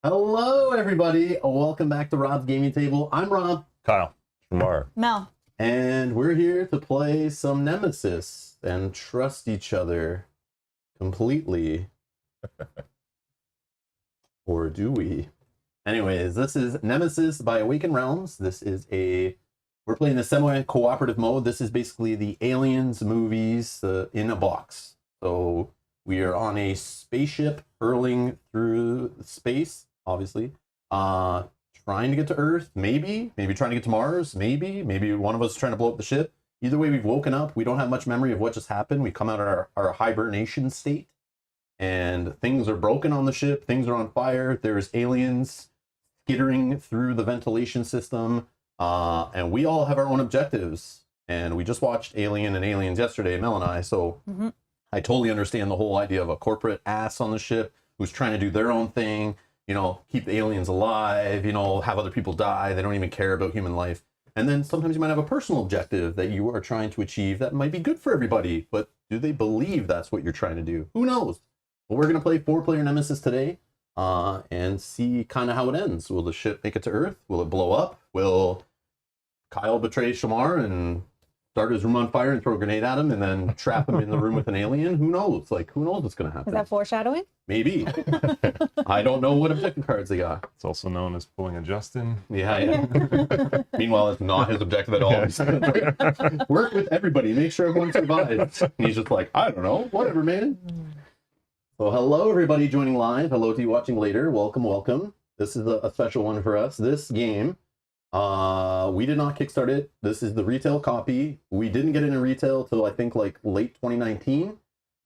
Hello, everybody. Welcome back to Rob's Gaming Table. I'm Rob. Kyle. Shamar. Mel. And we're here to play some Nemesis and trust each other completely. Or do we? Anyways, this is Nemesis by Awakened Realms. We're playing the semi-cooperative mode. This is basically the Aliens movies in a box. So we are on a spaceship hurling through space, obviously. Trying to get to Earth, maybe trying to get to Mars, maybe one of us is trying to blow up the ship. Either way, we've woken up. We don't have much memory of what just happened. We come out of our hibernation state, and things are broken on the ship. Things are on fire. There's aliens skittering through the ventilation system, and we all have our own objectives. And we just watched Alien and Aliens yesterday, Mel and I, so I totally understand the whole idea of a corporate ass on the ship who's trying to do their own thing, you know, keep the aliens alive, you know, have other people die. They don't even care about human life. And then sometimes you might have a personal objective that you are trying to achieve that might be good for everybody, but do they believe that's what you're trying to do? Who knows? Well, we're going to play 4-player Nemesis today and see kind of how it ends. Will the ship make it to Earth? Will it blow up? Will Kyle betray Shamar and start his room on fire and throw a grenade at him and then trap him in the room with an alien? Who knows? Like, who knows what's going to happen? Is that foreshadowing? Maybe. I don't know what objective cards they got. It's also known as pulling a Justin. Yeah. Meanwhile, it's not his objective at all. He's like, work with everybody, make sure everyone survives. And he's just like, I don't know, whatever, man. So hello, everybody joining live. Hello to you watching later. Welcome, welcome. This is a special one for us. This game, we did not kickstart it. This is the retail copy. We didn't get it in retail till I think like late 2019.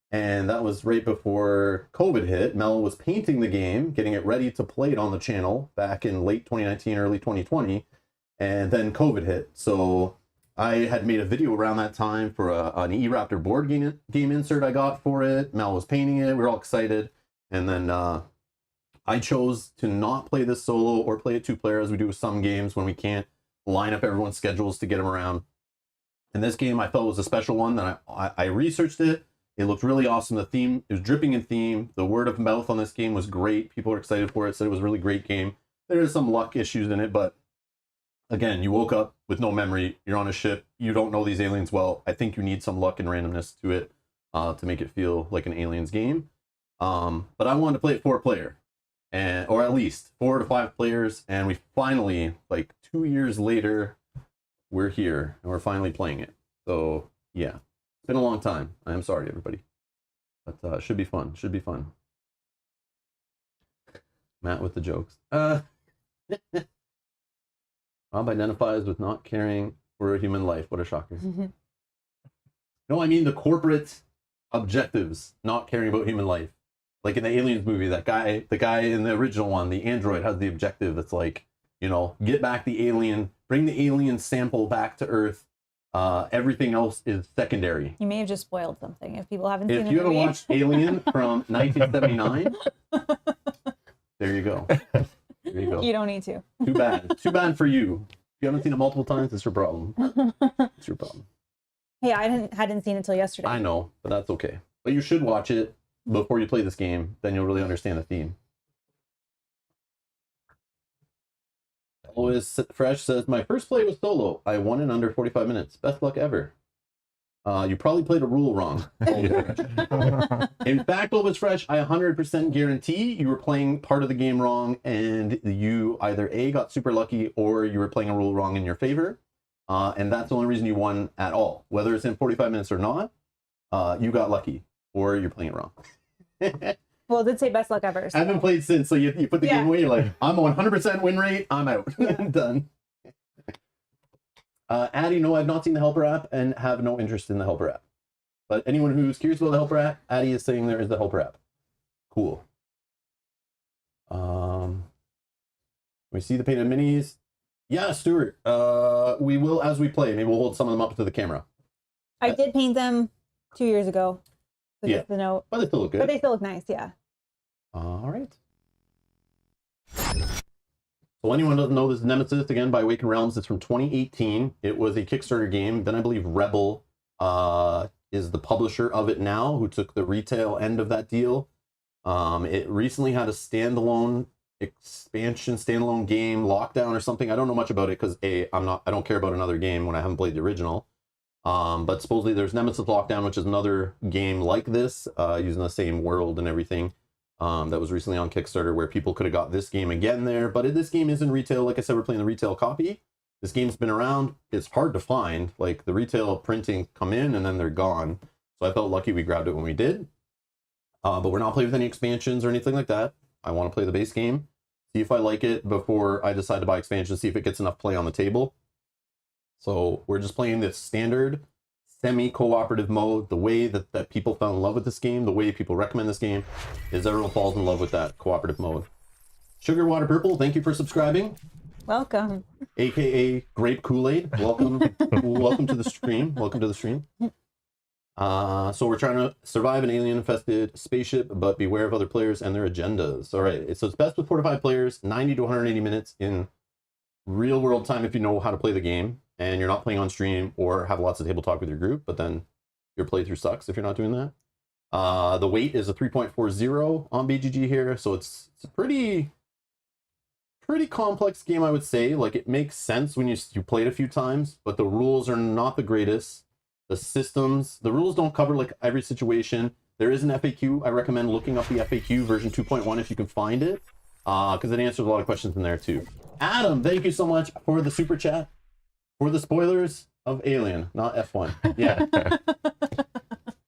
And that was right before COVID hit. Mel was painting the game, getting it ready to play it on the channel back in late 2019, early 2020. And then COVID hit. So I had made a video around that time for an E-Raptor board game insert I got for it. Mel was painting it. We were all excited. And then I chose to not play this solo or play it 2-player as we do with some games when we can't line up everyone's schedules to get them around. And this game I felt was a special one. That I researched it. It looked really awesome. The theme, it was dripping in theme. The word of mouth on this game was great. People were excited for it, said it was a really great game. There is some luck issues in it, but again, you woke up with no memory. You're on a ship. You don't know these aliens well. I think you need some luck and randomness to it to make it feel like an aliens game. But I wanted to play it 4-player, or at least 4 to 5 players. And we finally, like 2 years later, we're here and we're finally playing it. So yeah. Been a long time. I am sorry, everybody, but should be fun. Should be fun. Matt with the jokes. Rob identifies with not caring for a human life. What a shocker. No, I mean the corporate objectives, not caring about human life. Like in the Aliens movie, the guy in the original one, the android has the objective that's like, you know, get back the alien, bring the alien sample back to Earth. Everything else is secondary. You may have just spoiled something if people haven't seen If the you movie. haven't watched Alien from 1979, there you go. There you go. You don't need to. Too bad. Too bad for you. If you haven't seen it multiple times, it's your problem. It's your problem. Hey, I hadn't seen it until yesterday. I know, but that's okay. But you should watch it before you play this game. Then you'll really understand the theme. Always Fresh says, my first play was solo. I won in under 45 minutes. Best luck ever. You probably played a rule wrong. In fact, Always Fresh, I 100% guarantee you were playing part of the game wrong and you either A, got super lucky, or you were playing a rule wrong in your favor. And that's the only reason you won at all. Whether it's in 45 minutes or not, you got lucky, or you're playing it wrong. Well, it did say best luck ever. So. I haven't played since, so you put the game away, you're like, I'm 100% win rate, I'm out. I'm done. Addie, no, I've not seen the Helper app and have no interest in the Helper app. But anyone who's curious about the Helper app, Addie is saying there is the Helper app. Cool. We see the painted minis. Yeah, Stuart. We will as we play. Maybe we'll hold some of them up to the camera. I did paint them 2 years ago. So Yeah. just the note. But they still look good. But they still look nice, yeah. All right. So anyone doesn't know, this is Nemesis, again, by Awakened Realms. It's from 2018. It was a Kickstarter game. Then I believe Rebel is the publisher of it now, who took the retail end of that deal. It recently had a standalone expansion standalone game, Lockdown or something. I don't know much about it because I don't care about another game when I haven't played the original. But supposedly there's Nemesis Lockdown, which is another game like this, using the same world and everything. That was recently on Kickstarter, where people could have got this game again there. But this game is in retail. Like I said, we're playing the retail copy. This game's been around. It's hard to find. Like, the retail printing come in and then they're gone. So I felt lucky we grabbed it when we did. But we're not playing with any expansions or anything like that. I want to play the base game, see if I like it before I decide to buy expansions, see if it gets enough play on the table. So we're just playing this standard semi-cooperative mode. The way that people fell in love with this game, the way people recommend this game, is everyone falls in love with that cooperative mode. Sugar Water Purple, thank you for subscribing. Welcome. AKA Grape Kool-Aid. Welcome. Welcome to the stream. Welcome to the stream. So we're trying to survive an alien-infested spaceship, but beware of other players and their agendas. All right, so it's best with 4 to 5 players, 90 to 180 minutes in real-world time if you know how to play the game, and you're not playing on stream or have lots of table talk with your group, but then your playthrough sucks if you're not doing that. The weight is a 3.40 on BGG here, so it's a pretty complex game, I would say. Like, it makes sense when you play it a few times, but the rules are not the greatest. The rules don't cover like every situation. There is an FAQ. I recommend looking up the FAQ version 2.1 if you can find it, because it answers a lot of questions in there too. Adam, thank you so much for the super chat, for the spoilers of Alien, not F1. Yeah.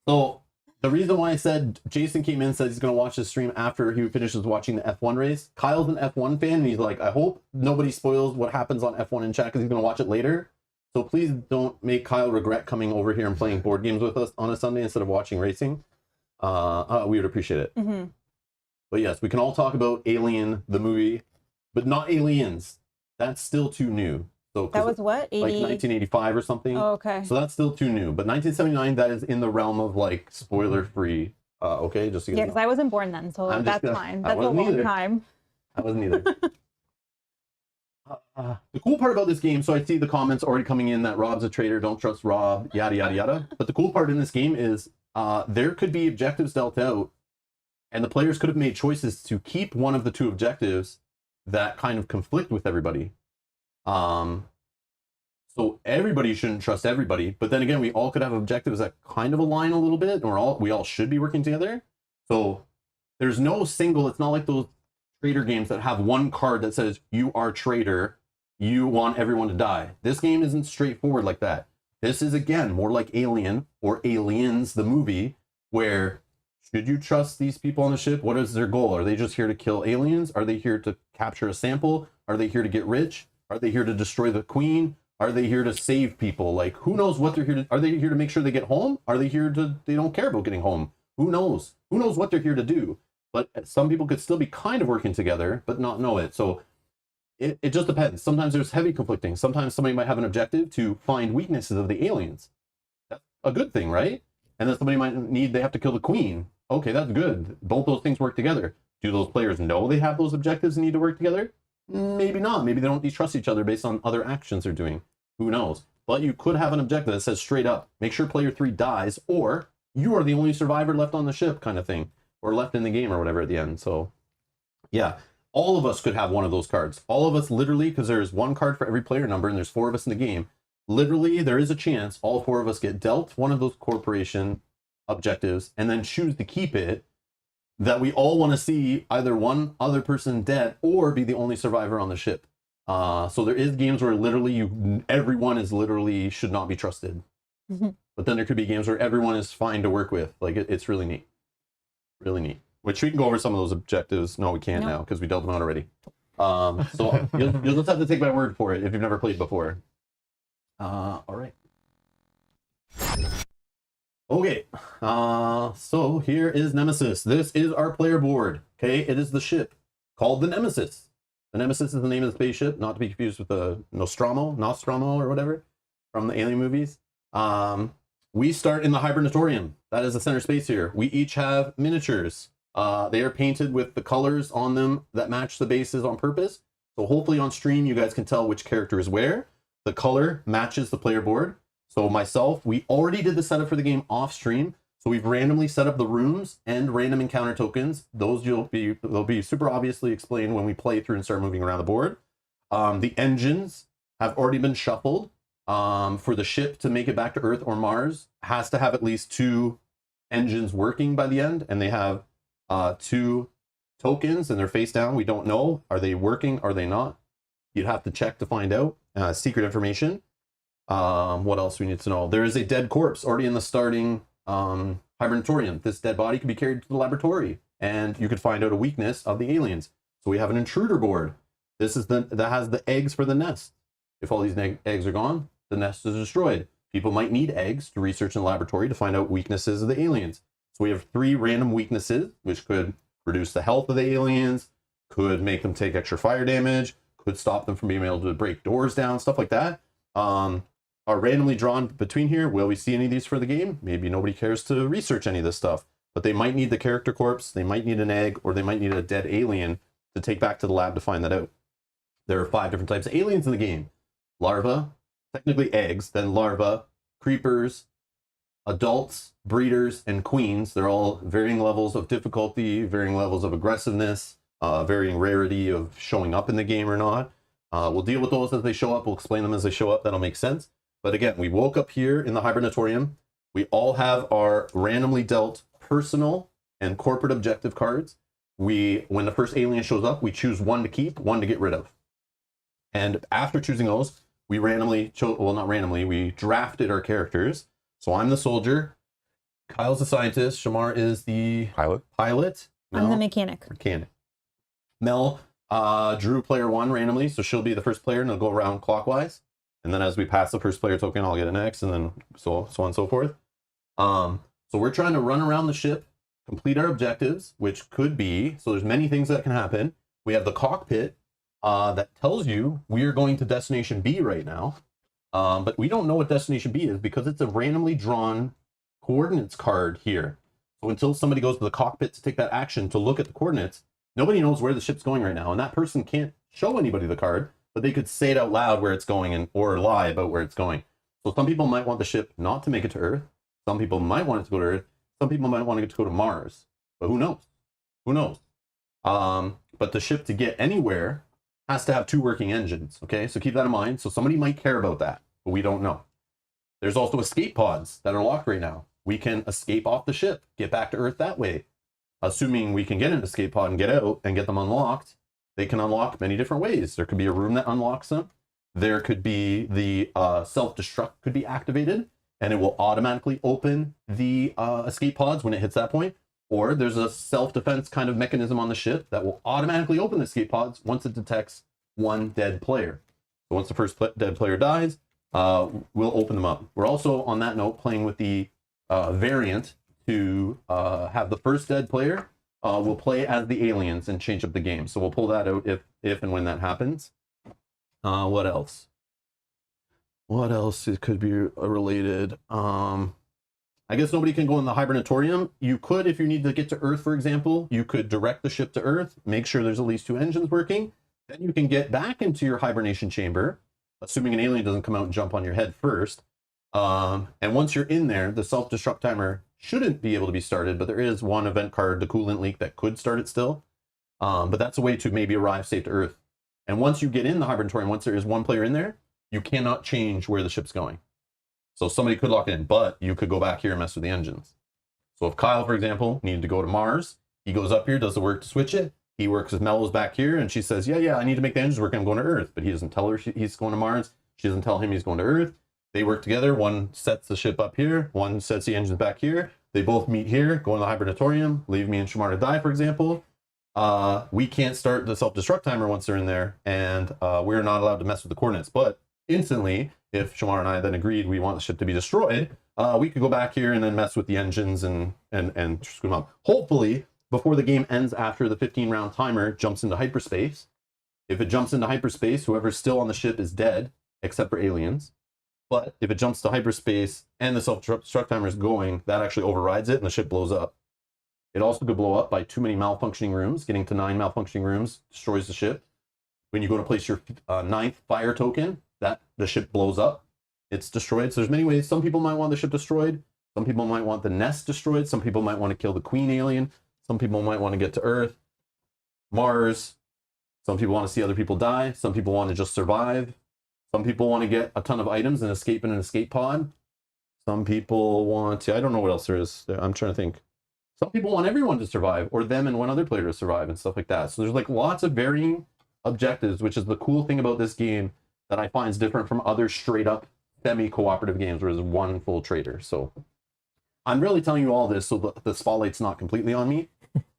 So the reason why I said Jason came in and said he's going to watch the stream after he finishes watching the F1 race. Kyle's an F1 fan, and he's like, I hope nobody spoils what happens on F1 in chat because he's going to watch it later. So please don't make Kyle regret coming over here and playing board games with us on a Sunday instead of watching racing. We would appreciate it. Mm-hmm. But yes, we can all talk about Alien, the movie, but not Aliens. That's still too new. So That was what? 80? like 1985 or something. Oh, okay. So that's still too new. But 1979, that is in the realm of like spoiler-free. Okay, just so you Yeah, know. because I wasn't born then, so that's fine. That's a wasn't long either. time. I wasn't either. The cool part about this game, so I see the comments already coming in that Rob's a traitor, don't trust Rob, yada, yada, yada. But the cool part in this game is there could be objectives dealt out, and the players could have made choices to keep one of the 2 objectives that kind of conflict with everybody. So everybody shouldn't trust everybody, but then again, we all could have objectives that kind of align a little bit, or we all should be working together. So there's no single, it's not like those traitor games that have one card that says you are traitor, you want everyone to die. This game isn't straightforward like that. This is, again, more like Alien or Aliens, the movie, where should you trust these people on the ship? What is their goal? Are they just here to kill aliens? Are they here to capture a sample? Are they here to get rich? Are they here to destroy the queen? Are they here to save people? Like, who knows what they're here to... Are they here to make sure they get home? Are they here to... They don't care about getting home. Who knows? Who knows what they're here to do? But some people could still be kind of working together, but not know it. So it just depends. Sometimes there's heavy conflicting. Sometimes somebody might have an objective to find weaknesses of the aliens. That's a good thing, right? And then somebody might need, they have to kill the queen. Okay, that's good. Both those things work together. Do those players know they have those objectives and need to work together? Maybe not. Maybe they don't trust each other based on other actions they're doing. Who knows? But you could have an objective that says straight up, make sure player 3 dies, or you are the only survivor left on the ship, kind of thing. Or left in the game or whatever at the end. So yeah, all of us could have one of those cards. All of us literally, because there's 1 card for every player number and there's 4 of us in the game. Literally, there is a chance all 4 of us get dealt one of those corporation objectives and then choose to keep it, that we all want to see either one other person dead or be the only survivor on the ship. So there is games where literally everyone is literally should not be trusted. Mm-hmm. But then there could be games where everyone is fine to work with. Like it's really neat. Really neat. Which we can go over some of those objectives. No, we can't now because we dealt them out already. So you'll just have to take my word for it if you've never played before. All right. Okay. So here is Nemesis. This is our player board. Okay, it is the ship called the Nemesis. The Nemesis is the name of the spaceship, not to be confused with the Nostromo or whatever from the Alien movies. We start in the Hibernatorium. That is the center space here. We each have miniatures. They are painted with the colors on them that match the bases on purpose. So hopefully on stream, you guys can tell which character is where. The color matches the player board. So myself, we already did the setup for the game off stream. So we've randomly set up the rooms and random encounter tokens. Those they'll be super obviously explained when we play through and start moving around the board. The engines have already been shuffled. For the ship to make it back to Earth or Mars, has to have at least 2 engines working by the end, and they have 2 tokens and they're face down. We don't know, are they working, are they not? You'd have to check to find out. Secret information. What else we need to know? There is a dead corpse already in the starting hibernatorium. This dead body can be carried to the laboratory, and you could find out a weakness of the aliens. So we have an intruder board. This is that has the eggs for the nest. If all these eggs are gone, the nest is destroyed. People might need eggs to research in the laboratory to find out weaknesses of the aliens. So we have 3 random weaknesses, which could reduce the health of the aliens, could make them take extra fire damage, could stop them from being able to break doors down, stuff like that. Are randomly drawn between here. Will we see any of these for the game? Maybe nobody cares to research any of this stuff, but they might need the character corpse, they might need an egg, or they might need a dead alien to take back to the lab to find that out. There are 5 different types of aliens in the game. Larvae, technically eggs, then larvae, creepers, adults, breeders, and queens. They're all varying levels of difficulty, varying levels of aggressiveness, varying rarity of showing up in the game or not. We'll deal with those as they show up. We'll explain them as they show up. That'll make sense. But again, we woke up here in the hibernatorium. We all have our randomly dealt personal and corporate objective cards. When the first alien shows up, we choose 1 to keep, 1 to get rid of. And after choosing those, we randomly chose, well, not randomly, we drafted our characters. So I'm the soldier, Kyle's the scientist, Shamar is the pilot. I'm the mechanic. Mel drew player 1 randomly, so she'll be the first player and it'll go around clockwise. And then as we pass the first player token, I'll get an X, and then so on and so forth. So we're trying to run around the ship, complete our objectives, which could be, so there's many things that can happen. We have the cockpit that tells you we are going to destination B right now. But we don't know what destination B is because it's a randomly drawn coordinates card here. So until somebody goes to the cockpit to take that action to look at the coordinates, nobody knows where the ship's going right now. And that person can't show anybody the card, but they could say it out loud where it's going or lie about where it's going. So some people might want the ship not to make it to Earth. Some people might want it to go to Earth. Some people might want it to go to Mars. But who knows? Who knows? But the ship to get anywhere has to have 2 working engines. Okay, so keep that in mind. So somebody might care about that, but we don't know. There's also escape pods that are locked right now. We can escape off the ship, get back to Earth that way. Assuming we can get an escape pod and get out and get them unlocked, they can unlock many different ways. There could be a room that unlocks them. There could be the self-destruct could be activated, and it will automatically open the escape pods when it hits that point. Or there's a self-defense kind of mechanism on the ship that will automatically open the escape pods once it detects 1 dead player. So once the first dead player dies, we'll open them up. We're also, on that note, playing with the variant to have the first dead player will play as the aliens and change up the game. So we'll pull that out if and when that happens. What else? What else? It could be related. I guess nobody can go in the hibernatorium. You could, if you need to get to Earth, for example, you could direct the ship to Earth, make sure there's at least 2 engines working. Then you can get back into your hibernation chamber, assuming an alien doesn't come out and jump on your head first. And once you're in there, the self-destruct timer shouldn't be able to be started, but there is 1 event card, the coolant leak, that could start it still. But that's a way to maybe arrive safe to Earth. And once you get in the hibernatorium, once there is 1 player in there, you cannot change where the ship's going. So somebody could lock it in, but you could go back here and mess with the engines. So if Kyle, for example, needed to go to Mars, he goes up here, does the work to switch it. He works with Mellows back here, and she says, yeah, I need to make the engines work. I'm going to Earth. But he doesn't tell her he's going to Mars. She doesn't tell him he's going to Earth. They work together. 1 sets the ship up here. 1 sets the engines back here. They both meet here, go in the hibernatorium, leave me and Shamar to die, for example. We can't start the self-destruct timer once they're in there, and we're not allowed to mess with the coordinates. But instantly, if Shamar and I then agreed we want the ship to be destroyed, we could go back here and then mess with the engines and screw them up. Hopefully, before the game ends, after the 15-round timer jumps into hyperspace. If it jumps into hyperspace, whoever's still on the ship is dead, except for aliens. But if it jumps to hyperspace and the self-destruct timer is going, that actually overrides it and the ship blows up. It also could blow up by too many malfunctioning rooms. Getting to 9 malfunctioning rooms destroys the ship. When you go to place your 9th fire token, the ship blows up. It's destroyed. So there's many ways. Some people might want the ship destroyed. Some people might want the nest destroyed. Some people might want to kill the queen alien. Some people might want to get to Earth, Mars. Some people want to see other people die. Some people want to just survive. Some people want to get a ton of items and escape in an escape pod. Some people want to, I don't know what else there is. I'm trying to think. Some people want everyone to survive, or them and one other player to survive and stuff like that. So there's like lots of varying objectives, which is the cool thing about this game that I find is different from other straight up semi-cooperative games where there's one full trader. So I'm really telling you all this so the spotlight's not completely on me.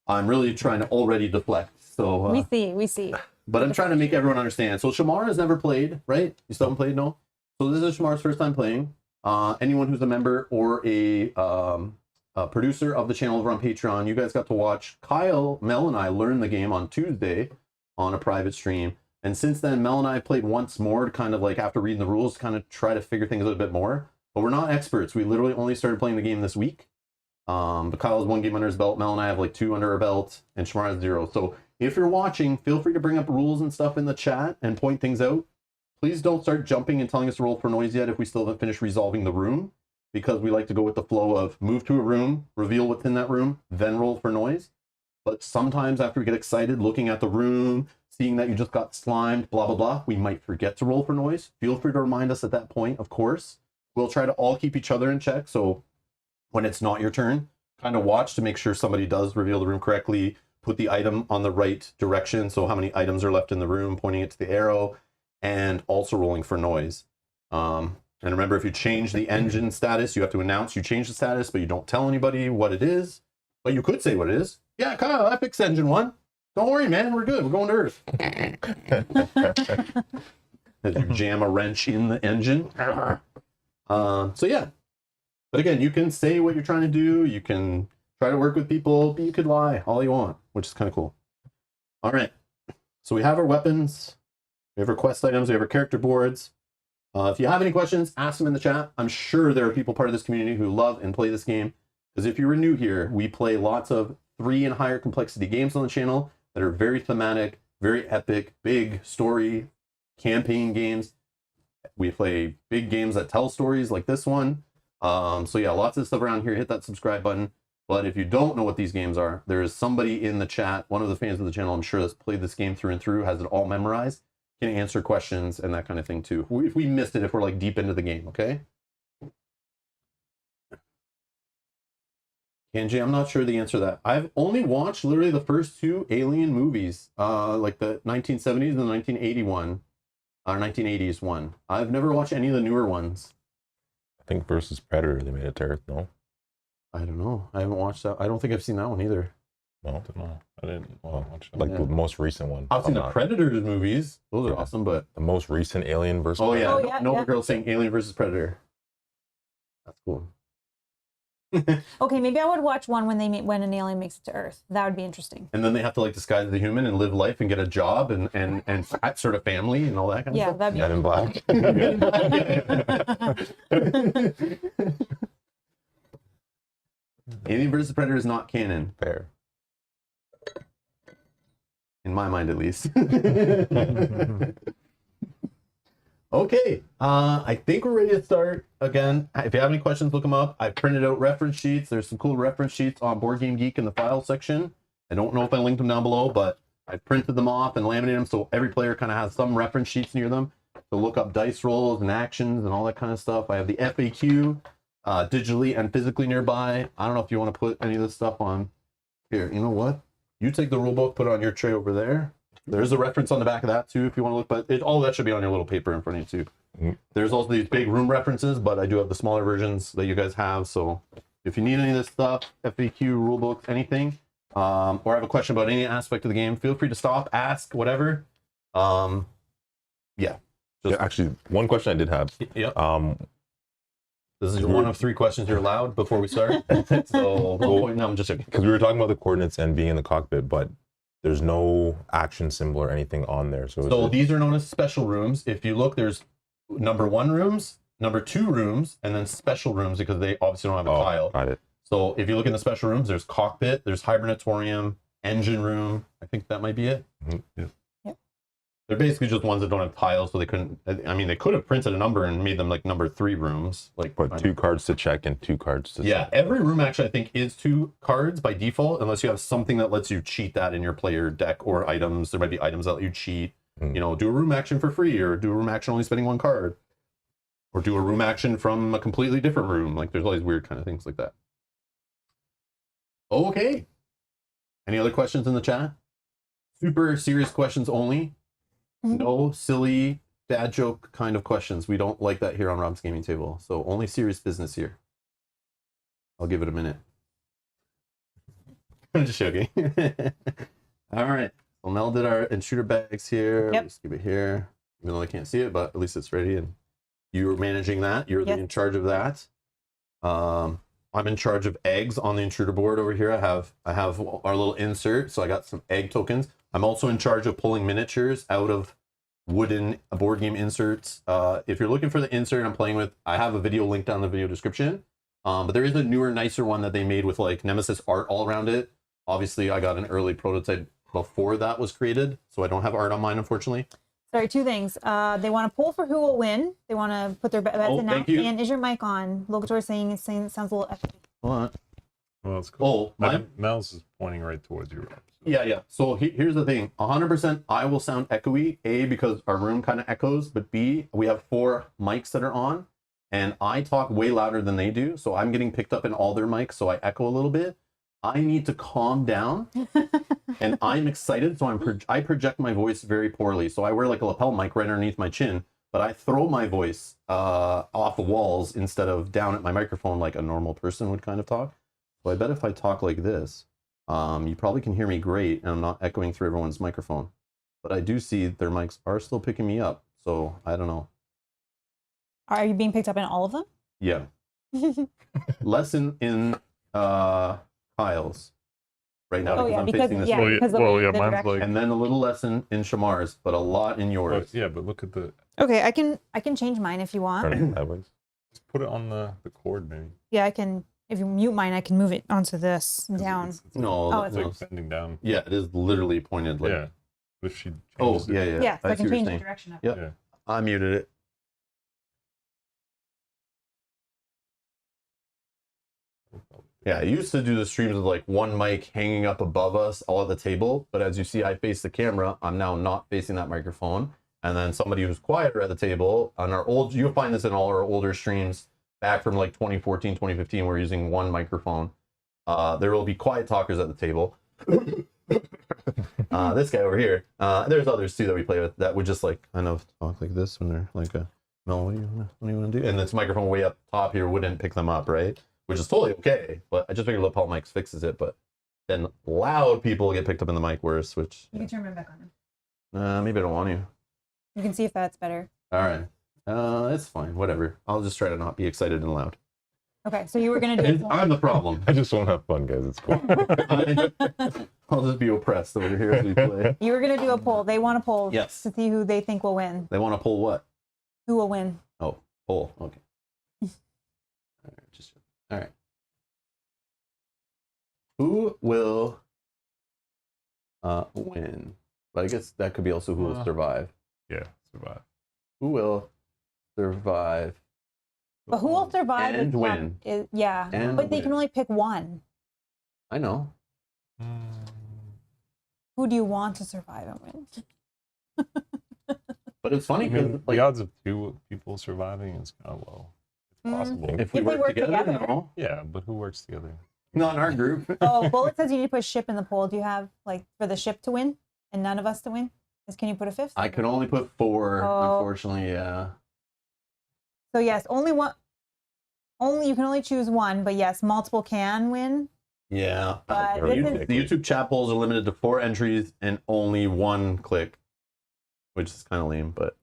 I'm really trying to already deflect. So we see. But I'm trying to make everyone understand. So Shamar has never played, right? You still haven't played, no? So this is Shamar's first time playing. Anyone who's a member or a producer of the channel over on Patreon, you guys got to watch Kyle, Mel, and I learn the game on Tuesday on a private stream. And since then, Mel and I played once more to kind of like, after reading the rules, kind of try to figure things out a bit more. But we're not experts. We literally only started playing the game this week. But Kyle has 1 game under his belt. Mel and I have like 2 under our belt, and Shamar has 0. So if you're watching, feel free to bring up rules and stuff in the chat and point things out. Please don't start jumping and telling us to roll for noise yet if we still haven't finished resolving the room, because we like to go with the flow of move to a room, reveal what's in that room, then roll for noise. But sometimes after we get excited looking at the room, seeing that you just got slimed, blah, blah, blah, we might forget to roll for noise. Feel free to remind us at that point, of course. We'll try to all keep each other in check. So when it's not your turn, kind of watch to make sure somebody does reveal the room correctly, put the item on the right direction. So how many items are left in the room, pointing it to the arrow, and also rolling for noise. And remember, if you change the engine status, you have to announce you change the status, but you don't tell anybody what it is. But you could say what it is. Yeah, Kyle, I fixed engine 1. Don't worry, man. We're good. We're going to Earth. As you jam a wrench in the engine. So yeah. But again, you can say what you're trying to do. You can try to work with people, but you could lie all you want, which is kind of cool. All right. So we have our weapons. We have our quest items. We have our character boards. If you have any questions, ask them in the chat. I'm sure there are people part of this community who love and play this game. Because if you were new here, we play lots of 3 and higher complexity games on the channel that are very thematic, very epic, big story, campaign games. We play big games that tell stories like this one. So yeah, lots of stuff around here. Hit that subscribe button. But if you don't know what these games are, there is somebody in the chat, one of the fans of the channel, I'm sure, that's played this game through and through, has it all memorized, can answer questions and that kind of thing too. If we missed it, if we're like deep into the game, okay? Kenji, I'm not sure the answer to that. I've only watched literally the first 2 Alien movies, like the 1970s and the 1981, or 1980s one. I've never watched any of the newer ones. I think versus Predator, they made it to Earth, no? I don't know. I haven't watched that. I don't think I've seen that one either. No, I didn't watch that. Like the most recent one. I've seen the Predators movies. Those are awesome, but... The most recent Alien versus Predator. Oh, yeah. Nova Girl saying Alien versus Predator. That's cool. Okay, maybe I would watch one when an alien makes it to Earth. That would be interesting. And then they have to like disguise as a human and live life and get a job and sort of family and all that kind of stuff. That'd be Men in Black. Alien versus Predator is not canon. Fair. In my mind, at least. Okay, I think we're ready to start. Again, if you have any questions, look them up. I printed out reference sheets. There's some cool reference sheets on Board Game Geek in the file section. I don't know if I linked them down below, but I printed them off and laminated them so every player kind of has some reference sheets near them to look up dice rolls and actions and all that kind of stuff. I have the FAQ digitally and physically nearby. I don't know if you want to put any of this stuff on here. You know what? You take the rule book, put it on your tray over there. There's a reference on the back of that too if you want to look, but all that should be on your little paper in front of you too. There's also these big room references, but I do have the smaller versions that you guys have. So if you need any of this stuff, FAQ, rule books, anything, or have a question about any aspect of the game, feel free to stop, ask, whatever. Yeah. Actually, one question I did have. Yep. This is one of 3 questions you're allowed before we start. So no, I'm just joking. Because we were talking about the coordinates and being in the cockpit, but there's no action symbol or anything on there. So these are known as special rooms. If you look, there's number 1 rooms, number 2 rooms, and then special rooms because they obviously don't have a tile. Got it. So if you look in the special rooms, there's cockpit, there's hibernatorium, engine room. I think that might be it. Yeah. Yep. They're basically just ones that don't have tiles, so they couldn't. I mean, they could have printed a number and made them like number 3 rooms. Like, But 2 cards to check and 2 cards to yeah, check. every room actually I think is 2 cards by default, unless you have something that lets you cheat that in your player deck or items. There might be items that let you cheat. You know, do a room action for free, or do a room action only spending 1 card, or do a room action from a completely different room. Like, there's all these weird kind of things like that. Okay. Any other questions in the chat? Super serious questions only. No silly dad joke kind of questions. We don't like that here on Rob's Gaming Table. So only serious business here. I'll give it a minute. I'm just joking. All right. Well, Mel did our intruder bags here. Yep. Let's keep it here. Even though I can't see it, but at least it's ready. And you're managing that. You're Yep. in charge of that. I'm in charge of eggs on the intruder board over here. I have our little insert. So I got some egg tokens. I'm also in charge of pulling miniatures out of wooden board game inserts. If you're looking for the insert I'm playing with, I have a video linked down in the video description. But there is a newer, nicer one that they made with like Nemesis art all around it. Obviously, I got an early prototype before that was created, so I don't have art on mine, unfortunately. Sorry, 2 things. They want to poll for who will win. They want to put their bets in now. Thank you. And is your mic on? Locator saying it sounds a little echoey. Hold on. Well, it's cool. Oh, Mel's is pointing right towards you. Yeah. So here's the thing. 100% I will sound echoey. A, because our room kind of echoes, but B, we have 4 mics that are on, and I talk way louder than they do, so I'm getting picked up in all their mics, so I echo a little bit. I need to calm down, and I'm excited, so I project my voice very poorly. So I wear like a lapel mic right underneath my chin, but I throw my voice off the walls instead of down at my microphone like a normal person would kind of talk. So I bet if I talk like this, you probably can hear me great, and I'm not echoing through everyone's microphone. But I do see their mics are still picking me up, so I don't know. Are you being picked up in all of them? Yeah. Less in Kyle's right now, Oh, because yeah, I'm because- facing this yeah. way. because of well, the yeah, mine's direction. like. And then a little less in Shamar's, but a lot in yours. Yeah, but look at the. Okay, I can change mine if you want. Turn it sideways. Just put it on the cord, maybe. Yeah, I can. If you mute mine, I can move it onto this down. No, Oh, It's no. like bending down. Yeah, it is literally pointed like. Yeah. If she. Oh, changes it- yeah. Yeah, so I see can what you're change the saying. direction of it. Yep. Yeah. I muted it. Yeah, I used to do the streams with like one mic hanging up above us all at the table, but as you see, I face the camera. I'm now not facing that microphone. And then somebody who's quieter at the table on our old, you'll find this in all our older streams back from like 2014, 2015, we're using one microphone. There will be quiet talkers at the table. This guy over here. There's others too that we play with that would just like kind of talk like this when they're like, Mel, what do you want to do? And this microphone way up top here wouldn't pick them up, right? Which is totally okay. But I just figured lapel mics fixes it. But then loud people get picked up in the mic worse, which You can turn mine back on. maybe I don't want to. You can see if that's better. All right. It's fine. Whatever. I'll just try to not be excited and loud. Okay, so you were gonna do. I'm the problem. I just want to have fun, guys. It's cool. I'll just be oppressed over here as we play. You were gonna do a poll. They want a poll. Yes. To see who they think will win. They want to pull what? Who will win? Oh, pull. Okay. All right. Who will win? But I guess that could be also who will survive. Yeah. Survive. Who will survive? But who will survive And is- win. Yeah, And but they can win. only pick one. I know. Who do you want to survive and win? But it's funny I because mean, like, the odds of 2 people surviving is kind of low. It's possible. if we If they work work together, together. no. Yeah, but who works together? Not in our group. Oh, Bullet says you need to put ship in the poll. Do you have like for the ship to win and none of us to win? Can you put a 5th? I could only put 4, Oh. unfortunately, yeah. So yes, only one. Only you can only choose one, but yes, multiple can win. Yeah. But this is- The YouTube chat polls are limited to 4 entries and only 1 click, which is kind of lame, but.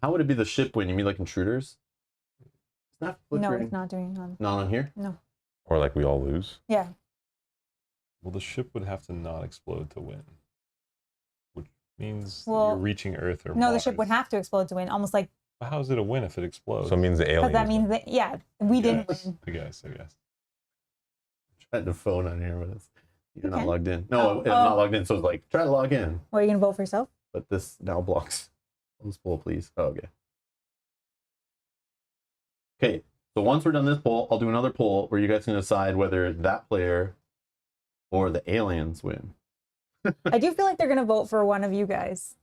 How would it be the ship win? You mean like intruders? It's not No, flickering. it's not doing on. Not on here? No. Or like we all lose. Yeah. Well, the ship would have to not explode to win, which means Well, you're reaching Earth or No, the ship Mars. would have to explode to win. Almost like But how is it a win if it explodes? So it means the because aliens. that means that we didn't Yes, win. I guess. Tried to phone on here, but it's. You're not Okay. logged in. No, Oh, I'm not logged in. So it's like, try to log in. What, are you gonna vote for yourself? But this now blocks. Close poll, please. Oh, okay. Okay. So once we're done this poll, I'll do another poll where you guys can decide whether that player or the aliens win. I do feel like they're gonna vote for one of you guys.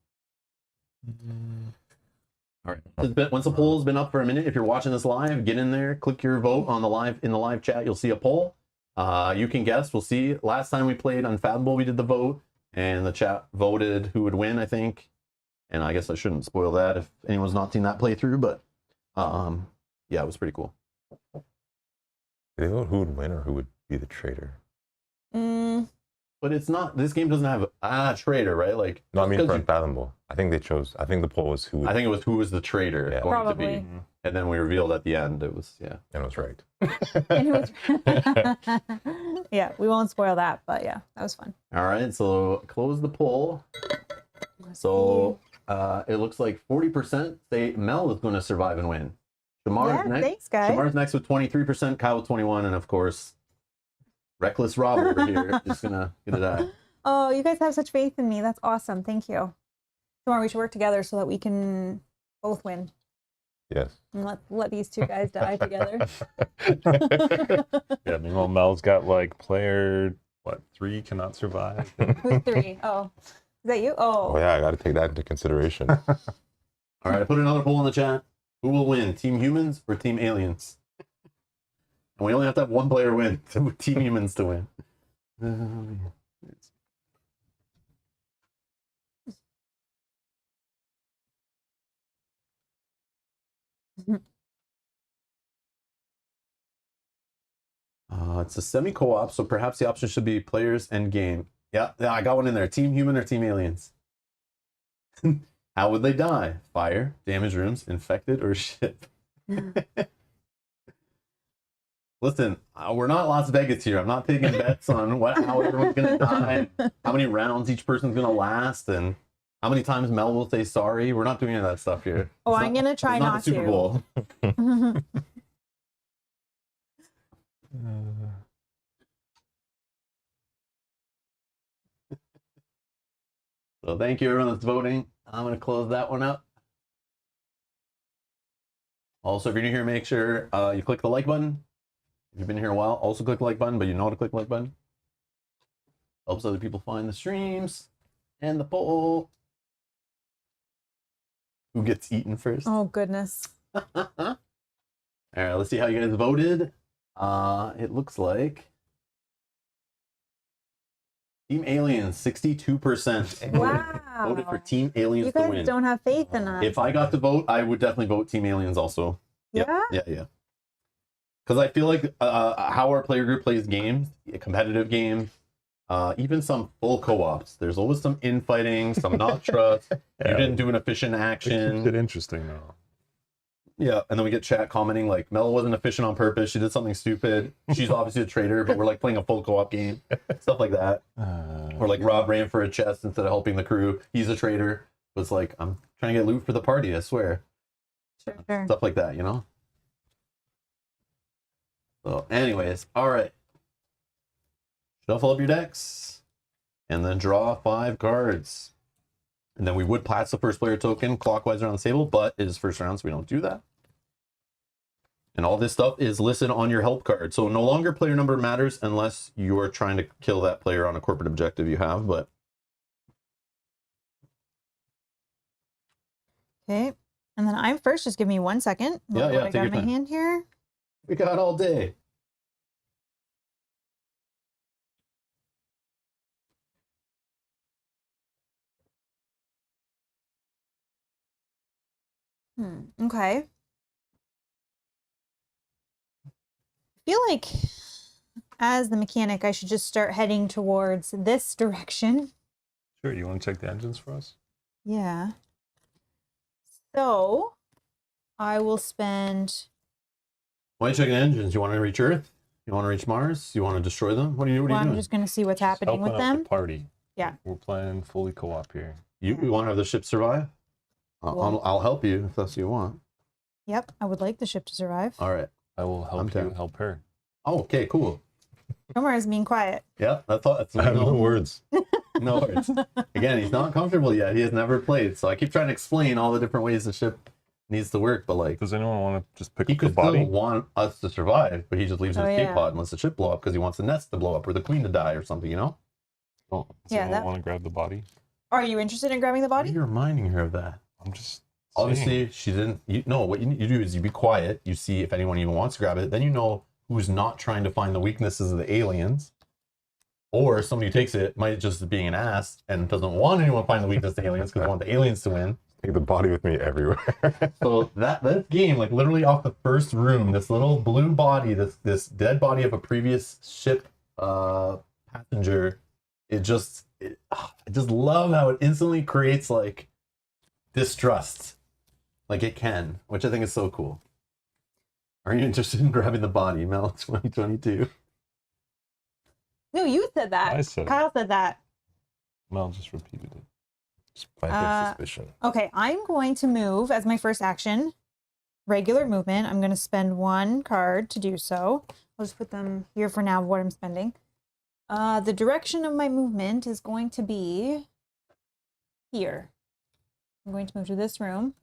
All right. Once the poll's been up for a minute, if you're watching this live, get in there, click your vote on the live chat. You'll see a poll. You can guess. We'll see. Last time we played Unfathomable, we did the vote, and the chat voted who would win, I think. And I guess I shouldn't spoil that if anyone's not seen that playthrough, but yeah, it was pretty cool. They vote who would win or who would be the traitor. But it's not. This game doesn't have a traitor, right? Like, No, I mean for because Unfathomable. I think they chose. I think the poll was who. Would, I think it was who was the traitor Yeah. going Probably. to be, and then we revealed at the end it was and it was right. And it was yeah, we won't spoil that, but yeah, that was fun. All right, so close the poll. So it looks like 40% say Mel is going to survive and win. Shamar's Yeah, next. thanks, guys. Shamar's next with 23%, Kyle with 21, and of course, Reckless Rob over here is gonna die. Oh, you guys have such faith in me. That's awesome. Thank you. Tomorrow we should work together so that we can both win. Yes. And let these two guys die together. Yeah, meanwhile, Mel's got like player, 3 cannot survive. Who's 3? Oh, is that you? Oh Oh, yeah, I got to take that into consideration. All right, I put another poll in the chat. Who will win, Team Humans or Team Aliens? And we only have to have one player win, Team Humans to win. It's a semi-co-op, so perhaps the option should be players and game. Yeah, I got one in there. Team Human or Team Aliens? How would they die? Fire, damaged rooms, infected, or ship? Listen, we're not Las Vegas here. I'm not taking bets on how everyone's going to die, how many rounds each person's going to last, and how many times Mel will say sorry. We're not doing any of that stuff here. oh, It's I'm gonna try it's not the Super Bowl. to. So thank you everyone that's voting. I'm going to close that one up. Also, if you're new here, make sure you click the like button. If you've been here a while, also click the like button, but you know how to click the like button. Helps other people find the streams and the poll. Who gets eaten first? Oh goodness. All right, let's see how you guys voted. It looks like Team Aliens, 62%. Wow. Voted for Team Aliens You to guys win. don't have faith in us. If I got to vote, I would definitely vote Team Aliens also. Yeah. Yeah. Because I feel like how our player group plays games, competitive games, even some full co-ops, there's always some infighting, some not trust. Yeah. You didn't do an efficient It keeps action. it interesting though. Yeah, and then we get chat commenting like Mel wasn't efficient on purpose. She did something stupid. She's obviously a traitor, but we're like playing a full co-op game, stuff like that. Or like Rob ran for a chest instead of helping the crew. He's a traitor. But it's like I'm trying to get loot for the party. I swear. Sure. Stuff like that, you know. So, anyways, all right. Shuffle up your decks, and then draw 5 cards. And then we would pass the first player token clockwise around the table, but it is first round, so we don't do that. And all this stuff is listed on your help card. So no longer player number matters unless you are trying to kill that player on a corporate objective you have, but Okay. And then I'm first. Just give me 1 second. Yeah, Look what I take got your in my time. hand here. we got all day. Okay. I feel like as the mechanic, I should just start heading towards this direction. Sure, you want to check the engines for us? Yeah. So I will spend. Why are you checking engines? You want to reach Earth? You want to reach Mars? You want to destroy them? What are you Well, I'm doing? just going to see what's Just happening with helping out them. the party. Yeah. We're playing fully co-op here. You want to have the ship survive? Well- I'll help you if that's what you want. Yep. I would like the ship to survive. All right. I will I'm help you down. help her. Oh, okay, cool. Tomar is being quiet. Yeah, that's all. That's I have no words. No worries. Again, he's not comfortable yet. He has never played, so I keep trying to explain all the different ways the ship needs to work. But like, Does anyone want to just pick he up the could still body? want us to survive, but he just leaves an Oh, escape yeah. pod and lets the ship blow up because he wants the nest to blow up or the queen to die or something. You know? Does Yeah, anyone that- want to grab the body? Are you interested in grabbing the Why are body? you reminding her of that? I'm just Obviously, she didn't. No, what you do is you be quiet. You see if anyone even wants to grab it. Then you know who's not trying to find the weaknesses of the aliens. Or somebody who takes it might just be being an ass and doesn't want anyone to find the weakness of the aliens because they want the aliens to win. Take the body with me everywhere. So that game, like literally off the first room, this little blue body, this dead body of a previous ship passenger, I just love how it instantly creates like distrust, like it can, which I think is so cool. Are you interested in grabbing the body, Mel? 2022. No, you said that. I said it. Kyle said that. Mel just repeated it. Just planting suspicion. Okay, I'm going to move as my first action. Regular movement. I'm going to spend 1 card to do so. I'll just put them here for now, what I'm spending. The direction of my movement is going to be here. I'm going to move to this room.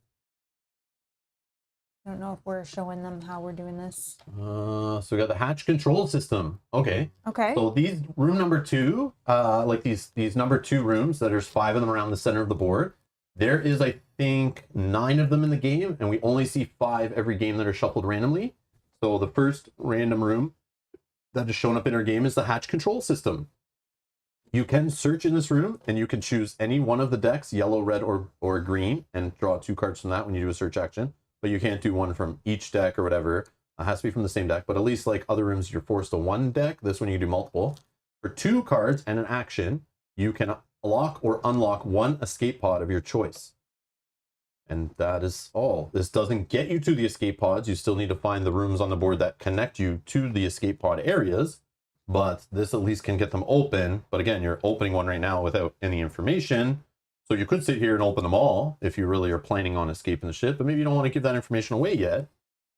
I don't know if we're showing them how we're doing this. So we got the hatch control system. Okay. Okay. So these room number 2, like these number 2 rooms, that there's 5 of them around the center of the board. There is, I think, 9 of them in the game, and we only see 5 every game that are shuffled randomly. So the first random room that is shown up in our game is the hatch control system. You can search in this room, and you can choose any one of the decks, yellow, red, or green, and draw 2 cards from that when you do a search action. But you can't do one from each deck or whatever. It has to be from the same deck. But at least like other rooms, you're forced to 1 deck. This one you can do multiple. For 2 cards and an action, you can lock or unlock 1 escape pod of your choice. And that is all. This doesn't get you to the escape pods. You still need to find the rooms on the board that connect you to the escape pod areas. But this at least can get them open. But again, you're opening one right now without any information. So you could sit here and open them all if you really are planning on escaping the ship, but maybe you don't want to give that information away yet.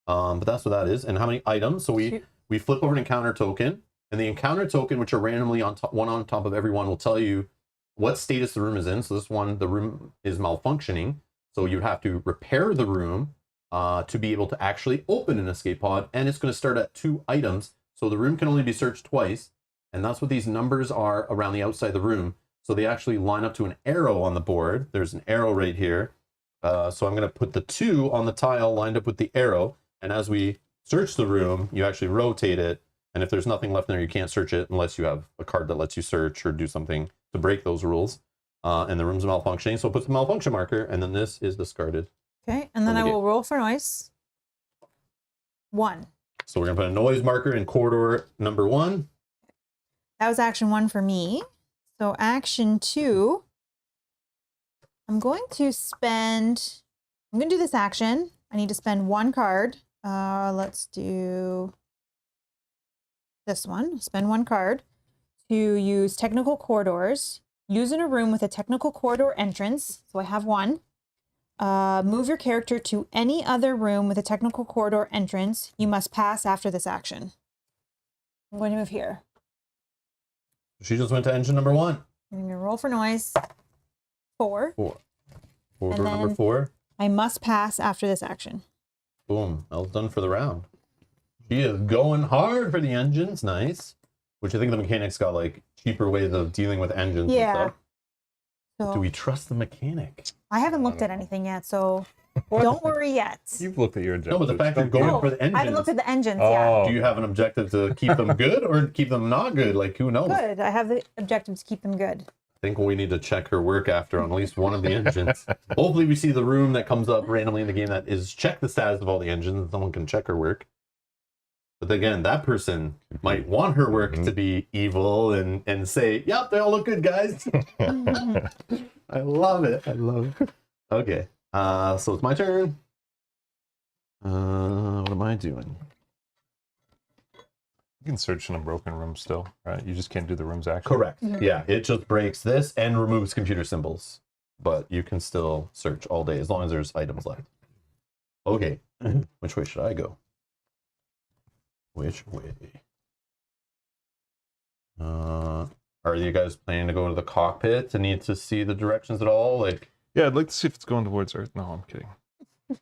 But that's what that is. And how many items? So we flip over an encounter token, and the encounter token, which are randomly on top, one on top of every one, will tell you what status the room is in. So this one, the room is malfunctioning. So you have to repair the room to be able to actually open an escape pod, and it's going to start at 2 items. So the room can only be searched twice, and that's what these numbers are around the outside of the room. So they actually line up to an arrow on the board. There's an arrow right here. So I'm going to put the 2 on the tile lined up with the arrow. And as we search the room, you actually rotate it. And if there's nothing left in there, you can't search it unless you have a card that lets you search or do something to break those rules. And the room's malfunctioning. So it puts the malfunction marker, and then this is discarded. Okay, and then From I the will roll for noise. 1. So we're going to put a noise marker in corridor number 1. That was action 1 for me. So action 2, I'm going to do this action. I need to spend 1 card. Let's do this one. Spend 1 card to use technical corridors. Use in a room with a technical corridor entrance. So I have 1. Move your character to any other room with a technical corridor entrance. You must pass after this action. I'm going to move here. She just went to engine number 1. I'm going to roll for noise. 4. Corridor then- number 4. I must pass after this action. Boom. That was done for the round. She is going hard for the engines. Nice. Which I think the mechanics got like cheaper ways of dealing with engines Yeah. and stuff. So Do we trust the mechanic? I haven't looked at anything yet, so don't worry yet. You've looked at your No, objectives. but the fact you're don't you? going for the engines. I haven't looked at the engines yet. Do you have an objective to keep them good or keep them not good? Like, who knows? Good. I have the objective to keep them good. I think we need to check her work after on at least one of the engines. Hopefully we see the room that comes up randomly in the game that is check the status of all the engines and someone can check her work. But again, that person might want her work to be evil and say, yep, they all look good, guys. I love it. I love it. Okay. So it's my turn. What am I doing? You can search in a broken room still, right? You just can't do the room's action. Correct. Yeah, it just breaks this and removes computer symbols. But you can still search all day as long as there's items left. Okay. Which way should I go? Which way? Are you guys planning to go to the cockpit to need to see the directions at all? Like, Yeah, I'd like to see if it's going towards Earth. No, I'm kidding.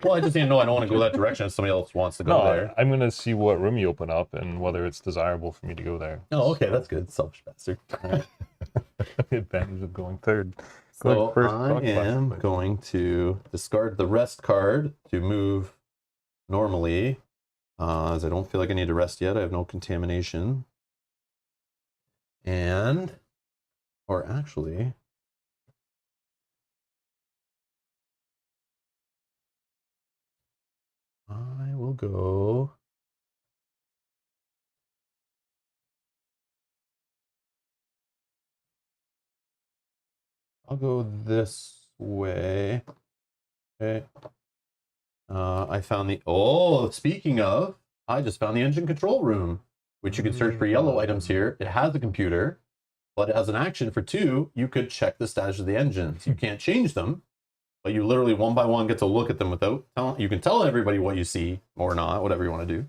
well, I just didn't know. I don't want to go that direction if somebody else wants to go No, there. I'm gonna see what room you open up and whether it's desirable for me to go there. Oh, okay, that's good. Selfish bastard. All right. The advantage of going third. So Going first, I rock am class. going to discard the rest card to move normally, as I don't feel like I need to rest yet. I have no contamination. And, or actually, I will go. I'll go this way. Okay. I found the, oh, speaking of, I just found the engine control room, which you can search for yellow items here. It has a computer, but it has an action for 2. You could check the status of the engines. You can't change them, but you literally one by one get to look at them without telling. You can tell everybody what you see or not, whatever you want to do,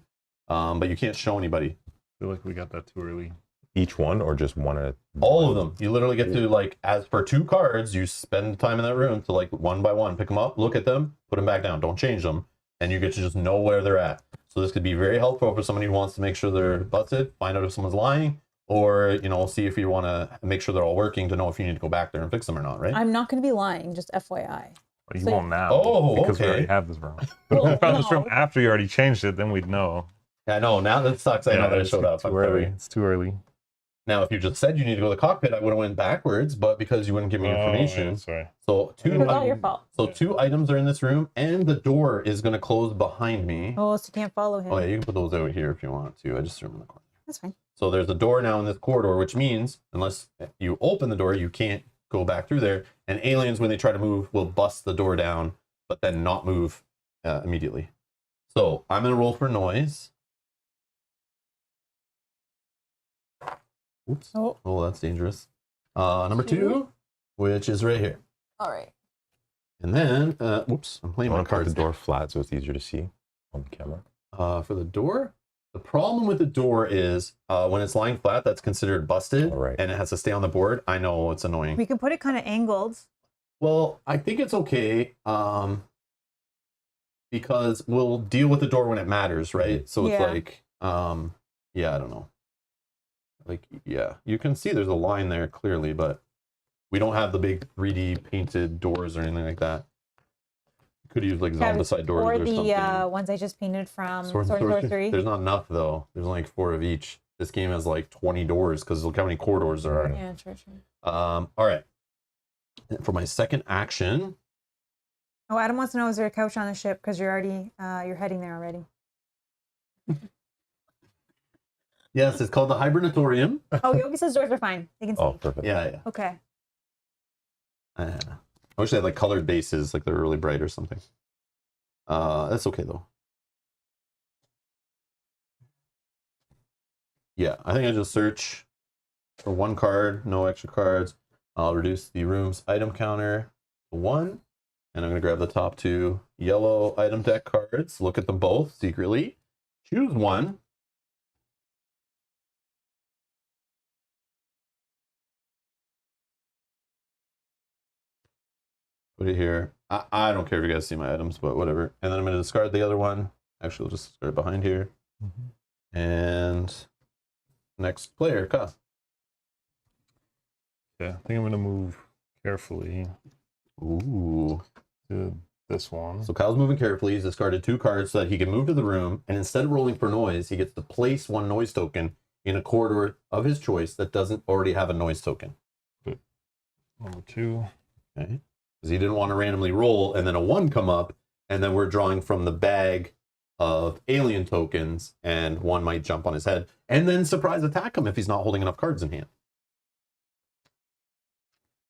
but you can't show anybody. I feel like we got that too early. Each one or just one at a All of them. You literally get to, like, as for 2 cards, you spend time in that room to, like, one by one pick them up, look at them, put them back down. Don't change them, and you get to just know where they're at. So this could be very helpful for somebody who wants to make sure they're busted, find out if someone's lying, or, you know, see if you want to make sure they're all working to know if you need to go back there and fix them or not, right? I'm not going to be lying, just FYI. But you So- won't now. Oh, because we okay. already have this room. But if Well, we found this room no. after you already changed it, then we'd know. Yeah, I know. Now that sucks. I know that I it's showed up. Too I'm early. sorry. It's too early. Now, if you just said you need to go to the cockpit, I would have went backwards, but because you wouldn't give me information. Oh, yeah, sorry. So It was all your fault. So 2 items are in this room, and the door is going to close behind me. Oh, so you can't follow him. Oh yeah, you can put those out here if you want to. I just threw them in the corner. That's fine. So there's a door now in this corridor, which means unless you open the door, you can't go back through there. And aliens, when they try to move, will bust the door down, but then not move immediately. So I'm going to roll for noise. Oops. Oh, that's dangerous. Number 2, which is right here. All right. And then, whoops, I'm I playing my want to put the cards. door flat so it's easier to see on the camera. For the door, the problem with the door is when it's lying flat, that's considered busted, All right. and it has to stay on the board. I know it's annoying. We can put it kind of angled. Well, I think it's okay because we'll deal with the door when it matters, right? So it's Yeah. like, yeah, I don't know. Like, yeah, you can see there's a line there clearly, but we don't have the big 3D painted doors or anything like that. Could use like zombicide doors or or the something. ones I just painted from Sword Sword and and Sorcery. There's not enough though. There's only like 4 of each. This game has like 20 doors because look how many corridors there are. Yeah, true. All right. For my second action, Oh, Adam wants to know, is there a couch on the ship? Because you're already, you're heading there already. yes, it's called the Hibernatorium. Oh, Yogi says doors are fine. They can see. Oh, perfect. Yeah. Okay. I wish they had like colored bases, like they're really bright or something. That's okay though. Yeah, I think I just search for 1 card, no extra cards. I'll reduce the room's item counter to 1, and I'm gonna grab the top 2 yellow item deck cards. Look at them both secretly. Choose 1. Put it here. I don't care if you guys see my items, but whatever. And then I'm going to discard the other one. Actually, I'll just discard it behind here. And next player, Ka. Yeah, I think I'm gonna move carefully Ooh. to this one. So Kyle's moving carefully. He's discarded 2 cards so that he can move to the room. And instead of rolling for noise, he gets to place 1 noise token in a corridor of his choice that doesn't already have a noise token. Number 2. Okay. Because he didn't want to randomly roll and then a 1 come up, and then we're drawing from the bag of alien tokens, and 1 might jump on his head, and then surprise attack him if he's not holding enough cards in hand.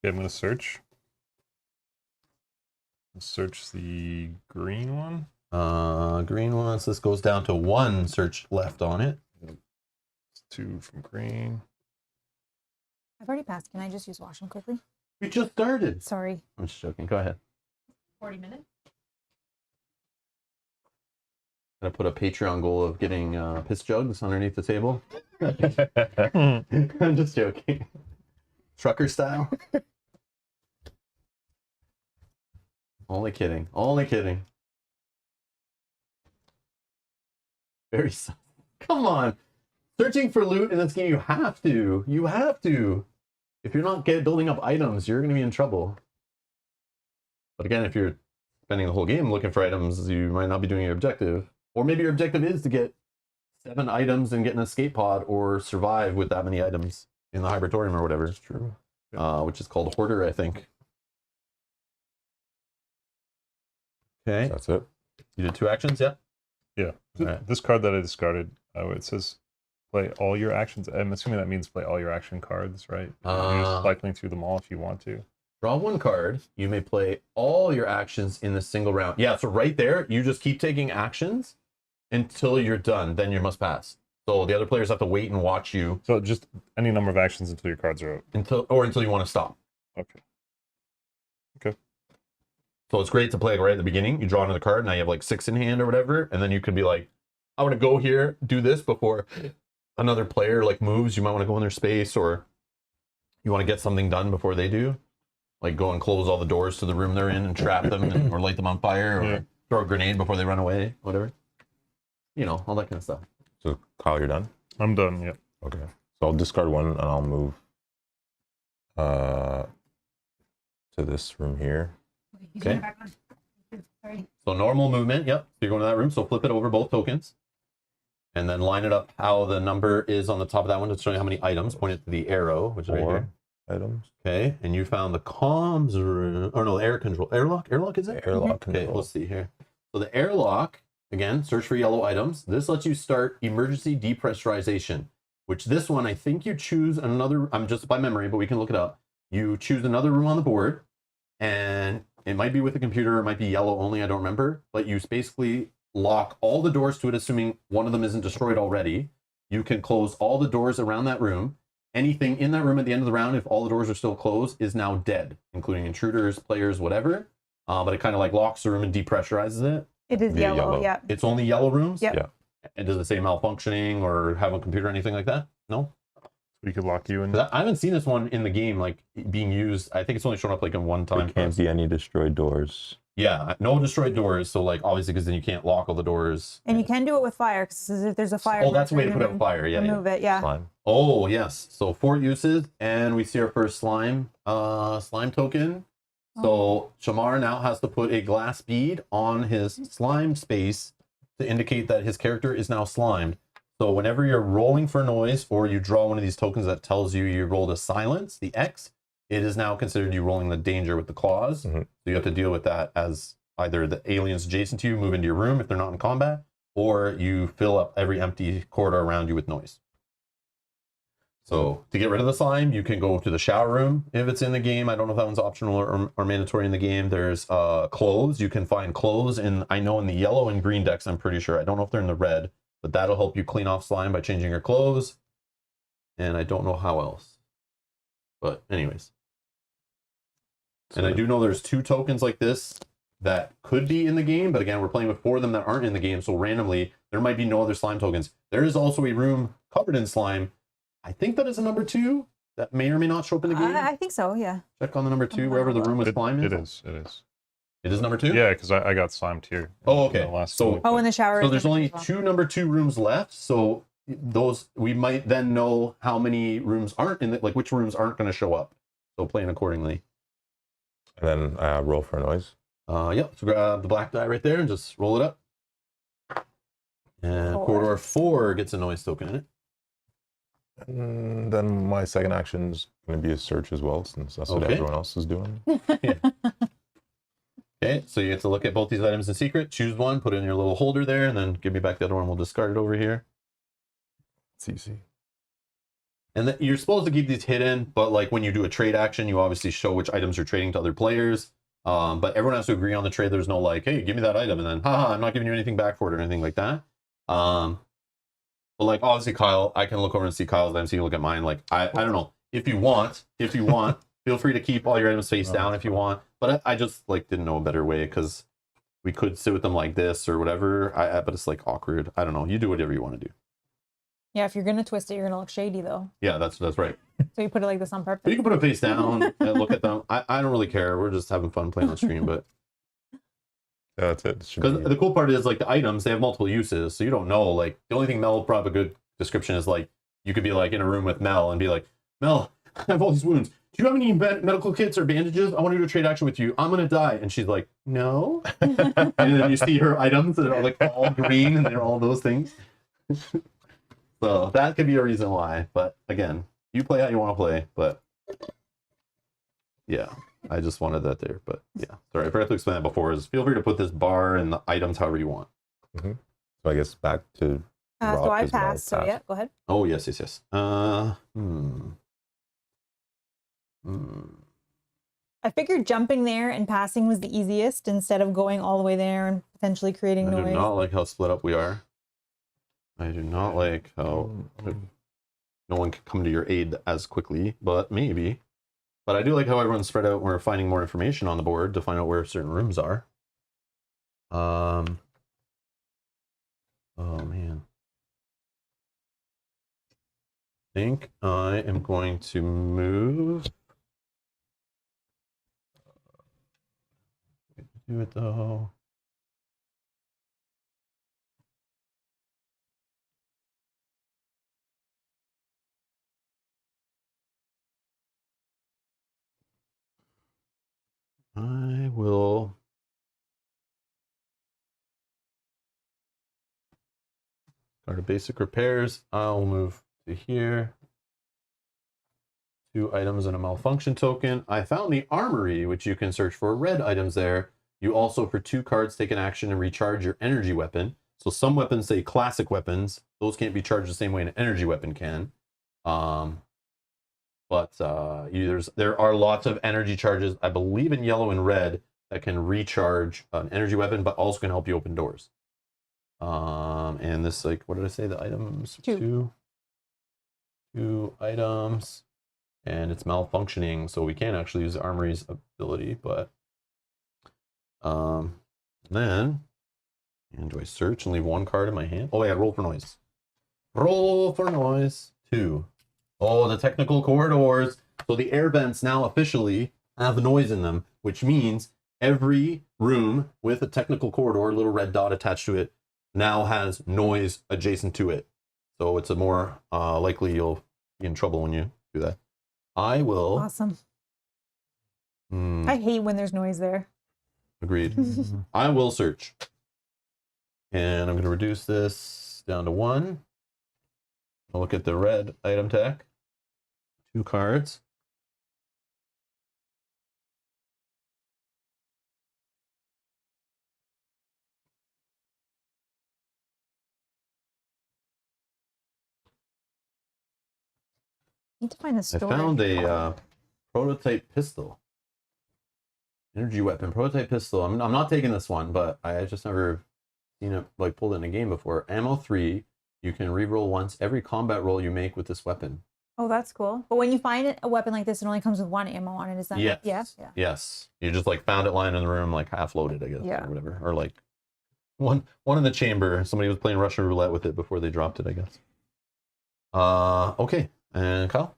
Okay, I'm gonna search. Search the green one. Green one, so this goes down to 1 search left on it. It's 2 from green. I've already passed. Can I just use washroom quickly? We just started. Sorry. I'm just joking. Go ahead. 40 minutes? Gonna put a Patreon goal of getting piss jugs underneath the table. I'm just joking. Trucker style. Only kidding. Only kidding. Very sus. Come on. Searching for loot in this game, you have to. You have to. If you're not building up items, you're going to be in trouble. But again, if you're spending the whole game looking for items, you might not be doing your objective. Or maybe your objective is to get 7 items and get an escape pod or survive with that many items in the Hybertorium or whatever. It's true. Which is called Hoarder, I think. Okay. So that's it. You did 2 actions, yeah? Yeah. Alright. This card that I discarded, it says play all your actions. I'm assuming that means play all your action cards, right? You're just cycling through them all if you want to. Draw 1 card. You may play all your actions in the single round. Yeah, so right there, you just keep taking actions until you're done. Then you must pass. So the other players have to wait and watch you So just any number of actions until your cards are out. until you want to stop. Okay. So it's great to play right at the beginning. You draw another card, now you have like 6 in hand or whatever, and then you could be like, I want to go here, do this before another player like moves. You might want to go in their space, or you want to get something done before they do. Like go and close all the doors to the room they're in and trap them or light them on fire, or throw a grenade before they run away, whatever. You know, all that kind of stuff. So Kyle, you're done? I'm done, yeah. Okay. So I'll discard 1 and I'll move to this room here. Okay. So normal movement, yep. So you're going to that room, so flip it over both tokens. And then line it up how the number is on the top of that one to show you how many items. Point it to the arrow, which is right 4 here. items. Okay, and you found the comms room, or no, the air control. Airlock is it? Airlock Okay, control. let's see here. So the airlock, again, search for yellow items. This lets you start emergency depressurization, which this one, I think you choose another, I'm just by memory, but we can look it up. You choose another room on the board, and it might be with a computer, it might be yellow only, I don't remember, but you basically lock all the doors to it, assuming one of them isn't destroyed already. You can close all the doors around that room. Anything in that room at the end of the round, if all the doors are still closed, is now dead, including intruders, players, whatever. But it kind of like locks the room and depressurizes it. It is Yeah, yellow, yellow. yeah. It's only yellow rooms? Yep. Yeah. And does it say malfunctioning or have a computer or anything like that? No? We could lock you in. 'Cause I haven't seen this one in the game, like being used. I think it's only shown up like in one time. There can't be any destroyed doors. Yeah, no destroyed doors. So like obviously because then you can't lock all the doors. And you can do it with fire, because if there's a fire. Oh, that's a way to monster put in out the room, fire. Yeah, yeah. remove it, yeah. Slime. Oh yes. So 4 uses, and we see our first slime token. So Shamar now has to put a glass bead on his slime space to indicate that his character is now slimed. So whenever you're rolling for noise or you draw one of these tokens that tells you you rolled a silence, the X, it is now considered you rolling the danger with the claws. Mhm. So you have to deal with that as either the aliens adjacent to you move into your room if they're not in combat, or you fill up every empty corridor around you with noise. So to get rid of the slime, you can go to the shower room if it's in the game. I don't know if that one's optional or mandatory in the game. There's clothes. You can find clothes in, I know in the yellow and green decks, I'm pretty sure. I don't know if they're in the red, but that'll help you clean off slime by changing your clothes. And I don't know how else. But anyways. And I do know there's 2 tokens like this that could be in the game, but again, we're playing with 4 of them that aren't in the game, so randomly, there might be no other slime tokens. There is also a room covered in slime. I think that is a number 2 that may or may not show up in the game. I think so, yeah. Check on the number 2, wherever the room with slime is. It is. It is. It is number 2? Yeah, because I got slimed here. Oh, in the okay. last So- one. Oh, in the shower. So is there's different only as well. 2 number 2 rooms left, so those, we might then know how many rooms aren't in the, like which rooms aren't going to show up. So plan accordingly. And then roll for a noise. Yep, so grab the black die right there and just roll it up. And 4. corridor 4 gets a noise token in it. And then my second action is going to be a search as well, since that's what Okay. everyone else is doing. Okay, so you get to look at both these items in secret, choose one, put it in your little holder there, and then give me back the other one. We'll discard it over here. It's easy. And then you're supposed to keep these hidden, but like when you do a trade action, you obviously show which items you're trading to other players. But everyone has to agree on the trade. There's no like, hey, give me that item, and then, haha, I'm not giving you anything back for it or anything like that. But like obviously Kyle, I can look over and see Kyle's items, you can look at mine. Like I don't know. If you want, feel free to keep all your items face down if you want. But I just like didn't know a better way because we could sit with them like this or whatever. But it's like awkward. I don't know. You do whatever you want to do. Yeah, if you're gonna twist it, you're gonna look shady though. Yeah, that's right. So you put it like this on But purpose. you can put it face down and look at them. I don't really care. We're just having fun playing on stream. But Yeah, that's it. Should because be- the cool part is like the items, they have multiple uses, so you don't know. Like the only thing Mel will probably a good description is like you could be like in a room with Mel and be like, Mel, I have all these wounds. Do you have any medical kits or bandages? I want to do a trade action with you. I'm gonna die. And she's like, no. And then you see her items that are like all green and they're all those things. So that could be a reason why. But again, you play how you want to play. But yeah, I just wanted that there. But yeah, sorry, I forgot to explain that before. Is feel free to put this bar and the items however you want. So I guess back to So Rock I as well, passed. So pass. yeah, go ahead. Oh yes. I figured jumping there and passing was the easiest instead of going all the way there and potentially creating I do noise. not like how split up we are. I do not like how no one can come to your aid as quickly, but maybe. But I do like how everyone's spread out and we're finding more information on the board to find out where certain rooms are. Oh man. I think I am going to move. Do it though. I will start a basic repairs. I'll move to here. 2 items and a malfunction token. I found the armory, which you can search for red items there. You also, for 2 cards, take an action and recharge your energy weapon. So some weapons say classic weapons. Those can't be charged the same way an energy weapon can. There are lots of energy charges, I believe in yellow and red, that can recharge an energy weapon, but also can help you open doors. And this, like, what did I say? The items? 2. 2 items. And it's malfunctioning, so we can't actually use the armory's ability, but then, and do I search and leave 1 card in my hand? Oh yeah, roll for noise. Roll for noise. 2. Oh, the technical corridors. So the air vents now officially have noise in them, which means every room with a technical corridor, little red dot attached to it, now has noise adjacent to it. So it's a more likely you'll be in trouble when you do that. I will. Awesome. I hate when there's noise there. Agreed. I will search. And I'm going to reduce this down to 1. I'll look at the red item tech. 2 cards. Need to find the I store. found a prototype pistol. Energy weapon, prototype pistol. I'm not taking this one, but I just never seen it like pulled in a game before. Ammo 3. You can reroll once every combat roll you make with this weapon. Oh, that's cool. But when you find a weapon like this, it only comes with 1 ammo on it. Is that? Yes. Yeah. Yes. You just like found it lying in the room, like half loaded, I guess, Yeah. or whatever, or like one in the chamber. Somebody was playing Russian roulette with it before they dropped it, I guess. Okay. And Kyle.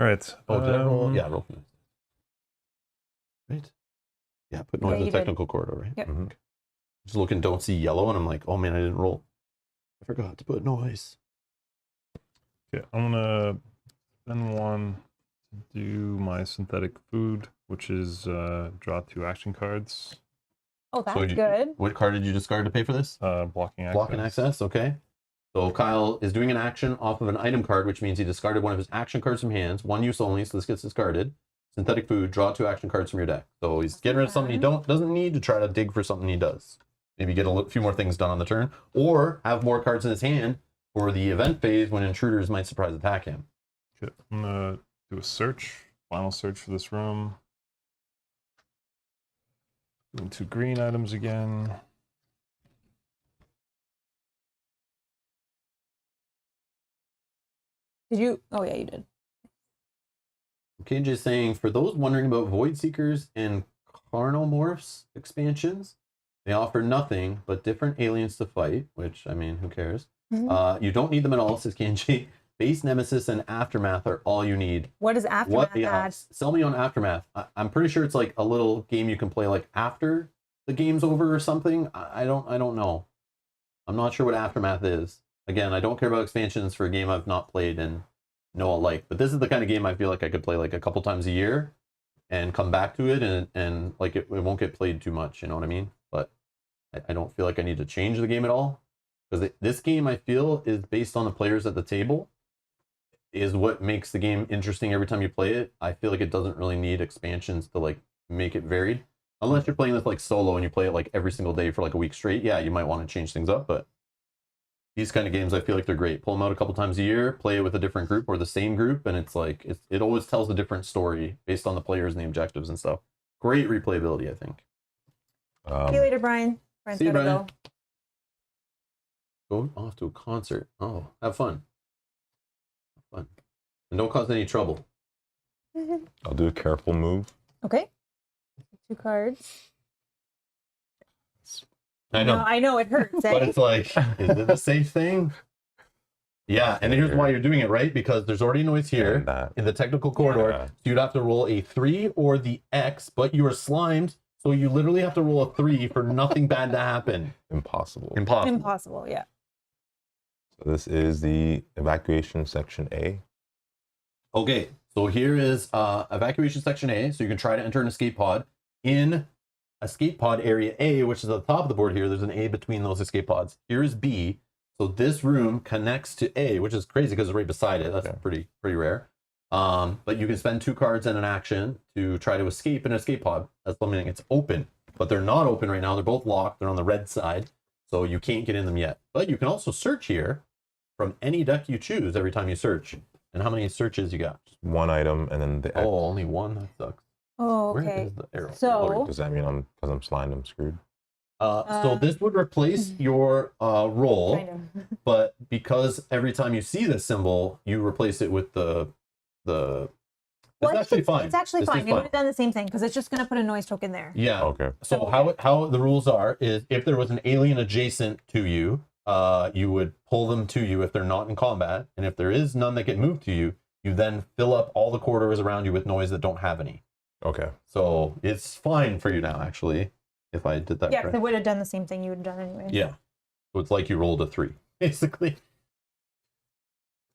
All right. Oh, did I roll? Yeah, roll. Right. Yeah, put noise Yeah, in the you did. technical corridor, right? Yep. Mhm. Just looking, don't see yellow, and I'm like, oh man, I didn't roll. I forgot to put noise. Okay, I'm gonna spend 1 to do my synthetic food, which is draw 2 action cards. Oh, that's So you- good. What card did you discard to pay for this? Blocking access. Block and access, okay. So Kyle is doing an action off of an item card, which means he discarded one of his action cards from hands, 1 use only, so this gets discarded. Synthetic food, draw 2 action cards from your deck. So he's getting rid of something he doesn't need to try to dig for something he does. Maybe get a few more things done on the turn, or have more cards in his hand for the event phase when intruders might surprise attack him. Okay, I'm gonna do a search, final search for this room. Doing 2 green items again. Did you? Oh yeah, you did. KJ is saying, for those wondering about Void Seekers and Carnomorphs expansions. They offer nothing but different aliens to fight, which, I mean, who cares? You don't need them at all, says Kenji. Base Nemesis and Aftermath are all you need. What does Aftermath add? Sell me on Aftermath. I'm pretty sure it's like a little game you can play like after the game's over or something. I don't know. I'm not sure what Aftermath is. Again, I don't care about expansions for a game I've not played and know I'll like. But this is the kind of game I feel like I could play like a couple times a year and come back to it and like it won't get played too much, you know what I mean? But I don't feel like I need to change the game at all. Because this game, I feel, is based on the players at the table, is what makes the game interesting every time you play it. I feel like it doesn't really need expansions to like make it varied. Unless you're playing this like solo and you play it like every single day for like a week straight. Yeah, you might want to change things up, but these kind of games, I feel like they're great. Pull them out a couple times a year, play it with a different group or the same group, and it's like, it always tells a different story based on the players and the objectives and stuff. Great replayability, I think. See you later, Brian. Brian's See you, gotta Brian. go. Go off to a concert. Oh, have fun. Have fun. And don't cause any trouble. I'll do a careful move. Okay. 2 cards. I No, know. I know it hurts. But Eh? it's like, is it the safe thing? Yeah, and here's why you're doing it, right? Because there's already noise here And that. in the technical corridor. Yeah. So you'd have to roll a 3 or the X, but you are slimed, so you literally have to roll a 3 for nothing bad to happen. Impossible. Impossible. Impossible. Yeah. So this is the evacuation section A. Okay, so here is evacuation section A. So you can try to enter an escape pod. In escape pod area A, which is at the top of the board here, there's an A between those escape pods. Here is B. So this room connects to A, which is crazy because it's right beside it. That's pretty rare. But you can spend 2 cards and an action to try to escape an escape pod. That's something it's open, but they're not open right now. They're both locked. They're on the red side, so you can't get in them yet. But you can also search here from any deck you choose every time you search. And how many searches you got? Just 1 item and then the X. Oh, only 1? That sucks. Oh, Where okay. is the arrow? So Does that mean because I'm slimed, I'm screwed? So this would replace your roll, kind of. but because every time you see this symbol, you replace it with the. Well, It's actually fine. It's actually This is fine. You would have done the same thing because it's just going to put a noise token there. Yeah. Okay. So how the rules are is if there was an alien adjacent to you, you would pull them to you if they're not in combat, and if there is none that get moved to you, you then fill up all the corridors around you with noise that don't have any. Okay. So it's fine for you now, actually, if I did that. Yeah, correct. they would have done the same thing you would have done anyway. Yeah. So it's like you rolled a 3, basically.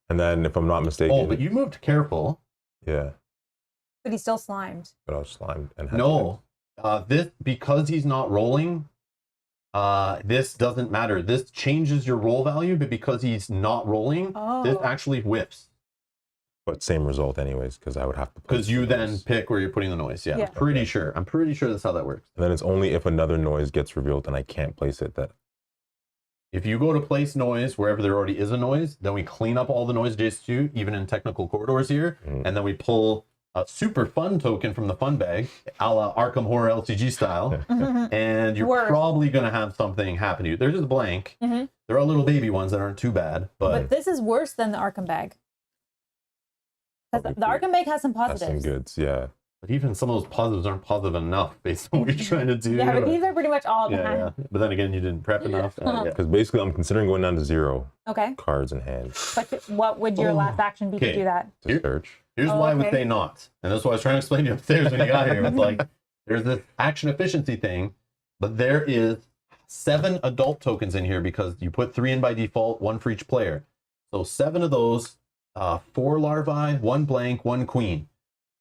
And then if I'm not mistaken. Oh, but you moved careful. Yeah. But he's still slimed. But I was slimed and had No, this because he's not rolling. This doesn't matter. This changes your roll value, but because he's not rolling, this actually whiffs. But same result anyways, because I would have to. Because you then pick where you're putting the noise. Yeah, Yeah. I'm pretty sure. I'm pretty sure that's how that works. And then it's only if another noise gets revealed and I can't place it that. If you go to place noise wherever there already is a noise, then we clean up all the noise adjacent to you, even in technical corridors here, and then we pull a super fun token from the fun bag, a la Arkham Horror LCG style, and you're Worse. probably going to have something happen to you. They're just blank. There are little baby ones that aren't too bad, But this is worse than the Arkham bag. Because the Arkham bag has some That's some positives. goods, yeah. But even some of those positives aren't positive enough based on what you're trying to do. Yeah, but these are pretty much all yeah, behind. yeah. But then again, you didn't prep enough. Yeah. Because basically I'm considering going down to 0 Okay. cards in hand But what would your last action be to Okay. do that? to search. Here's Oh, why I would okay. say not. And that's what I was trying to explain to you upstairs when you got here. It's like, there's this action efficiency thing, but there is 7 adult tokens in here because you put 3 in by default, 1 for each player. So 7 of those, 4 larvae, 1 blank, 1 queen.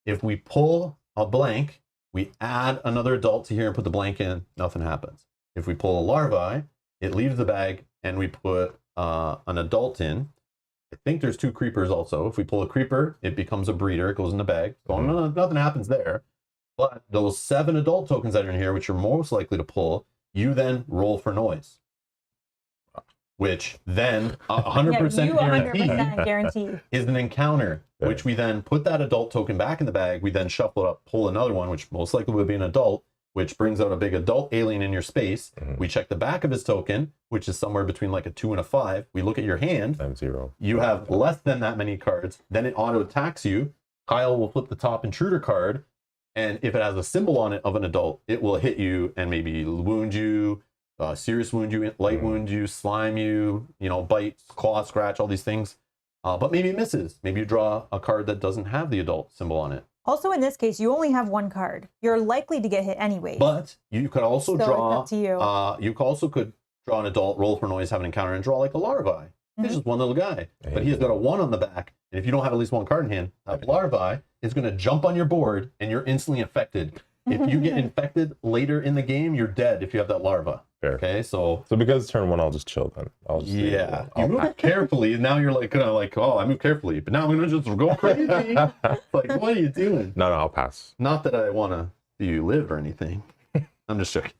If we pull a blank, we add another adult to here and put the blank in, nothing happens. If we pull a larvae, it leaves the bag and we put an adult in. I think there's 2 creepers also. If we pull a creeper, it becomes a breeder. It goes in the bag. So nothing happens there. But those 7 adult tokens that are in here, which you're most likely to pull, you then roll for noise. Which then 100% Yeah, you guaranteed 100% guarantee. is an encounter, Yeah. which we then put that adult token back in the bag. We then shuffle it up, pull another one, which most likely would be an adult, which brings out a big adult alien in your space. We check the back of his token, which is somewhere between like a 2 and a 5. We look at your hand. Times 0. You have less than that many cards. Then it auto attacks you. Kyle will flip the top intruder card. And if it has a symbol on it of an adult, it will hit you and maybe wound you, serious wound you, light wound you, slime you, bite, claw, scratch, all these things. But maybe it misses. Maybe you draw a card that doesn't have the adult symbol on it. Also, in this case, you only have one card. You're likely to get hit anyway. But you could also So draw. it's up to you. You also could draw an adult, roll for noise, have an encounter, and draw like a larvae. It's just one little guy, but he has got a 1 on the back. And if you don't have at least one card in hand, that larvae is going to jump on your board, and you're instantly infected. If you get infected later in the game, you're dead if you have that larva. Fair. Okay, so because it's turn 1, I'll just chill then. I'll just you move carefully, and now you're like kind of like, oh, I move carefully, but now I'm gonna just go crazy. Like, what are you doing? No, I'll pass. Not that I want to see you live or anything. I'm just joking.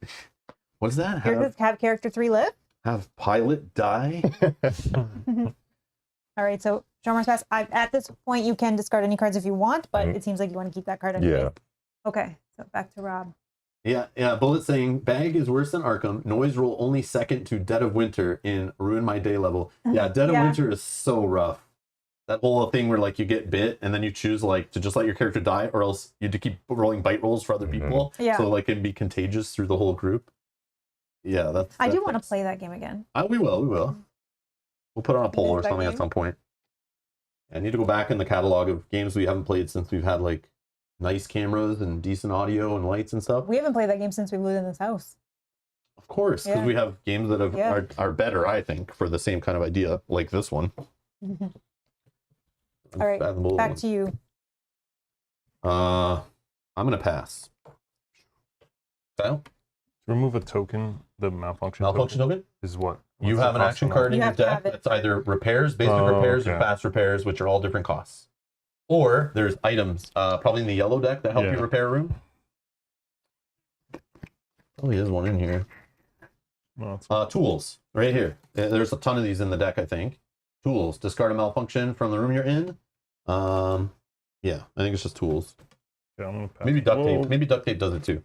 What is that? Have character 3 live? Have pilot die? All right, so Showmars Pass. At this point, you can discard any cards if you want, but it seems like you want to keep that card anyway. Yeah. Okay, so back to Rob. Yeah. Bullet saying, bag is worse than Arkham. Noise roll only second to Dead of Winter in Ruin My Day level. Yeah, Dead of Winter is so rough. That whole thing where like you get bit and then you choose like to just let your character die, or else you have to keep rolling bite rolls for other people. Yeah. So like it can be contagious through the whole group. Yeah, I do want to play that game again. We will. We'll put on a poll or something at some point. I need to go back in the catalog of games we haven't played since we've had like nice cameras and decent audio and lights and stuff. We haven't played that game since we lived in this house. Of course, because we have games that are better, I think, for the same kind of idea, like this one. All right, back to you. I'm gonna pass. Kyle? Remove a token. The malfunction token is what? You have an action card in your deck that's either repairs, basic repairs, or fast repairs, which are all different costs. Or there's items, probably in the yellow deck that help you repair a room. Probably is one in here. Tools, right here. There's a ton of these in the deck, I think. Tools, discard a malfunction from the room you're in. Yeah, I think it's just tools. Yeah, I'm gonna pass. Maybe duct tape. Maybe duct tape does it too.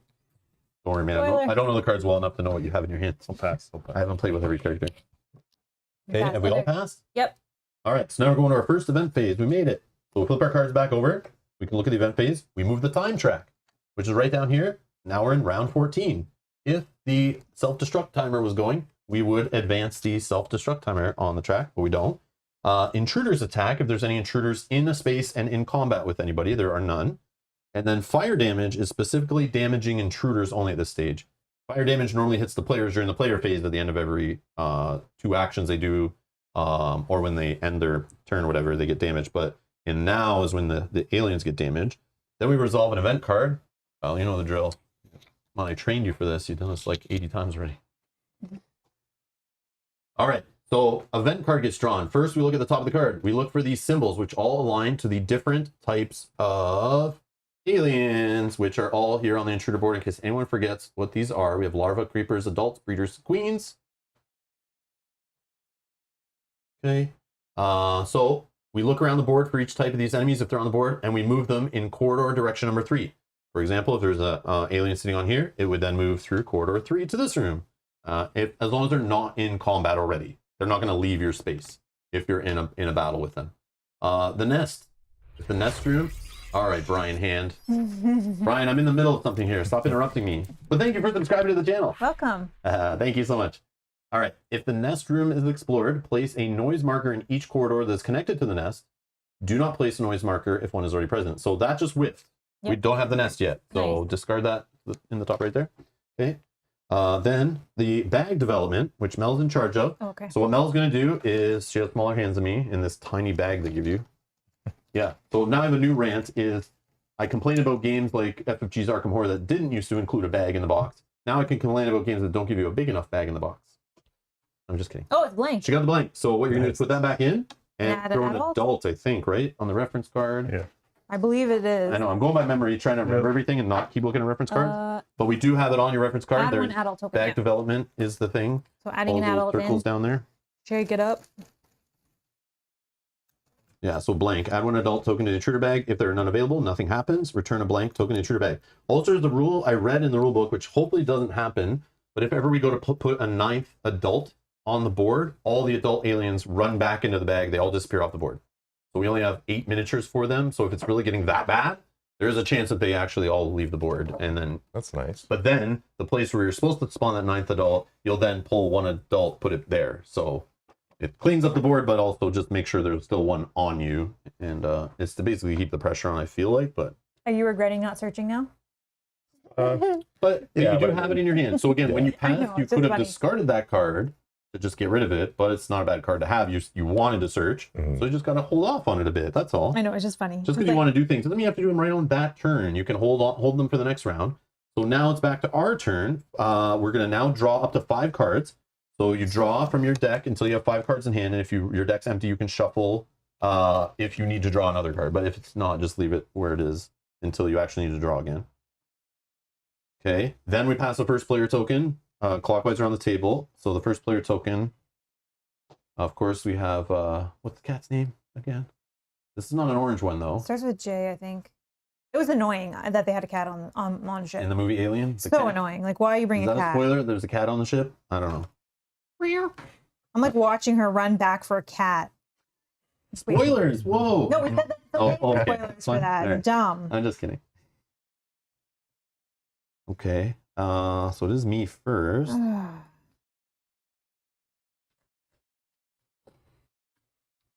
Don't worry, man. I don't know the cards well enough to know what you have in your hands. I'll pass. I haven't played with every character. Okay, have we all passed? Yep. All right, so now we're going to our first event phase. We made it. So we'll flip our cards back over. We can look at the event phase. We move the time track, which is right down here. Now we're in round 14. If the self-destruct timer was going, we would advance the self-destruct timer on the track, but we don't. Intruders attack. If there's any intruders in a space and in combat with anybody, there are none. And then fire damage is specifically damaging intruders only at this stage. Fire damage normally hits the players during the player phase at the end of every 2 actions they do, or when they end their turn or whatever, they get damaged. But in now is when the aliens get damaged. Then we resolve an event card. Well, you know the drill. Come on, I trained you for this. You've done this like 80 times already. All right, so event card gets drawn. First, we look at the top of the card. We look for these symbols, which all align to the different types of aliens, which are all here on the intruder board in case anyone forgets what these are. We have larvae, creepers, adults, breeders, queens. Okay, so we look around the board for each type of these enemies if they're on the board, and we move them in corridor direction number 3. For example, if there's a alien sitting on here, it would then move through corridor 3 to this room. As long as they're not in combat already, they're not going to leave your space if you're in a battle with them. The nest, the nest room. All right, Brian Hand. Brian, I'm in the middle of something here. Stop interrupting me. But thank you for subscribing to the channel. Welcome. Thank you so much. All right, if the nest room is explored, place a noise marker in each corridor that's connected to the nest. Do not place a noise marker if one is already present. So that just whiffed. Yep. We don't have the nest yet, so discard that in the top right there. Okay. Then the bag development, which Mel's in charge of. Okay. So what Mel's going to do is, she has smaller hands than me in this tiny bag they give you. Yeah. So now I have a new rant is I complain about games like FFG's Arkham Horror that didn't used to include a bag in the box. Now I can complain about games that don't give you a big enough bag in the box. I'm just kidding. Oh, it's blank. She got the blank. So what you're going to do is put that back in and throw an adult? adult, I think, right? On the reference card. Yeah. I believe it is. I know, I'm going by memory, trying to remember everything and not keep looking at reference cards. But we do have it on your reference card. Add There's one adult token. bag development is the thing. So adding all an those adult circles in. down there. Shake it up. Yeah, so blank. Add one adult token to the intruder bag. If there are none available, nothing happens. Return a blank token to the intruder bag. Also, there's a rule I read in the rule book, which hopefully doesn't happen. But if ever we go to put a 9th adult on the board, all the adult aliens run back into the bag. They all disappear off the board. So we only have 8 miniatures for them. So if it's really getting that bad, There is a chance that they actually all leave the board, and then. That's nice. But then the place where you're supposed to spawn that 9th adult, you'll then pull one adult, put it there. So it cleans up the board, but also just make sure there's still one on you, and it's to basically keep the pressure on. I feel like, but. Are you regretting not searching now? But Yeah, you do but- have it in your hand. So again, when you I know, passed, you it's could just have funny. discarded that card to just get rid of it, but it's not a bad card to have. You wanted to search, Mhm. so you just got to hold off on it a bit. That's all. I know, it's just funny. Just because you want to do things doesn't mean you have to do them right on that turn. You can hold them for the next round. So now it's back to our turn. We're gonna now draw up to 5 cards. So you draw from your deck until you have 5 cards in hand, and if your deck's empty, you can shuffle. If you need to draw another card, but if it's not, just leave it where it is until you actually need to draw again. Okay. Then we pass the first player token clockwise around the table. So the first player token. Of course, we have what's the cat's name again? This is not an orange one though. It starts with J, I think. It was annoying that they had a cat on ship. In the movie Alien. The So cat. annoying. Like, why are you Is bringing that a a cat? spoiler? There's a cat on the ship. I don't know. I'm like watching her run back for a cat. Spoilers! Whoa. No, we said that's Oh, okay. okay. Spoilers for Fine. that. All right. Dumb. I'm just kidding. Okay. So it is me first.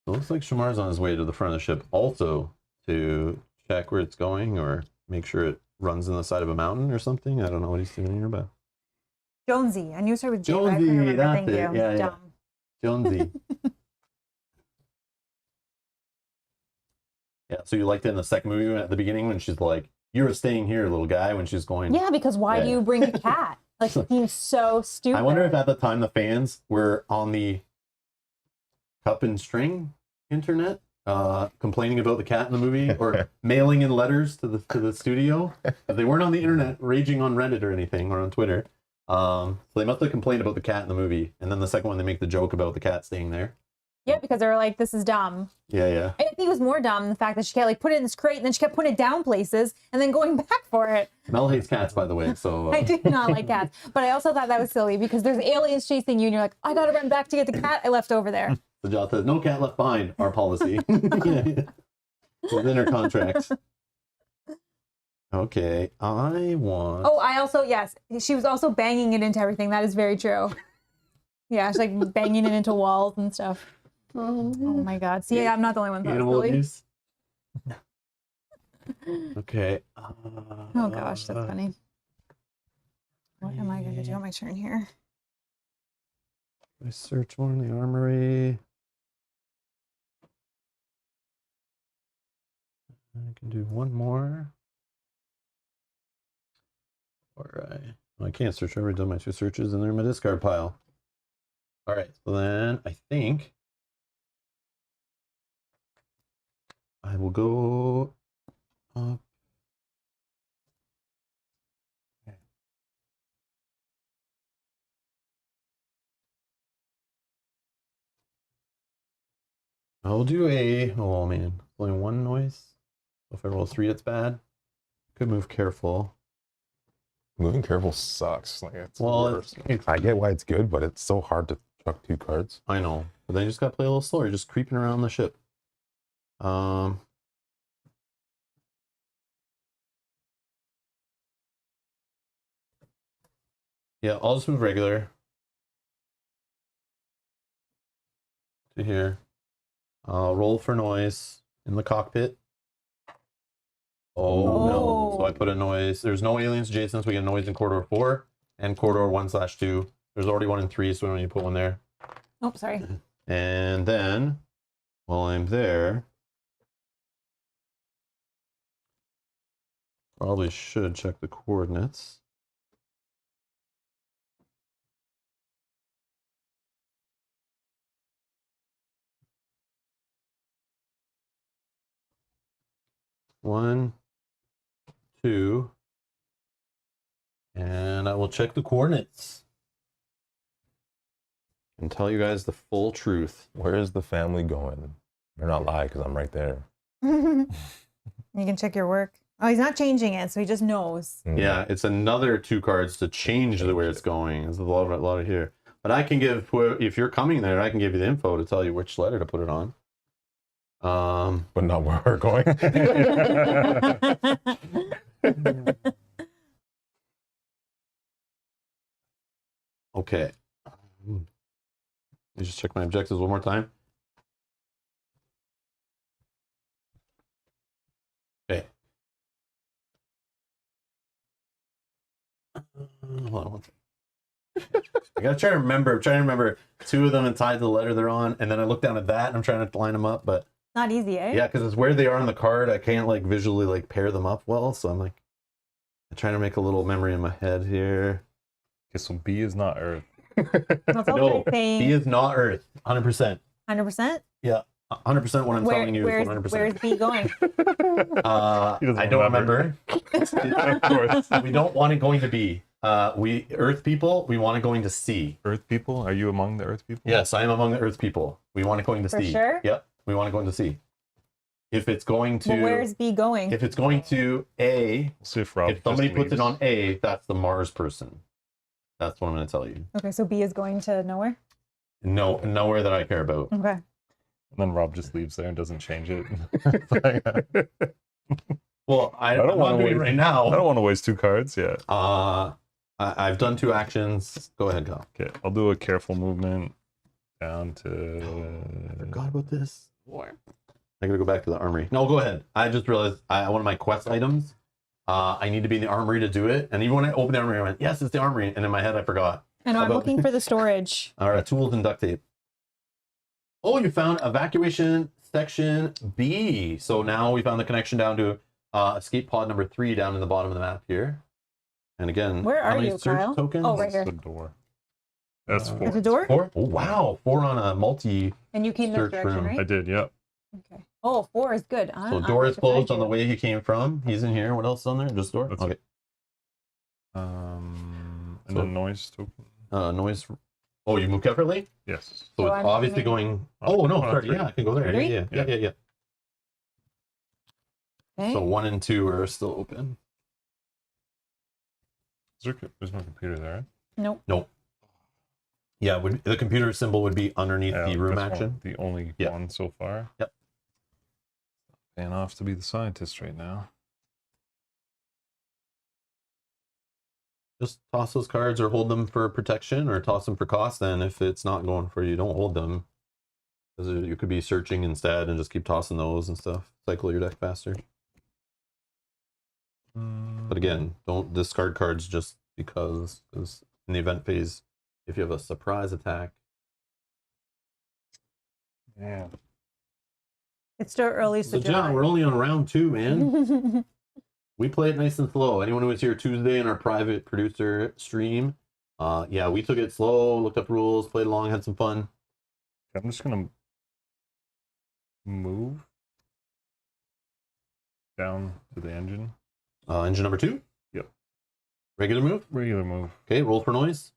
It looks like Shamar's on his way to the front of the ship also to check where it's going or make sure it runs in the side of a mountain or something. I don't know what he's doing here, but Jonesy. I knew it started with J. but I couldn't Jonesy, remember. that's Thank it. you. Yeah, yeah. Dumb. Jonesy. Yeah, so you liked it in the second movie at the beginning when she's like, "You were staying here, little guy," when she's going. Yeah, because why Yeah, do yeah. you bring a cat? Like, it seems so stupid. I wonder if at the time the fans were on the cup and string internet complaining about the cat in the movie or mailing in letters to the studio. They weren't on the internet raging on Reddit or anything or on Twitter. So they must have complained about the cat in the movie. And then the second one, they make the joke about the cat staying there. Yeah, because they were like, this is dumb. Yeah, yeah. I think it was more dumb the fact that she kept like put it in this crate and then she kept putting it down places and then going back for it. Mel hates cats, by the way. So I do not like cats. But I also thought that was silly because there's aliens chasing you and you're like, I gotta run back to get the cat I left over there. the job says, no cat left behind, our policy. Yeah. Within our contract. Okay, I want... Oh, I also, yes, she was also banging it into everything. That is very true. Yeah, she's like banging it into walls and stuff. Oh my God. See, I'm not the only one that's Animal silly. abuse. Okay. Oh gosh, that's funny. What am I going to do on my turn here? I search one in the armory. I can do one more. All right. Well, I can't search. I've already done my 2 searches and they're in my discard pile. All right. So then I think I will go up. Okay. I'll do oh man, only 1 noise. So if I roll 3, it's bad. Could move careful. Moving careful sucks. Like it's Well, worse. I get why it's good, but it's so hard to chuck 2 cards. I know, but then you just gotta play a little slower. You're just creeping around the ship. Yeah, I'll just move regular to here. I'll roll for noise in the cockpit. Oh no! So I put a noise. There's no aliens adjacent, so we get a noise in corridor 4 and corridor 1/2. There's already 1 and 3, so we don't need to put one there. Oh, sorry. And then, while I'm there, probably should check the coordinates. One, 2, and I will check the coordinates and tell you guys the full truth. Where is the family going? They're not lie because I'm right there. You can check your work. Oh, he's not changing it, so he just knows. Yeah, it's another 2 cards to change the where it's going. There's a lot of here. But I can give, if you're coming there, I can give you the info to tell you which letter to put it on. But not where we're going. Okay. Let me just check my objectives one more time. Okay. Hold on one second. I gotta try to remember. I'm trying to remember two of them and tied to the letter they're on, and then I look down at that and I'm trying to line them up, but Not easy, eh? yeah, because it's where they are on the card. I can't like visually like pair them up well, so I'm like trying to make a little memory in my head here. Okay, so B is not Earth. That's all No, they're saying. B is not Earth. 100%. 100%? Yeah, 100%. What I'm telling you is 100%. Where's B going? I don't remember. Of course. We don't want it going to be. We Earth people. We want it going to C. Earth people? Are you among the Earth people? Yes, I am among the Earth people. We want it going to For C. sure? Yep, we want it going to C. If it's going to, Well, where's B going? if it's going to A, We'll see if Rob if somebody just puts it leaves. on A, that's the Mars person. That's what I'm going to tell you. Okay, so B is going to nowhere? No, nowhere that I care about. Okay. And then Rob just leaves there and doesn't change it. Well, I don't I'm wanna not doing it wait. right now. I don't want to waste 2 cards yet. I've done 2 actions. Go ahead, Kyle. Okay, I'll do a careful movement down I to. forgot about this. I gotta go back to the armory. No, go ahead. I just realized one of my quest items. I need to be in the armory to do it. And even when I opened the armory, I went, yes, it's the armory. And in my head, I forgot. I know, I'm About- looking for the storage. All right, tools and duct tape. Oh, you found evacuation section B. So now we found the connection down to escape pod number 3 down in the bottom of the map here. And again, Where how are many you, search Kyle? tokens? Oh, right here. The door. That's 4. There's a door? 4? Oh, wow. 4 on a multi. And you came this Search direction, room. right? I did, yep. Okay. Oh, 4 is good. So door is closed on the way he came from. He's in here. What else is on there? Just door? That's Okay. And So- then noise token. Noise. Oh, you move carefully? Yes. So So it's I'm obviously assuming- going. Oh, no. Oh, Sorry. 3. Yeah, I can go there. Three? Yeah. Okay. So 1 and 2 are still open. There's no computer there, right? Nope. Yeah, the computer symbol would be underneath Yeah, the room that's action. the only Yeah. one so far. Yep. Paying off to be the scientist right now. Just toss those cards or hold them for protection or toss them for cost. Then if it's not going for you, don't hold them. Because you could be searching instead and just keep tossing those and stuff. Cycle your deck faster. But again, don't discard cards just because in the event phase, if you have a surprise attack. Yeah. It's still early, so So John, we're only on round 2, man. We play it nice and slow. Anyone who was here Tuesday in our private producer stream, yeah, we took it slow, looked up rules, played along, had some fun. I'm just gonna move down to the engine. Engine number 2? Yep. Regular move? Regular move. Okay, roll for noise.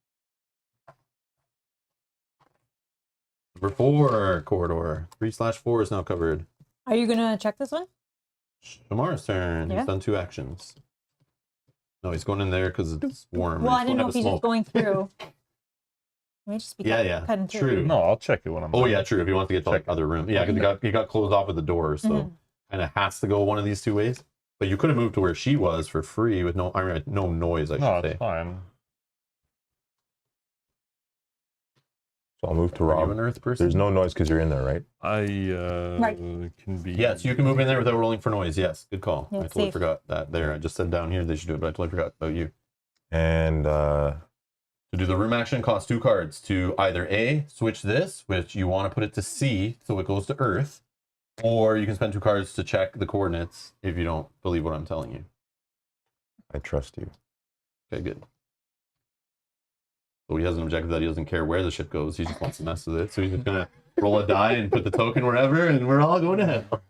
Number 4, corridor. 3/4 is now covered. Are you gonna check this one? Shamar's turn. Yeah. He's done 2 actions. No, he's going in there because it's warm. Well, and I didn't know if still he's have just going through. May just be Yeah, cutting through. true. No, I'll check it when I'm Oh done. yeah, true. If you want to get to like other room, yeah, because he got closed off at the door, so Mhm. kind of has to go one of these 2 ways. But you could have moved to where she was for free with no noise. I should No, say. it's fine. So I'll move to Are you Rob. an Earth person? There's no noise because you're in there, right? I Right. can be. Yes, you can move in there without rolling for noise. Yes, good call. Yeah, I totally safe. forgot that there. I just said down here they should do it, but I totally forgot about you. And To do the room action costs 2 cards. To either A, switch this, which you want to put it to C, so it goes to Earth, or you can spend 2 cards to check the coordinates if you don't believe what I'm telling you. I trust you. Okay, good. So he has an objective that he doesn't care where the ship goes. He just wants to mess with it. So he's just gonna roll a die and put the token wherever, and we're all going to hell.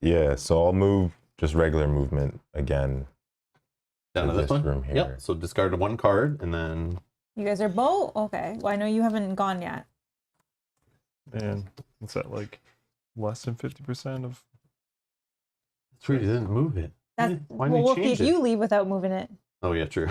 Yeah, so I'll move just regular movement again. Down to to this one. room here. Yep. So discard 1 card, and then You guys are both okay. Well, I know you haven't gone yet. And what's that like? Less than 50% of. that's right. He didn't move it. That's Why did well, he we'll see change if it? you leave without moving it. Oh yeah, true.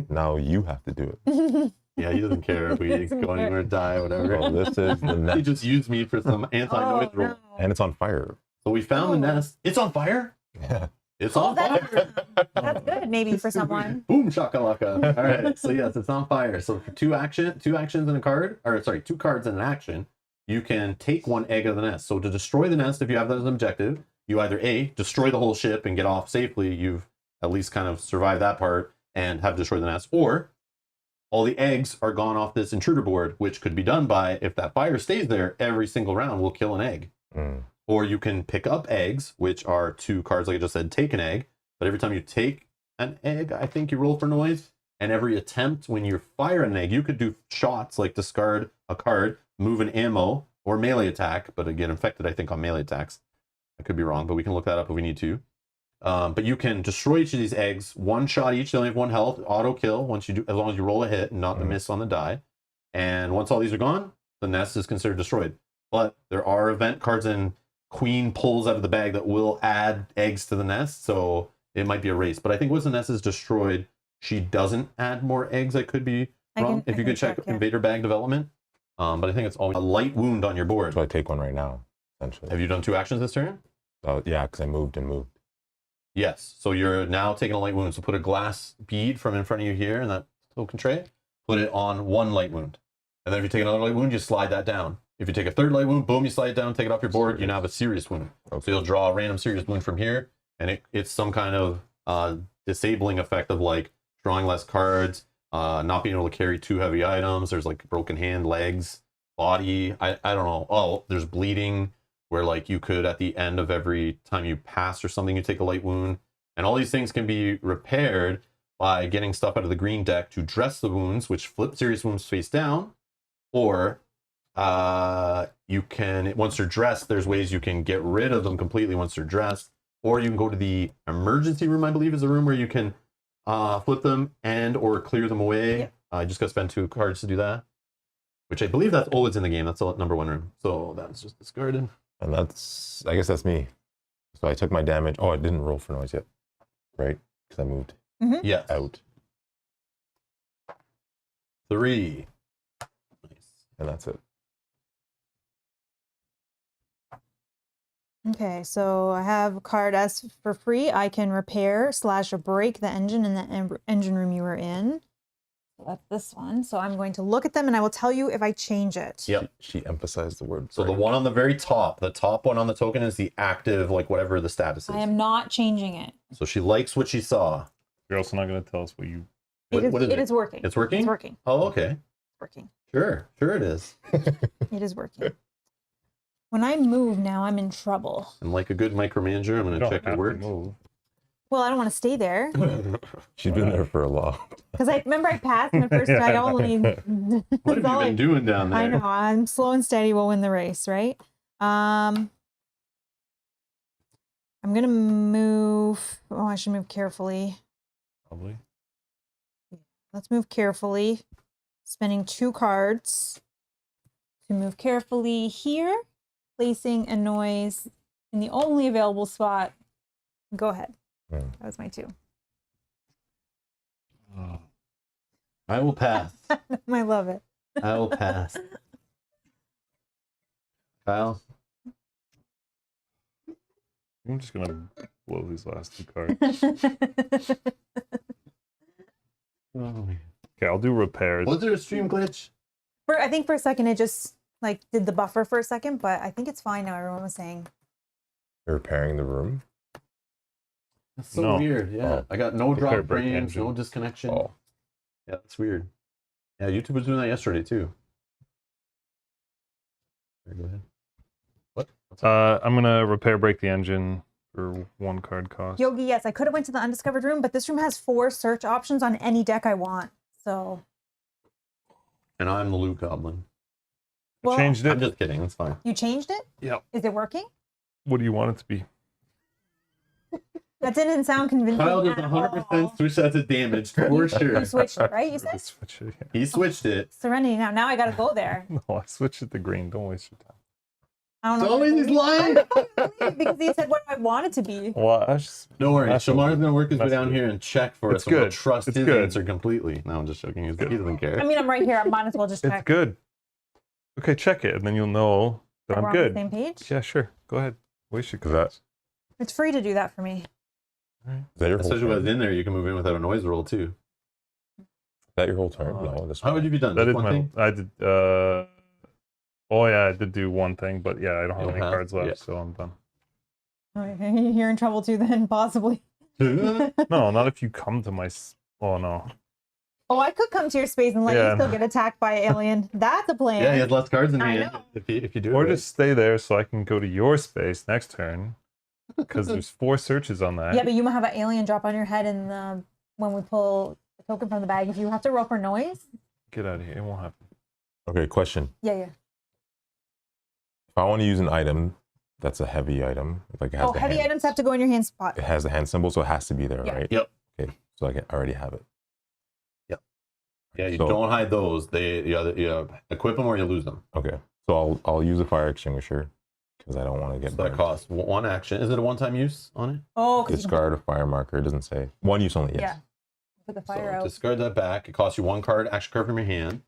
Now you have to do it. Yeah, he doesn't care if we Doesn't go anywhere, die, whatever. Oh, this is the He nest, just used me for some anti-noise Oh, roll. no. and it's on fire. So we found the Oh. nest. It's on fire. Yeah. It's Oh, on fire. that's good, maybe for someone. Boom shakalaka. All right. So yes, it's on fire. So for two actions and a card, or sorry, 2 cards and an action, you can take 1 egg out of the nest. So to destroy the nest, if you have that as an objective, you either A, destroy the whole ship and get off safely. You've at least kind of survived that part and have destroyed the nest, or all the eggs are gone off this intruder board, which could be done by, if that fire stays there, every single round will kill an egg. Mm. Or you can pick up eggs, which are 2 cards, like I just said, take an egg. But every time you take an egg, I think you roll for noise. And every attempt when you fire an egg, you could do shots like discard a card, move an ammo, or melee attack, but get infected, I think, on melee attacks. I could be wrong, but we can look that up if we need to. But you can destroy each of these eggs, 1 shot each. They only have 1 health, auto kill once you do, as long as you roll a hit and not the miss on the die. And once all these are gone, the nest is considered destroyed. But there are event cards and Queen pulls out of the bag that will add eggs to the nest, so it might be a race. But I think once the nest is destroyed, she doesn't add more eggs. I could be wrong. If you could check yeah. Invader Bag development. But I think it's always a light wound on your board. So I take one right now, essentially. Have you done 2 actions this turn? Yeah, because I moved and moved. Yes. So you're now taking a light wound. So put a glass bead from in front of you here in that token tray. Put it on 1 light wound. And then if you take another light wound, you slide that down. If you take a 3rd light wound, boom, you slide it down, take it off your board. You now have a serious wound. Okay. So you'll draw a random serious wound from here. And it's some kind of disabling effect of like drawing less cards, not being able to carry 2 heavy items. There's like broken hand, legs, body. I don't know. Oh, there's bleeding, where like you could at the end of every time you pass or something, you take a light wound. And all these things can be repaired by getting stuff out of the green deck to dress the wounds, which flip serious wounds face down. Or you can, once they're dressed, there's ways you can get rid of them completely once they're dressed. Or you can go to the emergency room, I believe is a room where you can flip them and or clear them away. Yeah. I just got to spend 2 cards to do that, which I believe that's always in the game. That's the number 1 room. So that's just discarded. And that's, I guess that's me. So I took my damage. Oh, I didn't roll for noise yet, right? Because I moved Yes. out. 3. Nice. And that's it. Okay, so I have a card as for free. I can repair / break the engine in the engine room you were in. So that's this one. So I'm going to look at them and I will tell you if I change it. Yep. She emphasized the word. So the break. one on the very top, the top one on the token is the active, like whatever the status is. I am not changing it. So she likes what she saw. You're also not going to tell us what you. What is it it? is working. It's working? It's working. Oh, okay. It's working. Sure it is. It is working. When I move now, I'm in trouble. And like a good micromanager, I'm going You to don't check your have to work. move. Well, I don't want to stay there She's been there for a while. because I remember I passed my first I only. What have you been doing down there? I know. I'm slow and steady. We'll win the race, right? I'm gonna move. Oh, I should move carefully. Probably. Let's move carefully. Spending 2 cards to move carefully here, placing a noise in the only available spot. Go ahead. That was my 2. Oh. I will pass. I love it. I will pass. Kyle? I'm just going to blow these last 2 cards. Oh, Okay, I'll do repairs. was there a stream glitch? I think for a second it just like did the buffer for a second, but I think it's fine now. Everyone was saying. You're repairing the room. That's so No. weird. Yeah. Oh. I got no Repair drop break frames, engine. no disconnection. Oh, Yeah, that's weird. Yeah, YouTube was doing that yesterday too. Go ahead. What? I'm going to repair break the engine for 1 card cost. Yogi, yes, I could have went to the undiscovered room, but this room has 4 search options on any deck I want. So. And I'm the loot goblin. Well, Changed I'm it. just kidding. It's fine. you changed it? Yep. Is it working? What do you want it to be? That didn't sound convincing. Kyle does at 100% all. switch that to damage for sure. You switched it, right? You said Switch it, yeah. He switched it. Serenity. Now I got to go there. No, I switched it to green. Don't waste your time. I don't know. Tell me he's lying. Because he said what I want it to be. Well, I just, Don't worry, That's Shamar's gonna work his way that's down good. here and check for It's us. And we'll good. trust It's his good. answer completely. No, I'm just joking. He doesn't care. I mean, I'm right here. I might as well just it's check. good. Okay, check it, and then you'll know that We're I'm on good. the same page. Yeah, sure. Go ahead. Waste your Is that, It's free to do that for me. is that your whole Especially turn? what's in there, you can move in without a noise roll too. Is that your whole turn? No, this How would you be done? That Just is one my. thing? I did. Oh yeah, I did do one thing, but yeah, I don't have You'll any pass? cards left, Yeah. so I'm done. Okay, you're in trouble too, then possibly. No, not if you come to my. Oh no. Oh, I could come to your space and let Yeah. you still get attacked by an alien. That's a plan. Yeah, he has less cards than I me know. if you do Or it. just stay there so I can go to your space next turn, because there's 4 searches on that. Yeah, but you might have an alien drop on your head in the when we pull the token from the bag. If you have to roll for noise. Get out of here. It won't happen. Okay, question. Yeah. If I want to use an item that's a heavy item, like it has Oh, the heavy hand, items have to go in your hand spot. it has the hand symbol, so it has to be there, Yeah. right? Yep. Okay, so I already have it. Yeah, you So- don't hide those. You equip them or you lose them. Okay, so I'll use a fire extinguisher because I don't want to get So that burned. costs one action. Is it a one-time use on it? Oh, 'cause you can Discard a fire marker. It doesn't say. One use only. Yes. Yeah. put the fire So out. discard that back. It costs you one action card from your hand,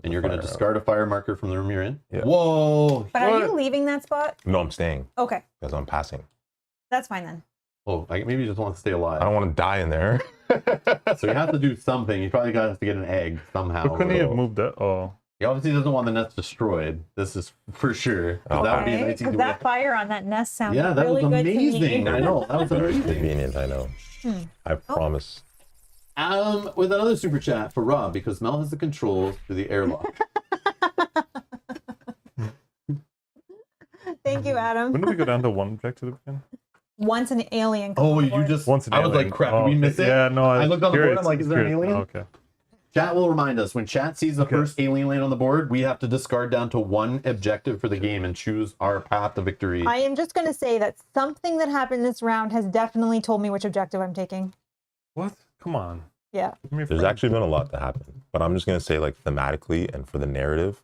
and you're going to Fire out. discard a fire marker from the room you're in. Yeah. Whoa! But are What? you leaving that spot? No, I'm staying Okay, because I'm passing. that's fine then. Oh, maybe you just want to stay alive. I don't want to die in there. So you have to do something. You probably got to get an egg somehow. But couldn't he have moved that? Oh. He obviously doesn't want the nest destroyed. This is for sure. 'Cause Oh, that would be a Okay, nice easy 'cause way. that fire on that nest sounds Yeah, that really was good to amazing. me. I know. That was Very amazing. convenient. I know. Hmm. I promise. With another super chat for Rob because Mel has the controls to the airlock. Thank you, Adam. When did we go down to one objective again? Once an alien. Oh, comes you aboard. just. Once an I was alien. like, crap, Oh, did we okay. miss it? Yeah, no. I looked on the board, curious, I'm like, is there an curious. alien? Oh, okay. Chat will remind us when chat sees the Okay. first alien land on the board, we have to discard down to one objective for the game and choose our path to victory. I am just going to say that something that happened this round has definitely told me which objective I'm taking. What? Come on. Yeah. Give me a There's friend. actually been a lot to happen, but I'm just gonna say, like, thematically and for the narrative,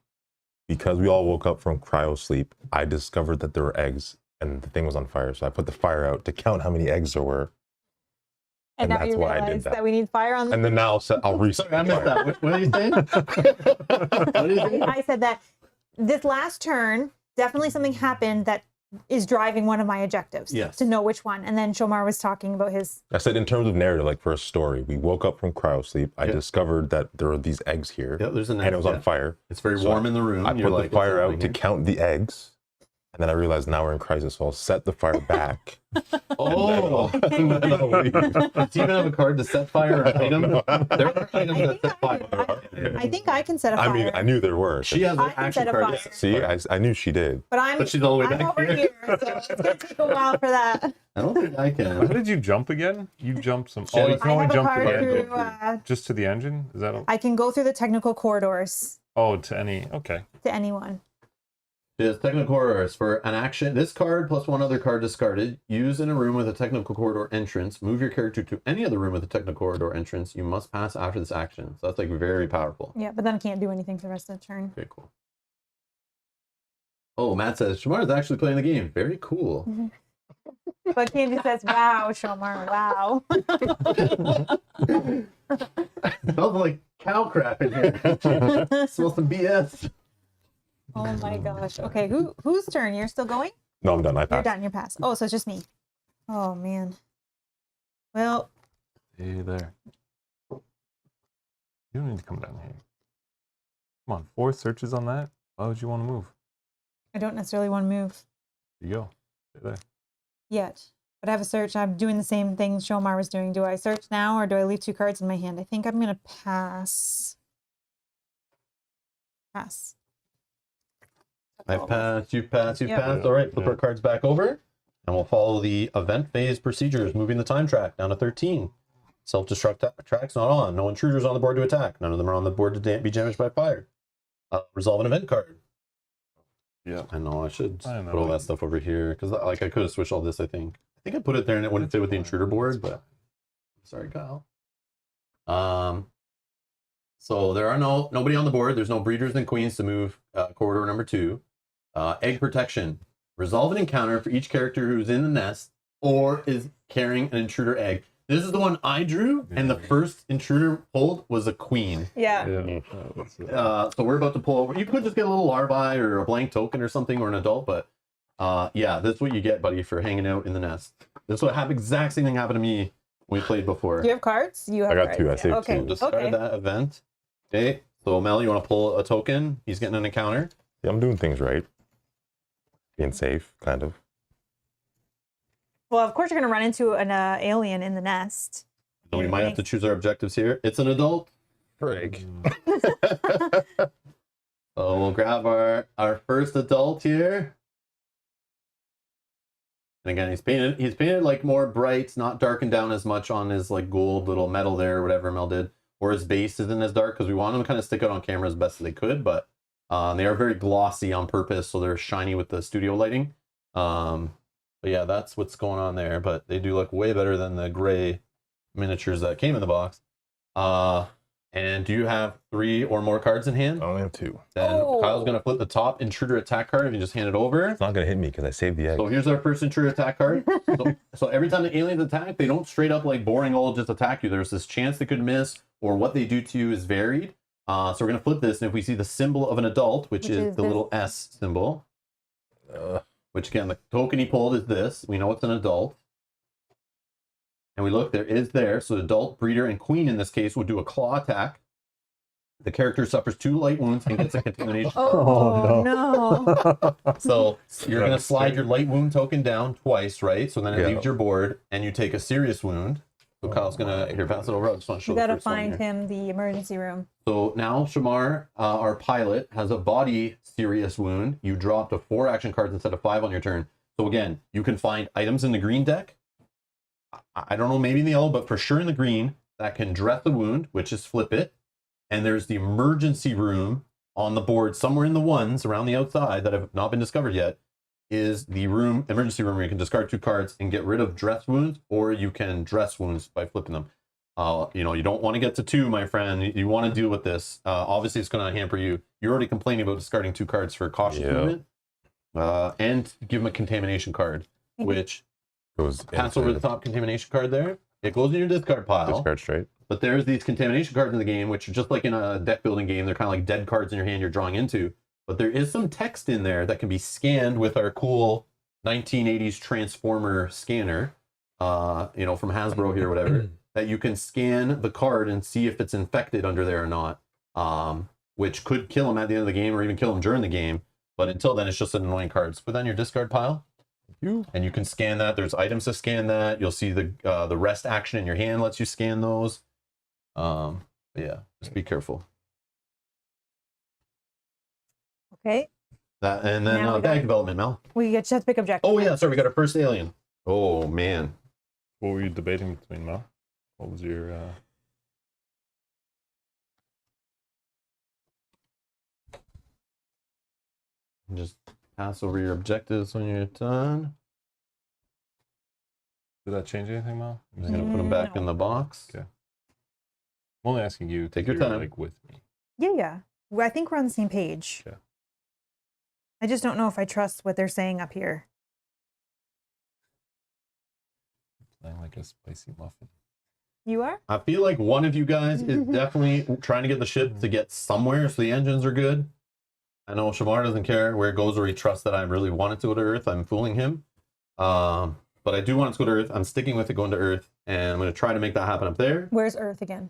because we all woke up from cryo sleep, I discovered that there were eggs and the thing was on fire. So I put the fire out to count how many eggs there were, And, And now that's you why I did realize that. that we need fire on the and then now I'll reset. Sorry, I missed that. What are you saying? What are you saying? I said that this last turn, definitely something happened that is driving one of my objectives. Yes. To know which one. And then Shomar was talking about his. I said in terms of narrative, like for a story, we woke up from cryo sleep. I Yeah. discovered that there were these eggs here, Yeah, there's an and it was yeah. on fire. It's very So warm in the room. I You're put like, the fire what's out to happening count the eggs, and then I realized now we're in crisis, so I'll set the fire back. here? Oh, does he even have a card to set fire an item? There are items that set fire. I think I can set a fire. I mean, I knew there were. She has I an can action set a card. fire. See, I knew she did. but But she's all the way I'm back over here. here. So it's going to take a while for that. I don't think I How can. did you jump again? You jumped some. Yeah, Oh, you I can I only have a jump to card the through. engine. Just to the engine? Is that? I can go through the technical corridors Oh, to any. Okay. to anyone. Is technical corridors for an action. This card plus one other card discarded. Use in a room with a technical corridor entrance. Move your character to any other room with a technical corridor entrance. You must pass after this action. So that's like very powerful. Yeah, but then I can't do anything for the rest of the turn. Very cool. Oh, Matt says Shamar is actually playing the game. Very cool. But Candy says, wow, Shomar, wow. Smells like cow crap in here. Smells some BS. Oh my gosh. Okay, whose turn? You're still going? No, I'm done. I You're passed. done. You're past. Oh, so it's just me. Oh man. Well, Hey there. You don't need to come down here. Come on, 4 searches on that? Why would you want to move? I don't necessarily want to move There you go. Stay there. yet. But I have a search. I'm doing the same thing Shomar was doing. Do I search now or do I leave 2 cards in my hand? I think I'm gonna pass. Pass. I've passed, you've passed, you've Yep. passed. All right, flip our cards back over. And we'll follow the event phase procedures, moving the time track down to 13. Self-destruct tracks not on. No intruders on the board to attack. None of them are on the board to be damaged by fire. Resolve an event card. Yeah. I know, I should I know. put all that stuff over here. Because like I could have switched all this, I think. I think I put it there and it wouldn't fit with the intruder board, but sorry, Kyle. So there are nobody on the board. There's no breeders and queens to move corridor number 2. Egg protection. Resolve an encounter for each character who's in the nest or is carrying an intruder egg. This is the one I drew, and the first intruder pulled was a queen. Yeah. So we're about to pull over. You could just get a little larvae or a blank token or something, or an adult, but yeah, this is what you get, buddy, for hanging out in the nest. This is what happened. Exact same thing happened to me when we played before. Do you have cards? You have I got cards. 2. I saved Okay. 2. Discard that event. Okay, so Mel, you want to pull a token? He's getting an encounter. Yeah, I'm doing things right. Being safe, kind of. Well, of course you're going to run into an alien in the nest. So we might have to choose our objectives here. It's an adult. Frig. So we'll grab our first adult here. And again, he's painted like more bright, not darkened down as much on his like gold little metal there, or whatever Mel did. Or his base isn't as dark because we want them to kind of stick out on camera as best as they could, but they are very glossy on purpose, so they're shiny with the studio lighting. But yeah, that's what's going on there. But they do look way better than the gray miniatures that came in the box. And do you have 3 or more cards in hand? I only have 2. Then Kyle's going to flip the top intruder attack card and you just hand it over. It's not going to hit me because I saved the egg. So here's our first intruder attack card. So every time the aliens attack, they don't straight up like boring old just attack you. There's this chance they could miss, or what they do to you is varied. So we're going to flip this, and if we see the symbol of an adult, which is the little S symbol, which again, the token he pulled is this. We know it's an adult. And we look, there is there. So adult, breeder, and queen in this case would do a claw attack. The character suffers 2 light wounds and gets a contamination. Oh, no. So you're going to slide your light wound token down twice, right? So then it leaves your board, and you take a serious wound. So Kyle's going to, here, pass it over. I just want to show You got to the first one find here. him the emergency room. So now Shamar, our pilot, has a body serious wound. You dropped 4 action cards instead of 5 on your turn. So again, you can find items in the green deck. I don't know, maybe in the yellow, but for sure in the green, that can dress the wound, which is flip it. And there's the emergency room on the board somewhere in the ones around the outside that have not been discovered yet, is the emergency room where you can discard 2 cards and get rid of dress wounds, or you can dress wounds by flipping them. You don't want to get to 2, my friend. You want to deal with this. Obviously, it's going to hamper you. You're already complaining about discarding 2 cards for cautious movement. And give them a contamination card, which goes pass over the top contamination card there. It goes in your discard pile. Discard straight. But there's these contamination cards in the game, which are just like in a deck building game. They're kind of like dead cards in your hand you're drawing into. But there is some text in there that can be scanned with our cool 1980s Transformer scanner, from Hasbro here or whatever, that you can scan the card and see if it's infected under there or not, which could kill them at the end of the game or even kill them during the game. But until then, it's just an annoying card. So put that in your discard pile. And you can scan that. There's items to scan that. You'll see the rest action in your hand lets you scan those. Yeah, just be careful. Okay. That and then Now we bag got- development, Mel. We just have to pick objectives. Oh yeah, sorry, we got our first alien. Oh man. What were you debating between, Mel? What was your... Just pass over your objectives when you're done. Did that change anything, Mel? I'm just gonna put them back in the box. Okay. I'm only asking you. 'cause Take your you're, time. Like with me. Yeah. Well, I think we're on the same page. Yeah. I just don't know if I trust what they're saying up here. Playing like a spicy muffin. You are? I feel like one of you guys is definitely trying to get the ship to get somewhere so the engines are good. I know Shamar doesn't care where it goes, or he trusts that I really want it to go to Earth. I'm fooling him. But I do want it to go to Earth. I'm sticking with it going to Earth, and I'm going to try to make that happen up there. Where's Earth again?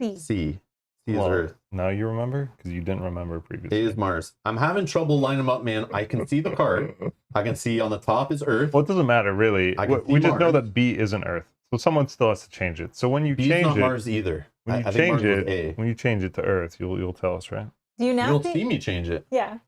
C. C. C is Well, Earth. Now you remember? Because you didn't remember previously. A is Mars. I'm having trouble lining them up, man. I can see the card. I can see on the top is Earth. Well, it doesn't matter, really. I can We see just know Mars. that B isn't Earth. So someone still has to change it. So when you B is change not it, Mars either. when you I think change Mars was it, A. when you change it to Earth, you'll tell us, right? Do you now You'll see? see me change it. Yeah.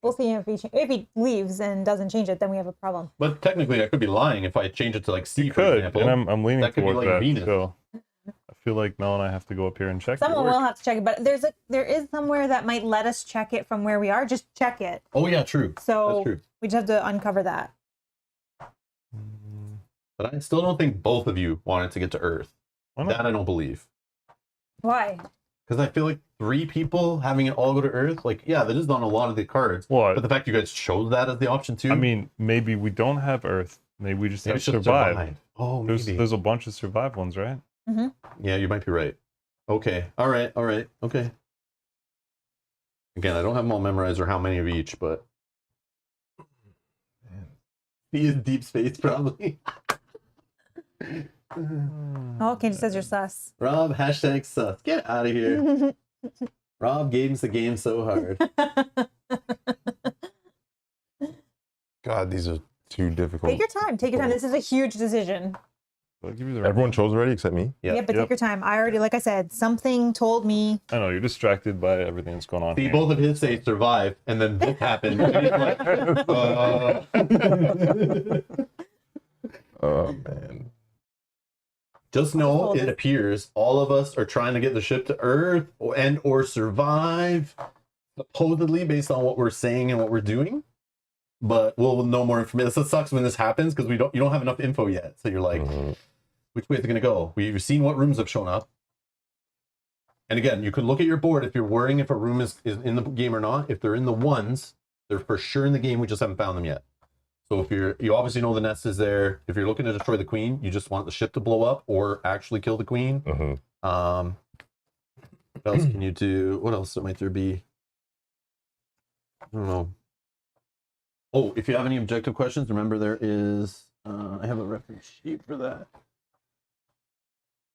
We'll see if he leaves and doesn't change it, then we have a problem. But technically, I could be lying if I change it to like C, You for could, example. and I'm leaning That could be towards like that. Venus. So I feel like Mel and I have to go up here and check. your Someone work. will have to check it, but there is somewhere that might let us check it from where we are. Just check it. Oh yeah, true. So That's true. we just have to uncover that. But I still don't think both of you wanted to get to Earth. Why not? That I don't believe. Why? Because I feel like 3 people having it all go to Earth, like, yeah, that is on a lot of the cards. Well, But the fact you guys chose that as the option too. I mean, maybe we don't have Earth. Maybe we just maybe have it's just survive. Oh, maybe. There's a bunch of survive ones, right? Yeah, you might be right. Okay. All right. Okay. Again, I don't have them all memorized or how many of each, but he is deep space probably. Oh, Candy says you're sus. Rob, hashtag sus. Get out of here. Rob games the game so hard. God, these are too difficult. Take your time. Take your time. This is a huge decision. I'll give you the right Everyone one. chose already except me. Yep. Yeah, but take your time. I already, like I said, something told me. I know you're distracted by everything that's going on. See, here. both of his say survive, and then this happened. And he's like, Oh man. Just know it appears all of us are trying to get the ship to Earth or survive, supposedly based on what we're saying and what we're doing. But we'll know more information. This sucks when this happens because you don't have enough info yet. So you're like, which way is it gonna go? We've seen what rooms have shown up. And again, you can look at your board if you're worrying if a room is in the game or not. If they're in the ones, they're for sure in the game. We just haven't found them yet. So if you obviously know the nest is there. If you're looking to destroy the queen, you just want the ship to blow up or actually kill the queen. What else can you do? What else might there be? I don't know. Oh, if you have any objective questions, remember there is, I have a reference sheet for that.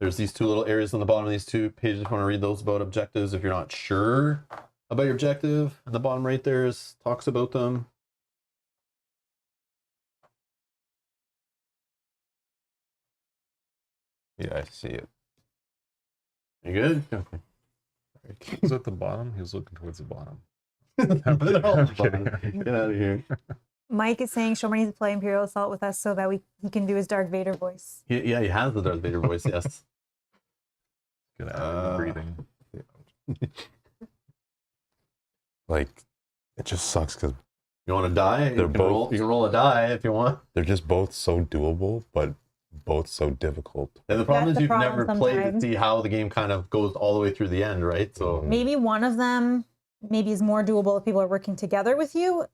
There's these 2 little areas on the bottom of these 2 pages. If you want to read those about objectives, if you're not sure about your objective, at the bottom right there talks about them. Yeah, I see it. You good? Okay. He's at the bottom. He was looking towards the bottom. Get out of here. Mike is saying Shomer needs to play Imperial Assault with us so that he can do his Darth Vader voice. Yeah, he has the Darth Vader voice, yes. Good at breathing. Like, it just sucks because You want to die? You can roll a die if you want. they're just both so doable, but both so difficult. And the problem That's is the you've problem never played to sometimes. see how the game kind of goes all the way through the end, right? So Maybe one of them is more doable if people are working together with you.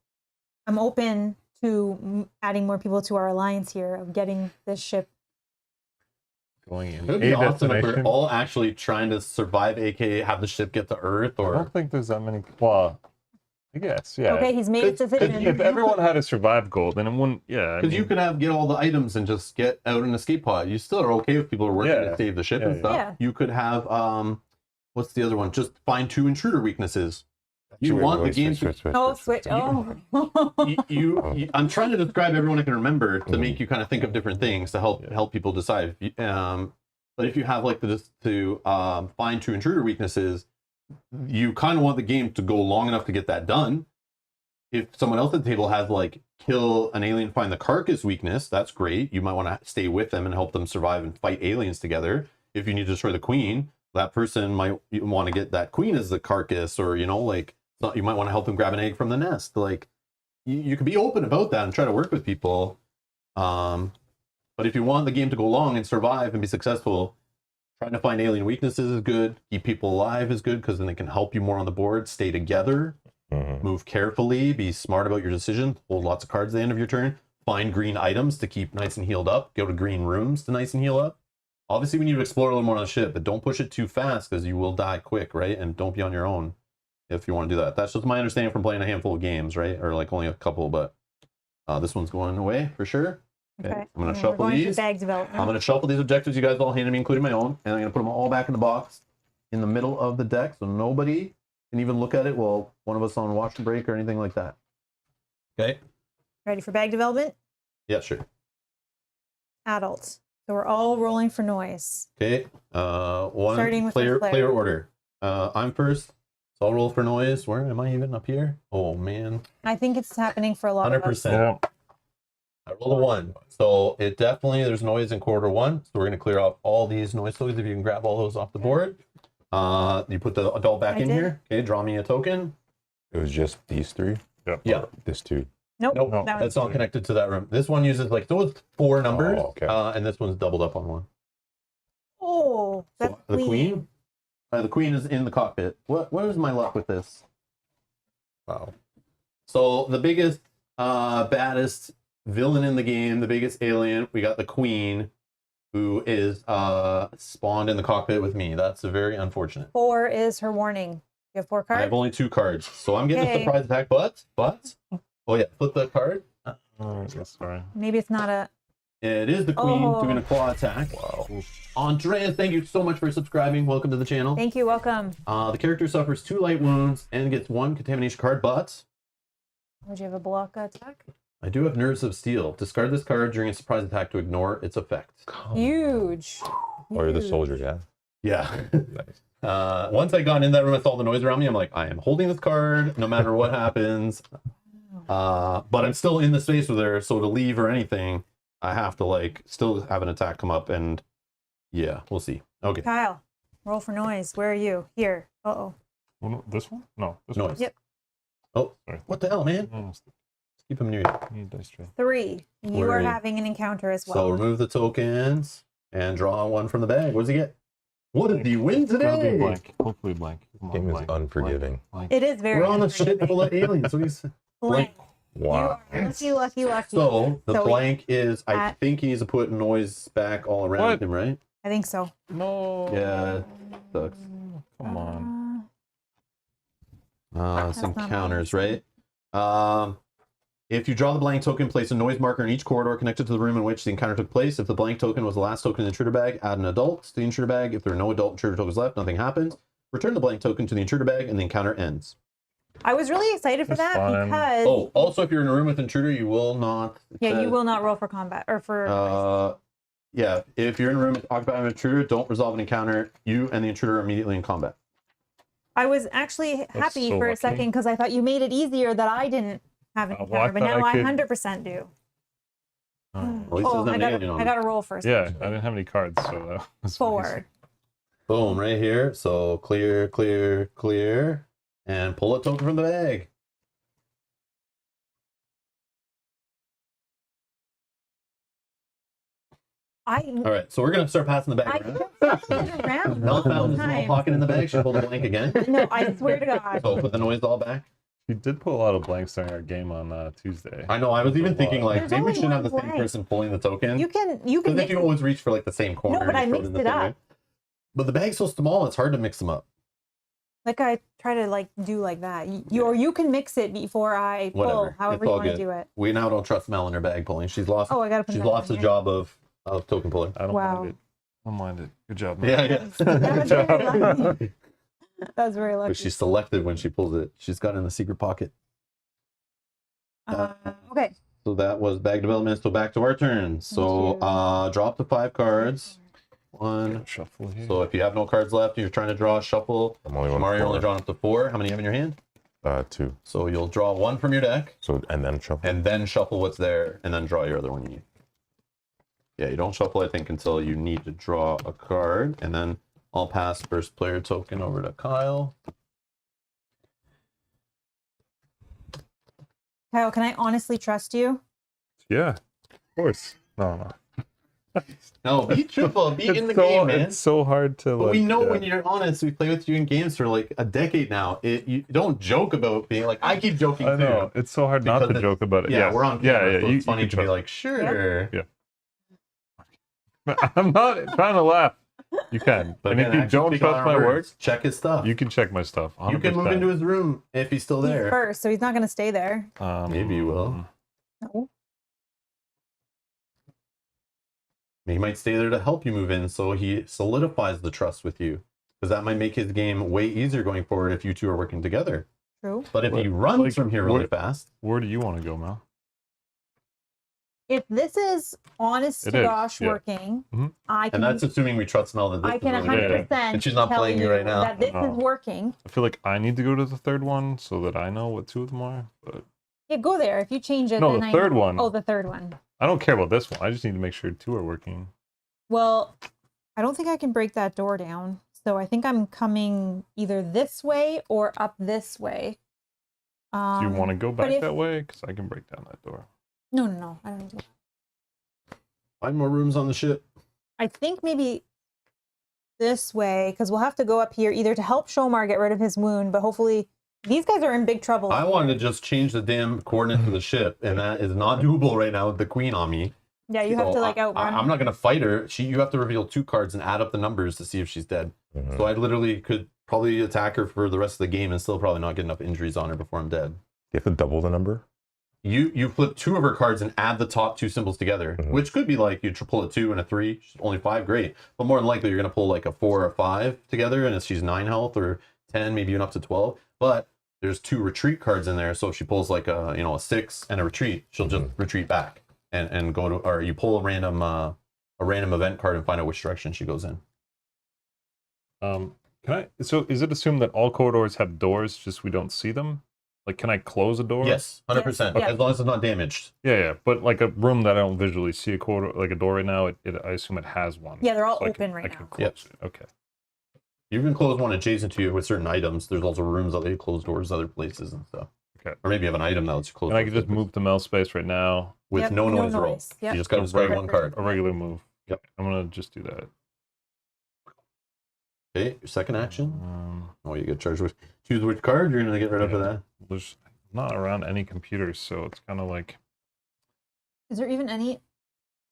I'm open to adding more people to our alliance here of getting this ship. Going in it would be a awesome if we're destination. all actually trying to survive, aka have the ship get to Earth, I or don't think there's that many. Well, I guess, yeah. Okay, he's made his decision. If everyone had a survive goal, then it wouldn't. Yeah, because you could get all the items and just get out an escape pod. You still are okay if people are working Yeah. to save the ship Yeah, and yeah. stuff. Yeah. You could have what's the other one? Just find 2 intruder weaknesses. You want the game to Oh, switch. Oh. I'm trying to describe everyone I can remember to make you kind of think of different things to help people decide. But if you have like to find 2 intruder weaknesses, you kind of want the game to go long enough to get that done. If someone else at the table has like kill an alien, find the carcass weakness, that's great. You might want to stay with them and help them survive and fight aliens together. If you need to destroy the queen, that person might want to get that queen as the carcass, or you might want to help them grab an egg from the nest. Like you can be open about that and try to work with people. But if you want the game to go long and survive and be successful, trying to find alien weaknesses is good. Keep people alive is good because then they can help you more on the board. Stay together, move carefully, be smart about your decisions, hold lots of cards at the end of your turn, find green items to keep nice and healed up, go to green rooms to nice and heal up. Obviously, we need to explore a little more on the ship, but don't push it too fast because you will die quick, right? And don't be on your own if you want to do that. That's just my understanding from playing a handful of games, right? Or like only a couple, but this one's going away for sure. Okay. I'm going to shuffle We're going these. through bag development. I'm going to shuffle these objectives you guys all handed me, including my own, and I'm going to put them all back in the box in the middle of the deck so nobody can even look at it while one of us on watch and break or anything like that. Okay? Ready for bag development? Yeah, sure. Adults. So we're all rolling for noise. Okay. One Starting with player the player. order. I'm first, so I'll roll for noise. Where am I even up here? Oh, man. I think it's happening for a lot of us. 100%. Yeah. I rolled a 1. So it definitely, there's noise in quarter 1. So we're going to clear off all these noise tokens. If you can grab all those off the board. You put the adult back I in did. here. Okay, draw me a token. It was just these 3. Yep. Yeah. This 2. Nope. Nope, No, that that's one's- not connected to that room. This one uses like, so it's 4 numbers. Oh, okay. And this one's doubled up on 1. Oh, that's So the queen. The queen is in the cockpit. What is my luck with this? Wow. So the biggest, baddest villain in the game, the biggest alien, we got the queen, who is spawned in the cockpit with me. That's very unfortunate. 4 is her warning. You have 4 I cards? have only 2 cards, so I'm getting a Okay. surprise attack. But oh yeah, flip the card. Oh, sorry. Maybe it's not a... It is the queen Oh. doing a claw attack. Wow. Andreas, thank you so much for subscribing. Welcome to the channel. Thank you, welcome. The character suffers 2 light wounds and gets 1 contamination card, but Would you have a block attack? I do have Nerves of Steel. Discard this card during a surprise attack to ignore its effect. Huge. Or you're the Huge. soldier, yeah? Yeah. Nice. Once I got in that room with all the noise around me, I'm like, I am holding this card no matter what happens. But I'm still in the space with her, so to leave or anything, I have to like still have an attack come up, and yeah, we'll see. Okay. Kyle, roll for noise. Where are you? Here. Uh-oh. Well, no, this one? No, this Noise. one. Yep. Oh, Sorry. what the hell, man? Almost. Keep him near you. Need dice tray. 3. You Where are are you? having an encounter as So well. remove the tokens and draw 1 from the bag. What does he get? What did he win Gotta be today? blank. Hopefully blank. Come on, Game is blank, unforgiving. blank. It is very We're on a ship full of aliens. So he's blank. Wow. You are lucky. so the So we- blank is. I at- think he needs to put noise back all around What? him, right? I think so. No. Yeah. Sucks. Come on. Some not counters, right? If you draw the blank token, place a noise marker in each corridor connected to the room in which the encounter took place. If the blank token was the last token in the intruder bag, add an adult to the intruder bag. If there are no adult intruder tokens left, nothing happens. Return the blank token to the intruder bag, and the encounter ends. I was really excited for That's that fine. because Oh, also, if you're in a room with intruder, you will not. yeah, you will not roll for combat or for Yeah, if you're in a room occupied by an intruder, don't resolve an encounter. You and the intruder are immediately in combat. I was actually happy so for a lucky. second because I thought you made it easier that I didn't have an Well, I encounter, but thought now I I could- 100% do. Oh. At least Oh, there's I not an alien got on I it. got to roll first. Yeah, I didn't have any cards, so that was 4. Boom, right here. So clear, clear, clear, and pull a token from the bag. I All right, so we're gonna start passing the bag around. around Mel found a small times. pocket in the bag. She pulled a blank again. No, I swear to God. So put the noise all back. You did pull a lot of blanks during our game on Tuesday. I know. I was even thinking like There's maybe we only shouldn't have the one same blank. person pulling the token. You can Because if mix you it. always reach for like the same corner. No, but and I throw it mixed in the it thing, up. right? But the bag's so small, it's hard to mix them up. Like I try to like do like that. You or you can mix it before I pull, Whatever. however It's you all want to good. do it. We now don't trust Mel in her bag pulling. She's lost. Oh, I gotta put She's that lost the in job of token pulling. I don't Wow. mind it. I don't mind it. Good job, man. Yeah, That was very lucky. That was very lucky. But she's selective when she pulls it. She's got it in the secret pocket. Okay. So that was bag development. So back to our turn. So drop the 5 cards. 1. Shuffle here. So if you have no cards left, you're trying to draw a shuffle. I'm only Mario, you're only one drawing up to 4. How many you have in your hand? 2. So you'll draw 1 from your deck, So and then shuffle. and then shuffle what's there, and then draw your other one you need. Yeah, you don't shuffle, I think, until you need to draw a card, and then I'll pass first player token over to Kyle. Kyle, can I honestly trust you? Yeah, of course. No. No, be truthful, be in the so, game, man. It's so hard to. But like, we know yeah. when you're honest. We play with you in games for like a decade now. You don't joke about being like, I keep joking I too. know it's so hard not Because to it's- joke about it. Yeah, we're on camera, Yeah, so you, it's funny you to can be like, sure. Yeah. I'm not trying to laugh. You can, But and again, if you actually don't speak on trust our my work, words, check his stuff. you can check my stuff. 100%. You can move into his room if he's still He's there. first, so he's not gonna stay there. Maybe you will. No. He might stay there to help you move in, so he solidifies the trust with you. Because that might make his game way easier going forward if you two are working together. True. But if he What- runs like, from here really what- fast, Where do you want to go, Mel? If this is honest It to is, gosh yeah. working, Mhm. I can and that's assuming we trust Mel that this I is can really 100% good. And she's not tell playing you right now. that this No. is working. I feel like I need to go to the third one so that I know what 2 of them are. But Yeah, go there. If you change it, No, then the I third know. one. Oh, the third one. I don't care about this one. I just need to make sure 2 are working. Well, I don't think I can break that door down. So I think I'm coming either this way or up this way. Do you want to go but back if- that way? Because I can break down that door. No. I don't need to. 5 more rooms on the ship. I think maybe this way because we'll have to go up here either to help Shomar get rid of his wound, but hopefully these guys are in big trouble. I wanted to just change the damn coordinates of the ship, and that is not doable right now with the queen on me. Yeah, you have So to like outrun. I'm not gonna fight her. You have to reveal 2 cards and add up the numbers to see if she's dead. So I literally could probably attack her for the rest of the game and still probably not get enough injuries on her before I'm dead. You have to double the number? You flip 2 of her cards and add the top 2 symbols together, which could be like you pull a 2 and a 3, she's only 5, great. But more than likely you're gonna pull like a 4 or a 5 together, and if she's 9 health or 10, maybe even up to 12. But there's 2 retreat cards in there, so if she pulls like a a 6 and a retreat, she'll just retreat back and go to, or you pull a random event card and find out which direction she goes in. So is it assumed that all corridors have doors, just we don't see them? Like, can I close a door? Yes, 100%. Yes. As long as it's not damaged. Yeah. But like a room that I don't visually see a corridor, like a door right now, I assume it has one. Yeah, they're all So I open can right now. close it. Okay. You can close one adjacent to you with certain items. There's also rooms that they close doors other places and stuff. Okay. Or maybe you have an item that lets you close. And I those can just doors move to Mel space right now. with Yep, no no noise roll. noise. Yep. You just got to discard one card. A regular move. Yep. I'm gonna just do that. Okay, your second action. Oh, you get charged with choose which card. You're gonna get rid of that. There's not around any computers, so it's kind of like Is there even any?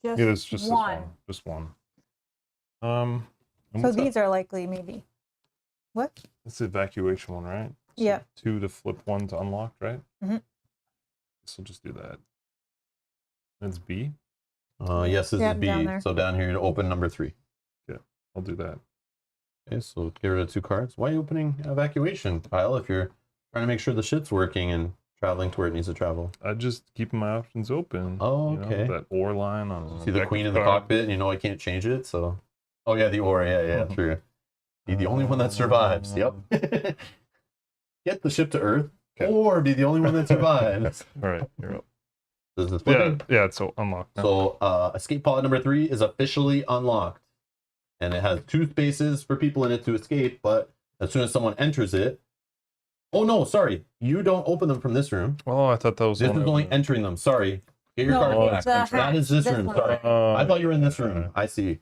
Just yeah, there's just one. this one. And So what's that? these are likely maybe. What? It's the evacuation one, right? So Yeah. 2 to flip 1 to unlock, right? Mhm. So just do that. That's B. Yes, this Yep, is B. down there. So down here to open number 3. I'll do that. Okay, so get rid of 2 cards. Why are you opening evacuation, Kyle? If you're trying to make sure the ship's working and traveling to where it needs to travel. I just keep my options open. Oh, you know, okay. that or line on See the deck queen of in the cards. cockpit, and you know I can't change it. So, oh yeah, the aura. Yeah, Mhm. true. Be the only one that survives. Yep. Get the ship to Earth, Okay. or be the only one that survives. All right, you're up. Does this Yeah, flipping? yeah. It's so unlocked. Now. So, escape pod number 3 is officially unlocked, and it has 2 spaces for people in it to escape. But as soon as someone enters it, oh no, sorry, you don't open them from this room. Oh, I thought that was This one is of only them. entering them. Sorry, get your No, card it's back. the That is this room. one. Sorry, I thought you were in this room. I see.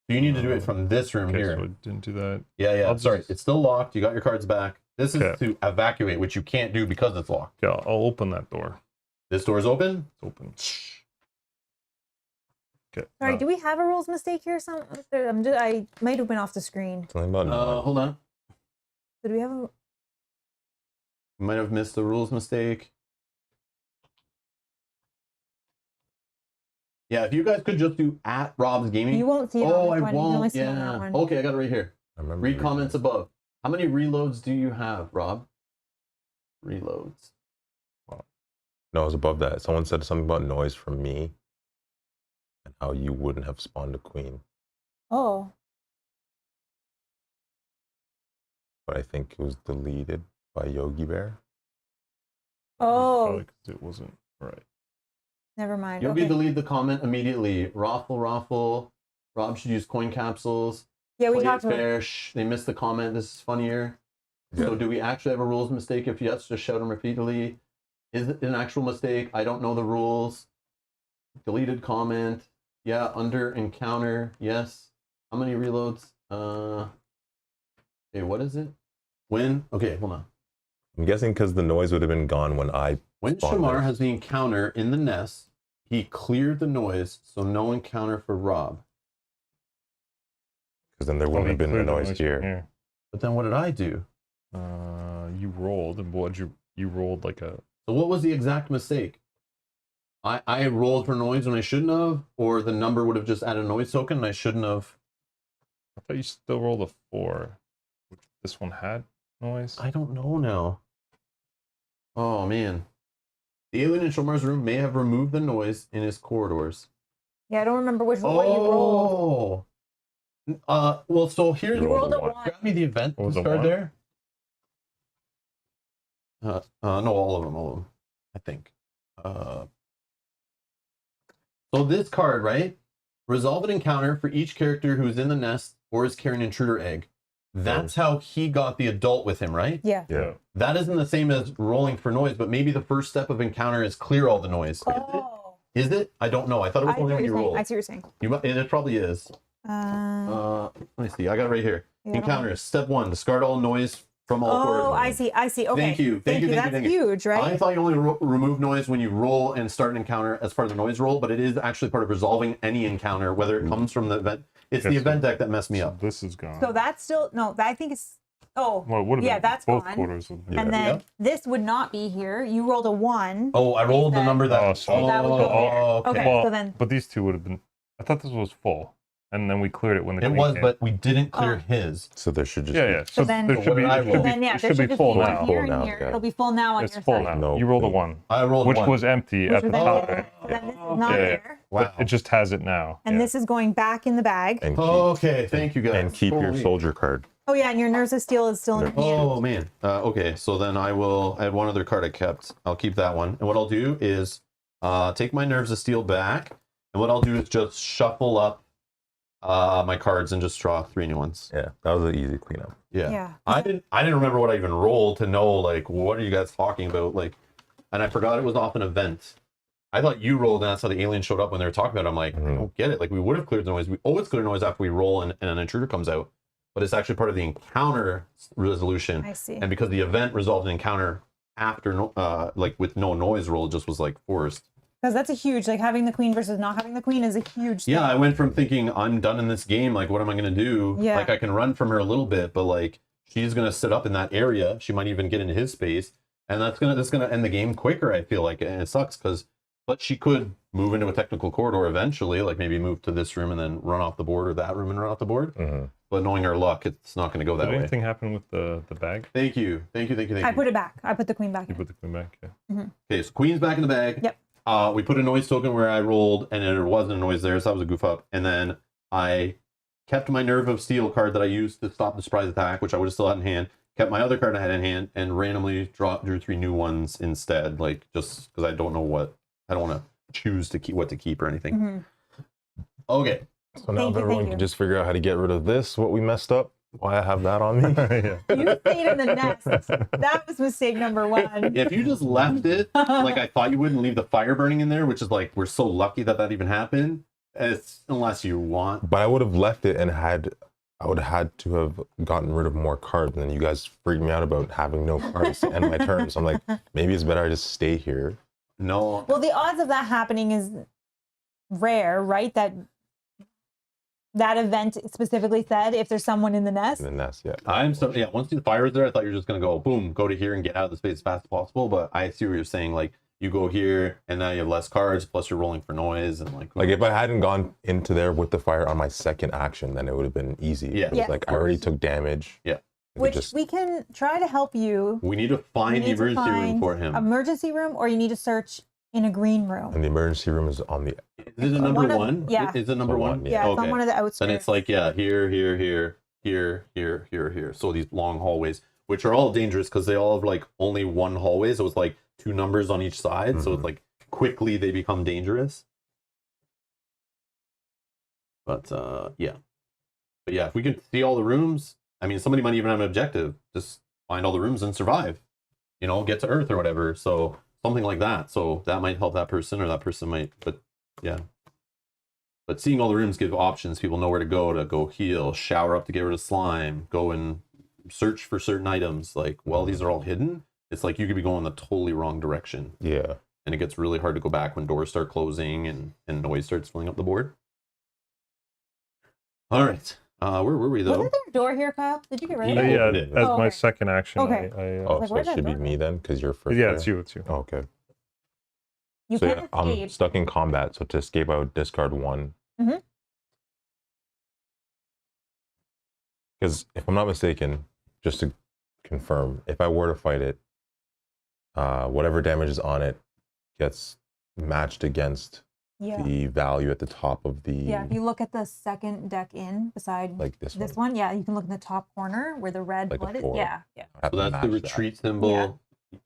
So you need to do it from this room Okay, here. so I didn't do that. Yeah. I'll Sorry, just- it's still locked. You got your cards back. This is Okay. to evacuate, which you can't do because it's locked. Yeah, I'll open that door. This door is open. It's open. Okay. Sorry, do we have a rules mistake here? I might have been off the screen. Something about nine. Hold on. Did we have a? Might have missed the rules mistake. Yeah, if you guys could just do at Rob's Gaming. You won't see it. Oh, on I this one. You can only won't. see it on that Yeah. one. Okay, I got it right here. I remember. Read reading comments that. above. How many reloads do you have, Rob? Reloads. No, it was above that. Someone said something about noise from me and how you wouldn't have spawned a queen. Oh, But I think it was deleted by Yogi Bear. oh, Probably 'cause it wasn't right. never mind. Yogi Okay. delete the comment immediately. Raffle. Rob should use coin capsules. Yeah, we Play it talked about. fair. Shh, they missed the comment. This is funnier. So Yeah. do we actually have a rules mistake? If yes, just shout them repeatedly. Is it an actual mistake? I don't know the rules. Deleted comment. Yeah, under encounter. Yes. How many reloads? Okay, what is it? When? Okay, hold on. I'm guessing because the noise would have been gone when I When spawned Shamar there. has the encounter in the nest, he cleared the noise, so no encounter for Rob. Because then there wouldn't have been a Clear the noise from here. But then what did I do? You rolled, and what you rolled like a. So what was the exact mistake? I rolled for noise when I shouldn't have, or the number would have just added a noise token and I shouldn't have. I thought you still rolled a 4, which this one had noise. I don't know now. Oh man. The alien in Shomar's room may have removed the noise in his corridors. Yeah, I don't remember what you rolled. Well, so here's You rolled a one. one. grab me the event What was the card one? there. No, all of them, I think. So this card, right? Resolve an encounter for each character who's in the nest or is carrying an intruder egg. That's how he got the adult with him, right? Yeah. Yeah. That isn't the same as rolling for noise, but maybe the first step of encounter is clear all the noise. Oh. Is it? I don't know. I thought it was I see only what when you're you saying. roll. I see what you're saying. It probably is. Uh, Let me see. I got it right here. Yeah, I don't Encounters. Step 1. Discard all noise from all oh, corridors. I see. Okay. Thank you. That's huge, right? I thought you only remove noise when you roll and start an encounter as part of the noise roll, but it is actually part of resolving any encounter, whether it comes from the event. It's the Yes, event deck that messed me So up. this is gone. So that's still no. I think it's. Oh, well, it would have yeah, been that's both gone. quarters. And then this would not be here. You rolled a 1. Oh, I rolled the That- number that. Oh, so that would go there. Okay. well, so then- but these two would have been. I thought this was full, and then we cleared it when the It queen was, came. but we didn't clear Oh. his. So there should just yeah, be, yeah. So So, then- there So should what be. did I It roll? should be, Then yeah, it there should should be just full be now. one here Full now, and here. yeah. It'll be full now on It's your full side. now. No. You rolled a 1, I rolled which one. was empty Which at the was top. empty. Oh, Then this is not yeah. there. Wow. It just has it now. And yeah. this is going back in the bag. and keep, Okay, thank you guys. and keep your Holy- soldier card. Oh yeah, and your Nerves of Steel is still in your hand. Oh man. Okay, so then I had one other card I kept. I'll keep that one. And what I'll do is take my Nerves of Steel back. And what I'll do is just shuffle up my cards and just draw 3 new ones. Yeah, that was an easy cleanup. Yeah. Yeah. I didn't remember what I even rolled to know like what are you guys talking about? Like, and I forgot it was off an event. I thought you rolled and that's how the alien showed up when they were talking about it. I'm like, I don't get it. Like we would have cleared the noise. We always clear noise after we roll and an intruder comes out. But it's actually part of the encounter resolution. I see. And because the event resolved an encounter after like with no noise roll, it just was like forced. Because that's a huge, like having the queen versus not having the queen is a huge thing. Yeah, I went from thinking I'm done in this game, like what am I gonna do? Yeah. Like I can run from her a little bit, but like she's gonna sit up in that area. She might even get into his space, and that's gonna end the game quicker, I feel like. And it sucks but she could move into a technical corridor eventually, like maybe move to this room and then run off the board, or that room and run off the board. Mhm. But knowing her luck, it's not gonna go that Did way. anything happen with the bag? Thank you. I put it back. I put the queen back You in. put the queen back. Yeah. Okay, so queen's back in the bag. Yep. We put a noise token where I rolled, and there wasn't a noise there, so that was a goof up. And then I kept my Nerve of Steel card that I used to stop the surprise attack, which I would have still had in hand. Kept my other card I had in hand, and randomly drew 3 new ones instead, like just because I don't want to choose to keep what to keep or anything. Mhm. Okay. So now Thank if you, everyone thank can you. just figure out how to get rid of this, what we messed up, why I have that on me. yeah. You stayed in the nest. That was mistake number 1. If you just left it like I thought you would and leave the fire burning in there, which is like we're so lucky that even happened. It's unless you want. But I would have left it and I would have had to have gotten rid of more cards. And then you guys freaked me out about having no cards to end my turn. So I'm like, maybe it's better I just stay here. No. Well, the odds of that happening is rare, right? That event specifically said if there's someone in the nest. And then that's, yeah. Once the fire is there, I thought you were just gonna go boom, go to here and get out of the space as fast as possible. But I see what you're saying. Like you go here and now you have less cards, plus you're rolling for noise and like Like if I hadn't gone into there with the fire on my second action, then it would have been easy. Yeah. It was Yeah. like I already took damage. Yeah. It Which just, we can try to help you. we need to You find the need to emergency room find for him. Emergency room, or you need to search in a green room. and the emergency room is on the Is it number One of- one? yeah. Is it number So one? one, Yeah, it's on one of the outskirts. Then it's like here. So these long hallways, which are all dangerous because they all have like only one hallway. So it's like 2 numbers on each side. So it's like quickly they become dangerous. But yeah. But yeah, if we can see all the rooms, I mean, somebody might even have an objective. Just find all the rooms and survive. You know, get to Earth or whatever. So something like that. So that might help that person, or that person might. But yeah. But seeing all the rooms give options. People know where to go heal, shower up to get rid of slime, go and search for certain items. Like, well, these are all hidden. It's like you could be going the totally wrong direction. yeah. And it gets really hard to go back when doors start closing and noise starts filling up the board. All right. Where were we though? Wasn't there a door here, Kyle? Did you get rid of Yeah. it? Yeah, opened it. as Oh, my okay. second action. Okay. Oh, like, so where'd it that should be door me then, because you're first. Yeah, there. it's you. It's you. Oh, okay. You So can yeah, I'm escape. stuck in combat. So to escape, I would discard 1. Mhm. Because if I'm not mistaken, just to confirm, if I were to fight it, whatever damage is on it gets matched against Yeah. the value at the top of the, Yeah, if you look at the second deck in beside like this this one. one, yeah, you can look in the top corner where the red Like a blood is. 4. Yeah, yeah. I have So to that's the match that. retreat symbol.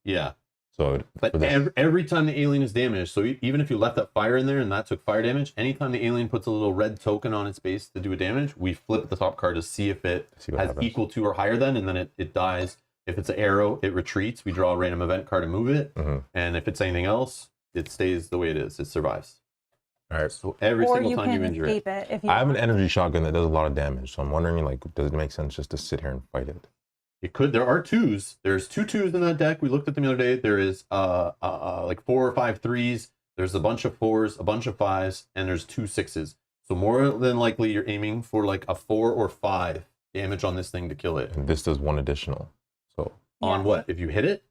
Yeah. So But for this- every time the alien is damaged, so even if you left that fire in there and that took fire damage, anytime the alien puts a little red token on its base to do a damage, we flip the top card to see if it See what has happens. equal to or higher than, and then it dies. If it's an arrow, it retreats. We draw a random event card and move it. Mhm. And if it's anything else, it stays the way it is. It survives. All right. So every or single you time you can injure it. escape it if you I have an want. energy shotgun that does a lot of damage, so I'm wondering, like, does it make sense just to sit here and fight it? It could. There are twos. There's 2 2s in that deck. We looked at them the other day. There is like 4 or 5 3s. There's a bunch of 4s, a bunch of 5s, and there's 2 6s. So more than likely, you're aiming for like a 4 or 5 damage on this thing to kill it. And this does 1 additional. So On Yeah. what? If you hit it?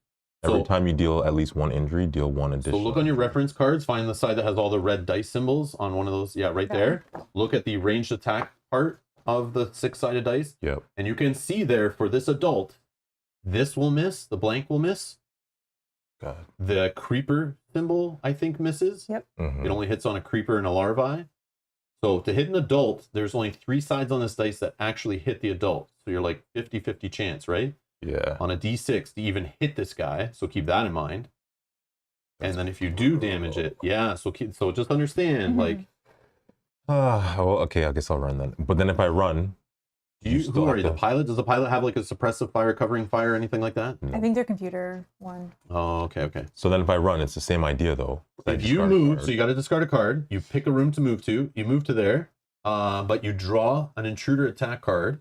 every So- time you deal at least 1 injury, deal 1 So additional. look on your reference cards. Find the side that has all the red dice symbols on one of those. Yeah, right Okay. there. Look at the ranged attack part of the 6-sided dice. Yep. And you can see there for this adult, this will miss. The blank will miss. God. The creeper symbol, I think, misses. Yep. Mhm. It only hits on a creeper and a larvae. So to hit an adult, there's only 3 sides on this dice that actually hit the adult. So you're like 50-50 chance, right? Yeah. On a d6 to even hit this guy. So keep that in mind. And then if you do damage it, yeah. So just understand, Mhm. like, Well, okay, I guess I'll run then. But then if I run, who are you? The have to- pilot? Does the pilot have like a suppressive fire, covering fire, anything like that? I think their computer one. Oh, okay. So then if I run, it's the same idea though. I If you discard a move, card. so you got to discard a card. You pick a room to move to. You move to there, but you draw an intruder attack card.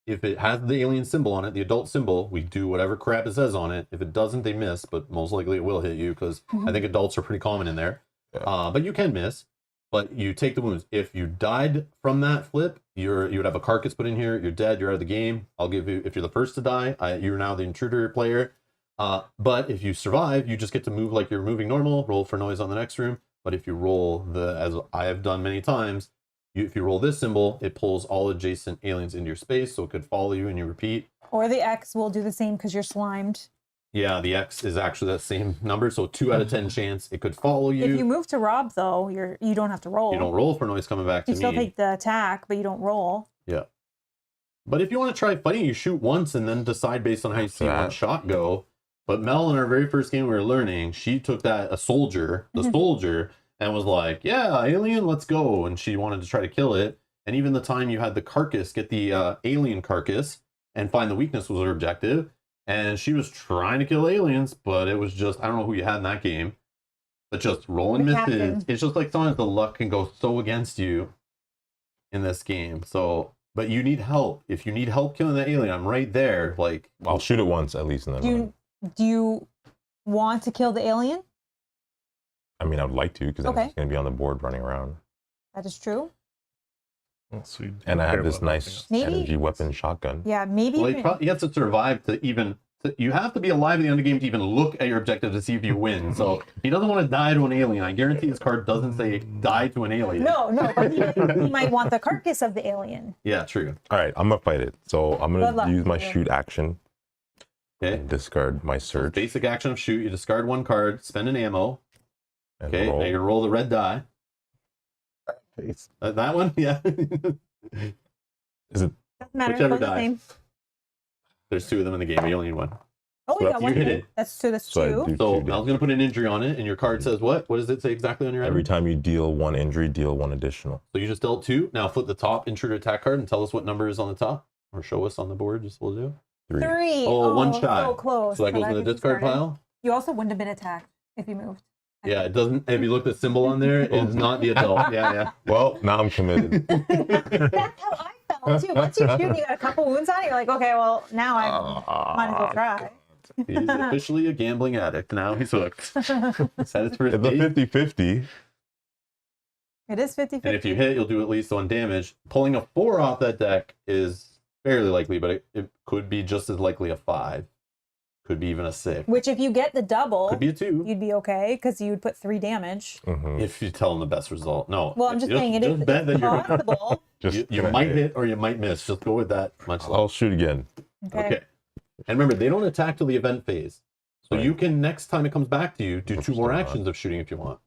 If it has the alien symbol on it, the adult symbol, we do whatever crap it says on it. If it doesn't, they miss, but most likely it will hit you because I think adults are pretty common in there. Yeah. But you can miss. But you take the wounds. If you died from that flip, you would have a carcass put in here. You're dead. You're out of the game. I'll give you, if you're the first to die, you're now the intruder player. But if you survive, you just get to move like you're moving normal. Roll for noise on the next room. But if you roll as I have done many times, if you roll this symbol, it pulls all adjacent aliens into your space, so it could follow you and you repeat. Or the X will do the same because you're slimed. Yeah, the X is actually that same number, so 2 out of 10 chance it could follow you. If you move to Rob, though, you don't have to roll. You don't roll for noise coming back to You still me. take the attack, but you don't roll. Yeah. But if you want to try fighting, you shoot once and then decide based on how you see one shot go. But Mel, in our very first game we were learning, she took the soldier, and was like, yeah, alien, let's go. And she wanted to try to kill it. And even the time you had the carcass, get the alien carcass and find the weakness was her objective. And she was trying to kill aliens, but it was just, I don't know who you had in that game, but just rolling The misses. captain. It's just like sometimes the luck can go so against you in this game. So, but you need help. If you need help killing that alien, I'm right there. Like, I'll shoot it once at least, and then Do you want to kill the alien? I mean, I would like to because I'm Okay. just gonna be on the board running around. That is true. Oh, sweet. And I Don't have care this about nice Maybe- energy weapon shotgun. Yeah, maybe. well, you you, can- you have to survive to even. You have to be alive at the end of the game to even look at your objective to see if you win. So he doesn't want to die to an alien. I guarantee his card doesn't say die to an alien. No, but he might want the carcass of the alien. Yeah, true. All right, I'm gonna fight it. So I'm Good gonna luck. use my Yeah. shoot action Okay. and discard my search. Basic action of shoot. You discard 1 card, spend an ammo. And Okay. roll. Now you roll the red die. Face. That one, yeah. Is it? Doesn't matter. Whichever Both the die. same. There's 2 of them in the game. But you only need 1. Oh, So we if got you one. hit hit. it- That's two. That's So I two. do So two Mel's damage. gonna put an injury on it, and your card says what? What does it say exactly on your Every item? time you deal 1 injury, deal 1 additional. So you just dealt 2. Now flip the top intruder attack card and tell us what number is on the top, or show us on the board. Just we'll do. 3. Three. Oh, one So shot. close. So that but goes I in the get discard discarded. pile. You also wouldn't have been attacked if you moved. Yeah, it doesn't. If you look at the symbol on there, it's not the adult. Yeah, Well, now I'm committed. That's how I felt too. Once you shoot, you got a couple wounds on it. You're like, okay, well now I might as well try. yeah. He's officially a gambling addict. Now he's hooked. Set his first It's a date. 50-50. It is 50-50. And if you hit, you'll do at least 1 damage. Pulling a 4 off that deck is fairly likely, but it could be just as likely a 5. Could be even a 6. Which, if you get the double, Could be a 2. you'd be okay because you would put 3 damage. Mhm. If you tell him the best result. No. Well, I'm just saying it is bet that you're possible. Just you gonna might hit or you might miss. Just go with that much. I'll shoot again. Okay. And remember, they don't attack till the event phase. So Right. you can, next time it comes back to you, do 2 more Interesting. actions of shooting if you want.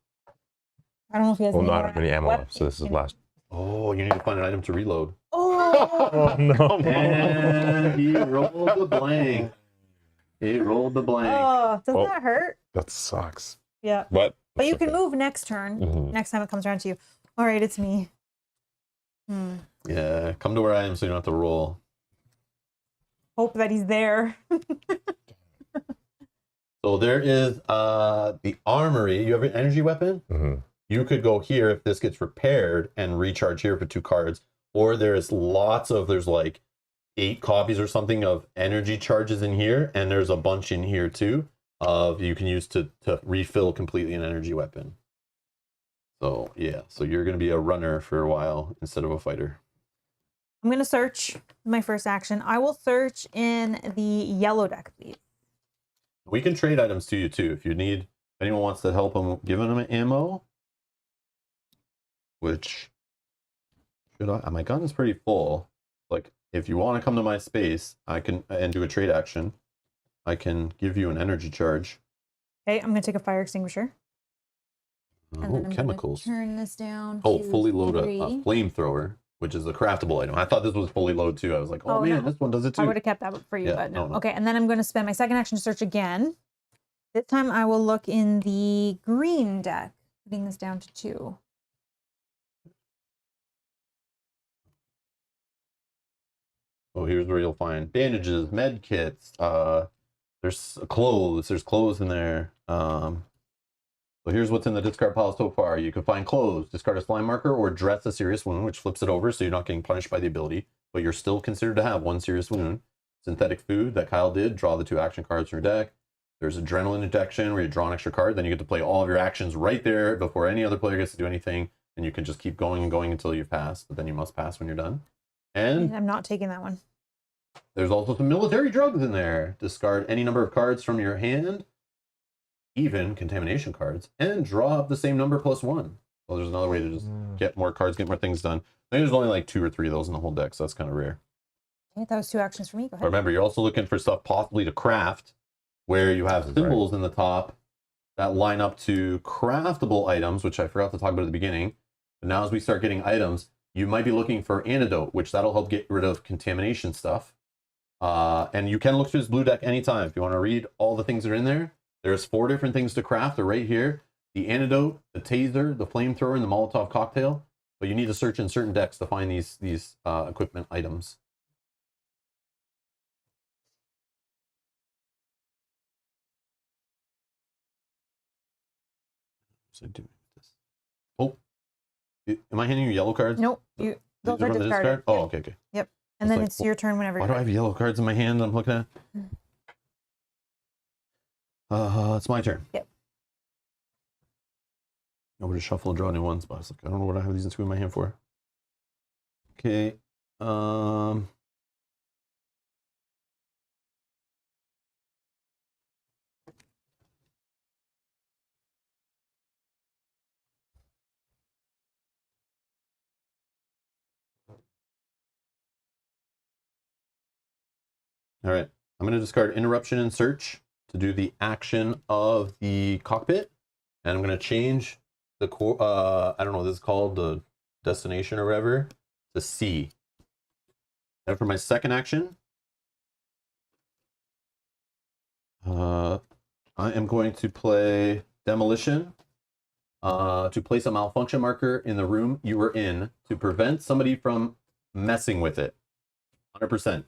I don't know if he has Well, any not more many ammo weapons. left, so this is last. Oh, you need to find an item to reload. Oh, Oh no! And he rolled the blank. He rolled the blank. oh, doesn't Oh. that hurt? That sucks. Yeah. But But you it's can okay. move next turn. Mhm. Next time it comes around to you. All right, it's me. Yeah, come to where I am so you don't have to roll. Hope that he's there. So there is the armory. You have an energy weapon? Mhm. You could go here if this gets repaired and recharge here for 2 cards. Or there's like 8 copies or something of energy charges in here, and there's a bunch in here too of you can use to refill completely an energy weapon. So yeah, so you're gonna be a runner for a while instead of a fighter. I'm gonna search my first action. I will search in the yellow deck, please. We can trade items to you too if you need. If anyone wants to help them, giving them ammo. Which should I? My gun is pretty full. Like if you want to come to my space, I can and do a trade action. I can give you an energy charge. Okay, I'm gonna take a fire extinguisher. And Oh, then I'm chemicals. Turn this down. Oh, to fully loaded 3. a flamethrower, which is a craftable item. I thought this was fully loaded too. I was like, oh, man, no. this one does it too. I would have kept that for you, Yeah, but no. no. Okay, and then I'm going to spend my second action to search again. This time I will look in the green deck, putting this down to 2. Oh, here's where you'll find bandages, med kits. There's clothes. There's clothes in there. So here's what's in the discard pile so far. You can find clothes, discard a slime marker, or dress a serious wound, which flips it over so you're not getting punished by the ability, but you're still considered to have 1 serious wound. Synthetic food that Kyle did, draw the 2 action cards from your deck. There's adrenaline injection where you draw an extra card, then you get to play all of your actions right there before any other player gets to do anything, and you can just keep going and going until you pass, but then you must pass when you're done. And I'm not taking that one. there's also some military drugs in there. Discard any number of cards from your hand, even contamination cards, and draw up the same number plus 1. So there's another way to just get more cards, get more things done. I think there's only like 2 or 3 of those in the whole deck, so that's kind of rare. Okay, that was 2 actions for me. Go ahead. But remember, you're also looking for stuff possibly to craft, where you have symbols in the top that line up to craftable items, which I forgot to talk about at the beginning. But now as we start getting items, you might be looking for antidote, which that'll help get rid of contamination stuff. And you can look through this blue deck anytime. If you want to read all the things that are in there, there's 4 different things to craft. They're right here. The antidote, the taser, the flamethrower, and the Molotov cocktail. But you need to search in certain decks to find these equipment items. So do this. Oh, am I handing you yellow cards? Nope. These Those are are from the discarded. discard? Oh, okay. Yep. I And was then like, it's your turn whenever Why you're do I have yellow cards in my hand that I'm looking at? It's my turn. Yep. I would have shuffled and draw new ones, but I was like, I don't know what I have these 2 in my hand for. Okay. All right. I'm going to discard interruption and search to do the action of the cockpit. And I'm going to change the I don't know what this is called, the destination or whatever, to C. And for my second action, I am going to play demolition to place a malfunction marker in the room you were in to prevent somebody from messing with it. 100%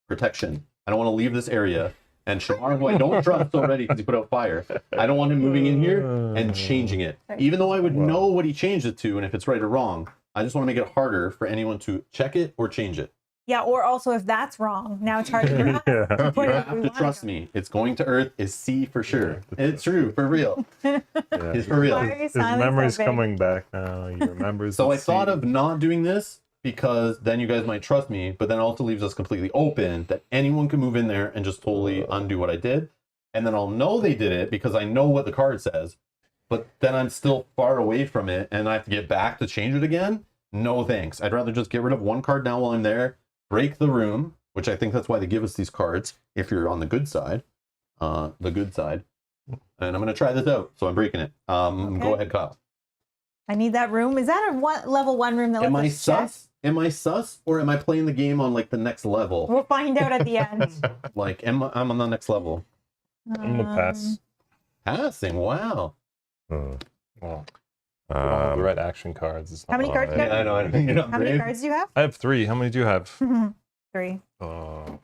protection. I don't want to leave this area. And Shamar, who I don't trust already because he put out fire, I don't want him moving in here and changing it. Even though I would know what he changed it to and if it's right or wrong, I just want to make it harder for anyone to check it or change it. Yeah, or also if that's wrong, now it's hard to You have to trust me. It's going to Earth is C for sure. It's true, for real. It's for real. His memory's coming back now. He remembers. So I thought of not doing this because then you guys might trust me, but then it also leaves us completely open that anyone can move in there and just totally undo what I did. And then I'll know they did it because I know what the card says, but then I'm still far away from it and I have to get back to change it again. No thanks. I'd rather just get rid of 1 card now while I'm there, break the room, which I think that's why they give us these cards if you're on the good side. And I'm going to try this out. So I'm breaking it. Okay. Go ahead, Kyle. I need that room. Is that a level 1 room that Am lets I us check? sus? Am I sus or am I playing the game on like the next level? We'll find out at the end. Like, I'm on the next level. I'm gonna pass. Passing, wow. Well, the red action cards. It's How many cards do you have? I know. You're not How many brave. cards do you have? I have 3. How many do you have? 3. Oh.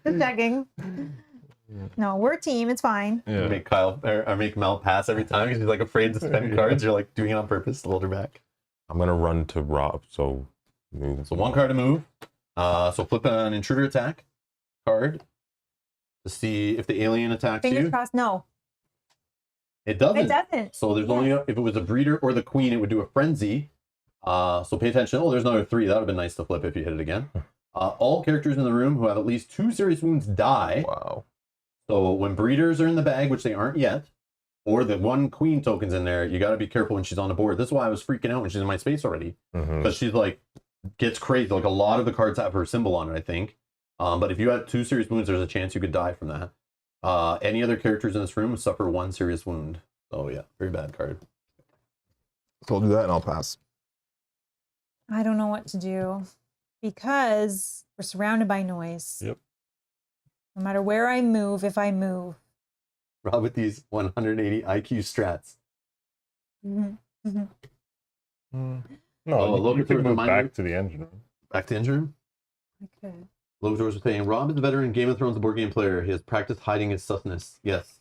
Just checking. No, we're a team. It's fine. Yeah. Make Kyle or make Mel pass every time because he's like afraid to spend cards. You're like doing it on purpose to hold her back. I'm gonna run to Rob. So move. So 1 card to move. So flip an intruder attack card to see if the alien attacks Fingers you. crossed. No, It doesn't. it doesn't. So there's only if it was a breeder or the queen, it would do a frenzy. So pay attention. Oh, there's another 3. That would have been nice to flip if you hit it again. All characters in the room who have at least 2 serious wounds die. Wow. So when breeders are in the bag, which they aren't yet, or the 1 queen token's in there, you got to be careful when she's on the board. This is why I was freaking out when she's in my space already, because she's like gets crazy. Like a lot of the cards have her symbol on it, I think. But if you had 2 serious wounds, there's a chance you could die from that. Any other characters in this room suffer 1 serious wound. Oh yeah, very bad card. So I'll do that and I'll pass. I don't know what to do because we're surrounded by noise. Yep. No matter where I move, if I move. Rob with these 180 IQ strats. Mm-hmm. No, Oh, you Logan could threw move the back reminder. to the engine room. Back to engine room. Okay. Logan was saying, Rob is a veteran Game of Thrones board game player. He has practiced hiding his susness. Yes.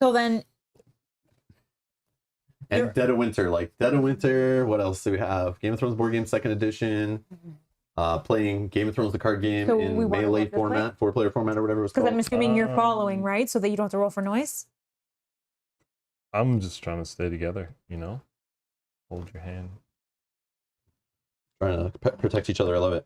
So then, And Dead of Winter, like Dead of Winter. What else do we have? Game of Thrones board game 2nd edition. Playing Game of Thrones the card game So we in wanna melee go this way? format, 4-player format or whatever it was because called. I'm assuming you're following, Um, right? So that you don't have to roll for noise. I'm just trying to stay together, you know? Hold your hand. Trying to protect each other. I love it.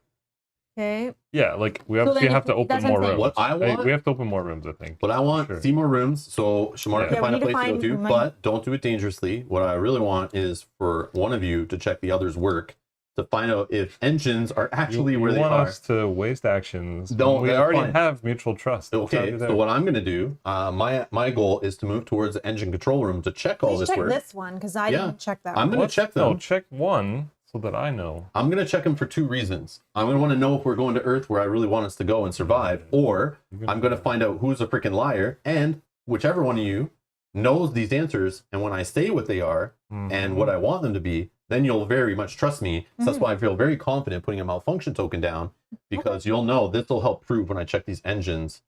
Okay. Yeah, like we So obviously then have to that's open what I'm more saying. rooms. What I want- We have to open more rooms, I think. But I want Sure. see more rooms, so Shamar Yeah. can Yeah, find we a need to place to go find to. money. But don't do it dangerously. What I really want is for one of you to check the other's work to find out if engines are actually you where they want are. us to waste actions. No, when we that's already fine. have mutual trust. It's Okay, already there. so what I'm gonna do, my goal is to move towards the engine control room to check all Please this check work. this one because I Yeah. didn't check that I'm one. gonna check them. No, check one so that I know. I'm gonna check them for 2 reasons. I'm gonna want to know if we're going to Earth where I really want us to go and survive, or I'm gonna find out who's a freaking liar, and whichever one of you knows these answers, and when I say what they are and what I want them to be, then you'll very much trust me. So that's why I feel very confident putting a malfunction token down, because you'll know this will help prove when I check these engines.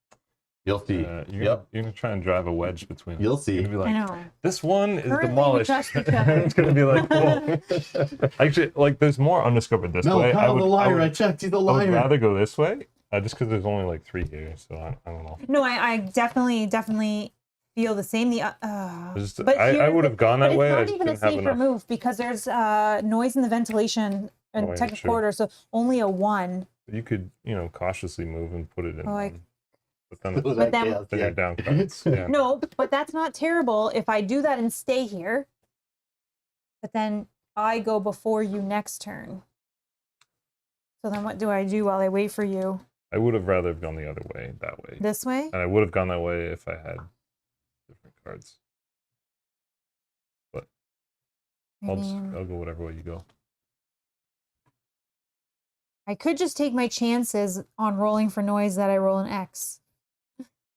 You'll see. You're gonna try and drive a wedge between them. You'll see. You're gonna be I like, know. this one is Currently, we demolished. trust each other. It's gonna be like, whoa. Actually, like there's more undiscovered this No, way. Kyle, the liar. I would, checked. He's a I would liar. rather go this way, just because there's only like 3 here, so I don't know. No, I definitely feel the same. But I here's would the- have gone but that way. I It's just not even a didn't have safer enough. move because there's noise in the ventilation and Oh, yeah, technical true. corridor, so only a 1. You could, cautiously move and put it in. Oh, one. But then, Look at But that then- chaos, then yeah. you're down cards. Yeah. No, but that's not terrible if I do that and stay here. But then I go before you next turn. So then what do I do while I wait for you? I would have rather have gone the other way, that way. This way? And I would have gone that way if I had different cards. But I mean, I'll go whatever way you go. I could just take my chances on rolling for noise that I roll an X.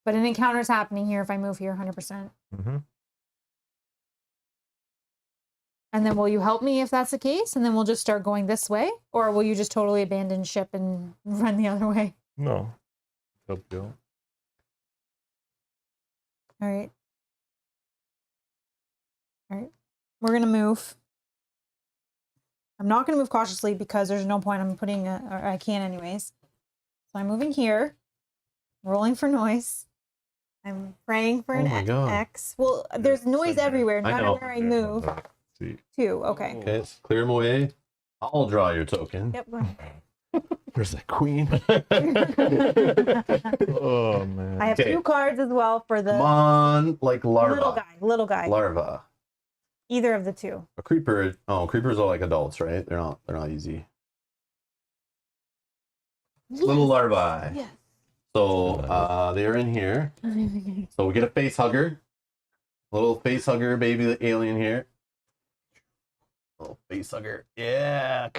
But an encounter's happening here if I move here 100%. Mm-hmm. And then will you help me if that's the case? And then we'll just start going this way? Or will you just totally abandon ship and run the other way? No. Help you out. All right. All right. We're going to move. I'm not going to move cautiously because there's no point. I'm putting or I can anyways. So I'm moving here, rolling for noise. I'm praying for an Oh my God. X. Well, there's noise everywhere, no I matter know. where I move. See. Too. Okay. Okay, let's clear him away. I'll draw your token. Yep. go ahead. Where's that queen? Oh man. I have Okay. 2 cards as well for the Come on, like larva. little guy. Larva. Either of the 2. A creeper. Oh, creepers are like adults, right? They're not easy. Little larvae. Yes. So they are in here. So we get a face hugger. Little face hugger baby alien here. Little face hugger. Yeah.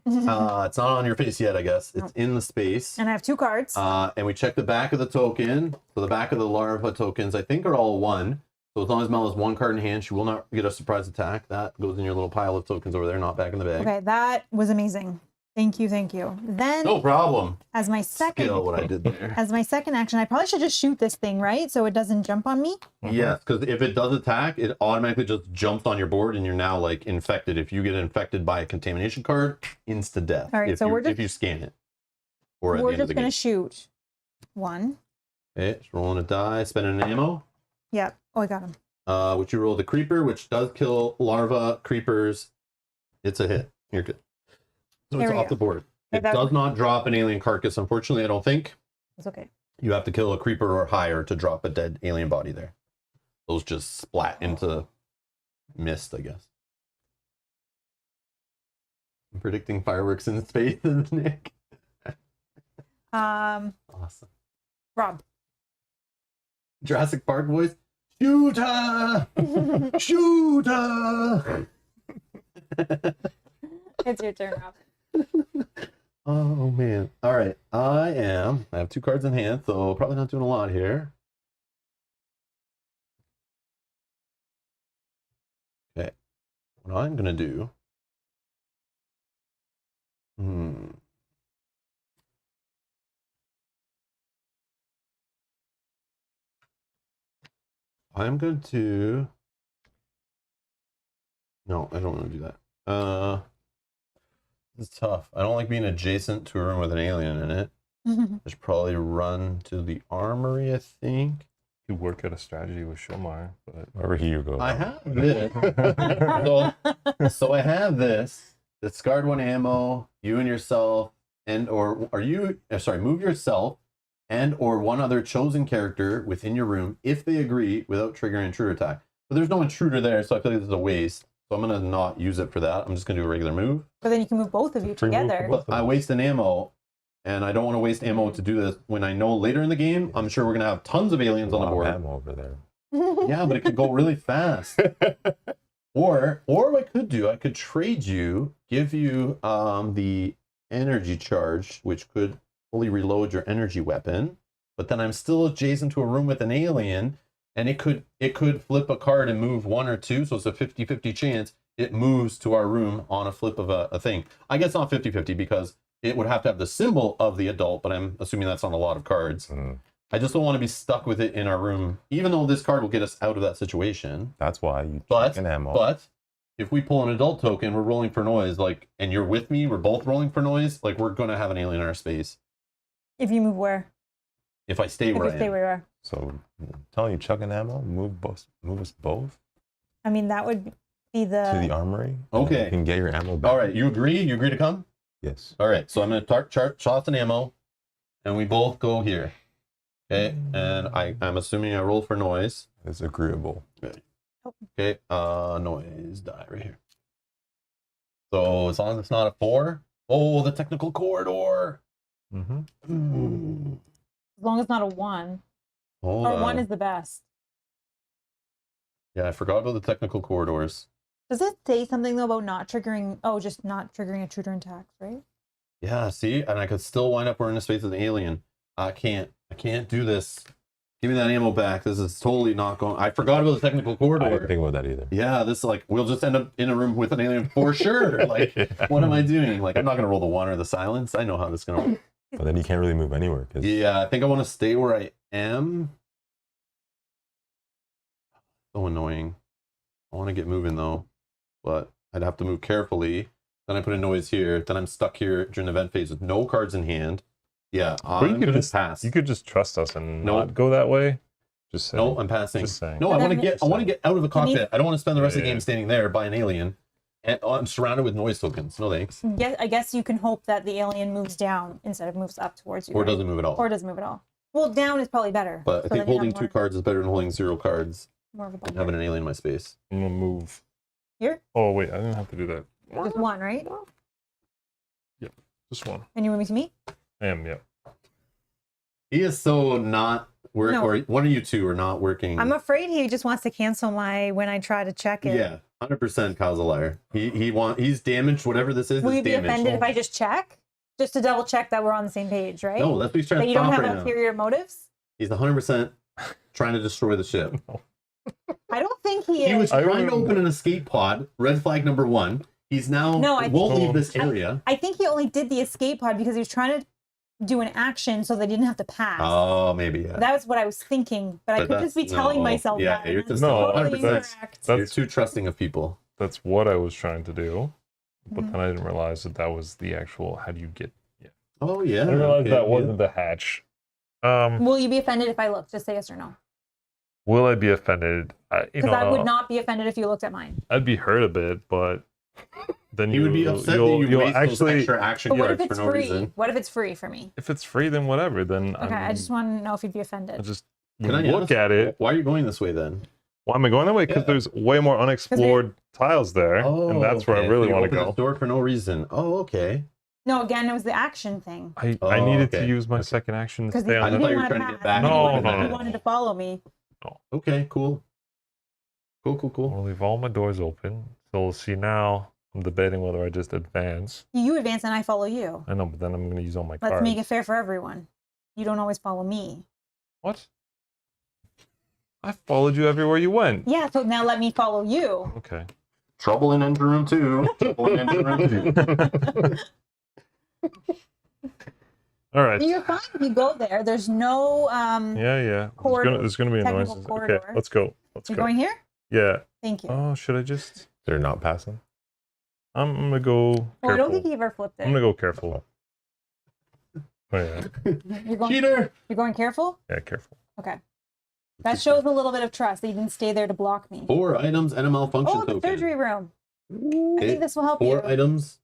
It's not on your face yet, I guess. It's in the space. And I have 2 cards. And we check the back of the token. So the back of the larva tokens, I think, are all 1. So as long as Mel has 1 card in hand, she will not get a surprise attack. That goes in your little pile of tokens over there, not back in the bag. Okay, that was amazing. Thank you, thank you. Then No problem. as my second Skill what I did there. as my second action, I probably should just shoot this thing, right? So it doesn't jump on me. Yes, because if it does attack, it automatically just jumps on your board and you're now like infected. If you get infected by a contamination card, insta death. All right, if so you, we're just- if you scan it. Or at We're the end of just the gonna game. shoot one. Okay, it's rolling a die, spending an ammo. Yep. Oh, I got him. Which you roll the creeper, which does kill larva creepers. It's a hit. You're good. So There it's we off go. the board. Okay, It that- does not drop an alien carcass, unfortunately, I don't think. It's okay. You have to kill a creeper or higher to drop a dead alien body there. Those just splat into mist, I guess. I'm predicting fireworks in space, Nick. Awesome. Rob. Jurassic Park voice. Shooter! Shooter! It's your turn, Rob. Oh man. All right. I have 2 cards in hand, so probably not doing a lot here. Okay. What I'm gonna do. I'm going to. No, I don't want to do that. This is tough. I don't like being adjacent to a room with an alien in it. I should probably run to the armory, I think. You work out a strategy with Shomar, but Wherever you go. I have this. so I have this. Discard 1 ammo, you and yourself, and or are you move yourself and or one other chosen character within your room if they agree without triggering intruder attack. But there's no intruder there, so I feel like this is a waste. So I'm gonna not use it for that. I'm just gonna do a regular move. But then you can move both of you Free move for together. both. But I waste an ammo, and I don't want to waste ammo to do this when I know later in the game I'm sure we're gonna have tons of aliens on the board. Ammo over there. Yeah, but it could go really fast. Or what I could do, I could trade you, give you the energy charge, which could fully reload your energy weapon. But then I'm still adjacent to a room with an alien, and it could flip a card and move 1 or 2, so it's a 50-50 chance it moves to our room on a flip of a thing. I guess not 50-50 because it would have to have the symbol of the adult, but I'm assuming that's on a lot of cards. I just don't want to be stuck with it in our room, even though this card will get us out of that situation. That's why you But, check an ammo. but if we pull an adult token, we're rolling for noise, like, and you're with me, we're both rolling for noise, like, we're going to have an alien in our space. If you move where? If I stay If where you I stay am. where you are. So I'm telling you, chuck an ammo, move us both I mean, that would be to the the. armory. and Okay. You can get your ammo back. All right, you agree? You agree to come? Yes. All right, so I'm going to toss an ammo, and we both go here. Okay, and I'm assuming I roll for noise. It's agreeable. Okay, noise die right here. So as long as it's not a 4. Oh, the technical corridor. As long as it's not a 1. Hold Or on. 1 is the best. Yeah, I forgot about the technical corridors. Does it say something though about not triggering? Oh, just not triggering intruder attacks, right? Yeah, see, and I could still wind up we're in the space of the alien. I can't do this. Give me that ammo back. This is totally not going. I forgot about the technical I didn't corridor. think about that either. Yeah, this is like we'll just end up in a room with an alien for sure. Like, what am I doing? Like, I'm not gonna roll the 1 or the silence. I know how this is gonna work. But then you can't really move anywhere. 'Cause Yeah, I think I want to stay where I am. So annoying. I want to get moving though, but I'd have to move carefully. Then I put a noise here. Then I'm stuck here during the event phase with no cards in hand. Yeah, Or you I'm could gonna just pass. You could just trust us and No. not go that way. Just say. No, I'm passing. Just saying. No, But I want to then get. I want to get out of the cockpit. need- I don't want to spend the rest of the Yeah, game yeah. standing there by an alien. And I'm surrounded with noise tokens. No thanks. Yeah, I guess you can hope that the alien moves down instead of moves up towards you. Or right? doesn't move at all. Or doesn't move at all. Well, down is probably better. But I So think then you holding have 2 more- cards is better than holding 0 cards More of a and buffer. having an alien in my space. I'm gonna move. Here? Oh wait, I didn't have to do that. Just 1, right? Just 1. And you're moving to me? I am. Yeah. He is so not work, No. or one of you two are not working. I'm afraid he just wants to cancel my when I try to check it. Yeah, 100% Kyle's a liar. He's damaged. Whatever this is, Will you is be damaged. offended if I just check? Just to double check that we're on the same page, right? No, that's what he's trying That to you don't stop have right now. ulterior motives? He's 100% trying to destroy the ship. I don't think he He is. was trying to open an escape pod. Red flag number 1. He's now No, I won't think- leave this area. I think he only did the escape pod because he was trying to do an action so they didn't have to pass. Oh, maybe yeah. That was what I was thinking, but I But could just be that's- telling no. myself Yeah, that. you're and just that's no, totally 100%. incorrect. You're too trusting of people. That's what I was trying to do, but Mhm. then I didn't realize that was the actual. How do you get? Oh yeah. I didn't realize okay, that yeah. wasn't the hatch. Will you be offended if I look? Just say yes or no. Will I be offended? Because I would not be offended if you looked at mine. I'd be hurt a bit, but then He would be upset that you'll you waste those actually. extra action But what if cards for it's no free? reason. What if it's free for me? If it's free, then whatever. Then Okay, I just want to know if you'd be offended. I just Can I look ask, at it. Why are you going this way then? Why am I going that way? Because Yeah. there's way more unexplored tiles there, and that's where I okay. really So you want to open go. this door for no reason. Oh, okay. No, again, it was the action thing. I Oh, needed okay. to use my second action to Because stay you I on. thought didn't you were want to trying to pass. get back You No, wanted- no, You no. wanted to follow me. Okay, cool. Cool. I'll leave all my doors open. So we'll see now. I'm debating whether I just advance. You advance and I follow you. I know, but then I'm going to use all my Let's cards. make it fair for everyone. You don't always follow me. What? I followed you everywhere you went. Yeah, so now let me follow you. Okay. Trouble in engine room 2. Trouble in engine room 2. All right. You're fine if you go there. There's no Yeah. Corridor. There's gonna be Technical noises. corridor. Okay, let's go. Let's You're go. going here? Yeah. Thank you. Oh, should I just? They're not passing. I'm gonna go careful. Oh, I don't think he ever flipped it. I'm gonna go careful. Oh yeah. Cheater! You're going careful? Yeah, careful. Okay. That shows a little bit of trust that you didn't stay there to block me. 4 items and a malfunction Oh, the token. surgery room. I Okay. think this will help 4 you. items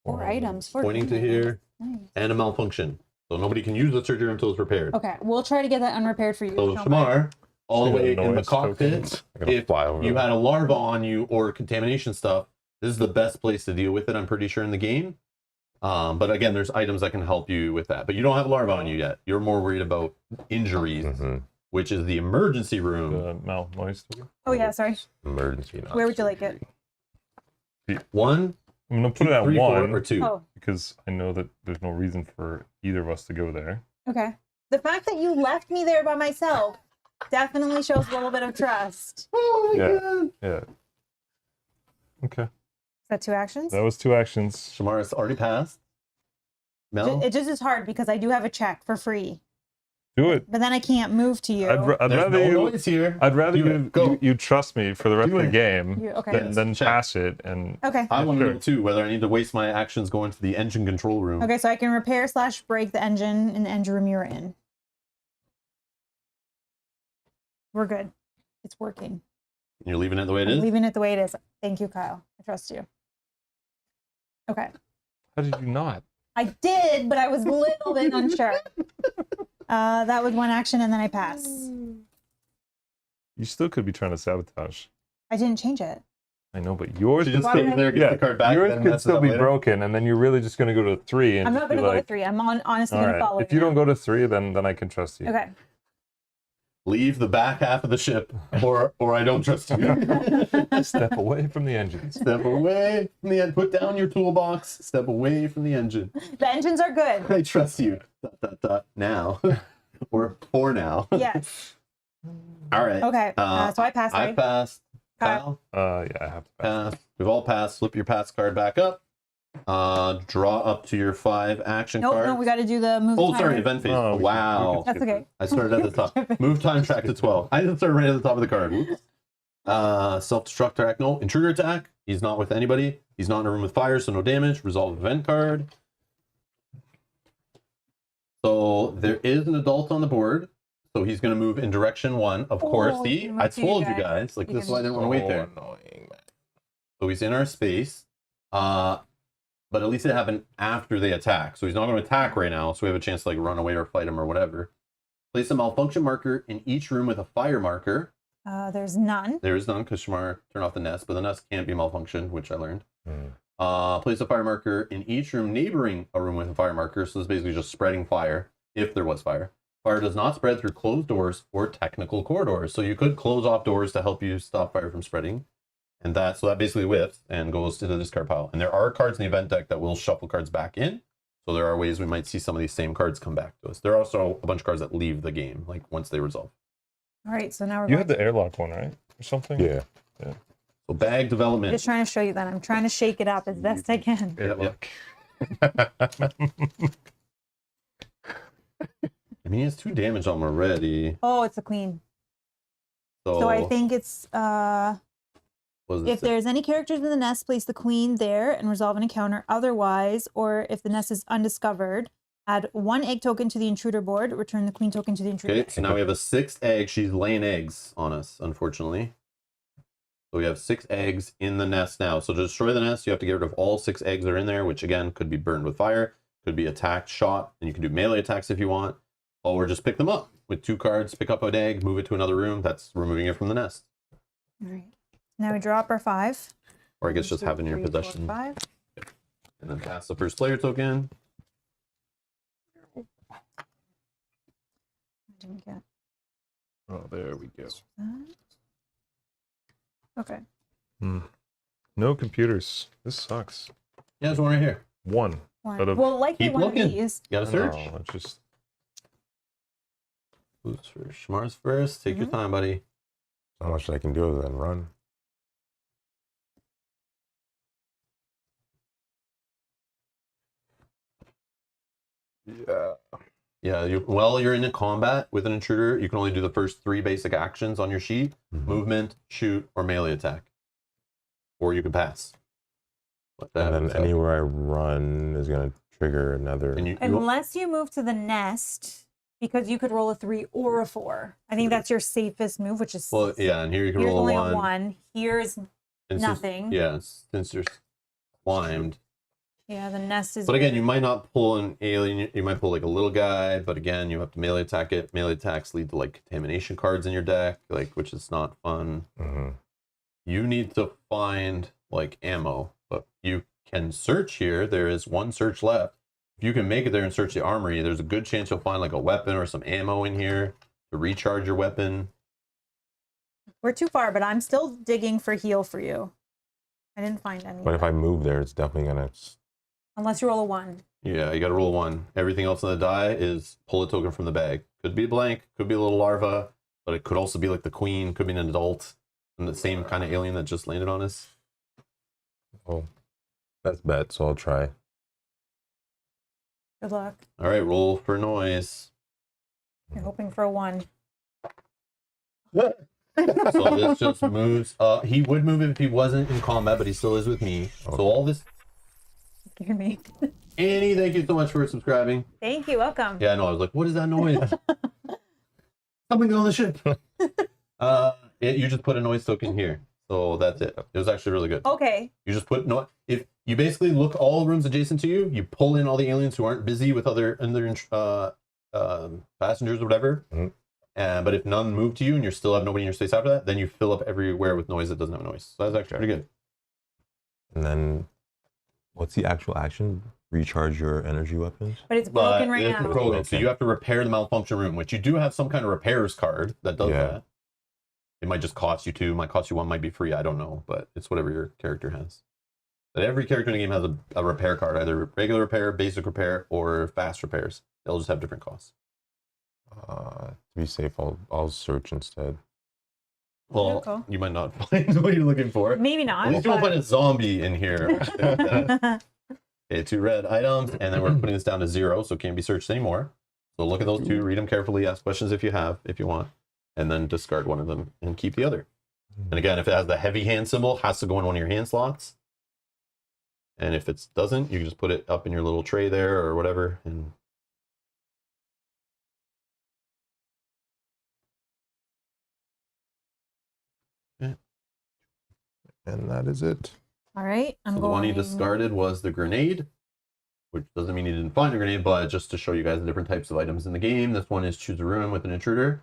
4 items. 4 pointing to here Nice. and a malfunction. So nobody can use the surgery room until it's repaired. Okay, we'll try to get that unrepaired for you. So Don't worry. Shamar, all the way in the Noise cockpit, tokens. I'm gonna if fly over you them. had a larva on you or contamination stuff, this is the best place to deal with it, I'm pretty sure, in the game. But again, there's items that can help you with that. But you don't have larva on you yet. You're more worried about injuries, Mhm. which is the emergency room. The mouth noise. Oh, yeah, sorry. Emergency. not Where would you like it? surgery. 1, I'm gonna 2, put it at 3, 4, one or 2. Oh, because I know that there's no reason for either of us to go there. okay. The fact that you left me there by myself definitely shows a little bit of trust. Oh my Yeah. god. Yeah. Okay. Is that 2 actions? That was 2 actions. Shamara's already passed. Mel? It just is hard because I do have a check for free, Do it. but then I can't move to you. I'd There's rather no you. noise here. I'd rather Do you, it. Go. you trust me for the rest Do of the it. game Okay. than Check. pass it and Okay. I want to Sure. know too whether I need to waste my actions going to the engine control room. Okay, so I can repair / break the engine in the engine room you're in. We're good. It's working. You're leaving it the way it I'm is? leaving it the way it is. Thank you, Kyle. I trust you. Okay. how did you not? I did, but I was a little bit unsure. That was 1 action and then I pass. You still could be trying to sabotage. I didn't change it. I know, but yours She could just Why stays would I- there, gets yeah, the card back, yours then could messes still up be later. broken, and then you're really just going to go to 3 and I'm just not going be to go to like, 3. I'm honestly all going to right. follow If you now. don't go to 3, then I can trust you. Okay. Leave the back half of the ship, or I don't trust you. Step away from the engines. Step away from the end. Put down your toolbox. Step away from the engine. The engines are good. I trust you. ... Now. Or for now. Yes. All right. Okay. So I passed, I right? passed. Kyle. Kyle Yeah, I have to pass. passed. We've all passed. Flip your pass card back up. Draw up to your 5 action No, cards. no, we got to do the move. Oh, timer. sorry, event phase. Oh, we Wow. That's okay. I started at the top. Move time track to 12. I just started right at the top of the card. Whoops. Self-destruct attack. No. Intruder attack. He's not with anybody. He's not in a room with fire, so no damage. Resolve event card. So there is an adult on the board. So he's going to move in direction 1. Of course. Oh, See, he I moved to you told you guys. guys. Like, You this is can- why I didn't want to wait there. Annoying, man. So he's in our space. But at least it happened after they attack. So he's not going to attack right now. So we have a chance to like run away or fight him or whatever. Place a malfunction marker in each room with a fire marker. There's none. There is none because Shamar turned off the nest, but the nest can't be malfunctioned, which I learned. Hmm. Place a fire marker in each room neighboring a room with a fire marker. So it's basically just spreading fire, if there was fire. Fire does not spread through closed doors or technical corridors. So you could close off doors to help you stop fire from spreading. And so that basically whiffs and goes to the discard pile. And there are cards in the event deck that will shuffle cards back in. So there are ways we might see some of these same cards come back to us. There are also a bunch of cards that leave the game, like once they resolve. All right, so now we're You going had the airlock one, right? Or something? Yeah. So So bag development. Just trying to show you that I'm trying to shake it up as best I can. Yep. I mean, he has 2 damage on him already. Oh, it's a queen. So, So I think it's what does it if say? there's any characters in the nest, place the queen there and resolve an encounter. Otherwise, or if the nest is undiscovered, add 1 egg token to the intruder board. Return the queen token to the intruder. Okay, so now we have a 6 egg. She's laying eggs on us, unfortunately. So we have 6 eggs in the nest now. So to destroy the nest, you have to get rid of all 6 eggs that are in there, which again could be burned with fire, could be attacked, shot, and you can do melee attacks if you want. Or just pick them up with 2 cards, pick up an egg, move it to another room. That's removing it from the nest. All right. Now we draw up our 5. Or I guess just have it in your 3, 4, possession. 5. And then pass the first player token. I didn't get Oh, there we go. that. Okay. No computers. This sucks. Yeah, there's one right here. One. One. Out of- Well, likely Keep one looking. of these. You gotta search. No, it's just Who's first? Schmar's first. Take your time, buddy. Not much I can do other than run. yeah. Yeah, while you're in a combat with an intruder, you can only do the first 3 basic actions on your sheet. Movement, shoot, or melee attack. Or you can pass. But that And is then anywhere I run is going to trigger another. and you Unless you move to the nest, because you could roll a 3 or a 4. I think that's your safest move, which is well, yeah, and here you can here's roll only a a 1. 1. Here's and since- nothing. yeah, since you're climbed. Yeah, the nest is. But again, you might not pull an alien. You might pull like a little guy, but again, you have to melee attack it. Melee attacks lead to like contamination cards in your deck, like which is not fun. You need to find like ammo, but you can search here. There is 1 search left. If you can make it there and search the armory, there's a good chance you'll find like a weapon or some ammo in here to recharge your weapon. We're too far, but I'm still digging for heal for you. I didn't find any. But if I move there, it's definitely going to. Unless you roll a 1. Yeah, you got to roll a 1. Everything else on the die is pull a token from the bag. Could be blank, could be a little larva, but it could also be like the queen, could be an adult, and the same kind of alien that just landed on us. Oh, that's bet, so I'll try. Good luck. All right, roll for noise. You're hoping for a 1. So this just moves. He would move if he wasn't in combat, but he still is with me. So all this. Hear me. Annie, thank you so much for subscribing. Thank you. Welcome. Yeah, no, I was like, what is that noise? Something on the ship. You just put a noise token here. So that's it. It was actually really good. Okay. You just put if you basically look all rooms adjacent to you, you pull in all the aliens who aren't busy with other passengers or whatever. But if none move to you and you still have nobody in your space after that, then you fill up everywhere with noise that doesn't have a noise. So that's actually pretty good. And then, what's the actual action? Recharge your energy weapons? But it's broken right it's now. broken, so you have to repair the malfunction room, which you do have some kind of repairs card that does that. It might just cost you 2, might cost you 1, might be free. I don't know, but it's whatever your character has. But every character in the game has a repair card, either regular repair, basic repair, or fast repairs. They'll just have different costs. To be safe, I'll search instead. Well, Cool. you might not find what you're looking for. Maybe not. At least you won't find a zombie in here. Okay, 2 red items, and then we're putting this down to 0, so it can't be searched anymore. So look at those 2, read them carefully, ask questions if you want, and then discard one of them and keep the other. And again, if it has the heavy hand symbol, it has to go in one of your hand slots. And if it doesn't, you can just put it up in your little tray there or whatever. And And that is it. All right. I'm so the going. one he discarded was the grenade, which doesn't mean he didn't find a grenade, but just to show you guys the different types of items in the game. This one is choose a room with an intruder.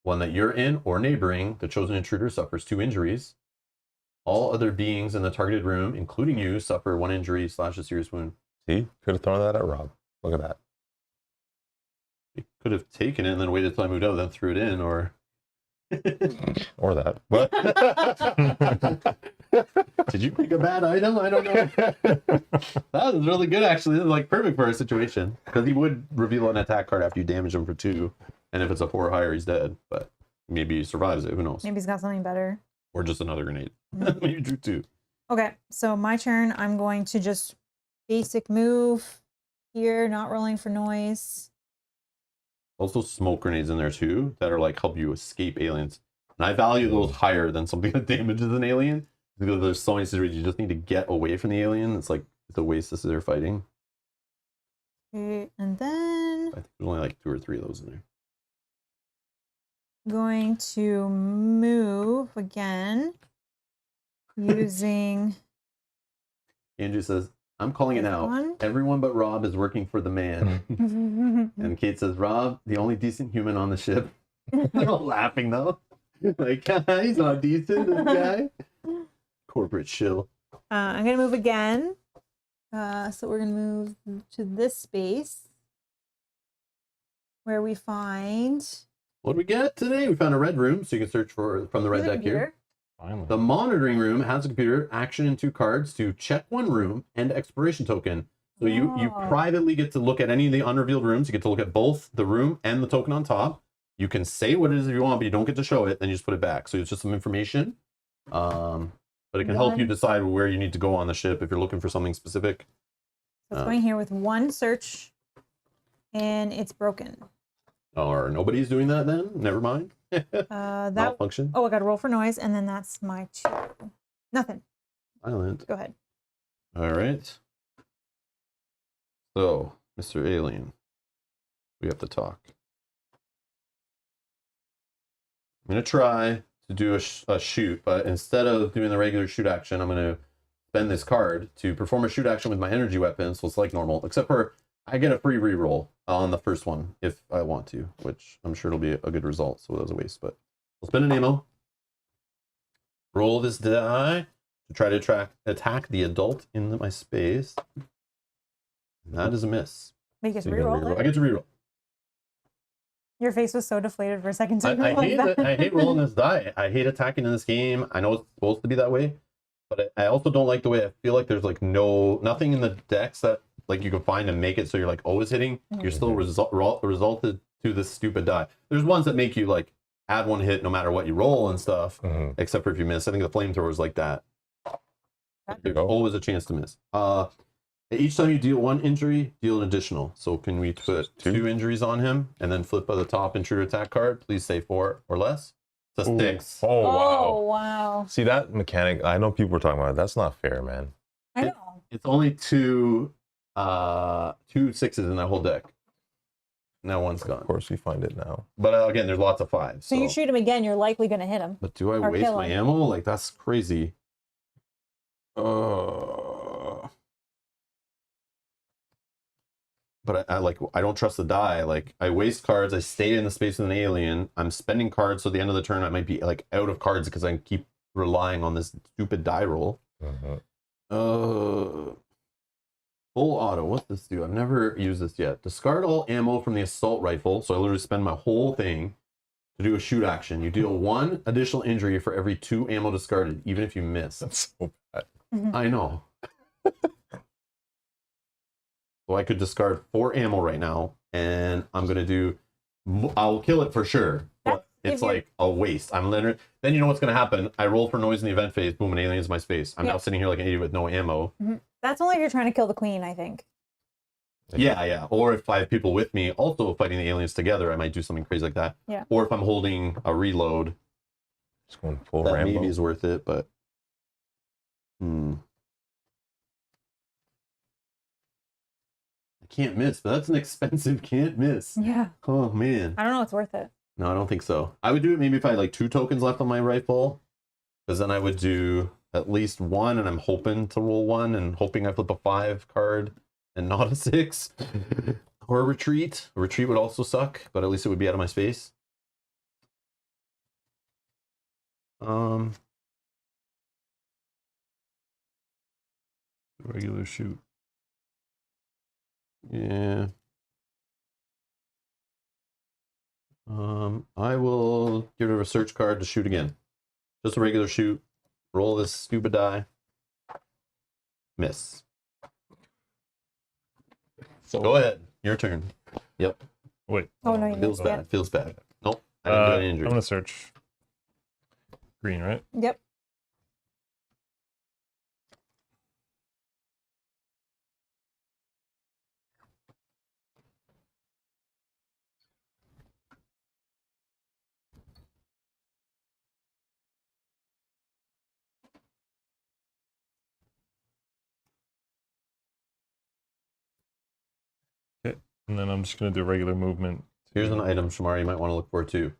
One that you're in or neighboring, the chosen intruder suffers 2 injuries. All other beings in the targeted room, including you, suffer 1 injury / a serious wound. See? Could have thrown that at Rob. Look at that. You could have taken it and then waited until I moved out, then threw it in, or... Or that. But Did you pick a bad item? I don't know. That was really good, actually. This is like perfect for our situation. Because he would reveal an attack card after you damage him for 2. And if it's a 4 or higher, he's dead. But maybe he survives it. Who knows? Maybe he's got something better. Or just another grenade. Maybe drew 2. Okay, so my turn. I'm going to just basic move here, not rolling for noise. Also smoke grenades in there too that are like help you escape aliens. And I value those higher than something that damages an alien. Because there's so many situations you just need to get away from the alien. It's like it's a waste to sit there fighting. Okay, and then I think there's only like 2 or 3 of those in there. going to move again using Andrew says, I'm calling it this now. one. Everyone but Rob is working for the man. And Kate says, Rob, the only decent human on the ship. They're all laughing though. Like, he's not decent, this guy. Corporate shill. I'm gonna move again. So we're gonna move to this space where we find What do we get today? We found a red room, so you can search for from the red deck here. Finally. The monitoring room has a computer, action and 2 cards to check 1 room and expiration token. So you Oh. privately get to look at any of the unrevealed rooms. You get to look at both the room and the token on top. You can say what it is if you want, but you don't get to show it. Then you just put it back. So it's just some information. But it can help you decide where you need to go on the ship if you're looking for something specific. So it's going here with 1 search, and it's broken. Or nobody's doing that then? Never mind. That Malfunction. I got to roll for noise, and then that's my 2. Nothing. Silent. Go ahead. All right. So, Mr. Alien, we have to talk. I'm going to try to do a shoot, but instead of doing the regular shoot action, I'm going to spend this card to perform a shoot action with my energy weapon, so it's like normal, except for I get a free reroll on the first one if I want to, which I'm sure it'll be a good result, so that was a waste, but we'll spend an ammo. Roll this die to try to attack the adult in my space. And that is a miss. But you get to So you gotta reroll it. I get to reroll. Your face was so deflated for a second. I hate rolling this die. I hate attacking in this game. I know it's supposed to be that way, but I also don't like the way I feel like there's like nothing in the decks that like you can find and make it so you're like always hitting. You're still resulted to this stupid die. There's ones that make you like add 1 hit no matter what you roll and stuff, except for if you miss. I think the flamethrower is like that. There's always a chance to miss. Each time you deal 1 injury, deal an additional. So can we put 2 injuries on him and then flip by the top intruder attack card? Please say 4 or less. It's a 6. Oh, wow. Oh, wow. See, that mechanic, I know people were talking about it. That's not fair, man. I know. It's only 2 6s in that whole deck. Now 1's Of gone. course, we find it now. But again, there's lots of 5s. So you shoot him again, you're likely going to hit him. But do I or waste kill my him. ammo? Like, that's crazy. But I don't trust the die. Like, I waste cards. I stay in the space with an alien. I'm spending cards, so at the end of the turn, I might be like out of cards because I keep relying on this stupid die roll. Full auto. What's this do? I've never used this yet. Discard all ammo from the assault rifle. So I literally spend my whole thing to do a shoot action. You deal 1 additional injury for every 2 ammo discarded, even if you miss. That's so bad. I know. So I could discard 4 ammo right now, and I'm gonna do. I'll kill it for sure, but it's like a waste. I'm literally. Then you know what's gonna happen? I roll for noise in the event phase. Boom, an alien's in my space. I'm now sitting here like an idiot with no ammo. That's only if you're trying to kill the queen, I think. Yeah. Or if I have people with me also fighting the aliens together, I might do something crazy like that. Yeah. Or if I'm holding a reload, Just going full that Rambo. maybe is worth it. But I can't miss. But that's an expensive can't miss. Yeah. Oh man. I don't know. It's worth it. No, I don't think so. I would do it maybe if I had like 2 tokens left on my rifle, because then I would do at least 1, and I'm hoping to roll 1 and hoping I flip a 5 card and not a 6. Or a retreat. A retreat would also suck, but at least it would be out of my space. Regular shoot. Yeah. I will get rid of a search card to shoot again. Just a regular shoot. Roll this stupid die. Miss. So go ahead. Your turn. Yep. Wait. Oh, no, you Feels missed bad. it. Feels bad. Nope. I didn't do any I'm injury. gonna search green, right? Yep. And then I'm just gonna do regular movement. Here's an item, Shamar, you might want to look for too.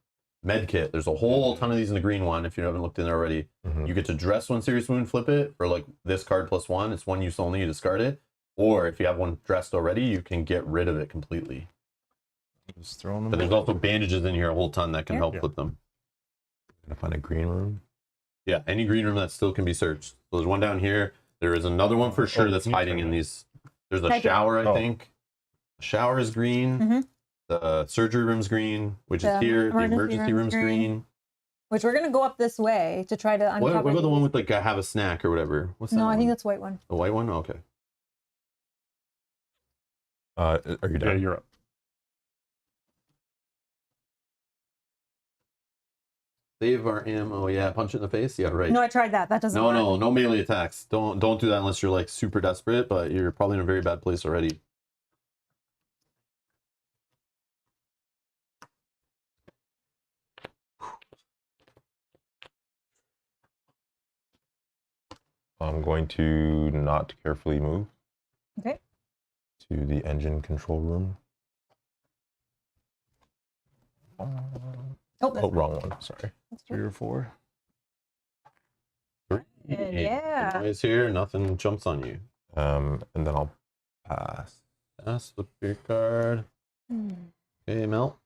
Med kit. There's a whole ton of these in the green one. If you haven't looked in there already, you get to dress one serious wound, flip it for like this card +1. It's one use only. You discard it, or if you have one dressed already, you can get rid of it completely. Just throwing them. But there's also bandages in here a whole ton that can help flip them. Gonna find a green room. Yeah, any green room that still can be searched. So there's one down here. There is another one for sure that's hiding in these. There's a shower, I think. The shower is green. The surgery room's green, which is here. The emergency room's green. Which we're gonna go up this way to try to uncover. What about the one with like have a snack or whatever? What's that? No, I think one? that's white one. The white one. Okay. Are you done? Yeah, you're up. Save our ammo. Yeah, punch it in the face. Yeah, right. No, I tried that. That doesn't work. No melee attacks. Don't do that unless you're like super desperate. But you're probably in a very bad place already. I'm going to not carefully move. Okay. To the engine control room. Oh, Wrong one. Sorry. 3 or 4. Yeah. Noise here. Nothing jumps on you. And then I'll pass. Pass the beer card. Okay, Mel.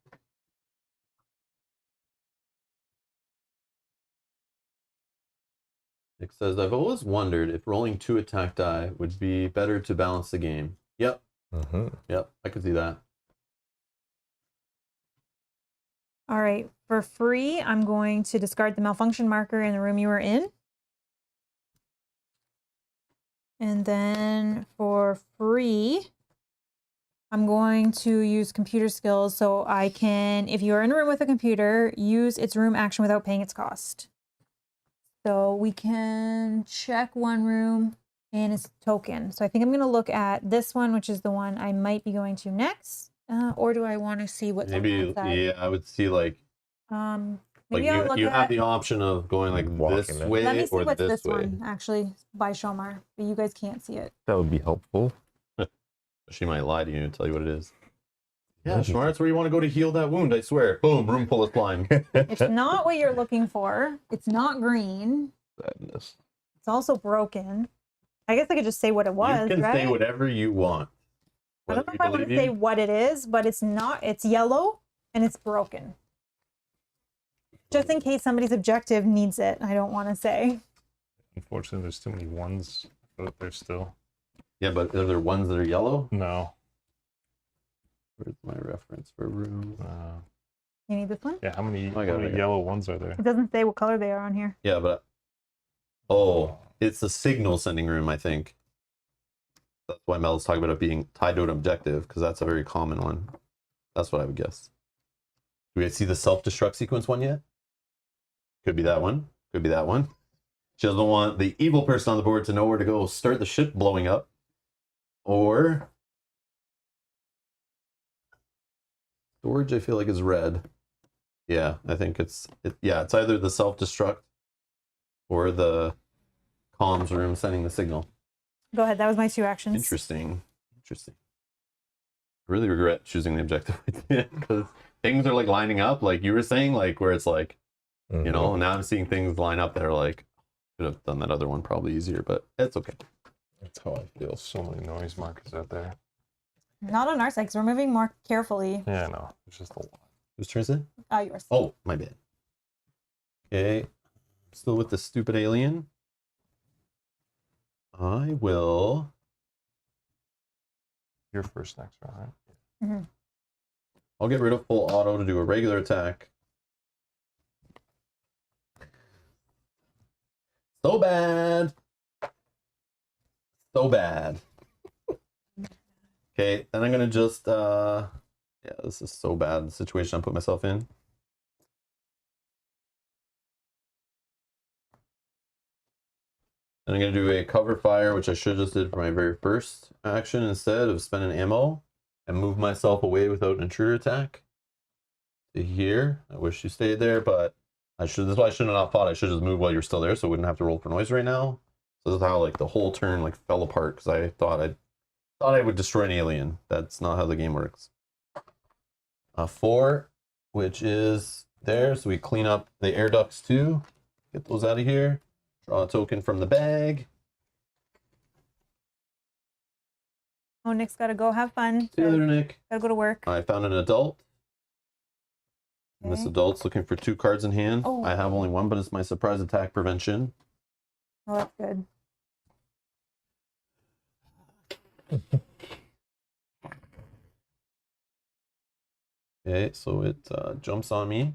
Nick says, I've always wondered if rolling 2 attack die would be better to balance the game. Yep. Yep, I could see that. All right. For free, I'm going to discard the malfunction marker in the room you were in. And then for free, I'm going to use computer skills so I can, if you're in a room with a computer, use its room action without paying its cost. So we can check one room and its token. So I think I'm going to look at this one, which is the one I might be going to next. Or do I want to see what's Maybe, yeah, I would see like maybe I'll look you at, have the option of going like this Walking it. way let me see or what's this this way. one actually by Shomar, but you guys can't see it. That would be helpful. She might lie to you and tell you what it is. Yeah, Interesting. Shamar, that's where you want to go to heal that wound, I swear. Boom, room full of slime. It's not what you're looking for. It's not green. Sadness. It's also broken. I guess I could just say what it was, You can right? say whatever you want. I don't know if Whether I we want to believe say you. what it is, but it's not. It's yellow and it's broken. Just in case somebody's objective needs it, I don't want to say. Unfortunately, there's too many ones out there still. Yeah, but are there ones that are yellow? No. Where's my reference for room? You need this one? Yeah, how many, I how got it, many I got it. yellow ones are there? It doesn't say what color they are on here. Yeah, but oh, it's a signal sending room, I think. That's why Mel's talking about it being tied to an objective, because that's a very common one. That's what I would guess. Do we guys see the self-destruct sequence one yet? Could be that one. Could be that one. She doesn't want the evil person on the board to know where to go start the ship blowing up. Or storage, I feel like, is red. Yeah, I think it's either the self-destruct or the comms room sending the signal. Go ahead. That was my 2 actions. Interesting. I really regret choosing the objective I did, because things are like lining up, like you were saying, like where it's like, you know, now I'm seeing things line up that are like, could have done that other one probably easier, but it's okay. That's how I feel. So many noise markers out there. Not on our side, because we're moving more carefully. Yeah, no, it's just a lot. Whose turn is it? Yours. Oh, my bad. Okay. Still with the stupid alien. I will. You're first next round, right? I'll get rid of full auto to do a regular attack. So bad. So bad. Okay, then I'm gonna just yeah, this is so bad, the situation I put myself in. And I'm gonna do a cover fire, which I should have just did for my very first action instead of spending ammo, and move myself away without an intruder attack to here. I wish you stayed there, but that's why I shouldn't have not fought. I should just move while you're still there, so I wouldn't have to roll for noise right now. So this is how like the whole turn like fell apart, because I thought I'd Thought I would destroy an alien. That's not how the game works. 4, which is there. So we clean up the air ducts too. Get those out of here. Draw a token from the bag. Oh, Nick's got to go have fun. See you later, Nick. Got to go to work. I found an adult. And this Okay. adult's looking for 2 cards in hand. Oh. I have only 1, but it's my surprise attack prevention. Oh, that's good. Okay, so it jumps on me.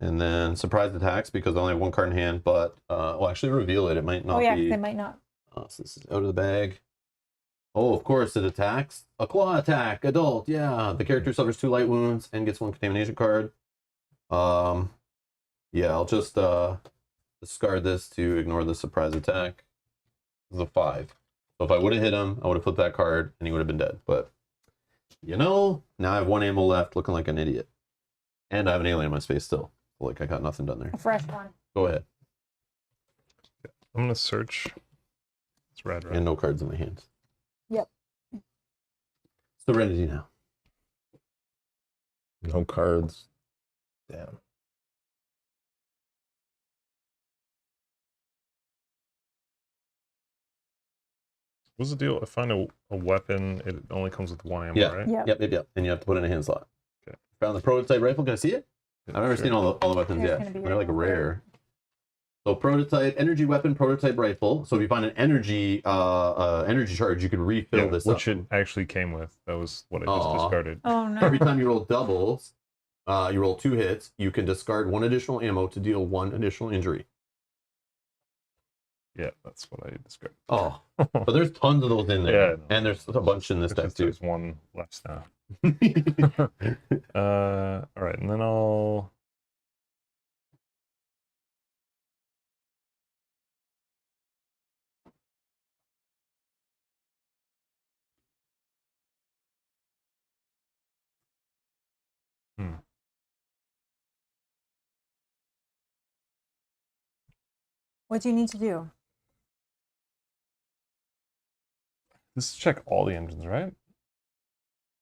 And then surprise attacks because I only have 1 card in hand, but well, actually reveal it. It might not Oh, yeah, be. 'cause they might not. So this is out of the bag. Oh, of course, it attacks. A claw attack, adult. Yeah, the character suffers 2 light wounds and gets 1 contamination card. Yeah, I'll just discard this to ignore the surprise attack. This is a 5. So if I would have hit him, I would have flipped that card and he would have been dead. But you know, now I have 1 ammo left, looking like an idiot, and I have an alien in my space still. Like I got nothing done there. A fresh one. Go ahead. I'm gonna search. It's red, right? And no cards in my hands. Yep. Serenity now. No cards. Damn. What's the deal? I find a weapon. It only comes with 1 ammo, Yeah. right? Yeah. Yep. And you have to put it in a hand slot. Okay. Found the prototype rifle. Can I see it? Yeah, I've never sure. seen all the weapons There's yet. gonna be They're like your- rare. So prototype, energy weapon, prototype rifle. So if you find an energy charge, you can refill Yeah, this which up. it actually came with. That was what I just Aw. discarded. Oh, no. Every time you roll doubles, you roll 2 hits, you can discard 1 additional ammo to deal 1 additional injury. Yeah, that's what I discarded. Oh, but there's tons of those in there. Yeah, I know. And there's a bunch in this It's deck just too. there's 1 left now. All right, and then I'll. What do you need to do? This is check all the engines, right?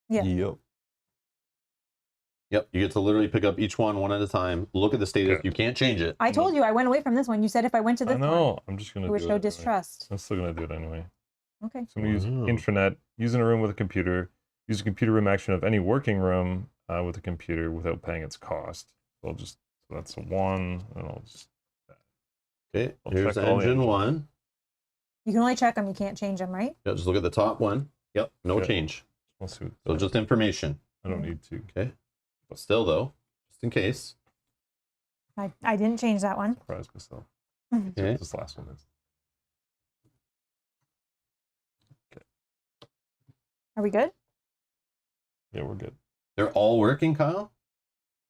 Yeah. Yep. Yep, you get to literally pick up each one at a time. Look at the status. Okay. You can't change it. I told you I went away from this one. You said if I went to I this know. one, I'm just gonna it would do it show anyway. distrust. I'm still gonna do it anyway. Okay. So I'm gonna use Wow. intranet. Use in a room with a computer. Use a computer room action of any working room with a computer without paying its cost. So I'll just. So that's a 1, and I'll just. Okay, I'll here's check all the engine engines. 1. You can only check them. You can't change them, right? Yeah, just look at the top one. Yep, no Okay. change. Let's see. So just information. I don't need to. Okay, but still though, just in case. I didn't change that one. Surprise myself. Okay. This last one is. Are we good? Yeah, we're good. They're all working, Kyle.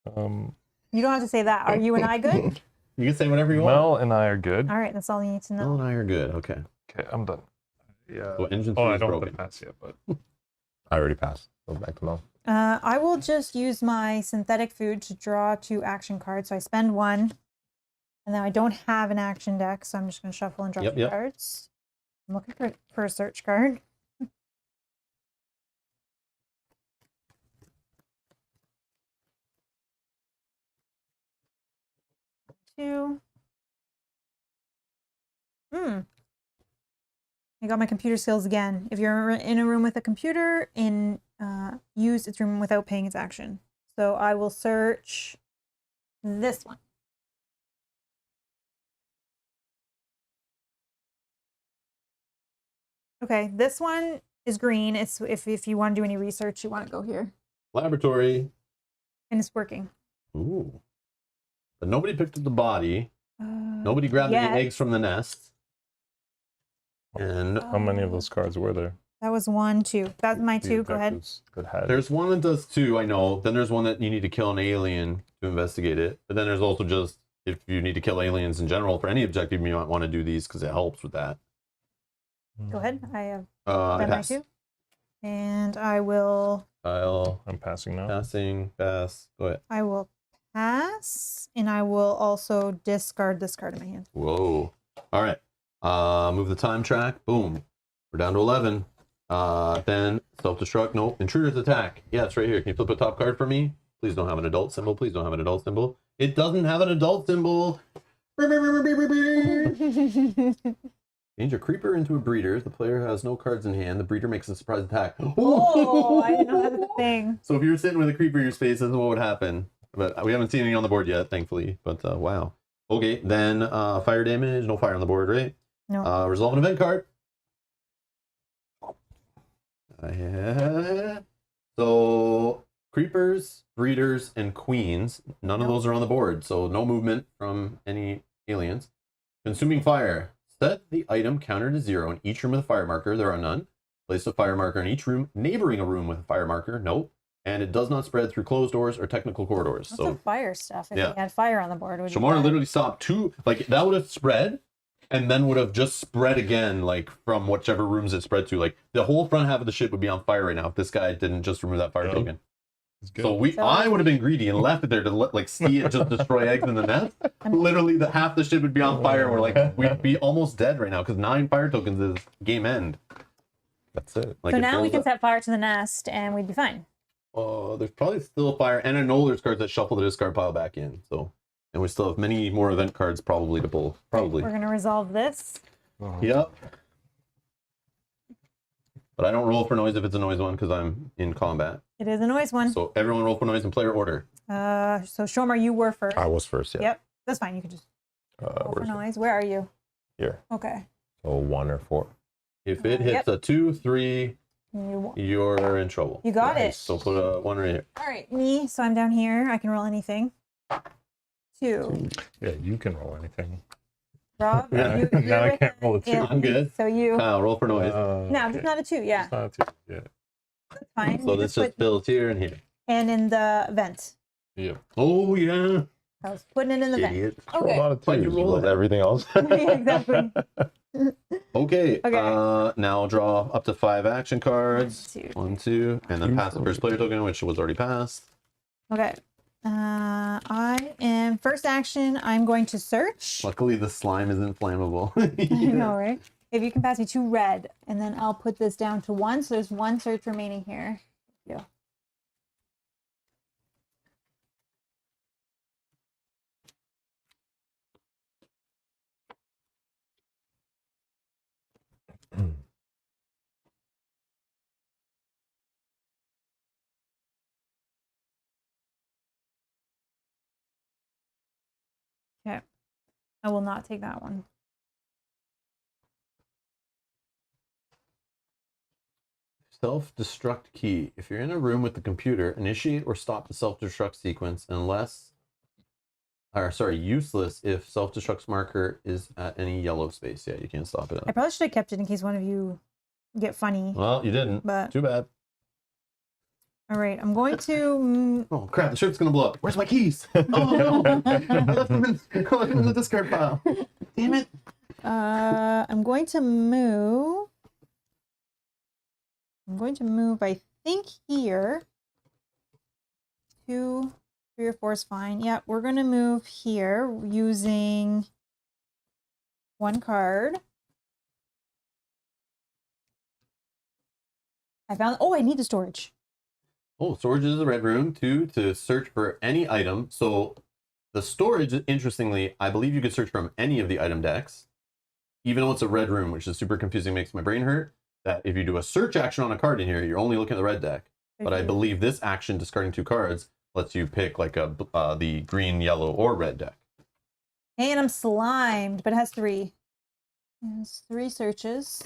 You don't have to say that. Are you and I good? You can say whatever you want. Mel and I are good. All right, that's all you need to Mel know. and I are good. Okay. Okay, I'm done. Yeah. So engine 3 Oh, I is don't have broken. to pass yet, but I already passed. Go back to Mel. I will just use my synthetic food to draw 2 action cards. So I spend 1, and then I don't have an action deck, so I'm just going to shuffle and draw Yep, 2 yep. cards. I'm looking for a search card. Two. I got my computer skills again. If you're in a room with a computer, use its room without paying its action. So I will search this one. Okay, this one is green. It's if you want to do any research, you want to go here. Laboratory. And it's working. Ooh. But nobody picked up the body. Nobody grabbed yet. any eggs from the nest. And how many of those cards were there? That was 1, 2. That's my 2. Go ahead. Objectives that had. there's one that does 2, I know. Then there's one that you need to kill an alien to investigate it. But then there's also just if you need to kill aliens in general for any objective, you might want to do these because it helps with that. Go ahead. I have I done my pass. 2. And I will Kyle, I'm passing now. passing, pass. Go ahead. I will pass, and I will also discard this card in my hand. Whoa. All right. Move the time track. Boom. We're down to 11. Then self-destruct. Nope. Intruders attack. Yeah, it's right here. Can you flip a top card for me? Please don't have an adult symbol. Please don't have an adult symbol. It doesn't have an adult symbol. Change a creeper into a breeder. If the player has no cards in hand, the breeder makes a surprise attack. Oh, I didn't know that was a thing. So if you were sitting with a creeper in your space, this is what would happen. But we haven't seen any on the board yet, thankfully. But wow. Okay, then fire damage. No fire on the board, right? No. Resolve an event card. So creepers, breeders, and queens. None of those are on the board, so no movement from any aliens. Consuming fire. Set the item counter to 0 in each room with a fire marker. There are none. Place a fire marker in each room neighboring a room with a fire marker. Nope. And it does not spread through closed doors or technical corridors. Lots of fire stuff. If yeah. you had fire on the board, would Shamar literally stopped two. Like that would have spread, and then would have just spread again, like from whichever rooms it spread to. Like the whole front half of the ship would be on fire right now if this guy didn't just remove that fire token. So I would have been greedy and left it there to let see it just destroy eggs in the nest. Literally, the half the ship would be on fire. We're like, we'd be almost dead right now because 9 fire tokens is game end. That's it. Like, so now we can set fire to the nest and we'd be fine. There's probably still fire, and I know there's cards that shuffle the discard pile back in. So, and we still have many more event cards probably to pull. Probably. We're gonna resolve this. Yep. But I don't roll for noise if it's a noise one because I'm in combat. It is a noise one. So everyone roll for noise in player order. So Shomer, you were first. I was first, yeah. Yep, that's fine. You can just roll for Where's it? noise. Where are you? Here. Okay. So 1 or 4. If it hits a 2, 3, you're in trouble. You got it. So put a 1 right here. All right, me. So I'm down here. I can roll anything. 2. Yeah, you can roll anything. Rob, Yeah. you're Now I with can't roll a 2. I'm good. So you. Kyle, roll for noise. No, just not a 2. Yeah, It's not a 2. Yeah. that's fine. So You this just just builds here and here. and in the vent. Yeah. Oh, yeah. I was putting it in the vent. Idiot. Okay. Not a Why'd 2. you You roll rolled it? everything else. Yeah, exactly. Okay. Okay. Now draw up to 5 action cards. 2. 1, 2. And then pass the first player token, which was already passed. Okay. I am first action. I'm going to search. Luckily, the slime isn't flammable. I know, right? If you can pass me 2 red, and then I'll put this down to 1. So there's 1 search remaining here. Yeah. Okay. I will not take that one. Self-destruct key. If you're in a room with the computer, initiate or stop the self-destruct sequence useless if self-destruct marker is at any yellow space. Yeah, you can't stop it. I probably should have kept it in case one of you get funny. Well, you didn't. But Too bad. all right, I'm going to. Oh crap! The ship's gonna blow up. Where's my keys? Oh no! I left them in the discard pile. Damn it! I'm going to move. I think here. 2, 3, or 4 is fine. Yeah, we're gonna move here using 1 card. I found. Oh, I need the storage. Oh, storage is the red room. 2, to search for any item. So the storage, interestingly, I believe you could search from any of the item decks, even though it's a red room, which is super confusing, makes my brain hurt. That if you do a search action on a card in here, you're only looking at the red deck. But I believe this action, discarding 2 cards, lets you pick like the green, yellow, or red deck. And I'm slimed, but it has 3. It has 3 searches.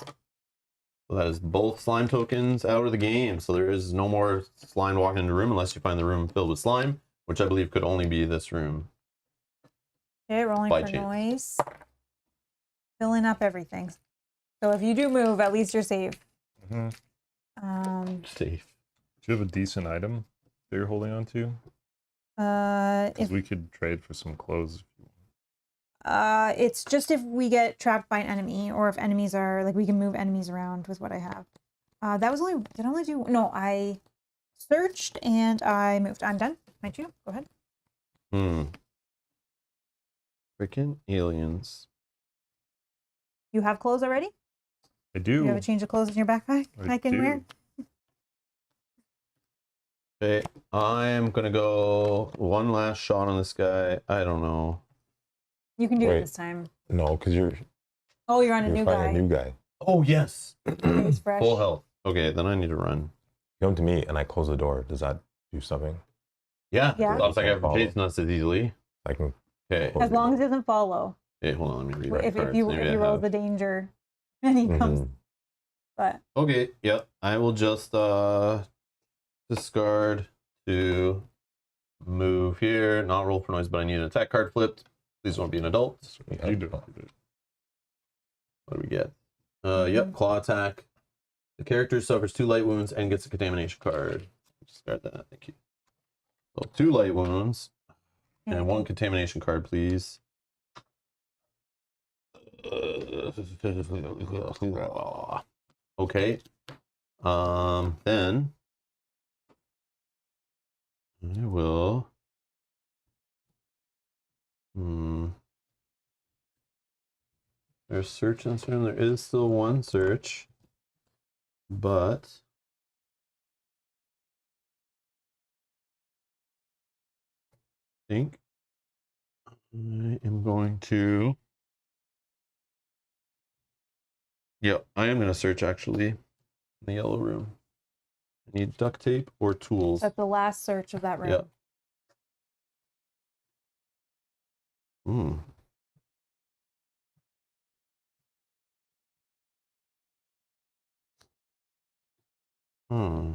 So that is both slime tokens out of the game. So there is no more slime walking into the room unless you find the room filled with slime, which I believe could only be this room. Okay, rolling By for chance. noise. Filling up everything. So if you do move, at least you're safe. Safe. Do you have a decent item that you're holding on to? Because we could trade for some clothes if you want. It's just if we get trapped by an enemy, or if enemies are like we can move enemies around with what I have. That was only did I only do no? I searched and I moved. I'm done. Might you go ahead? Freaking aliens. You have clothes already? I Do do. you have a change of clothes in your backpack I can wear? Okay, I'm gonna go one last shot on this guy. I don't know. You can do Wait. it this time. No, because you're Oh, you're on a you're new fighting guy. a new guy. Oh yes, He's fresh. full health. Okay, then I need to run. Come to me and I close the door. Does that do something? Yeah, Yeah. it's not like Can't I've follow. chasing us as easily. I can. Okay, As long as it doesn't follow. hey, hold on, let me read my If cards. you Maybe I roll have. the danger and he comes. Mhm. But Okay, yep. I will just discard to move here. Not roll for noise, but I need an attack card flipped. Please don't be an adult. You do. What do we get? Yep, claw attack. The character suffers 2 light wounds and gets a contamination card. Discard that. Thank you. So 2 light wounds and 1 contamination card, please. Okay. Then I will. There's search and search. There is still 1 search, but I think I am going to. Yep, I am going to search actually in the yellow room. I need duct tape or tools. that's the last search of that room. Yep. Hmm. Hmm.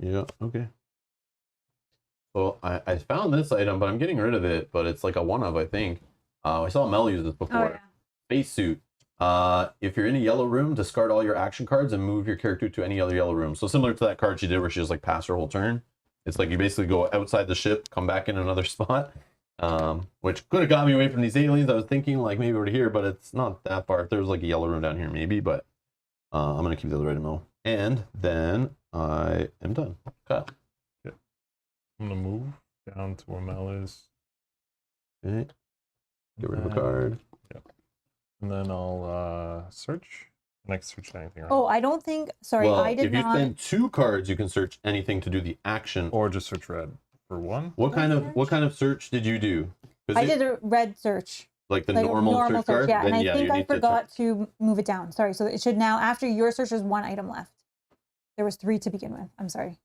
Yeah, okay. Well, I found this item, but I'm getting rid of it, but it's like a one of, I think. I saw Mel use this Oh, before. yeah. Spacesuit. If you're in a yellow room, discard all your action cards and move your character to any other yellow room. So similar to that card she did where she just like passed her whole turn. It's like you basically go outside the ship, come back in another spot. Which could have got me away from these aliens. I was thinking like maybe over to here, but it's not that far. If there was like a yellow room down here, maybe, but I'm gonna keep the other item though. And then I am done. Kyle. I'm gonna move down to where Mel is. Okay. Get rid of a card. And then I'll search. Next search anything, right? Oh, I don't think. Sorry, Well, I did if you not. spend 2 cards, you can search anything to do the action. Or just search red for 1. What kind of search did you do? I did a red search. like the Like normal search card. yeah. Then And I think you I need to forgot to move it down. Sorry. So it should now, after your search, there's 1 item left. There was 3 to begin with. I'm sorry.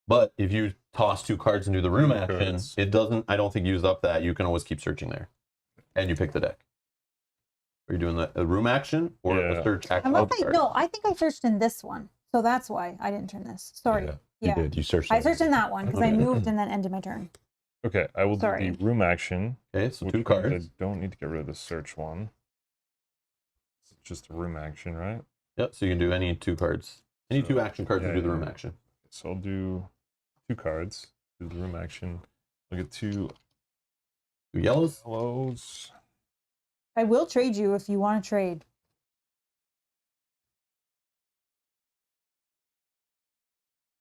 But if you toss 2 cards and do the room action, Cards. it doesn't. I don't think use up that. You can always keep searching there, and you pick the deck. Are you doing a room action or a Yeah. search action? Unless of the card? no, I think I searched in this one. So that's why I didn't turn this. Sorry. Yeah, Yeah. You did. You searched. I it. searched in that one because I Okay. moved and then ended my turn. Okay, I will Sorry. do the room action. Okay, so which 2 means cards. I don't need to get rid of the search one. It's just a room action, right? Yep. So you can do any 2 cards. Any So, 2 action cards yeah, to do the yeah, room yeah. action. So I'll do 2 cards. Do the room action. I'll get 2 2 yellows. yellows. I will trade you if you want to trade.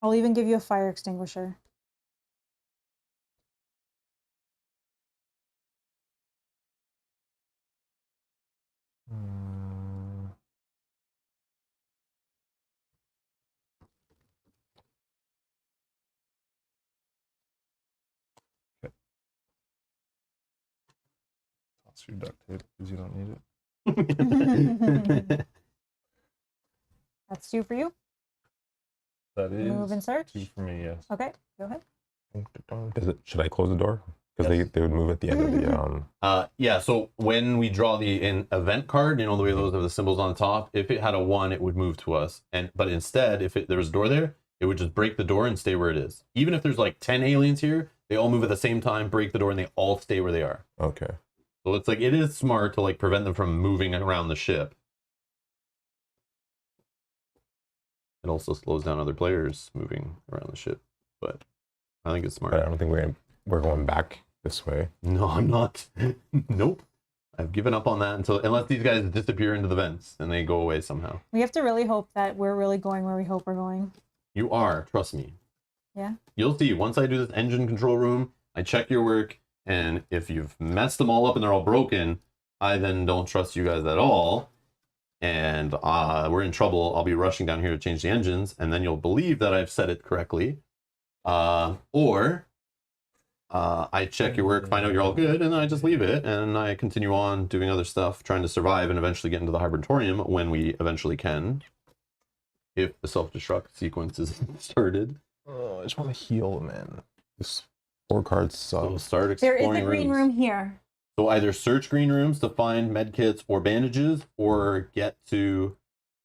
I'll even give you a fire extinguisher. Mm, okay. Toss your duct tape because you don't need it. That's 2 for you. That is Move and search. 2 for me, yes. Okay, go ahead. Does it? Should I close the door? Because they would move at the end of the Yeah, so when we draw the event card, you know the way those have the symbols on the top, if it had a 1, it would move to us. But instead, if there was a door there, it would just break the door and stay where it is. Even if there's like 10 aliens here, they all move at the same time, break the door, and they all stay where they are. Okay. So it's like, it is smart to like prevent them from moving around the ship. It also slows down other players moving around the ship, but I think it's smart. But I don't think we're going back this way. No, I'm not. Nope. I've given up on that unless these guys disappear into the vents and they go away somehow. We have to really hope that we're really going where we hope we're going. You are, trust me. Yeah. You'll see. Once I do this engine control room, I check your work, and if you've messed them all up and they're all broken, I then don't trust you guys at all. and we're in trouble, I'll be rushing down here to change the engines, and then you'll believe that I've said it correctly. Or I check your work, find out you're all good, and then I just leave it, and I continue on doing other stuff, trying to survive and eventually get into the Hibernatorium when we eventually can. If the self-destruct sequence is started. Oh, I just want to heal, man. This 4 cards So suck. start There exploring is a green rooms. room here. So either search green rooms to find med kits or bandages, or get to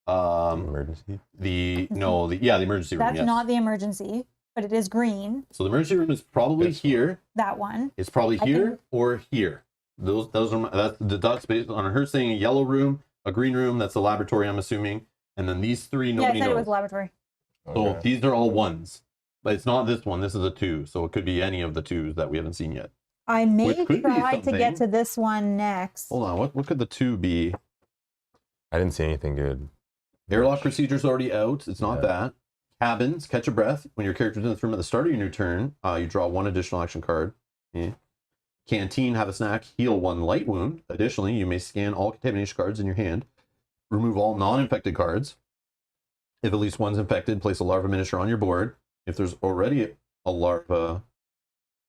Emergency. the emergency room. That's Yes. not the emergency, but it is green. So the emergency room is probably This one. here. That one. It's probably I here think- or here. Those are that's the dots based on her saying a yellow room, a green room. That's the laboratory, I'm assuming, and then these three Yeah, I nobody said it was knows. laboratory. So Okay. these are all ones, but it's not this one. This is a 2, so it could be any of the 2s that we haven't seen yet. I may Which could be try to get to something. this one next. Hold on, what could the 2 be? I didn't see anything good. Airlock procedure's already out. It's not Yeah. that. Cabins, catch a breath. When your character's in this room at the start of your new turn, you draw 1 additional action card. Yeah. Canteen, have a snack, heal 1 light wound. Additionally, you may scan all contamination cards in your hand. Remove all non-infected cards. If at least one's infected, place a larva miniature on your board. If there's already a larva,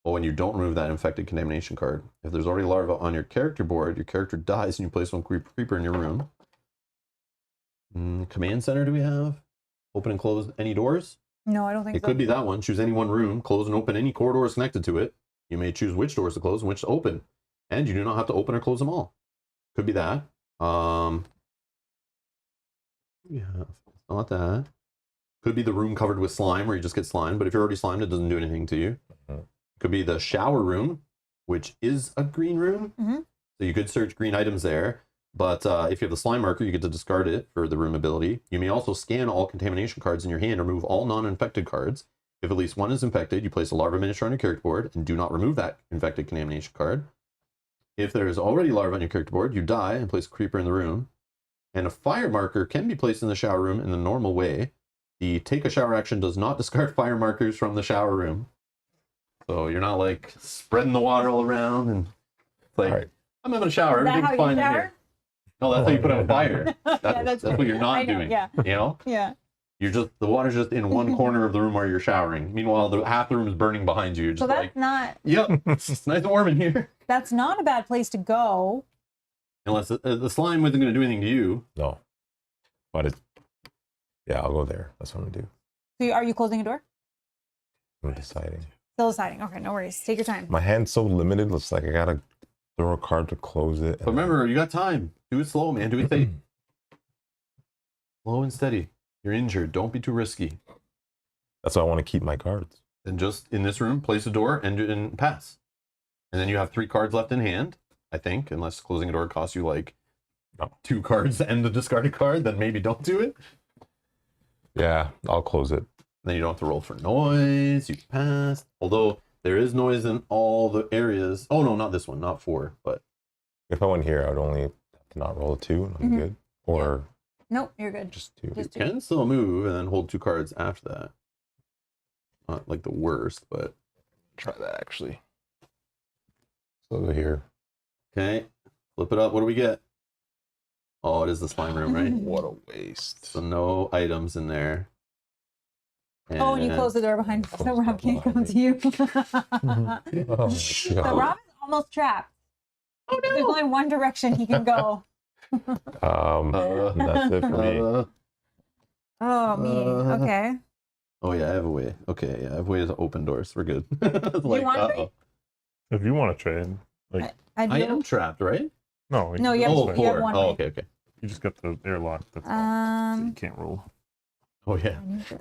and you don't remove that infected contamination card. If there's already a larva on your character board, your character dies and you place 1 creeper in your room. Command center, do we have? Open and close any doors? No, I don't think It so. could be that one. Choose any one room, close and open any corridors connected to it. You may choose which doors to close and which to open. And you do not have to open or close them all. Could be that. Yeah, not that. Could be the room covered with slime where you just get slime, but if you're already slimed, it doesn't do anything to you. Mhm. Could be the shower room, which is a green room. Mhm. So you could search green items there. But if you have the slime marker, you get to discard it for the room ability. You may also scan all contamination cards in your hand, remove all non-infected cards. If at least one is infected, you place a larva miniature on your character board and do not remove that infected contamination card. If there is already larva on your character board, you die and place a creeper in the room. And a fire marker can be placed in the shower room in the normal way. The take a shower action does not discard fire markers from the shower room. So you're not like spreading the water all around and it's like, Alright. I'm having a shower, Is that everything's how you fine in shower? here. No, that's how you put out a fire. That's what you're not I know, doing. Yeah. You know? Yeah. You're just the water's just in one corner of the room where you're showering. Meanwhile, half the room is burning behind you. You're So just that's like, not yep, it's nice and warm in here. that's not a bad place to go. Unless the slime wasn't going to do anything to you. No. But it. Yeah, I'll go there. That's what I'm gonna do. So are you closing a door? I'm deciding. Still deciding. Okay, no worries. Take your time. My hand's so limited. It's like I gotta throw a card to close it. But remember, you got time. Do it slow, man. Do it safe. Slow and steady. You're injured. Don't be too risky. That's why I want to keep my cards. And just in this room, place a door and pass. And then you have 3 cards left in hand, I think, unless closing a door costs you like 2 cards and a discarded card, then maybe don't do it. Yeah, I'll close it. Then you don't have to roll for noise. You pass. Although there is noise in all the areas. Oh no, not this one, not 4. But If I went here, I would only have to not roll a 2 and I'm good. Or Nope, you're good. just 2. Just you can still move and then hold 2 cards after that. Not like the worst, but Try that actually. So over here. okay. Flip it up. What do we get? Oh, it is the slime room, right? What a waste. So no items in there. Oh, and you close the door behind you, so Close Rob the can't door come to you. Oh So my god. Rob is almost trapped. Oh no! There's only one direction he can go. That's it for me. Oh me. Okay. Oh yeah, I have a way. Okay, yeah, I have ways to open doors. We're good. It's like, want to uh-oh. If you want to trade, like I I do. am trapped, right? no, No, you have, Oh, you have 4. one. Oh, way. okay, okay. you just got the airlock. That's all. So you Um, can't roll. Oh yeah.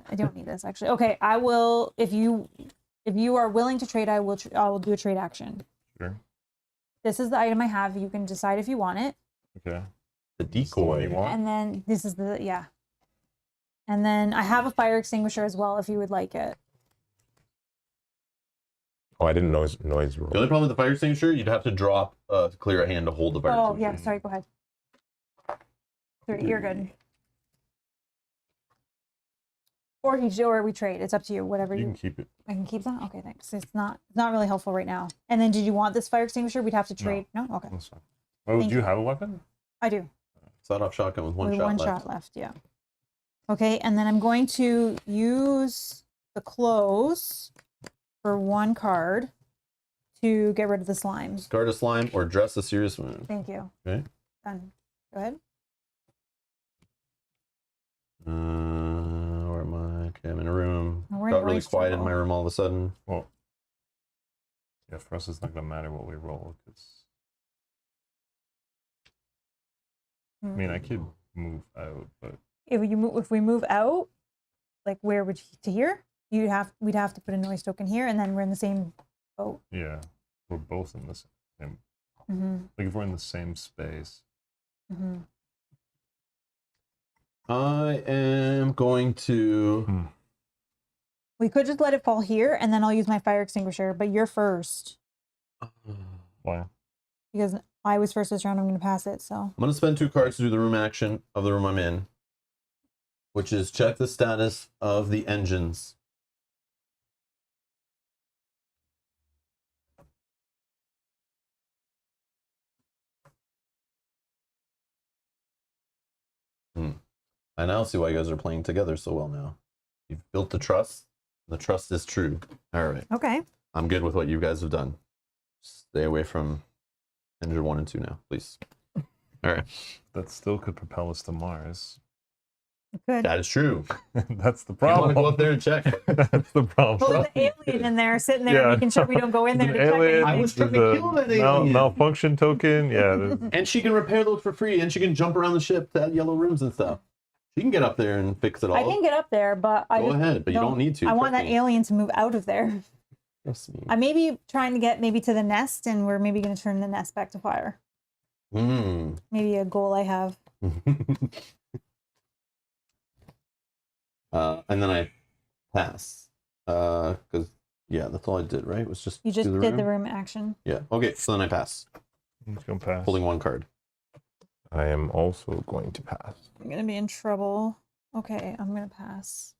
I don't need this actually. Okay, I will. If you are willing to trade, I will. I will do a trade action. Sure. This is the item I have. You can decide if you want it. Okay. The This is the one you decoy. want? And then this is the yeah. And then I have a fire extinguisher as well if you would like it. Oh, I didn't noise The roll. only problem with the fire extinguisher, you'd have to drop to clear a hand to hold the fire Oh extinguisher. yeah, sorry. Go ahead. You're good. Or we trade. It's up to you. Whatever You you. can keep it. I can keep that. Okay, thanks. It's not really helpful right now. And then, did you want this fire extinguisher? We'd have to trade. No. Okay, That's fine. Oh, Thank do you you. have a weapon? I do. Sawed-off shotgun with one with shot one left. shot left. Yeah. Okay, and then I'm going to use the clothes for 1 card to get rid of the slimes. Scar a slime or dress a serious wound. Thank you. Okay. Done. Go ahead. Where am I? Okay, I'm in a room. We're in Got really Roy's quiet in my trouble. room all of a sudden. Well, yeah, for us, it's not gonna matter what we roll. I mean, I could move out, but If we move out, like where would you, to here? We'd have to put a noise token here, and then we're in the same boat. yeah, we're both in the same. Mm-hmm. Like if we're in the same space. Mm-hmm. I am going to. We could just let it fall here, and then I'll use my fire extinguisher. But you're first Why? because I was first this round. I'm going to pass it. So I'm going to spend 2 cards to do the room action of the room I'm in, which is check the status of the engines. I now see why you guys are playing together so well now. You've built the trust. The trust is true. All right. okay. I'm good with what you guys have done. Stay away from engine 1 and 2 now, please. All right. That still could propel us to Mars. Good. That is true. That's the I want to problem. go up there and check. That's the problem. Well, the alien in there sitting there Yeah. making sure we don't go in there to There's an check alien, I anything. was trying there's to kill that alien. malfunction token. Yeah. And she can repair those for free, and she can jump around the ship to add yellow rooms and stuff. She can get up there and fix it all. I can get up there, but I Go just ahead, but you don't need to. I want that Trust me. alien to move out of there. Trust me. I may be trying to get maybe to the nest, and we're maybe going to turn the nest back to fire. Hmm. Maybe a goal I have. And then I pass. Because, yeah, that's all I did, right? Was just You just do did the room action. Yeah. Okay, so then I pass. I'm just gonna pass. Holding 1 card. I am also going to pass. I'm going to be in trouble. Okay, I'm going to pass.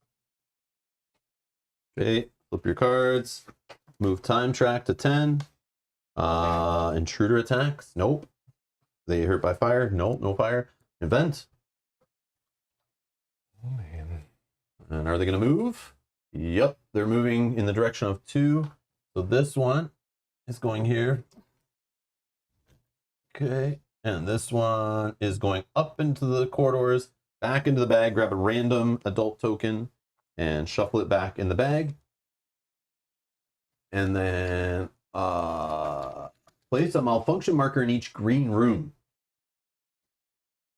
Okay, flip your cards. Move time track to 10. Intruder attacks. Nope. They hurt by fire. Nope, no fire. Event. Oh, man. And are they going to move? Yep, they're moving in the direction of 2. So this one is going here. Okay, and this one is going up into the corridors, back into the bag, grab a random adult token, and shuffle it back in the bag. And then place a malfunction marker in each green room.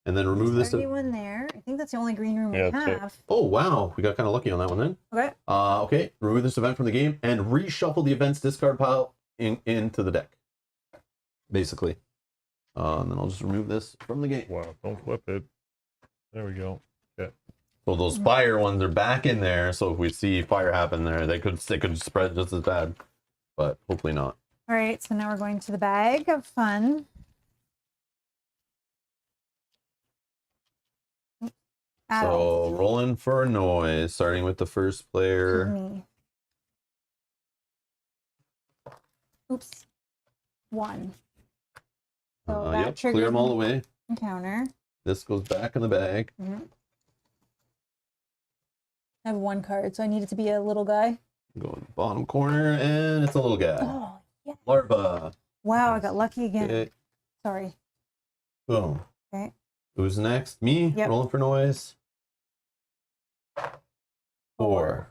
And then remove Is this. there anyone there? I think that's the only green room we Yeah, that's it. have. Oh, wow. We got kind of lucky on that one then. Okay. Okay. Remove this event from the game and reshuffle the event's discard pile into the deck. Basically. And then I'll just remove this from the game. Wow, don't flip it. There we go. So those fire ones are back in there. So if we see fire happen there, they could spread just as bad. But hopefully not. All right, so now we're going to the bag of fun. So rolling for a noise, starting with the first player. Me. Oops. 1. So that Yep, triggers clear them all an away. encounter. This goes back in the bag. Mhm. I have 1 card, so I need it to be a little guy. Go in the bottom corner, and it's a little guy. Oh, yeah. Larva. Wow, I got lucky again. Okay, Sorry. boom. Okay. Who's next? Me? Yep. Rolling for noise. 4.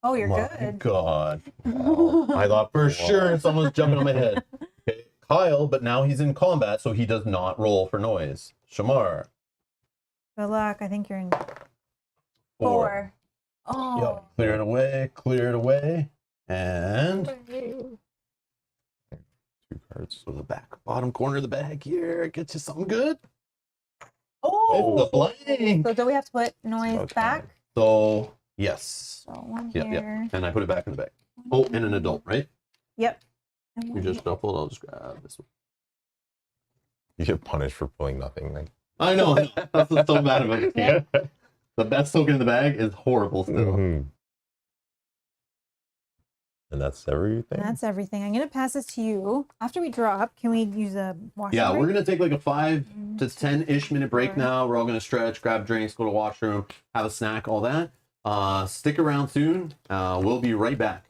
Oh, you're My good. God. I thought for sure someone's jumping on my head. Okay. Kyle, but now he's in combat, so he does not roll for noise. Shamar. Good luck. I think you're in 4. 4. Oh. Yep. Clear it away. Clear it away. And 2 cards. So the back bottom corner of the bag here. Get you something good. Oh. It's the blank. So do we have to put noise Okay. back? So yes. So 1 Yep, here. yep. And I put it back in the bag. Oh, and an adult, right? Yep. And You 1 just here. shuffled. I'll just grab this one. You get punished for pulling nothing. Like, I know. That's what's so bad about this game. The best token in the bag is horrible still. mhm. And that's everything. That's everything. I'm gonna pass this to you. After we drop, can we use a washroom? Yeah, we're break? gonna take like a 5 to 10-ish minute break Sure. now. We're all gonna stretch, grab drinks, go to the washroom, have a snack, all that. Stick around soon. We'll be right back.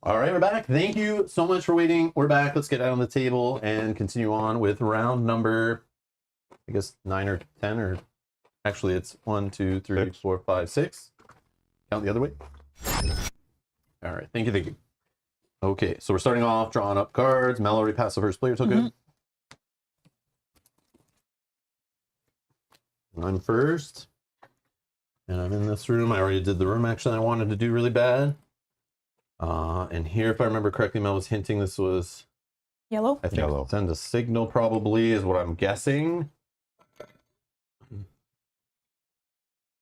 All right, we're back. Thank you so much for waiting. We're back. Let's get out on the table and continue on with round number, I guess, 9 or 10, or actually it's 1, 2, 3, 4, 5, 6. Count the other way. All right, thank you. Okay, so we're starting off drawing up cards. Mel already passed the first player token. I'm first. And I'm in this room. I already did the room action I wanted to do really bad. And here, if I remember correctly, Mel was hinting this was Yellow? I think Yellow. send a signal probably is what I'm guessing.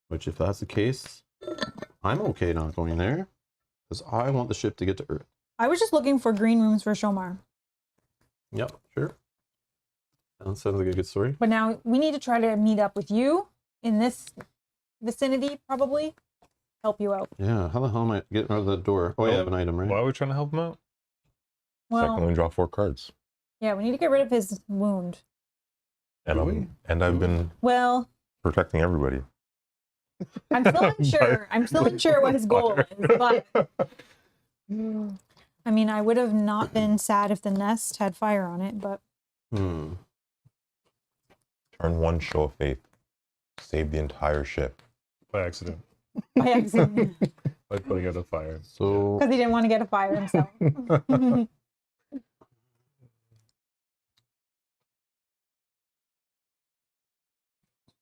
Which, if that's the case, I'm okay not going there. Because I want the ship to get to Earth. I was just looking for green rooms for Shomar. Yep, sure. Sounds like a good story. But now we need to try to meet up with you in this vicinity, probably. Help you out. Yeah, how the hell am I getting out of the door? Oh, yeah, I have an item, right? Why are we trying to help him out? Well, Second, we draw 4 cards. yeah, we need to get rid of his wound. And I've been Well, protecting everybody. I'm still unsure. I'm still unsure what his goal is, but I mean, I would have not been sad if the nest had fire on it, but Turn 1, show of faith. Save the entire ship. By accident. by accident, By putting out a fire. So, because he didn't want to get a fire himself.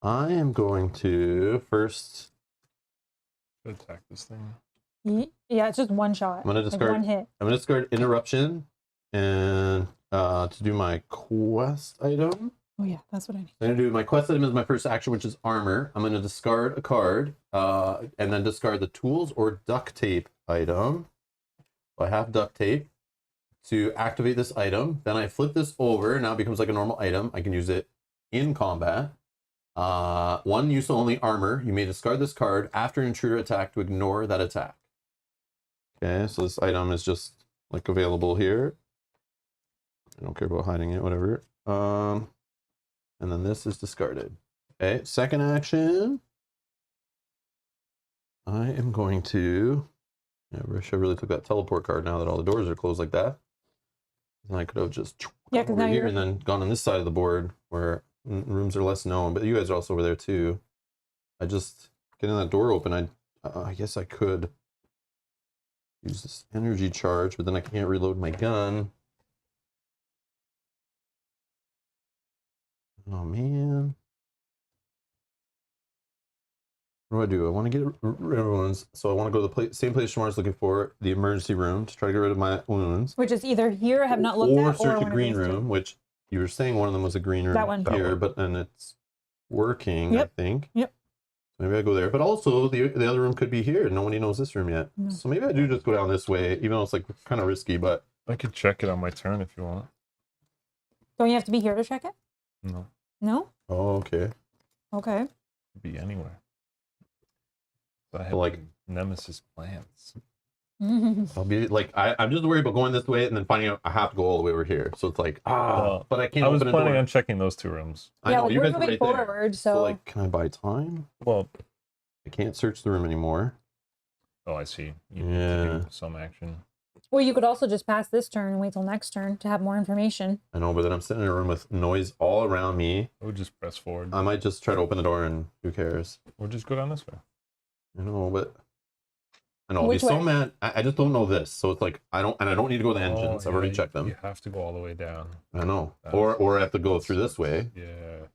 I am going to first. Should attack this thing. Yeah, it's just one shot. I'm gonna like discard. one hit. I'm gonna discard interruption, and to do my quest item. Oh yeah, that's what I need. I'm gonna do my quest item as my first action, which is armor. I'm gonna discard a card, and then discard the tools or duct tape item. So I have duct tape to activate this item. Then I flip this over. Now it becomes like a normal item. I can use it in combat. 1 use only armor. You may discard this card after an intruder attack to ignore that attack. Okay, so this item is just like available here. I don't care about hiding it, whatever. And then this is discarded. Okay, second action. I am going to. I wish I really took that teleport card now that all the doors are closed like that. And I could have just Yeah, gone because over now here you're. and then gone on this side of the board where rooms are less known, but you guys are also over there too. I just getting that door open. I guess I could use this energy charge, but then I can't reload my gun. Oh man. What do? I want to get rid of wounds, so I want to go to the same place Shamar's looking for, the emergency room, to try to get rid of my wounds. Which is either here, have not looked or at, search or a green room, which you were saying one of them was a green room That one. here, but then it's working, Yep. I think. Yep. Maybe I go there, but also the other room could be here. Nobody knows this room yet, No. so maybe I do just go down this way, even though it's like kind of risky. But I could check it on my turn if you want. Don't you have to be here to check it? No. No? oh, okay. Okay. Could be anywhere. I have Like- Nemesis plans. I'll be like, I'm just worried about going this way and then finding out I have to go all the way over here. So it's like, Well, but I can't. I was open a planning door. on checking those 2 rooms. I yeah, know like you we're guys are moving right there. forward, So so like, can I buy time? Well, I can't search the room anymore. oh, I see. You need Yeah. to do some action. well, you could also just pass this turn and wait till next turn to have more information. I know, but then I'm sitting in a room with noise all around me. I would just press forward. I might just try to open the door and who cares? Or just go down this way. I know, but I know I'll Which be so way? mad. I just don't know this, so it's like I don't need to go to the engines. Oh, I've already yeah, checked them. You have to go all the way down. I know, That's- or I have to go through this way. Yeah.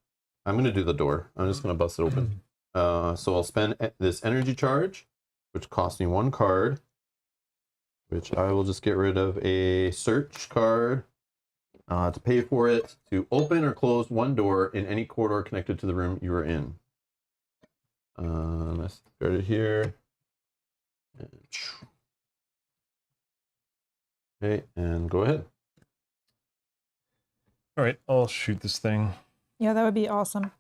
I'm gonna do the door. I'm just gonna bust it open. So I'll spend this energy charge, which costs me 1 card, which I will just get rid of a search card to pay for it to open or close 1 door in any corridor connected to the room you are in. Let's start it here. Okay, and go ahead. All right, I'll shoot this thing Yeah, that would be awesome.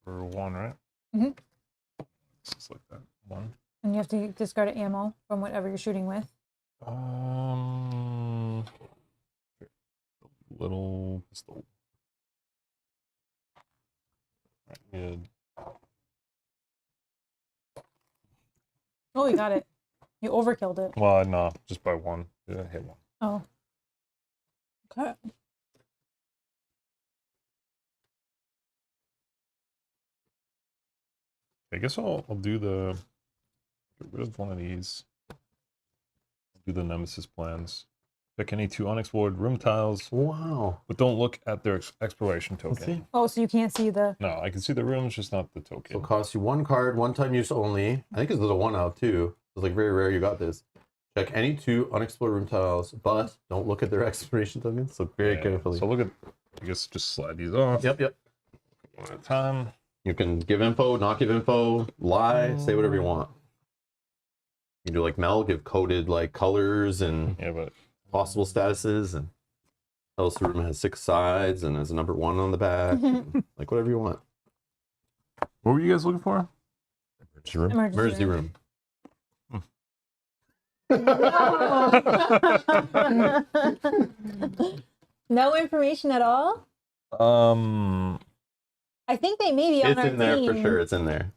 for 1, right? Mhm. Just like that. 1. And you have to discard ammo from whatever you're shooting with. Little pistol. Right, good. Oh, you got it. You overkilled it. Well, no, just by one. Yeah, I hit one. Oh. Okay. I guess I'll do the get rid of one of these. Do the Nemesis plans. Pick any 2 unexplored room tiles, Wow. but don't look at their exploration Let's token. see. Oh, so you can't see the. No, I can see the rooms, just not the So token. it costs you 1 card, 1-time use only. I think it's a 1 out too. It's like very rare you got this. Check any 2 unexplored room tiles, but don't look at their exploration tokens. So very Yeah, carefully. So look at, I guess just slide these off. Yep. One at a time. You can give info, not give info, lie, say whatever you want. You can do like Mel, give coded like colors and Yeah, but possible statuses, and tell us the room has 6 sides and has a number 1 on the back. Like whatever you want. what were you guys looking for? Emergency room. Emergency room. No information at all? I think they may be on It's our in there for team. sure. It's in there.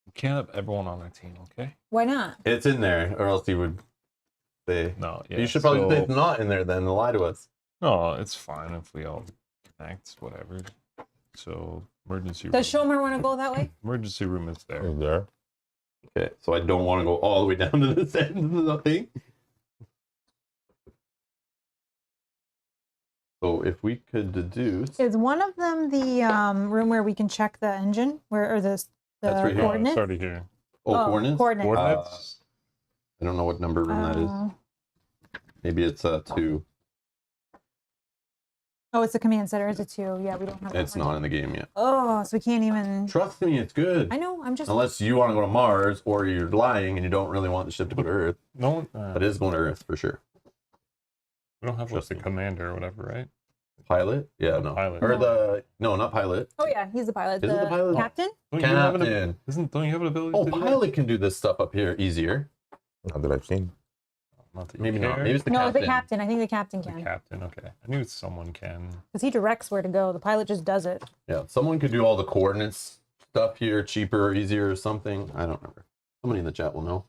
We can't have everyone on our team, okay? Why not? It's in there, or else you would say. No, yeah. You should probably say it's not in there then and lie to us. No, it's fine if we all connect, whatever. So emergency Does room. Shomer want to go that way? Emergency room is there. Is there? Okay, so I don't want to go all the way down to this end of the thing. So if we could deduce, Is one of them the room where we can check the engine, where or the That's right here. coordinates? It's already here. coordinates. Coordinates. Coordinates. I don't know what number room that is. Maybe it's 2. Oh, it's a command center. It's a 2. Yeah, we don't have. It's that not one. in the game yet. Oh, so we can't even. Trust me, it's good. I know. I'm just. Unless you want to go to Mars or you're lying and you don't really want the ship to go to Earth. No one. But it is going to Earth for sure. We don't have like Trust the me. commander or whatever, right? Pilot? Yeah, no. Pilot. Or no, not pilot. Oh yeah, he's the pilot. Is it the pilot? Captain? Don't you have an, Captain. don't you have an ability Oh, to do that? pilot can do this stuff up here easier. Not that I've seen. Not that you Maybe not. care. Maybe it's the No, captain. the captain. I think the captain The can. captain, okay. I knew someone can. Because he directs where to go. The pilot just does it. Yeah, someone could do all the coordinates stuff here, cheaper or easier or something. I don't remember. Somebody in the chat will know.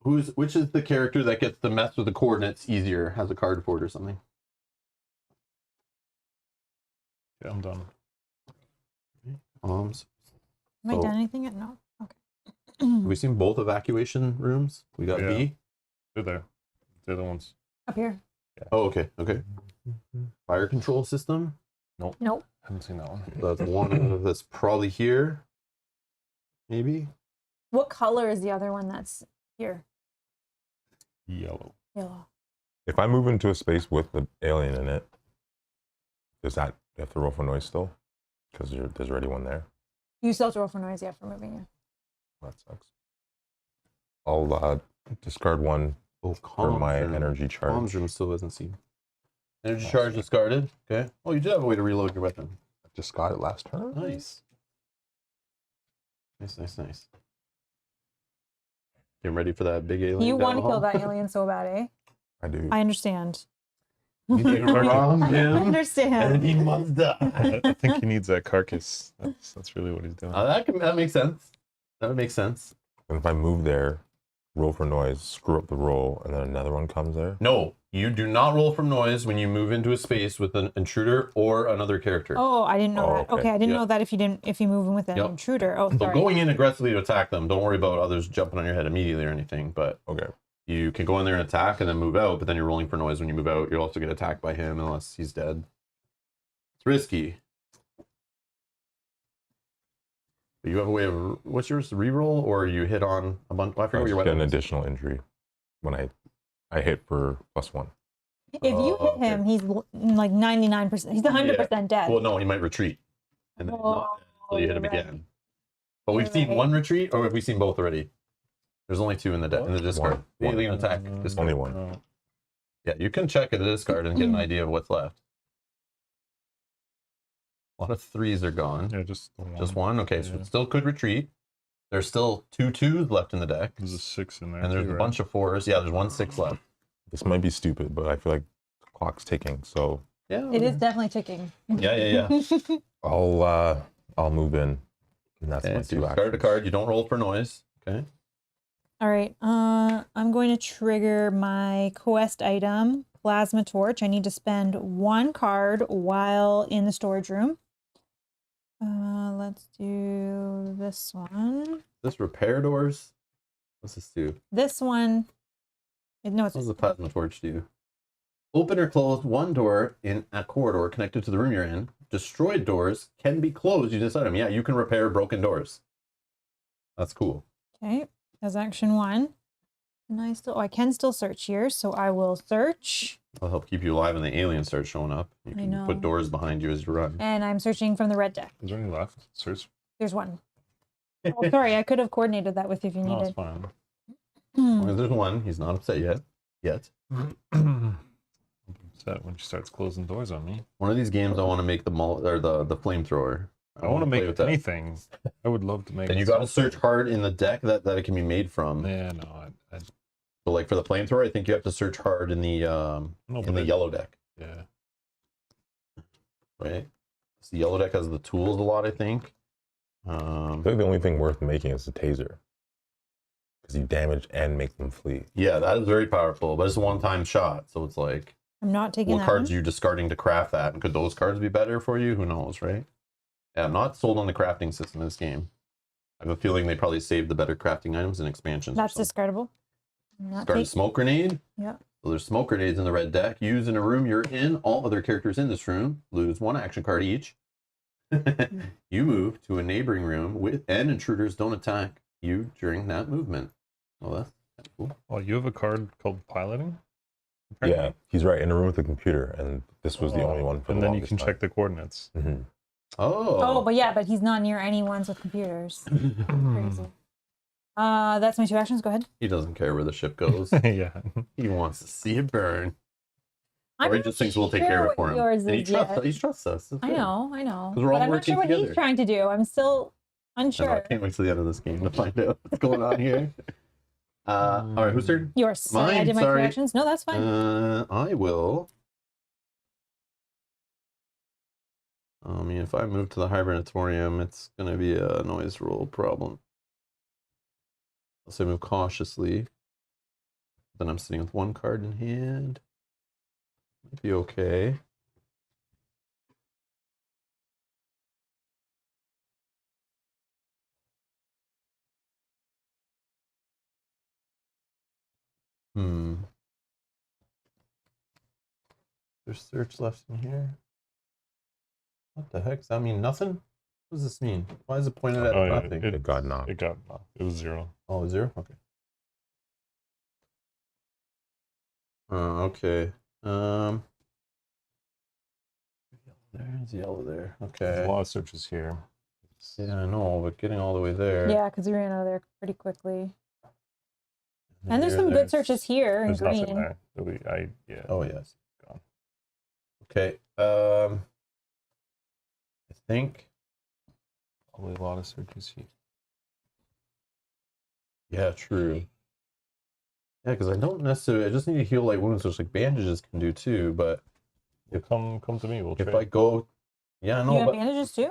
Which is the character that gets to mess with the coordinates easier, has a card for it or something? Yeah, I'm done. Have Have I So- done anything yet? No. we seen both evacuation rooms? We got Yeah. B. They're there. The other ones. Up here. Oh, okay, okay. Fire control system. Nope. Haven't seen that one. That's one that's probably here. Maybe. What color is the other one that's here? Yellow. Yellow. If I move into a space with the alien in it, does that you have to roll for noise still? Because there's already one there. You still have to roll for noise, yeah, for moving you. That sucks. I'll discard 1 Oh, for my room. energy charge. Comms room still doesn't seem. Energy charge discarded. Okay. Oh, you did have a way to reload your weapon. Just got it last turn. Nice. Nice. Getting ready for that big alien. You down want the to kill hall? that alien so bad, eh? I do. I understand. You think we're wrong, I Jim? And understand. he must die. I think he needs that carcass. That's really what he's doing. That makes sense. That would make sense. And if I move there, roll for noise, screw up the roll, and then another one comes there. No, you do not roll from noise when you move into a space with an intruder or another character. Oh, I didn't know Oh, that. okay. Okay, I didn't Yep. know that if you move in with an Yep. intruder. Oh, So sorry. going in aggressively to attack them, don't worry about others jumping on your head immediately or anything, but Okay. you can go in there and attack and then move out, but then you're rolling for noise when you move out. You'll also get attacked by him unless he's dead. It's risky. But you have a way of, what's yours, reroll, or you hit on a bunch, I forget I what your get weapon an is. additional injury when I hit for +1. If you Oh, hit him, he's like 99%. He's 100% dead. Well, no, he might retreat. And then he's not dead until you hit him you're right. again. But we've You're seen right. one retreat, or have we seen both already? There's only 2 in the discard. One. The alien attack. Uh, Discard. Only 1. Oh, Yeah, you can check at the discard and get an idea of what's left. A lot of 3s are gone. yeah, just the one. Just 1? Okay, so Yeah. it still could retreat. There's still 2 2s left in the deck. There's a 6 in there. And there's too, a right? bunch of 4s. Yeah, there's 1 6 left. This might be stupid, but I feel like the clock's ticking. So Yeah. It is definitely ticking. Yeah. I'll move in. And that's my Okay, so 2 you actions. discard a card. You don't roll for noise. Okay. All right. I'm going to trigger my quest item, plasma torch. I need to spend 1 card while in the storage room. Let's do this one. This repair doors. What's this do? This one. No, it's What does the plasma torch do? Open or close one door in a corridor connected to the room you're in. Destroyed doors can be closed using this item. Yeah, you can repair broken doors. That's cool. okay. That's action 1. And I still, I can still search here, so I will search. That'll help keep you alive when the aliens start showing up. You can know. put doors behind you as you run. And I'm searching from the red deck. Is there any left? Search. There's one. Oh, sorry, I could have coordinated that with you if you No, it's needed. fine. Well, there's one. He's not upset yet. Upset when she starts closing doors on me. One of these games, I want to make the the flamethrower. I want to play make with that. anything. I would love to make. And you got to search hard in the deck that it can be made from. Yeah, no, So like for the flamethrower, I think you have to search hard in the yellow deck. yeah. Right. So the yellow deck has the tools a lot, I think. I think the only thing worth making is the taser, because you damage and make them flee. Yeah, that is very powerful, but it's a one-time shot, so it's like, I'm not taking what that cards one. are you discarding to craft that? And could those cards be better for you? Who knows, right? Yeah, I'm not sold on the crafting system in this game. I have a feeling they probably saved the better crafting items in expansions. That's discardable. I'm not Discard a taking. smoke grenade. Yeah. So there's smoke grenades in the red deck. Used in a room you're in. All other characters in this room lose 1 action card each. You move to a neighboring room and intruders don't attack you during that movement. Well, that's kind of cool. Well, you have a card called piloting. Yeah, he's right, in a room with a computer, and this was the only one for And the then you longest can time. check the coordinates. Mm-hmm. Oh, but he's not near any ones with computers. Crazy. That's my 2 actions. Go ahead. He doesn't care where the ship goes. Yeah. He wants to see it burn. I'm Or he not just thinks we'll take sure care of it what for him. yours And he is yet. trusts us. It's I good. know. 'Cause we're all But I'm not sure working what together. he's trying to do. I'm still I know, I unsure. can't wait till the end of this game to find out what's going on here. All right, whose turn? Yours. Sorry, I Mine, did my 2 sorry. actions. No, that's fine. I will. I mean, if I move to the hibernatorium, it's going to be a noise roll problem. Unless I move cautiously. Then I'm sitting with 1 card in hand. Might be okay. There's search left in here. What the heck? Does that mean nothing? What does this mean? Why is it pointed at Oh, yeah, nothing? It got knocked. It was 0. Oh, 0? Okay. Okay. There's yellow there. There's Okay. a lot of searches here. Yeah, I know, but getting all the way there. Yeah, because we ran out of there pretty quickly. And there's here, some good searches here in There's nothing green. there. Yeah. Oh, yes. Gone. Okay. I think. Probably a lot of searches here. Yeah, true. Yeah, because I don't necessarily. I just need to heal light wounds, which like bandages can do too. But Come to me. We'll if trade. I go, yeah, You no, have but bandages too?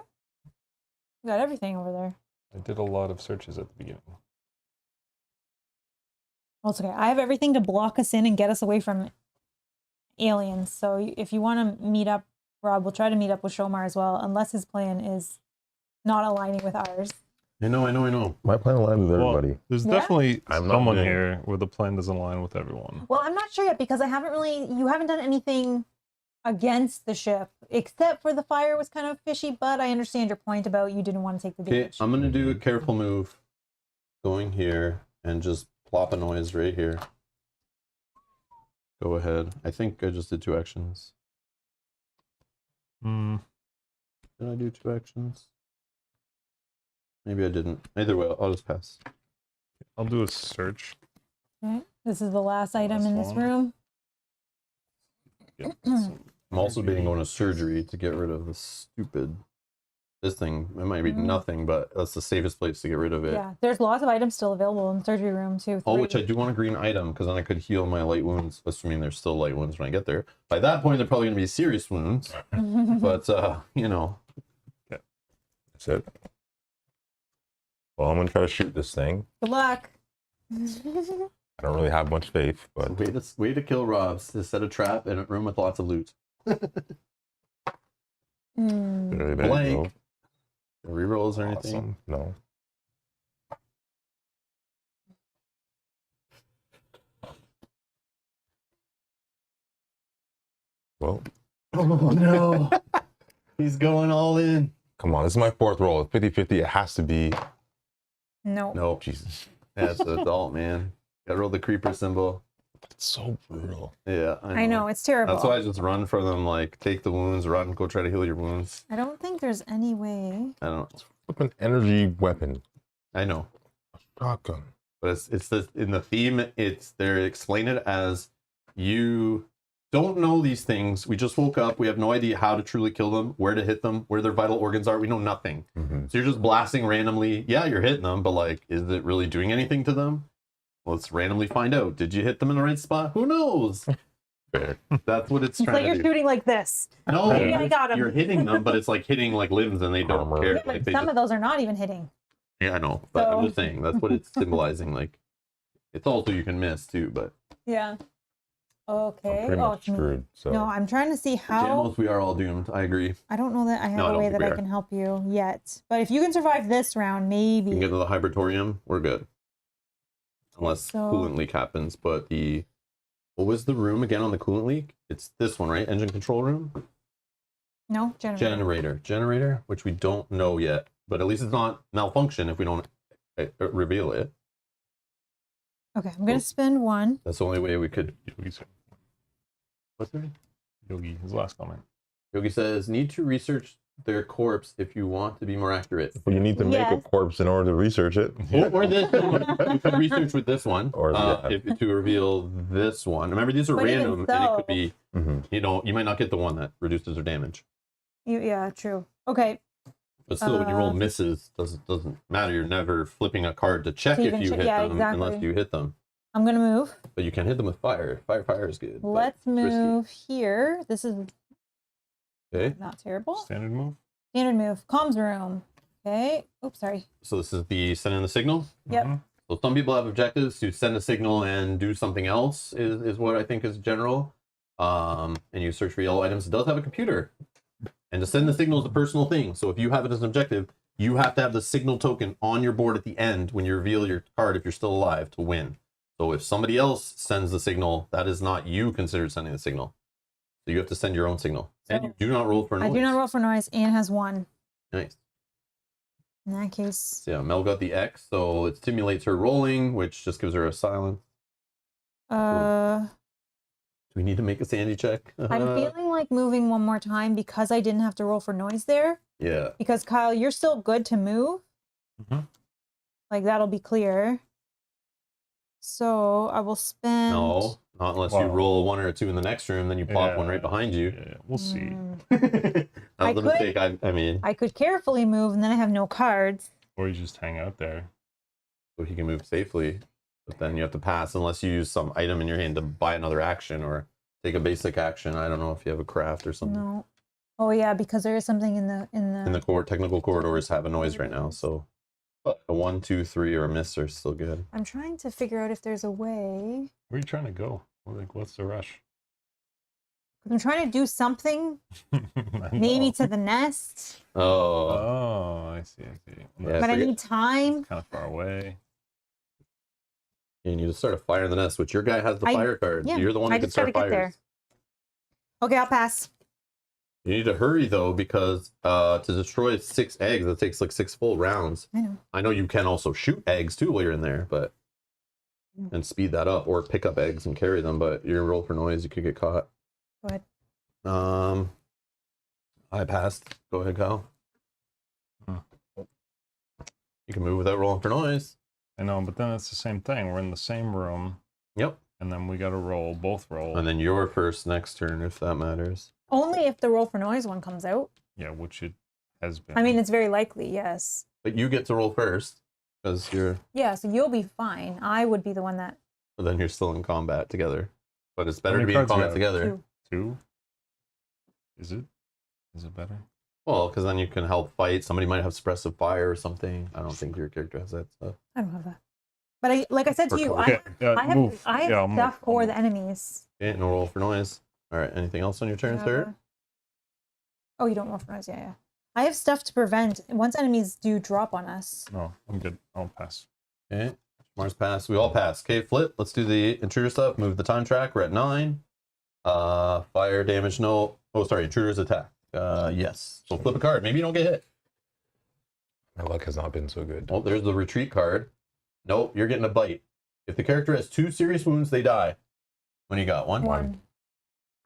You got everything over there. I did a lot of searches at the beginning. Well, it's okay. I have everything to block us in and get us away from aliens. So if you want to meet up, Rob, we'll try to meet up with Shomar as well, unless his plan is not aligning with ours. I know. My plan aligns with Well, everybody. There's Yeah? definitely I'm not someone doing- here where the plan doesn't align with everyone. Well, I'm not sure yet because you haven't done anything against the ship, except for the fire was kind of fishy, but I understand your point about you didn't want to take the Okay, damage. I'm gonna do a careful move, going here and just plop a noise right here. Go ahead. I think I just did 2 actions. Hmm. Did I do 2 actions? Maybe I didn't. Either way, I'll just pass. I'll do a search. Okay. This is the last item Last in this one. room. Get some I'm also energy. being going to surgery to get rid of this thing. It might be Mhm. nothing, but that's the safest place to get rid of it. Yeah, there's lots of items still available in the surgery room too. Oh, which I 3. do want a green item because then I could heal my light wounds, assuming there's still light wounds when I get there. By that point, they're probably going to be serious wounds. But, you know. That's it. Well, I'm gonna try to shoot this thing. Good luck. I don't really have much faith, but Way to kill Robs to set a trap in a room with lots of loot. there you Blank. go. Rerolls or anything? Awesome. No. Well, Oh no. He's going all in. come on. This is my fourth roll. 50-50. It has to be. No. Nope. Jesus. That's the adult, man. Gotta roll the creeper symbol. It's so brutal. Yeah, I know, it's terrible. That's why I just run for them, like, take the wounds, run, go try to heal your wounds. I don't think there's any way. I don't Flipping energy weapon. I know. Shotgun. But it's this in the theme, they explain it as you don't know these things. We just woke up. We have no idea how to truly kill them, where to hit them, where their vital organs are. We know nothing. Mm-hmm. So you're just blasting randomly. Yeah, you're hitting them, but like, is it really doing anything to them? Let's randomly find out. Did you hit them in the right spot? Who knows? Fair. That's what it's It's trying like to you're do. shooting like this. No, Maybe I got 'em. you're hitting them, but it's like hitting like limbs and they don't Armor. care. Yeah, Like, but they some just, of those are not even hitting. yeah, I know. But I'm So- just saying, that's what it's symbolizing. Like, it's also you can miss too, but Yeah. Okay. I'm pretty Oh, much it's me. screwed. So No, I'm trying to see how. Jamos, we are all doomed. I agree. I don't know that I have No, I a don't way think that we I are. can help you yet. But if you can survive this round, You can maybe. get to the hybertorium, we're good. Unless So- coolant leak happens, but what was the room again on the coolant leak? It's this one, right? Engine control room? No, generator. Generator, which we don't know yet, but at least it's not malfunction if we don't reveal it. Okay, I'm gonna spend one. That's the only way we could. What's that? Yogi, his last comment. Yogi says, need to research their corpse if you want to be more accurate. but you need to make a Yes. corpse in order to research it. Or this one. You could research with this one Or to reveal this one. Remember, these are But even random, and it so- could be, Mm-hmm. you might not get the one that reduces their damage. Yeah, true. Okay. But still, when you roll misses, doesn't matter. You're never flipping a card to check To if even you check- hit yeah, them unless exactly. you hit them. I'm gonna move. But you can hit them with fire. Fire is good. but Let's it's risky. move here. This is Okay. not terrible. Standard move. Standard move. Comms room. Okay. Oops, sorry. So this is the send in the signal. Yep. Mhm. So some people have objectives to send a signal and do something else is what I think is general. And you search for yellow items. It does have a computer. And to send the signal is a personal thing. So if you have it as an objective, you have to have the signal token on your board at the end when you reveal your card if you're still alive to win. So if somebody else sends the signal, that is not you considered sending the signal. So you have to send your own signal. And you do not roll for noise. I do not roll for noise. Anne has one. Nice. In that case, So yeah, Mel got the X, so it stimulates her rolling, which just gives her a silence. Do we need to make a sandy check? I'm feeling like moving one more time because I didn't have to roll for noise there. Yeah. Because Kyle, you're still good to move. Mhm. Like that'll be clear. So I will spend. No, not unless you Well- roll a 1 or a 2 in the next room, then you pop one right behind you. Yeah, we'll see. Mm, That was a I mistake. I mean, I could carefully move, and then I have no cards. Or you just hang out there. so he can move safely, but then you have to pass unless you use some item in your hand to buy another action or take a basic action. I don't know if you have a craft or something. No. Oh yeah, because there is something in the In the technical corridors have a noise right now, so a 1, 2, 3 or a miss are still good. I'm trying to figure out if there's a way. Where are you trying to go? Like, what's the rush? I'm trying to do something, I maybe know. to the nest, Oh, Oh, I see. Yeah, but I forget- need time. Kind of far away. you need to start a fire in the nest, which your guy has the I- fire card. yeah, You're the one I who can just gotta start get there. fires. Okay, I'll pass. You need to hurry though, because to destroy 6 eggs, it takes like 6 full rounds. I know. I know you can also shoot eggs too while you're in there, but and speed that up, or pick up eggs and carry them. But you're gonna roll for noise, you could get caught. Go ahead. I passed. Go ahead, Kyle. Hmm. You can move without rolling for noise. I know, but then it's the same thing. We're in the same room, Yep. and then we got to roll, both roll. And then you're first next turn, if that matters. Only if the roll for noise one comes out. Yeah, which it has been. I mean, it's very likely, yes. But you get to roll first, because you're Yeah, so you'll be fine. I would be the one that. then you're still in combat together. But it's better to many be in cards you combat have? together. Two. 2? Is it? Is it better? Well, because then you can help fight. Somebody might have suppressive fire or something. I don't think your character has that stuff. I don't have that. But like I said to you, Okay, I have move. I have Yeah, I'll move. stuff I'll for move. the enemies. Okay, no roll for noise. All right, anything else on your turn, sir? Oh, you don't roll for noise. Yeah. I have stuff to prevent once enemies do drop on us. No, I'm good. I'll pass. Okay, Mars pass. We all pass. Okay, flip. Let's do the intruder stuff. Move the time track. We're at 9. Fire damage, no. Oh, sorry, intruder's attack. Yes. So flip a card. Maybe you don't get hit. My luck has not been so good. Oh, there's the retreat card. Nope, you're getting a bite. If the character has 2 serious wounds, they die. When you got 1? One.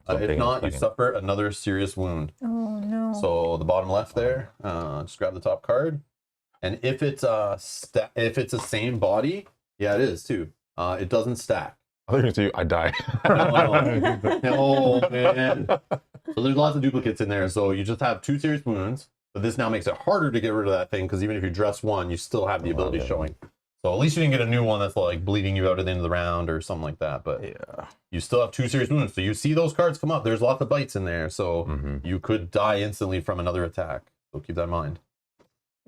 So If taking a not, you second. suffer another serious wound. Oh no. So the bottom left there, just grab the top card. And if it's if it's the same body, yeah, it is too. It doesn't stack. I was going to say I die. No, man. So there's lots of duplicates in there. So you just have 2 serious wounds, but this now makes it harder to get rid of that thing because even if you dress 1, you still have the ability showing. So at least you didn't get a new one that's like bleeding you out at the end of the round or something like that. But Yeah. you still have 2 serious wounds. So you see those cards come up. There's lots of bites in there. So you could die instantly from another attack. So keep that in mind.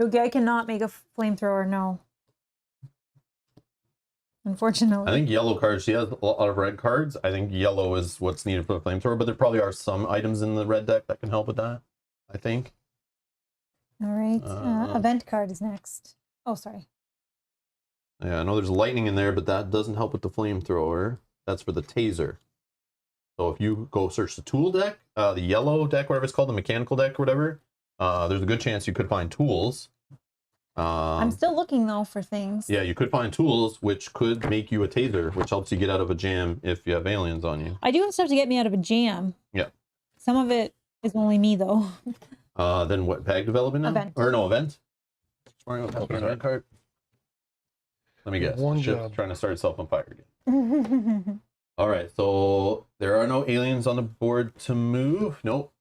Okay, I cannot make a flamethrower. No. Unfortunately. I think yellow cards, she has a lot of red cards. I think yellow is what's needed for the flamethrower, but there probably are some items in the red deck that can help with that, I think. All right. Event card is next. Oh, sorry. Yeah, I know there's lightning in there, but that doesn't help with the flamethrower. That's for the taser. So if you go search the tool deck, the yellow deck, whatever it's called, the mechanical deck or whatever, there's a good chance you could find tools. I'm still looking though for things. Yeah, you could find tools which could make you a taser, which helps you get out of a jam if you have aliens on you. I do have stuff to get me out of a jam. Yeah. Some of it is only me though. Then what, bag development now? Event. Or no, event? Card. Let me guess. One Ship's job. trying to start itself on fire again. All right, so there are no aliens on the board to move. Nope.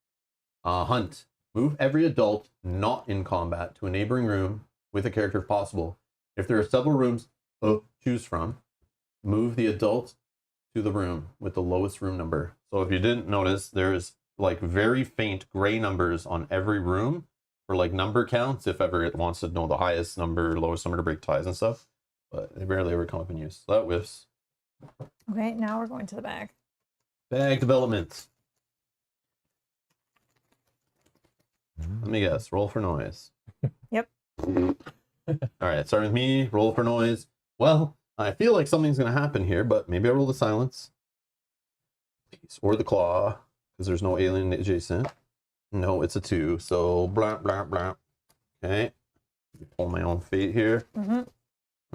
Hunt. Move every adult not in combat to a neighboring room with a character if possible. If there are several rooms to choose from, move the adult to the room with the lowest room number. So if you didn't notice, there's like very faint gray numbers on every room for like number counts, if ever it wants to know the highest number, lowest number to break ties and stuff. But they barely ever come up in use. So that whiffs. Okay, now we're going to the bag. Bag development. Let me guess. Roll for noise. Yep. All right, starting with me. Roll for noise. Well, I feel like something's going to happen here, but maybe I roll the silence. Or the claw, because there's no alien adjacent. No, it's a 2. So, blah, blah, blah. Okay. Pull my own fate here. Let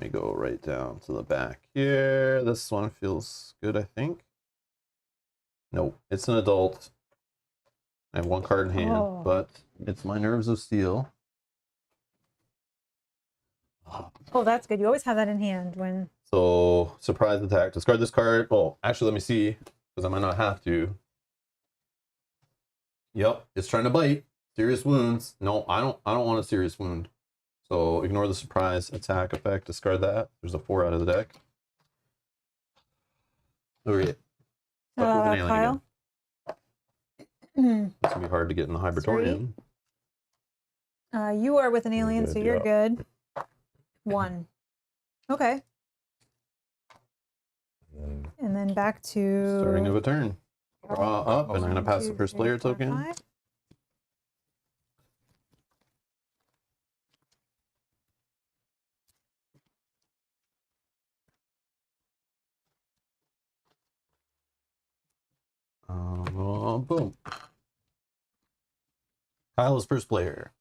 me go right down to the back here. This one feels good, I think. Nope, it's an adult. I have 1 card in hand, but it's my nerves of steel. Oh, that's good. You always have that in hand when. So, surprise attack. Discard this card. Oh, actually, let me see, because I might not have to. Yep, it's trying to bite. Serious wounds. No, I don't want a serious wound. So ignore the surprise attack effect. Discard that. There's a 4 out of the deck. Okay. Kyle. It's gonna be hard to get in the hybertorium. You are with an alien, good, so you're yeah. good. 1. Okay. And then back to. Starting of a turn. Draw up, and I'm gonna 1, pass 2, the first 3, player 4, token. 5. Boom. Kyle is first player.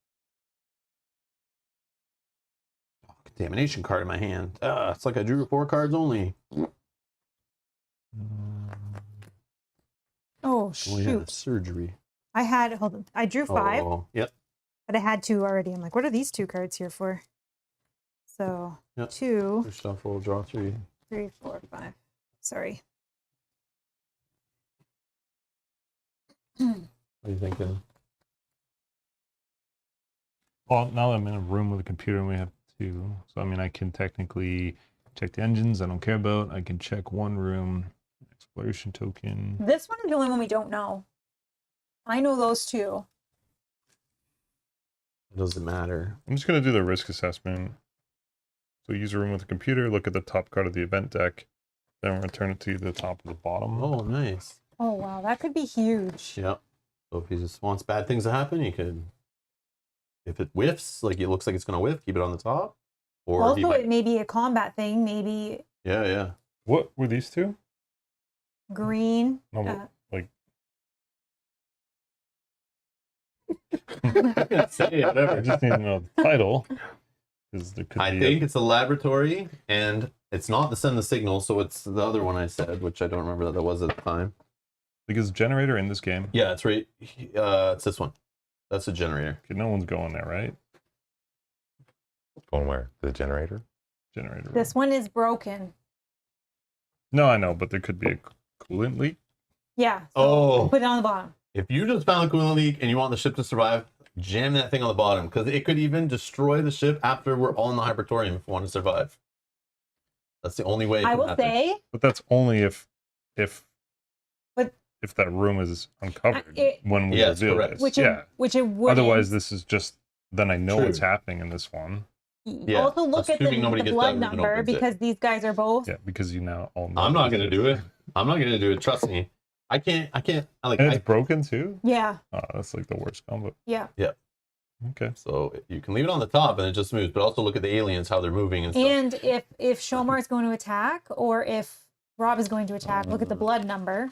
Oh, contamination card in my hand. It's like I drew 4 cards only. Oh, Oh yeah, shoot. surgery. I had, hold on. I drew 5, Oh, yep. but I had 2 already. I'm like, what are these 2 cards here for? So, Yep. 2, Push shuffle, draw 3. 3, 4, 5. Sorry. What are you thinking? Well, now that I'm in a room with a computer and we have 2, so I mean, I can technically check the engines I don't care about. I can check 1 room, exploration token. This one is the only one we don't know. I know those 2. It doesn't matter. I'm just gonna do the risk assessment. So use a room with a computer, look at the top card of the event deck, then return it to the top of the bottom. Oh, nice. Oh wow, that could be huge. Yep. So if he just wants bad things to happen, you could, if it whiffs, like it looks like it's going to whiff, keep it on the top. Or he Also, might, it may be a combat thing. Maybe yeah. What were these two? green. No, like Say whatever. I just need to know the title. Because there could I be think it's a laboratory, and it's not to send the signal, so it's the other one I said, which I don't remember that was at the time. because generator in this game. Yeah, it's right. It's this one. That's a generator. Okay, no one's going there, right? Going where? The generator? Generator. room. This one is broken. No, I know, but there could be a coolant leak. Yeah. So Oh. put it on the bottom. If you just found a coolant leak and you want the ship to survive, jam that thing on the bottom, because it could even destroy the ship after we're all in the hypertorium if we want to survive. That's the only way it I can will happen. say, But that's only if But- if that room is uncovered it- when we Yes, reveal correct. this. which Yeah. which it would. Otherwise, this is just then I know True. what's happening in this one. Yeah, Also look at assuming nobody the gets blood that room and number opens it. because these guys are both. Yeah, because you now all know. I'm not this gonna is- do it. I'm not gonna do it. Trust me. I can't. And it's broken too. Yeah. Oh, that's like the worst combo. Yeah. Okay. So you can leave it on the top and it just moves, but also look at the aliens, how they're moving and stuff. And if Shomar is going to attack or if Rob is going to attack, look at the blood number.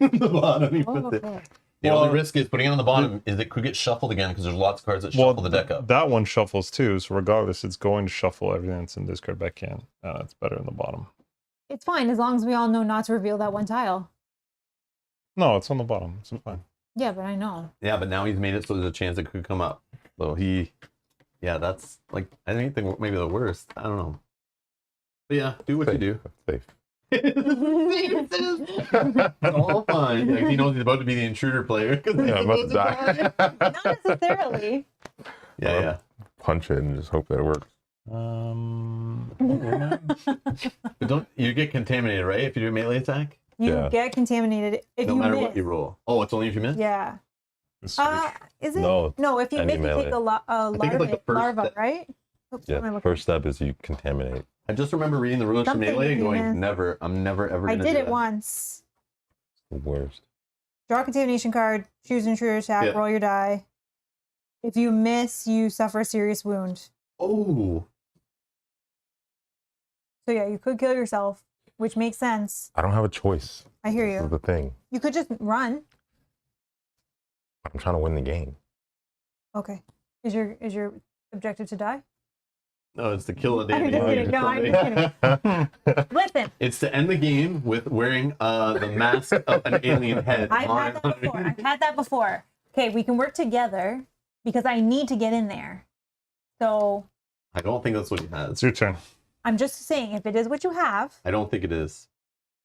the bottom, he Oh, puts it. okay. The Well, only risk is putting it on the bottom is it could get shuffled again because there's lots of cards that shuffle the deck up. that one shuffles too. So regardless, it's going to shuffle everything that's in discard back in. It's better in the bottom. It's fine as long as we all know not to reveal that one tile. No, it's on the bottom. It's fine. Yeah, but I know. Yeah, but now he's made it so there's a chance it could come up. So yeah, that's like, I think maybe the worst. I don't know. But yeah, do what you do. Safe. It's all fine. Like, he knows he's about to be the intruder player. Yeah, I'm about to die. Not necessarily. Yeah. Punch it and just hope that it works. But don't you get contaminated, right? If you do a melee attack? You Yeah. get contaminated if No you matter miss. what you roll. Oh, it's only if you miss? Yeah. It's Is it? No, No, if you any miss, you melee. take a think it's like the first larva, step. right? Oops, yeah, what am I the looking first step is you contaminate. I just remember reading the rules for Something melee and you going, miss. I'm never ever I gonna did do it that. once. The worst. Draw a contamination card, choose an intruder attack, Yeah. roll your die. If you miss, you suffer a serious wound. Oh, So yeah, you could kill yourself, which makes sense. I don't have a choice. I hear This is you. the thing. You could just run. I'm trying to win the game. Okay. Is your objective to die? no, it's to kill a I'm damn just alien kidding. or No, I'm something. just kidding. Listen, It's to end the game with wearing the mask of an alien head. I've had that before. I've had that before. Okay, we can work together because I need to get in there. So I don't think that's what he has. It's your turn. I'm just saying, if it is what you have. I don't think it is,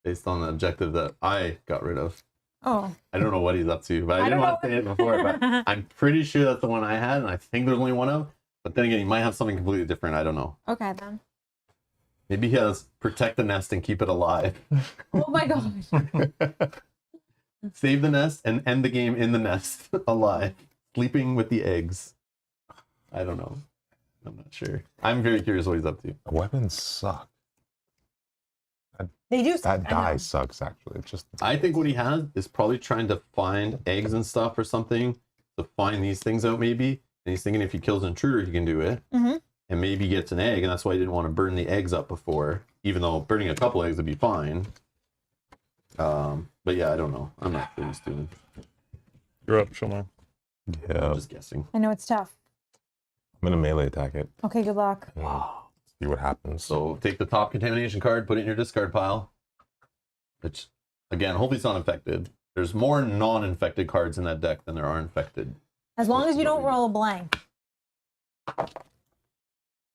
based on the objective that I got rid of. Oh. I don't know what he's up to, but I I didn't don't want to know. say it before. But I'm pretty sure that's the one I had, and I think there's only one of. But then again, he might have something completely different. I don't know. Okay then. Maybe he has protect the nest and keep it alive. Oh my god. Save the nest and end the game in the nest alive, sleeping with the eggs. I don't know. I'm not sure. I'm very curious what he's up to. Weapons suck. They do. That I know. die sucks, actually. It's just I think what he has is probably trying to find eggs and stuff or something to find these things out, maybe. And he's thinking if he kills an intruder, he can do it. Mhm. And maybe gets an egg, and that's why he didn't want to burn the eggs up before, even though burning a couple eggs would be fine. But yeah, I don't know. I'm not sure he's doing. You're up, Shomar. yeah. I'm just guessing. I know it's tough. I'm gonna melee attack it. Okay, good luck. And see what happens. So take the top contamination card, put it in your discard pile. Which, again, hopefully it's not infected. There's more non-infected cards in that deck than there are infected. As long as you don't roll a blank.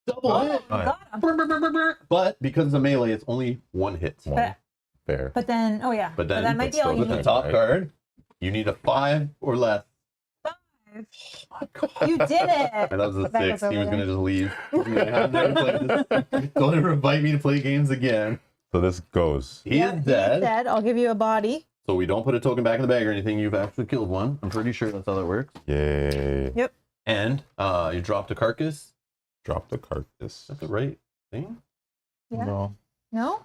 Double hit. Got 'em. But because it's a melee, it's only one hit. One. But, Fair. but then, oh yeah. But then that might be all still you With the need. top Right. card, you need a 5 or less. You did it. And that was a That 6. goes He was over going to just leave. Don't ever invite me to play games again. So this goes. He Yeah, is dead. Dead. I'll give you a body. So we don't put a token back in the bag or anything. You've actually killed one. I'm pretty sure that's how that works. Yay. Yep. And you dropped a carcass. Drop the carcass. That's it, right? thing? Yeah. No. No?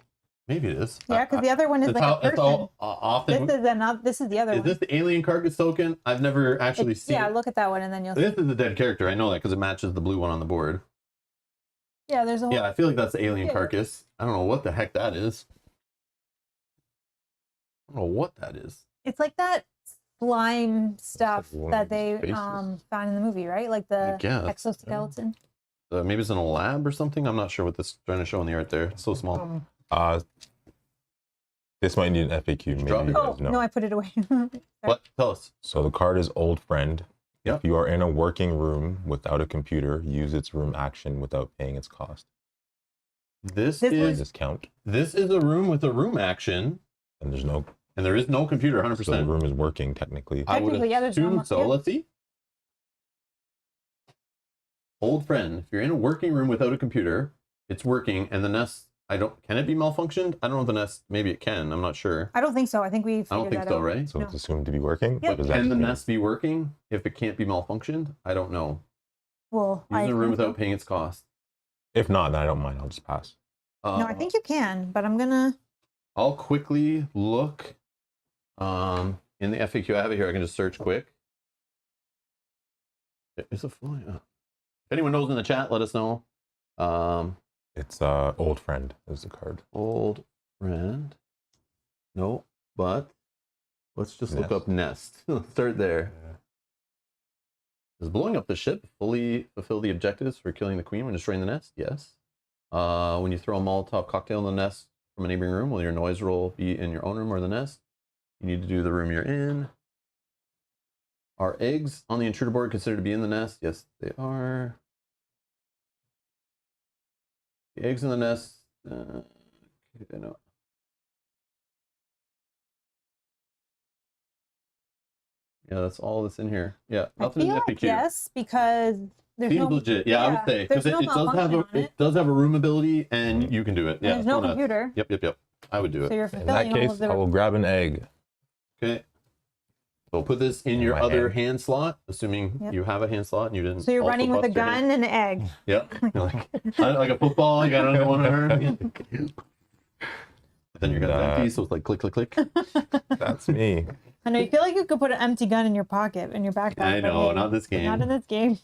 Maybe it is. Yeah, because the other one is It's like how, a person. it's all, often. This is the other Is one. this the alien carcass token? I've never actually seen Yeah, it. look at that one and then you'll see. This is a dead character. I know that because it matches the blue one on the board. Yeah, there's a whole Yeah, I feel like that's the alien Yeah. carcass. I don't know what the heck that is. I don't know what that is. It's like that slime stuff one that of they those faces. found in the movie, right? Like I the guess. exoskeleton. Maybe it's in a lab or something. I'm not sure what this is trying to show in the art there. It's so small. This might need an FAQ. Maybe drop you it. Oh, guys know. no, I put it away. What? Tell us. So the card is Old Friend. Yep. If you are in a working room without a computer, use its room action without paying its cost. This This is Does this count? this is a room with a room action, And there's no. and there is no computer. 100%. So the room is working technically. I would Technically, yeah, there's assume no- so. yeah. Let's see. Old friend. If you're in a working room without a computer, it's working, and the nest. Can it be malfunctioned? I don't know if the nest. Maybe it can. I'm not sure. I don't think so. I think we figured I don't think that so, out. right? So No. it's assumed to be working. Yeah. What does that Can the mean? nest be working if it can't be malfunctioned? I don't know. Well, Use I in a room think so. without paying its cost. If not, then I don't mind. I'll just pass. No, I think you can, but I'm gonna. I'll quickly look in the FAQ. I have it here. I can just search quick. Is it flying? If anyone knows in the chat, let us know. It's Old Friend is the card. Old friend. No, but let's just look Nest. up nest. Start there. Does blowing up the ship fully fulfill the objectives for killing the queen when destroying the nest? Yes. When you throw a Molotov cocktail in the nest from a neighboring room, will your noise roll be in your own room or the nest? You need to do the room you're in. Are eggs on the intruder board considered to be in the nest? Yes, they are. The eggs in the nest. No. Yeah, that's all that's in here. Yeah, I nothing in feel the like FAQ. yes, because there's Seems no legit. Yeah, I would say because there's no it does have malfunction on it does have a room ability and you can do it. and Yeah, there's no so nuts. computer, Yep. I would do so it. you're In fulfilling that all case, of the. I will grab an egg. Okay. So put this in your my other hand. hand slot, assuming Yep. you have a hand slot and you didn't. So you're also running with a bust your hand. gun and an egg. Yep. You're like a football. You got another one arm. Then your gun's empty, so it's like click, click, click. That's me. I know you feel like you could put an empty gun in your pocket in your backpack. I but know, hey, not this game. Not in this game.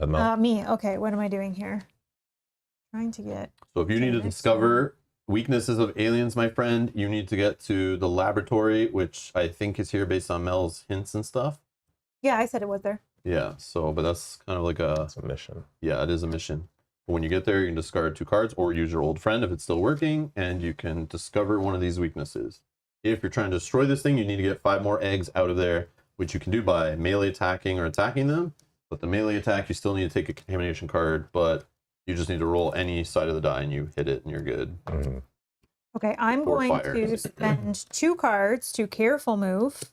No. Me. Okay, what am I doing here? Trying to get. So if you need to next discover weaknesses of aliens, my friend, you need to get to the laboratory, which I think is here based on Mel's hints and stuff. Yeah, I said it was there. Yeah, so, but that's kind of like a, That's a mission. yeah, it is a mission. But when you get there, you can discard 2 cards or use your old friend if it's still working, and you can discover one of these weaknesses. If you're trying to destroy this thing, you need to get 5 more eggs out of there, which you can do by melee attacking or attacking them. But the melee attack, you still need to take a contamination card, but you just need to roll any side of the die and you hit it and you're good. Mhm. Okay, I'm Or going fire. to spend 2 cards to careful move.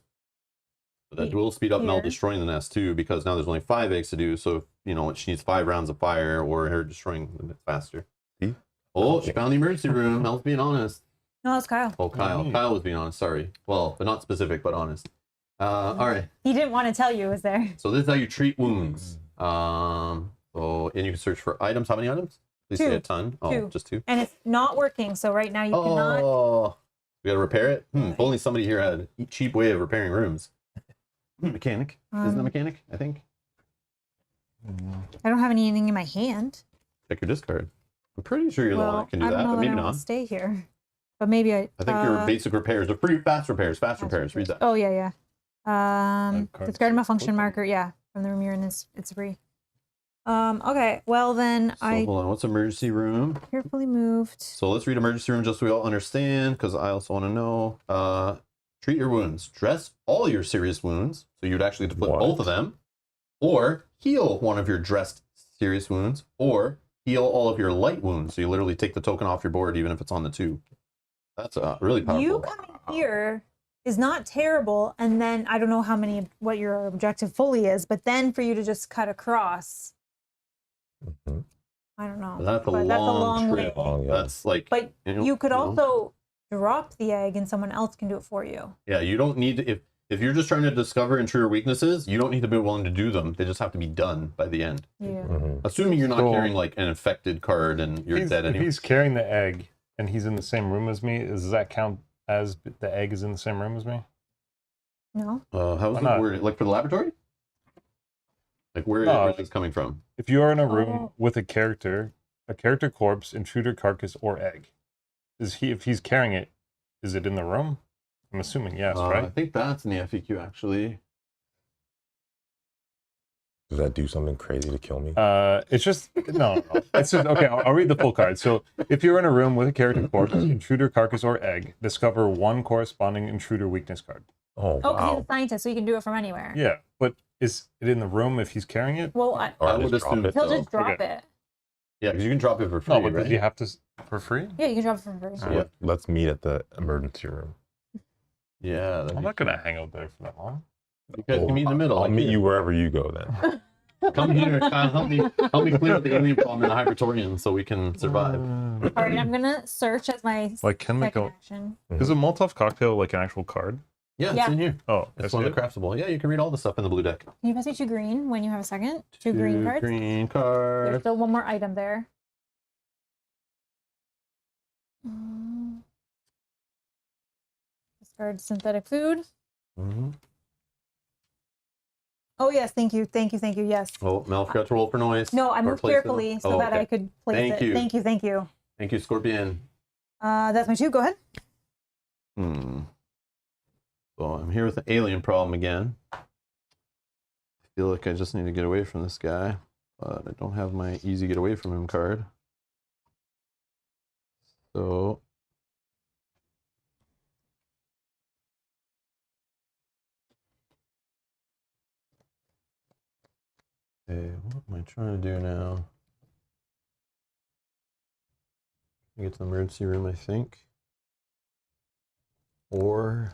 But that will speed up Mel Here. destroying the nest too, because now there's only 5 eggs to do. So, you know, she needs 5 rounds of fire or her destroying them faster. See? Oh, she found the emergency room. Mel's being honest. No, that's Kyle. Oh, Kyle. Mm. Kyle was being honest. Sorry. Well, but not specific, but honest. All right. He didn't want to tell you it was there. So this is how you treat wounds. So, and you can search for items. How many items? Please say 2. a ton. Oh, 2. just 2. And it's not working, so right now you cannot. Oh, we gotta repair it. If only somebody here had a cheap way of repairing rooms. Mechanic. Isn't it a mechanic? I think. I don't have anything in my hand. Check your discard. I'm pretty sure you're the one Well, that can do I don't that, know but that maybe I want not. to stay here. But maybe I. I think your basic repairs are free. Fast repairs. Fast repairs. Read that. Oh yeah, yeah. cards Discard my function Okay. marker. Yeah, from the room you're in. It's free. Okay. Well then, So I hold on. What's emergency room? carefully moved. So let's read emergency room just so we all understand, because I also want to know. Treat your wounds. Dress all your serious wounds. So you'd actually flip What? both of them. Or heal one of your dressed serious wounds. Or heal all of your light wounds. So you literally take the token off your board, even if it's on the 2. That's really powerful. You coming here is not terrible, and then I don't know what your objective fully is, but then for you to just cut across, Mhm. I don't know. That's a but long way. trip. Long, yeah. That's like. But you know- you could you know. also drop the egg, and someone else can do it for you. Yeah, you don't need to. if you're just trying to discover intruder weaknesses, you don't need to be willing to do them. They just have to be done by the end. Yeah. Assuming you're not So- carrying like an infected card and you're dead If anyway. he's carrying the egg and he's in the same room as me, does that count as the egg is in the same room as me? No. How's Why it not? worded? Like for the laboratory? Like where No. is this coming from? If you are in a room Oh. with a character corpse, intruder, carcass, or egg, if he's carrying it, is it in the room? I'm assuming yes, I right? think that's in the FAQ actually. Does that do something crazy to kill me? It's just no. It's just okay. I'll read the full card. So, if you're in a room with a character corpse, intruder, carcass, or egg, discover one corresponding intruder weakness card. Oh, Oh, 'cause he's a wow. scientist, so he can do it from anywhere. Yeah, but is it in the room if he's carrying it? Well, Or I just would drop assume it. he'll so. just drop Okay. it. Yeah, because you can drop it for free, No, but right? does he have to for free? Yeah, you can drop it from free. So Yeah. let's meet at the emergency room. Yeah, that'd I'm be not gonna hang out there for that long. You guys can meet in the middle. I'll like meet here. you wherever you go then. Come here, Kyle, help me clear up the alien problem in the Hypertorian so we can survive. All right, I'm gonna search as my Like, can make second a action. is a Molotov cocktail like an actual card? Yeah, it's Yeah. in here. Oh, It's that's one of it. the craftable. Yeah, you can read all the stuff in the blue deck. Can you pass me 2 green when you have a second? 2 green cards. Green There's card. still one more item there. Mm. Discard synthetic food. Mm-hmm. Oh yes, thank you. Yes. Oh, Mel forgot to roll for noise. No, I Or moved place it. carefully so Oh, that okay. I could place Thank it. you. Thank you. Thank you, Scorpion. That's my 2. Go ahead. So I'm here with the alien problem again. I feel like I just need to get away from this guy, but I don't have my easy get away from him card. So okay, what am I trying to do now? Get to the emergency room, I think. Or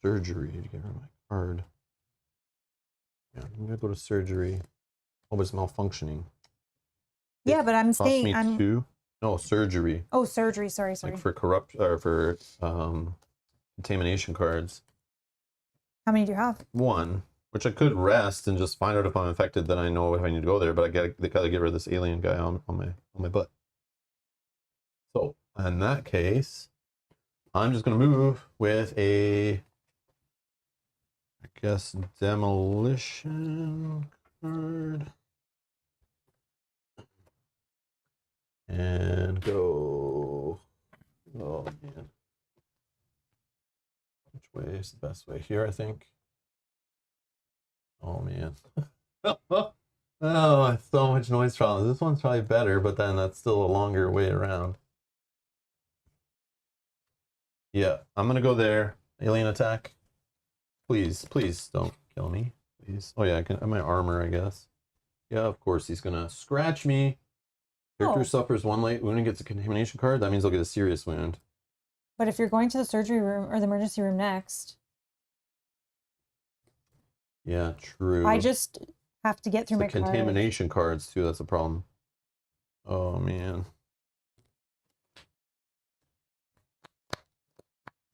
surgery to get rid of my card. Yeah, I'm gonna go to surgery. Oh, but it's malfunctioning. Yeah, but I'm Cost staying. me I'm. 2. No, surgery. Oh, surgery. Sorry. Like for corrupt or for contamination cards. How many do you have? 1, which I could rest and just find out if I'm infected. Then I know if I need to go there. But they gotta get rid of this alien guy on my butt. So in that case, I'm just gonna move with a, I guess, demolition card. And go. Oh man. Which way is the best way? Here, I think. Oh man. Oh, it's so much noise problems. This one's probably better, but then that's still a longer way around. Yeah, I'm gonna go there. Alien attack. Please, please don't kill me. Please. Oh yeah, I can have my armor, I guess. Yeah, of course he's gonna scratch me. Character Oh. suffers 1 light wound and gets a contamination card. That means they'll get a serious wound. But if you're going to the surgery room or the emergency room next, Yeah, true. I just have to get through the my card. contamination cards too. That's a problem. Oh man.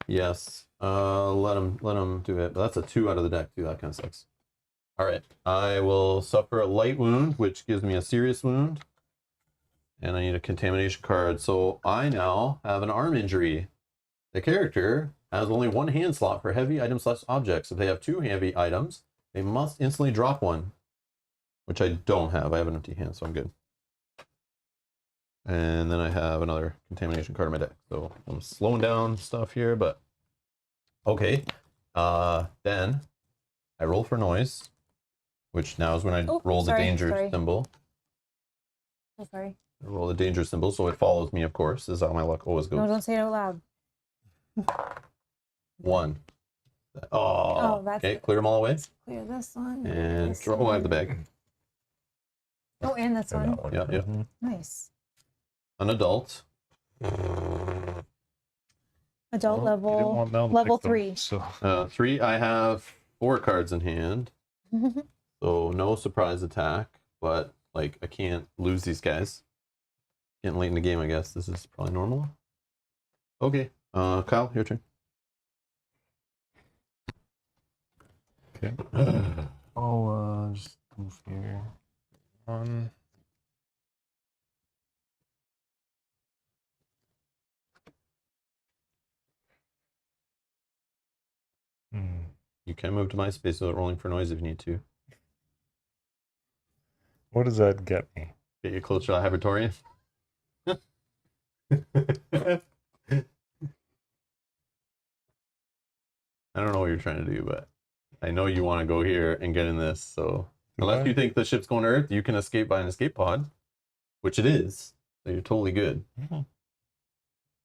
Yes. Let him do it. But that's a 2 out of the deck too. That kind of sucks. All right. I will suffer a light wound, which gives me a serious wound, and I need a contamination card. So I now have an arm injury. The character has only 1 hand slot for heavy items / objects. If they have 2 heavy items, they must instantly drop 1, which I don't have. I have an empty hand, so I'm good. And then I have another contamination card in my deck. So I'm slowing down stuff here, but okay. Then I roll for noise, which now is when I Oh, roll the sorry, danger sorry. symbol. Oh, sorry. I roll the danger symbol, so it follows me, of course. This is how my luck always goes. No, don't say it out loud. 1. Oh, that's okay. good. Clear them all away. Clear this one. And this draw. Oh, I have the one. bag. Oh, and this And one. that one. Yeah, yeah. Mhm. Nice. An adult. Adult Well, You didn't level. want Mel to level pick them, 3. So 3. I have 4 cards in hand. So no surprise attack, but like I can't lose these guys. Getting late in the game, I guess. This is probably normal. Okay, Kyle, your turn. Okay. I'll just move here. One. You can move to my space without rolling for noise if you need to. What does that get me? Get you closer to the Hypertorian. I don't know what you're trying to do, but I know you want to go here and get in this. So unless you think the ship's going to Earth, you can escape by an escape pod, which it is. So you're totally good. Mm-hmm.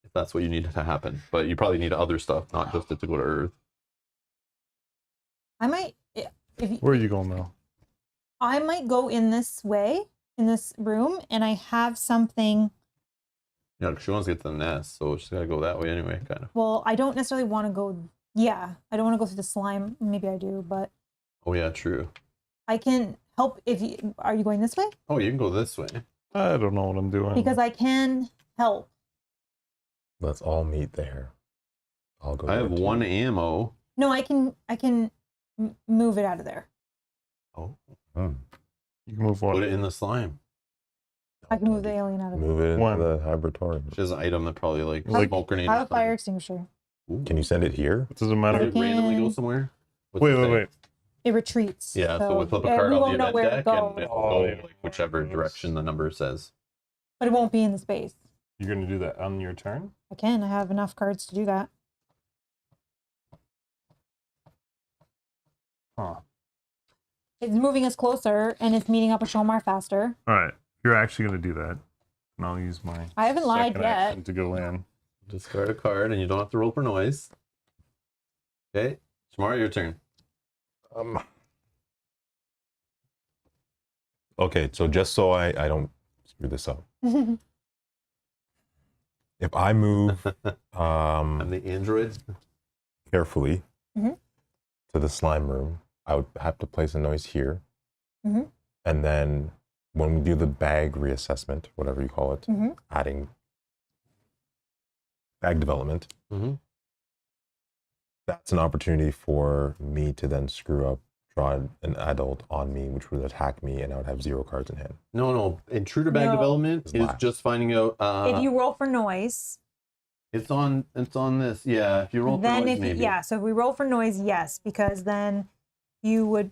If that's what you need to happen. But you probably need other stuff, not just it to go to Earth. I might, if you, Where are you going now? I might go in this way, in this room, and I have something. Yeah, 'cause she wants to get to the nest, so she's got to go that way anyway, kind of. Well, I don't necessarily want to go. Yeah, I don't want to go through the slime. Maybe I do, but Oh, yeah, true. I can help if you. Are you going this way? Oh, you can go this way. I don't know what I'm doing. Because I can help. Let's all meet there. I'll go. I there have too. one ammo. No, I can move it out of there. Oh, You can move put what? it in the slime. I can move the alien out of there. Move it into When? the Hypertorium. She has an item that probably like Like- smoke grenade. I or have a fire something. extinguisher. Ooh. Can you send it here? It doesn't Does matter. it randomly go can- somewhere? What's it say? Wait. It retreats. Yeah, so we flip a yeah, card we on won't the know event where deck it goes, and it'll Oh, go yeah. like whichever direction the number says. but it won't be in the space. You're gonna do that on your turn? I can. I have enough cards to do that. Huh. It's moving us closer, and it's meeting up with Shomar faster. All right. You're actually gonna do that, and I'll use my. I haven't lied second yet. action to go in. Discard a card and you don't have to roll for noise. Okay, Shamar, your turn. Okay, so just so I don't screw this up. If I move I'm the android. carefully Mhm. to the slime room, I would have to place a noise here. Mhm. And then when we do the bag reassessment, whatever you call it, Mhm. adding bag development, Mm-hmm. that's an opportunity for me to then screw up, draw an adult on me, which would attack me, and I would have 0 cards in hand. No. Intruder bag No. development It's is last. just finding out. If you roll for noise, It's on this. Yeah, if you roll for then noise, if maybe. yeah, so if we roll for noise, yes, because then you would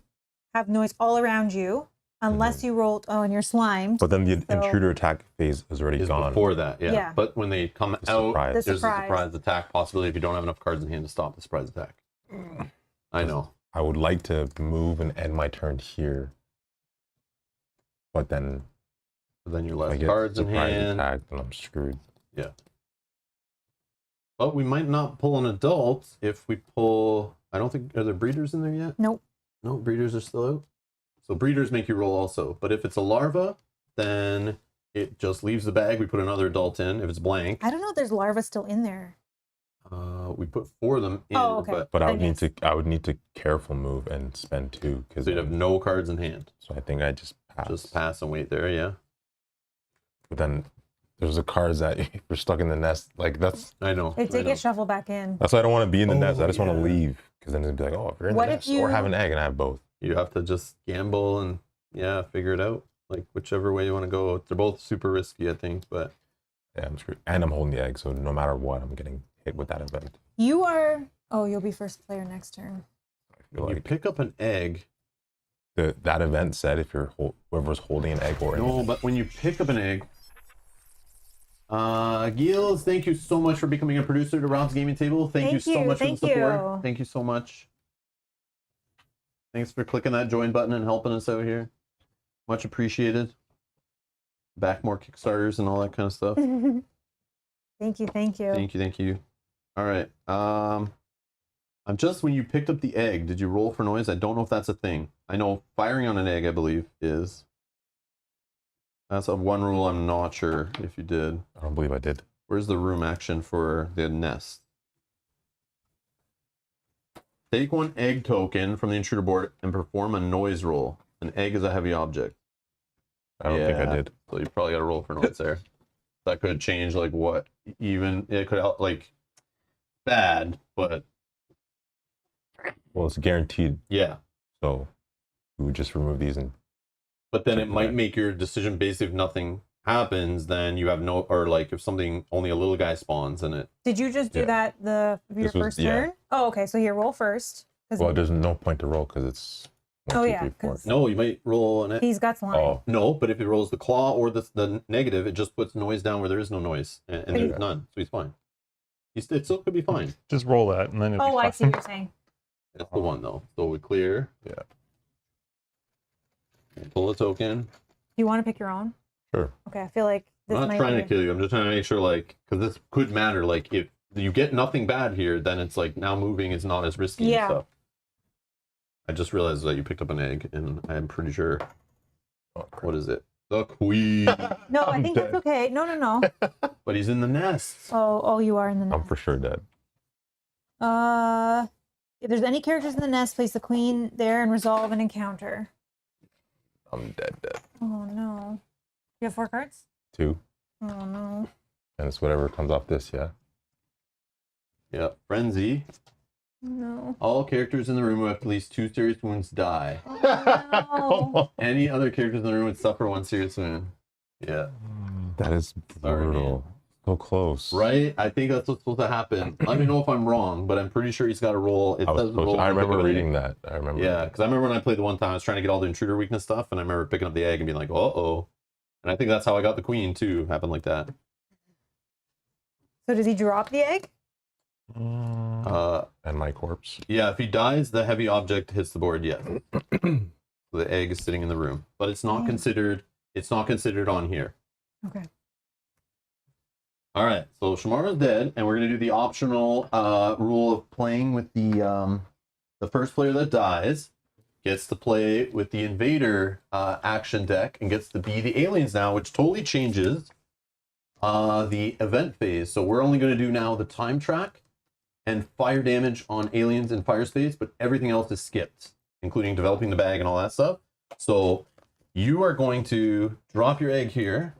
have noise all around you, unless you rolled and you're slimed. But then the So- intruder attack phase is already Is gone. before that, yeah. Yeah. But when they come The out, surprise. The there's surprise. a surprise attack possibility if you don't have enough cards in hand to stop the surprise attack. I know. I would like to move and end my turn here. But then But then you're if I less get cards in surprise hand. attacked, then I'm screwed. But we might not pull an adult if we pull. I don't think. Are there breeders in there yet? Nope. No, breeders are still out. So breeders make you roll also. But if it's a larva, then it just leaves the bag. We put another adult in. If it's blank, I don't know if there's larvae still in there. we put 4 of them in. Oh, okay. But I Then would yes. I would need to careful move and spend 2 because So you'd have no cards in hand. so I think I just pass. Just pass and wait there. Yeah, But then there's the cards that if you're stuck in the nest. Like that's I know. It I did know. get shuffled back in. why I don't want to be in the nest. I just want yeah. to leave because then it'd be like, oh, if you're in What the if nest or you- have an egg and I have both. You have to just gamble and figure it out. Like whichever way you want to go. They're both super risky, I think. But Yeah, I'm screwed. And I'm holding the egg, so no matter what, I'm getting hit with that event. You are. Oh, you'll be first player next turn. I feel you like pick up an egg. that event said if you're whoever's holding an egg or No, but when you pick up an egg, Gilles, thank you so much for becoming a producer to Rob's Gaming Table. Thank you so much for the thank support. you. Thank you so much. Thanks for clicking that join button and helping us out here. Much appreciated. Back more Kickstarters and all that kind of stuff. Thank you. Thank you. All right. I'm just when you picked up the egg, did you roll for noise? I don't know if that's a thing. I know firing on an egg, I believe, is. That's a one rule. I'm not sure if you did. I don't believe I did. Where's the room action for the nest? Take 1 egg token from the intruder board and perform a noise roll. An egg is a heavy object. I don't think I Yeah. did. So you probably got to roll for noise there. That could change like what even it could help like bad, but Well, it's guaranteed, yeah. so we would just remove these and But then Check it the might deck. make your decision based if nothing happens, then you have no, or like if something, only a little guy spawns in it. Did you just do Yeah. that your This was- first yeah. turn? Oh, okay. So here, roll first. 'Cause well, there's no point to roll because it's one, Oh, two, yeah, three, four. 'cause- No, you might roll an he's got slime. Oh, no, but if he rolls the claw or the negative, it just puts noise down where there is no noise, and there's none, so he's fine. It still could be fine. Just roll that, and then it'll be Oh, I see fine. what you're saying. That's the one though. So we clear. Yeah. Pull a token. Do you want to pick your own? sure. Okay, I feel like this I'm not might trying be... to kill you. I'm just trying to make sure, like, because this could matter. Like, if you get nothing bad here, then it's like now moving is not as risky. Yeah. And stuff. I just realized that you picked up an egg, and I'm pretty sure. Oh, crap. What is it? The queen. No, I I'm think dead. that's okay. No, no, no. But he's in the nest. Oh, you are in the I'm nest. for sure dead. If there's any characters in the nest, place the queen there and resolve an encounter. I'm dead. Oh no. You have 4 cards? 2, Oh no. and it's whatever comes off this. Yeah. Yeah. Frenzy. No. All characters in the room who have at least 2 serious wounds die. Oh, Any other characters in the room would suffer 1 serious wound. Yeah. That is Sorry, brutal. So close. Right? I think that's what's supposed to happen. Let me know if I'm wrong, but I'm pretty sure he's got a roll. It I, was says supposed roll. to, I on the tip remember of an reading egg. that. I remember. Yeah, because I remember when I played the one time, I was trying to get all the intruder weakness stuff, and I remember picking up the egg and being like, uh-oh. And I think that's how I got the queen, too. Happened like that. so does he drop the egg? And my corpse. Yeah, if he dies, the heavy object hits the board, yes. So the egg is sitting in the room. But it's not considered on here. Okay. All right, so Shamara's dead, and we're going to do the optional rule of playing with the first player that dies gets to play with the invader action deck and gets to be the aliens now, which totally changes the event phase. So we're only going to do now the time track and fire damage on aliens in fire space, but everything else is skipped, including developing the bag and all that stuff. So you are going to drop your egg here.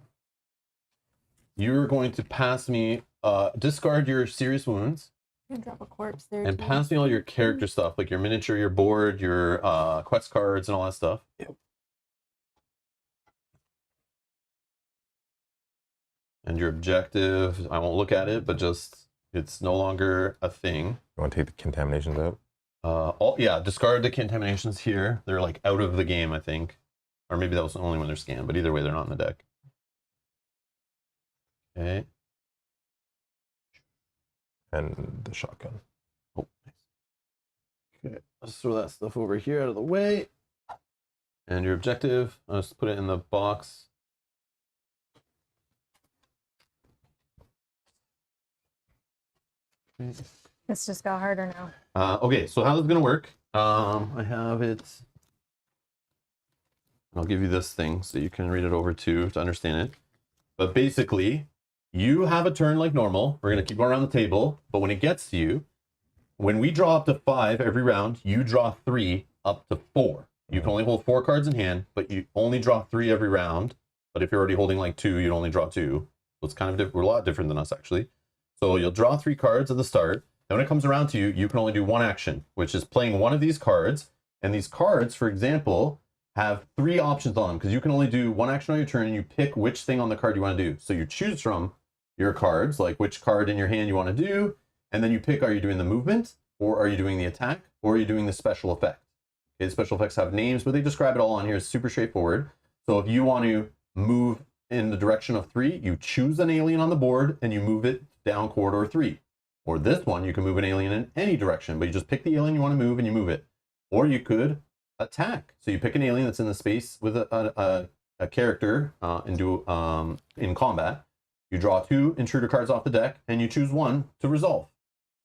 You're going to pass me, discard your serious wounds, I'm gonna drop a corpse there. and too. pass me all your character stuff, like your miniature, your board, your quest cards, and all that stuff. Yep. And your objective, I won't look at it, but just, it's no longer a thing. You want to take the contaminations out? Yeah, discard the contaminations here. They're like out of the game, I think. Or maybe that was only when they're scanned, but either way, they're not in the deck. Okay. And the shotgun. Oh, nice. Okay, let's throw that stuff over here out of the way. And your objective, I'll just put it in the box. Okay. This just got harder now. Okay, so how this is gonna work? I have it. I'll give you this thing so you can read it over too to understand it. But basically, you have a turn like normal. We're gonna keep going around the table, but when it gets to you, when we draw up to 5 every round, you draw 3 up to 4. You can only hold 4 cards in hand, but you only draw 3 every round. But if you're already holding like 2, you'd only draw 2. So it's kind of we're a lot different than us actually. So you'll draw 3 cards at the start. And when it comes around to you, you can only do 1 action, which is playing one of these cards. And these cards, for example, have 3 options on them because you can only do 1 action on your turn and you pick which thing on the card you want to do. So you choose from your cards, like which card in your hand you want to do. And then you pick, are you doing the movement or are you doing the attack or are you doing the special effect? Okay, special effects have names, but they describe it all on here. It's super straightforward. So if you want to move in the direction of 3, you choose an alien on the board and you move it down corridor 3. Or this one, you can move an alien in any direction, but you just pick the alien you want to move and you move it. Or you could attack. So you pick an alien that's in the space with a character and do in combat. You draw 2 intruder cards off the deck and you choose 1 to resolve.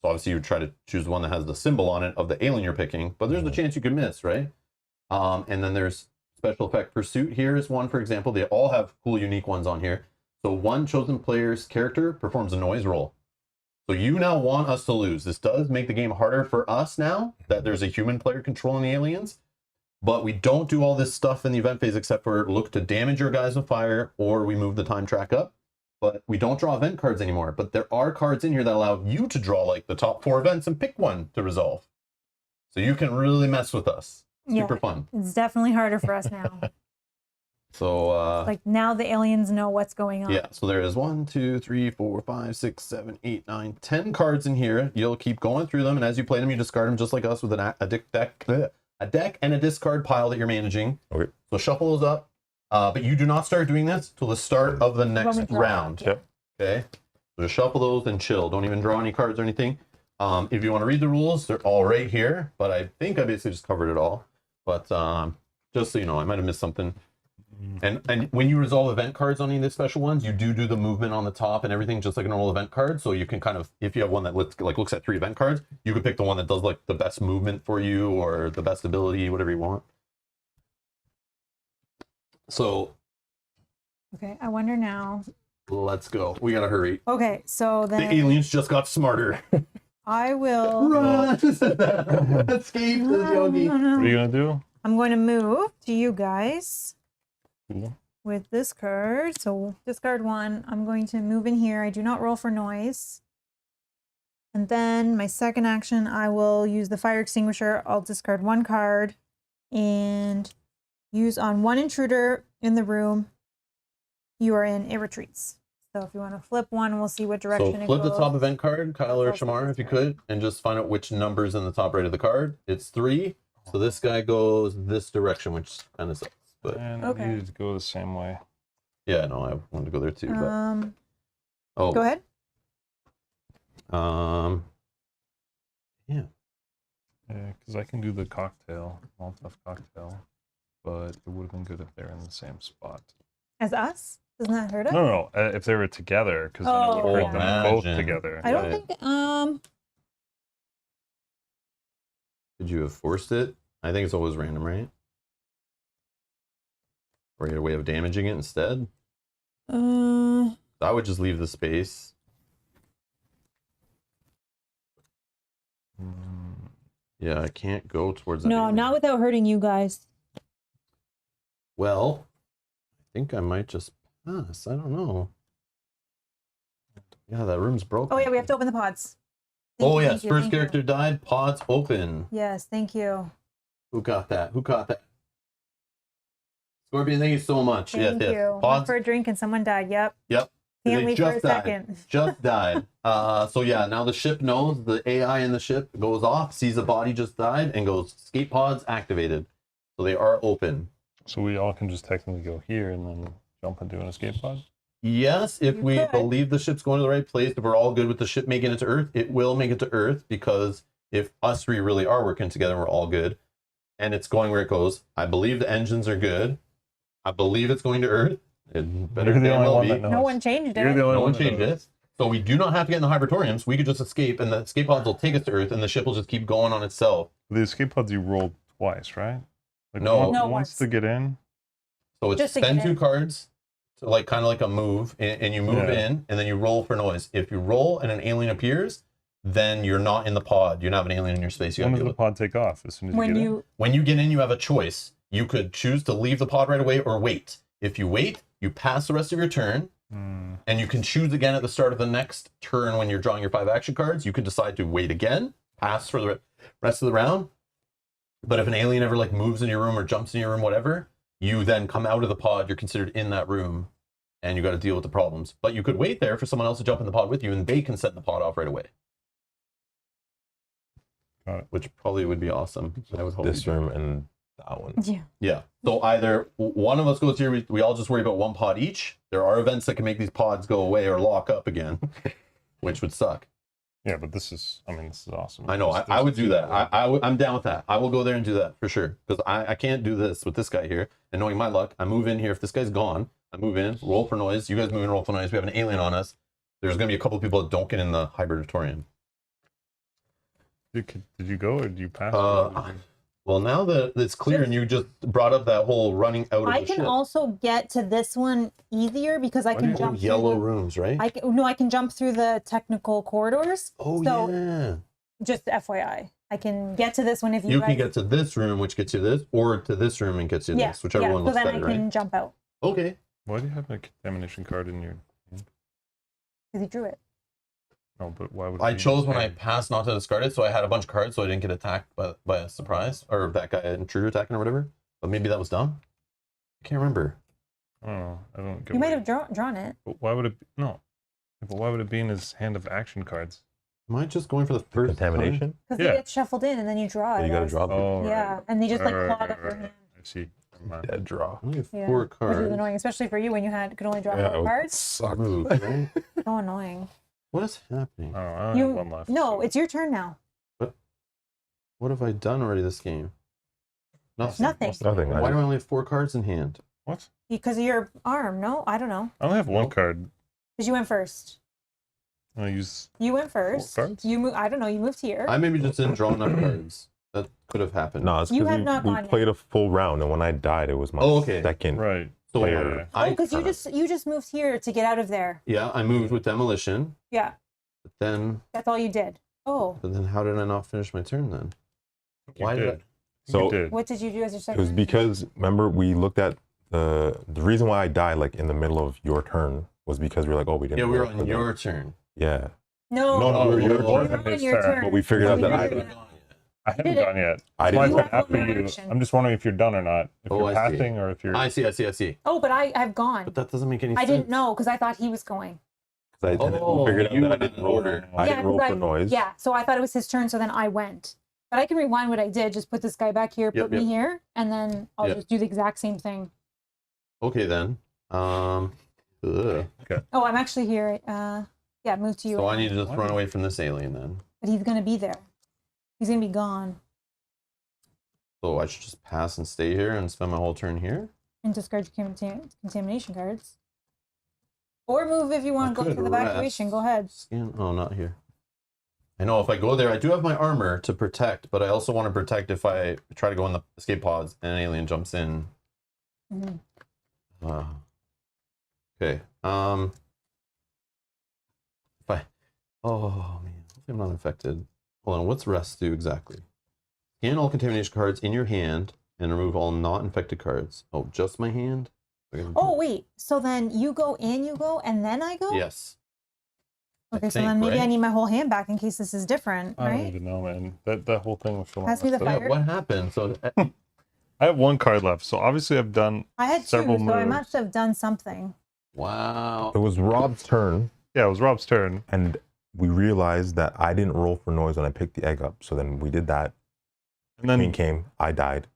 So obviously you try to choose one that has the symbol on it of the alien you're picking, but there's a chance you could miss, right? And then there's special effect pursuit. Here is one, for example. They all have cool, unique ones on here. So one chosen player's character performs a noise roll. So you now want us to lose. This does make the game harder for us now that there's a human player controlling the aliens, but we don't do all this stuff in the event phase except for look to damage your guys with fire or we move the time track up. but we don't draw event cards anymore. But there are cards in here that allow you to draw like the top 4 events and pick one to resolve. So you can really mess with us. Super fun. It's definitely harder for us now. So Like now the aliens know what's going on. yeah, so there is 1, 2, 3, 4, 5, 6, 7, 8, 9, 10 cards in here. You'll keep going through them, and as you play them, you discard them just like us with a deck and a discard pile that you're managing. Okay. So shuffle those up, but you do not start doing this till the start of the next we draw, round. yeah. Okay, so just shuffle those and chill. Don't even draw any cards or anything. If you want to read the rules, they're all right here. But I think I basically just covered it all. But just so you know, I might have missed something. And when you resolve event cards on any of the special ones, you do the movement on the top and everything just like a normal event card. So you can kind of, if you have one that looks at 3 event cards, you could pick the one that does like the best movement for you or the best ability, whatever you want. So Okay, I wonder now. let's go. We gotta hurry. Okay, so The then aliens just got smarter. I will. Run! Escape the yogi. What are you gonna do? I'm going to move to you guys Cool. with this card. So discard 1. I'm going to move in here. I do not roll for noise. And then my second action, I will use the fire extinguisher. I'll discard 1 card and use on 1 intruder in the room you are in. It retreats. So if you want to flip 1, we'll see what direction So it flip goes. the top event card, Kyle or That's also Shamar, if you could, and just find out which number's in the top right of the card. It's 3. So this guy goes this direction, which kind of sucks. But And Okay. I needed to go the same way. yeah, no, I wanted to go there too. But oh, Go ahead. Yeah. Yeah, because I can do the cocktail, Molotov cocktail, but it would have been good if they're in the same spot. As us? Doesn't that hurt us? No, if they were together, because then it Oh, would hurt them both imagine. together. I don't Right. think. Could you have forced it? I think it's always random, right? Or you had a way of damaging it instead? I would just leave the space. Mm, Yeah, I can't go towards that. No, area. not without hurting you guys. Well, I think I might just pass. I don't know. Yeah, that room's broken. Oh yeah, we have to open the pods. Thank Oh you, yes, thank you, first thank you. character died. Pods open. Yes, thank you. Who got that? Who caught that? Scorpion, thank you so much. Thank yes, you. yes. Went Pods. for a drink and someone died. Yep. Yep. Can't They leave for a just died. second. Just died. So yeah, now the ship knows. The AI in the ship goes off, sees a body just died, and goes escape pods activated. So they are open. So we all can just technically go here and then jump into an escape pod? Yes, if You we could. believe the ship's going to the right place, if we're all good with the ship making it to Earth, it will make it to Earth, because if us 3 really are working together and we're all good, and it's going where it goes, I believe the engines are good. I believe it's going to Earth. It better You're the damn only well one be. that knows. No one changed it. You're the only No one one that changed knows. it. So we do not have to get in the hypertoriums. We could just escape, and the escape pods will take us to Earth, and the ship will just keep going on itself. The escape pods you rolled twice, right? Like No. Once, No, once once. to get in. So it's Just to get spend 2 in. cards, to like kind of like a move, and you move Yeah. in, and then you roll for noise. If you roll and an alien appears, then you're not in the pod. You don't have an alien in your space. You When have does to the pod take off? As soon as When you get in? you When you get in, you have a choice. You could choose to leave the pod right away or wait. If you wait, you pass the rest of your turn, and you can choose again at the start of the next turn when you're drawing your 5 action cards. You could decide to wait again, pass for the rest of the round. But if an alien ever like moves in your room or jumps in your room, whatever, you then come out of the pod. You're considered in that room, and you got to deal with the problems. But you could wait there for someone else to jump in the pod with you, and they can set the pod off right away. Got it. Which probably would be awesome. I would hope. This room and that one. yeah. Yeah. So either one of us goes here, we all just worry about 1 pod each. There are events that can make these pods go away or lock up again, which would suck. Yeah, but this is awesome. I know. I would do that. I I'm down with that. I will go there and do that for sure. Because I can't do this with this guy here. And knowing my luck, I move in here. If this guy's gone, I move in, roll for noise. You guys move in, roll for noise. We have an alien on us. There's going to be a couple of people that don't get in the hybridatorium. Did you go or did you pass? Well, now that it's clear and you just brought up that whole running out of I the can ship. also get to this one easier because I Why do can you- jump Yellow through rooms, right? I can jump through the technical corridors. Oh, so yeah. just FYI, I can get to this one if you, You guys. can get to this room, which gets you this, or to this room and gets you yeah, this, whichever yeah. one So looks then better, I can right? jump out. Okay. Why do you have a contamination card in your hand? Because he drew it. No, but why would I he chose when I say- passed not to discard it, so I had a bunch of cards, so I didn't get attacked by a surprise or that guy intruder attacking or whatever. But maybe that was dumb. I can't remember. I don't know. I don't get. You might what have drawn it. But why would it? No. But why would it be in his hand of action cards? Am I just going for the first Contamination. Because Yeah. they get shuffled in and then you draw So it. you got to as- draw them. Oh, Yeah, right. and they just like Right, clog right, up your right, hand. I see. Never mind. Dead draw. Time? Only have Yeah. 4 Which cards. is annoying, especially for you when you could only draw Yeah, 4 it cards. sucked. Move, right? So annoying. What is happening? I don't know. I only You have one left. no, so- it's your turn now. What have I done already this game? Nothing. Nothing. Nothing. Why do I only have 4 cards in hand? What? Because of your arm. No, I don't know. I only have one Nope. card. Because you went first. I use. You went first. cards? You move. I don't know. You moved here. I maybe just didn't draw enough cards. That could have happened. No, it's You because have not we gone yet. played a full round, and when I died, it was my Oh, okay. second. Right. So player. Oh, because you just moved here to get out of there. Yeah, I moved with demolition, Yeah, but then that's all you did. Oh, how did I not finish my turn then? You Why did did. So- You did. what did you do as your It second? was because remember we looked at the reason why I died like in the middle of your turn was because we were like, oh, we didn't. Yeah, we were roll for on the- your turn. Yeah, No, No, no, you your were turn. on His your turn. turn. but we figured out You that were I doing didn't. it. I haven't did it. gone yet. I That's why I didn't. said after You have you. one action. I'm just wondering if you're done or not. If Oh, you're I see. passing or if you're. I see. Oh, but I've gone. But that doesn't make any I sense. didn't know because I thought he was going. 'Cause I didn't- Oh, we figured out you that I went in didn't roll. order. I didn't roll 'cause for noise. Yeah, so I thought it was his turn, so then I went. But I can rewind what I did. Just put this guy back here, Yep, put me yep. here, and then I'll Yep. just do the exact same thing. Okay then. Ugh. Oh, I'm actually here. Yeah, move to you. So I need to just What? run away from this alien then. But he's gonna be there. He's gonna be gone. So I should just pass and stay here and spend my whole turn here? And discard your contamination cards. Or move if you want to I go to could the evacuation. rest. Go ahead. Scan. Oh, not here. I know if I go there, I do have my armor to protect, but I also want to protect if I try to go in the escape pods and an alien jumps in. Mhm. Okay. If I. Oh man, hopefully I'm not infected. Hold on. What's rest do exactly? Scan all contamination cards in your hand and remove all not infected cards. Oh, just my hand. Oh wait. So then you go and then I go. Yes. Okay. So think, then maybe I right? need my whole hand back in case this is different, I don't right? even know, man. That whole thing was so Pass me the messed up. fire. Yeah, what happened? So I have one card left, so obviously I've done. I had 2, Several so I moves. must have done something. wow. It was Rob's turn, Yeah, it was Rob's turn. and we realized that I didn't roll for noise when I picked the egg up. So then we did that. And Queen then came. I died.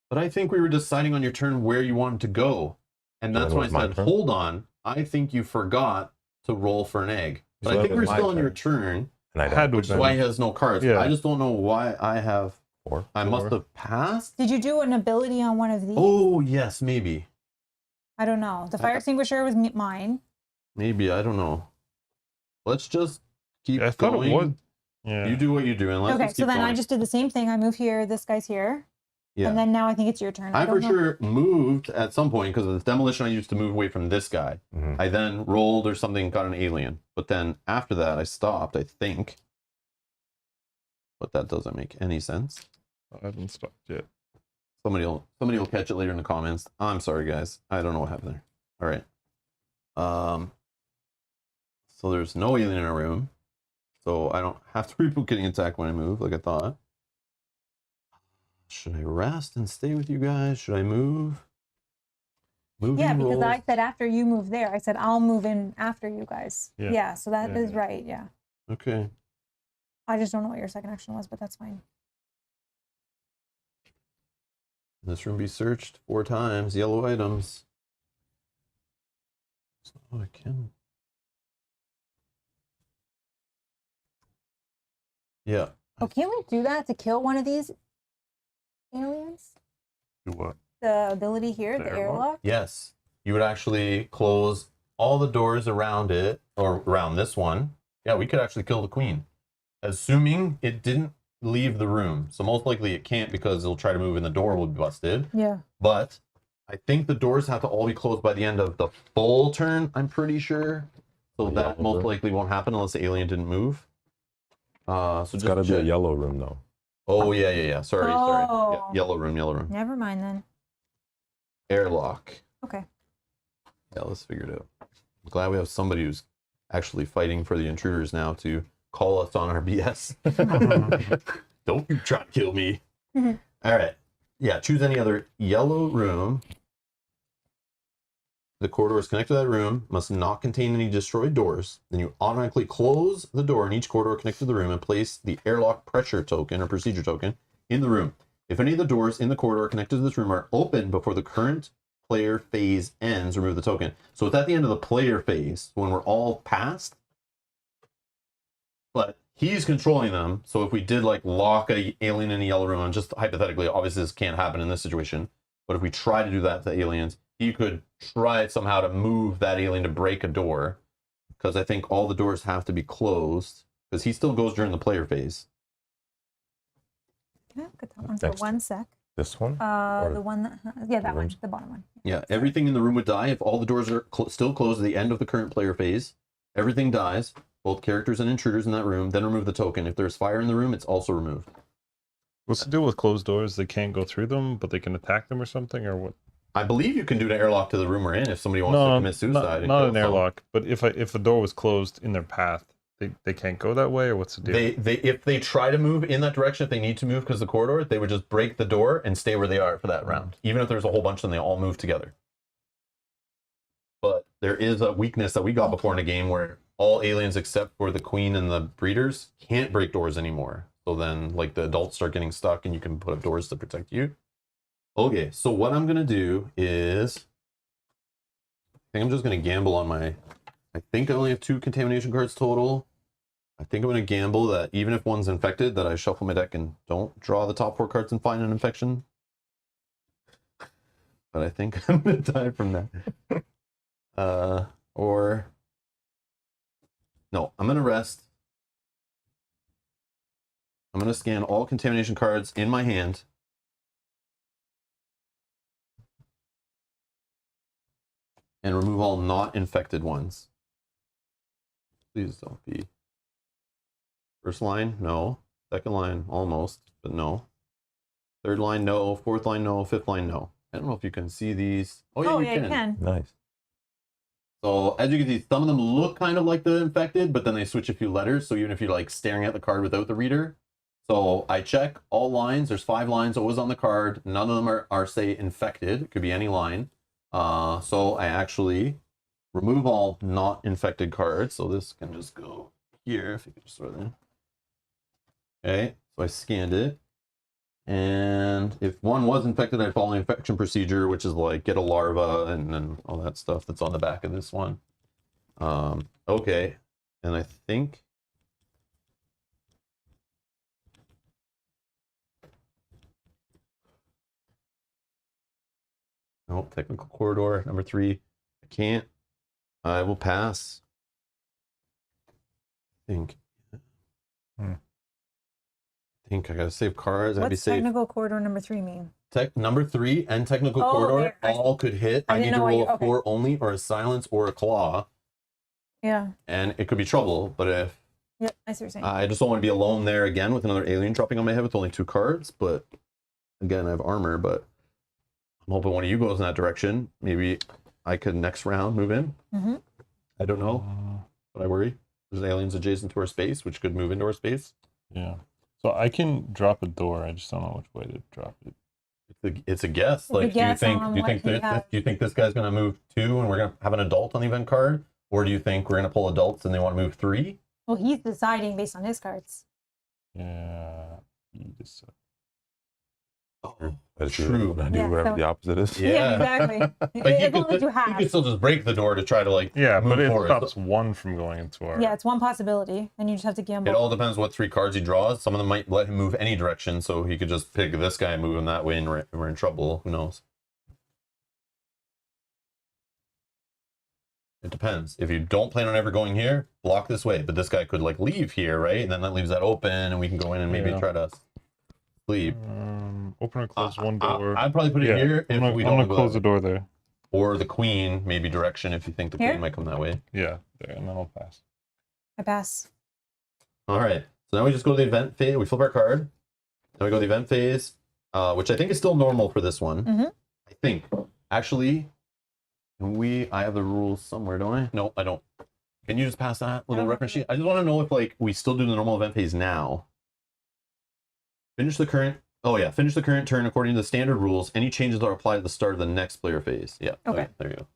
But I think we were deciding on your turn where you wanted to go. And So that's then it why I was my said, turn? hold on. I think you forgot to roll for an egg. But So I that think was we're my still on your turn. turn, And I died. had to which have is why he been. has no cards. Yeah. I just don't know why I have. Four. I must have passed. Did you do an ability on one of these? Oh, yes, maybe. I don't know. The fire extinguisher was mine. Maybe. I don't know. Let's just keep I thought going. it was. Yeah. You do what you do. And let's Okay, just so keep then I going. just did the same thing. I move here. This guy's here. Yeah. And then now I think it's your turn. I don't for know. sure moved at some point because of the demolition I used to move away from this guy. Mhm. I then rolled or something, got an alien. But then after that, I stopped, I think. But that doesn't make any sense. I haven't stopped yet. Somebody will catch it later in the comments. I'm sorry, guys. I don't know what happened there. All right. So there's no alien in our room. So I don't have to reboot getting attacked when I move, like I thought. Should I rest and stay with you guys? Should I move? Moving Yeah, because rolls. I said after you move there, I said I'll move in after you guys. Yeah. Yeah, so that is Yeah. right. Yeah. Okay. I just don't know what your second action was, but that's fine. This room be searched 4 times. Yellow items. Oh, I can. Yeah. Oh, can't we do that to kill one of these aliens? Do what? The ability here, The the airlock? airlock? Yes. You would actually close all the doors around it, or around this one. Yeah, we could actually kill the queen. Assuming it didn't leave the room. So most likely it can't because it'll try to move and the door will be busted. Yeah. But I think the doors have to all be closed by the end of the full turn, I'm pretty sure. So A that yellow most room? likely won't happen unless the alien didn't move. So It's just got to be a check. yellow room though. Oh, yeah. Sorry. Yeah, Oh. yellow room. Never mind then. Airlock. Okay. Yeah, let's figure it out. I'm glad we have somebody who's actually fighting for the intruders now to call us on our BS. Don't you try to kill me. All right. Yeah, choose any other yellow room. The corridor is connected to that room, must not contain any destroyed doors. Then you automatically close the door in each corridor connected to the room and place the airlock pressure token or procedure token in the room. If any of the doors in the corridor connected to this room are open before the current player phase ends, remove the token. So it's at the end of the player phase when we're all past, but he's controlling them. So if we did like lock a alien in a yellow room, and just hypothetically, obviously this can't happen in this situation, but if we try to do that to aliens, he could try somehow to move that alien to break a door, because I think all the doors have to be closed, because he still goes during the player phase. Can I look at that one for Next. 1 sec? This one? The one that, yeah, that one, the bottom one. Yeah, everything in the room would die if all the doors are still closed at the end of the current player phase. Everything dies, both characters and intruders in that room. Then remove the token. If there's fire in the room, it's also removed. What's the deal with closed doors? They can't go through them, but they can attack them or something, or what? I believe you can do an airlock to the room we're in if somebody wants to commit suicide. Not an airlock, but if the door was closed in their path, they can't go that way, or what's the deal? They if they try to move in that direction, if they need to move because of the corridor, they would just break the door and stay where they are for that round. Even if there's a whole bunch of them, they all move together. But there is a weakness that we got before in a game where all aliens except for the queen and the breeders can't break doors anymore. So then like the adults start getting stuck and you can put up doors to protect you. Okay, so what I'm gonna do is I think I'm just gonna gamble on my I think I only have 2 contamination cards total. I think I'm gonna gamble that even if one's infected, that I shuffle my deck and don't draw the top 4 cards and find an infection. But I think I'm gonna die from that. Or no, I'm gonna rest. I'm gonna scan all contamination cards in my hand. And remove all not infected ones. Please don't be. First line, no. Second line, almost, but no. Third line, no. Fourth line, no. Fifth line, no. I don't know if you can see these. Oh, yeah, you can. Nice. So as you can see, some of them look kind of like the infected, but then they switch a few letters. So even if you're like staring at the card without the reader. So I check all lines. There's 5 lines always on the card. None of them are say infected. It could be any line. So I actually remove all not infected cards. So this can just go here if you can just throw it in. Okay, so I scanned it. And if one was infected, I'd follow the infection procedure, which is like get a larva and then all that stuff that's on the back of this one. Okay, and I think no, technical corridor number 3. I can't. I will pass. I think. I think I gotta save cards. I'd be What's safe. technical corridor number 3 mean? Number 3 and technical corridor there. all could hit. I I need didn't to know why roll you- a okay. 4 only, or a silence, or a claw, Yeah. and it could be trouble. But if Yep, I see what you're saying. I just don't want to be alone there again with another alien dropping on my head with only 2 cards. But again, I have armor. But I'm hoping one of you goes in that direction. Maybe I could next round move in. Mm-hmm. I don't know, but I worry. There's aliens adjacent to our space, which could move into our space. Yeah. So I can drop a door. I just don't know which way to drop it. It's a guess. It's a Like, guess do on you what think he this, has. do you think this guy's gonna move 2 and we're gonna have an adult on the event card, or do you think we're gonna pull adults and they want to move 3? Well, he's deciding based on his cards. Yeah. You just Oh, Let's true. do Yeah, whatever so- the opposite is. Yeah. exactly. Like As long as you you have. could still just break the door to try to like yeah, move but it forward. stops one from going into our. Yeah, it's one possibility, and you just have to gamble. It all depends what 3 cards he draws. Some of them might let him move any direction, so he could just pick this guy and move him that way, and we're in trouble. Who knows? It depends. If you don't plan on ever going here, block this way. But this guy could like leave here, right? And then that leaves that open, and we can go in and maybe Yeah. try to sleep. Open or close one door. I'd probably put it Yeah, here if I'm we gonna don't go close that the way. door there. Or the queen, maybe direction if you think the Here? queen might come that way. Yeah, there, and then I'll pass. I pass. All right. So now we just go to the event phase. We flip our card. Then we go to the event phase, which I think is still normal for this one. Mhm. I think. Actually, I have the rules somewhere, don't I? No, I don't. Can you just pass that little don't reference have sheet? I just want to know if like we still do the normal event phase now. Finish the current. Oh yeah, finish the current turn according to the standard rules. Any changes are applied at the start of the next player phase. Yeah. Okay. There you go.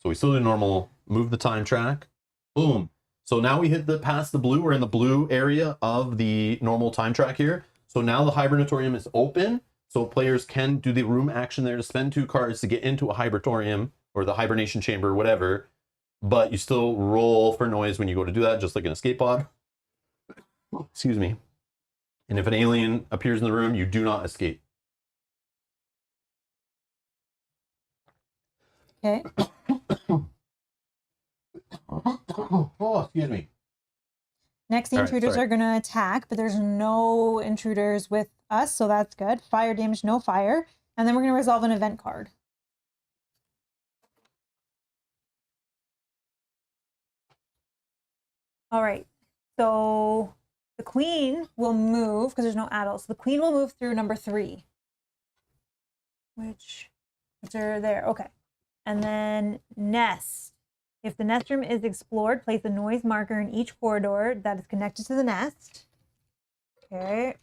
So we still do normal. Move the time track. Boom. So now we hit the past the blue. We're in the blue area of the normal time track here. So now the hibernatorium is open. So players can do the room action there to spend 2 cards to get into a hibernatorium or the hibernation chamber or whatever. But you still roll for noise when you go to do that, just like an escape pod. Excuse me. And if an alien appears in the room, you do not escape. Okay. Oh, excuse me. Next, the All right, intruders sorry. are going to attack, but there's no intruders with us, so that's good. Fire damage, no fire. And then we're going to resolve an event card. All right. So the queen will move, because there's no adults. The queen will move through number 3. Which are there. Okay. And then nest. If the nest room is explored, place a noise marker in each corridor that is connected to the nest. Okay.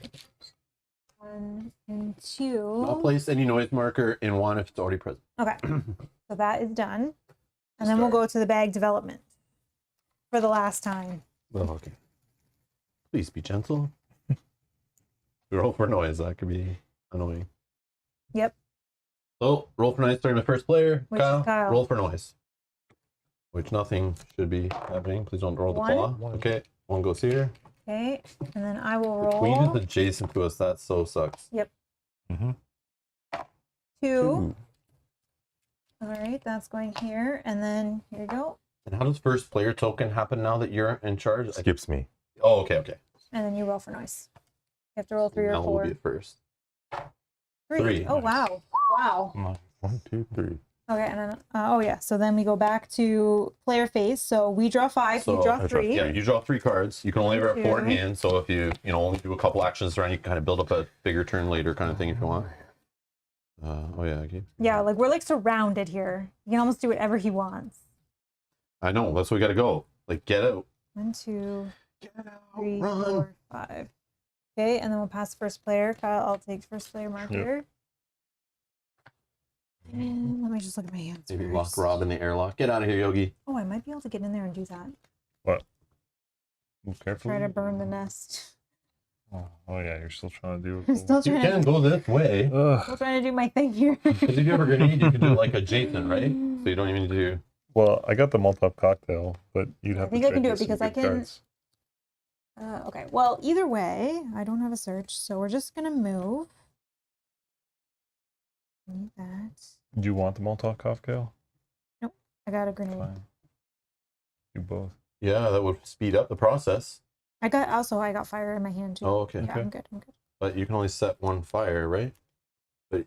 1 and 2. I'll place any noise marker in one if it's already present. Okay. So that is done. And then we'll go to the bag development for the last time. Oh, okay. Please be gentle. Roll for noise. That could be annoying. Yep. So roll for noise starting with first player. Which is Kyle, Kyle. roll for noise. Which nothing should be happening. Please don't roll the 1. claw. Okay. 1 goes here. Okay. And then I will roll. The queen is adjacent to us. That so sucks. Yep. Mm-hmm. 2. All right. That's going here. And then here you go. And how does first player token happen now that you're in charge? Skips me. Oh, okay, okay. And then you roll for noise. You have to roll 3 or Now 4. we'll be at first. 3. 3. Oh, wow. Wow. Nice. 1, 2, 3. Okay, and then, oh yeah, so then we go back to player phase. So we draw 5, you draw I draw 3. Yeah, you draw 3 cards. You can only ever have 4 in 2. hand. So if you only do a couple actions around, you can kind of build up a bigger turn later kind of thing if you want. Oh yeah, okay. Yeah, like we're like surrounded here. You can almost do whatever he wants. I know. That's where we got to go. Like get out. 1, 2, Get out. 3, Run. 4, 5. Okay, and then we'll pass first player. Kyle, I'll take first player marker. And let me just look at my hands. Maybe first. lock Rob in the airlock. Get out of here, Yogi. Oh, I might be able to get in there and do that. What? Move carefully. Try to burn the nest. Oh yeah, you're still trying to do I'm it. still You trying can go this way. still trying to do my thing here. Because if you have a grenade, you can do like adjacent, right? So you don't even do. Well, I got the Molotov cocktail, but you'd have think to I can trade do it me some because I good can- cards. Okay, well, either way, I don't have a search, so we're just gonna move. Need that. Do you want the Molotov cocktail? I got a grenade. Fine. You both. Yeah, that would speed up the process. I got fire in my hand too. Oh, okay. Yeah, I'm good. I'm good. But you can only set 1 fire, right? But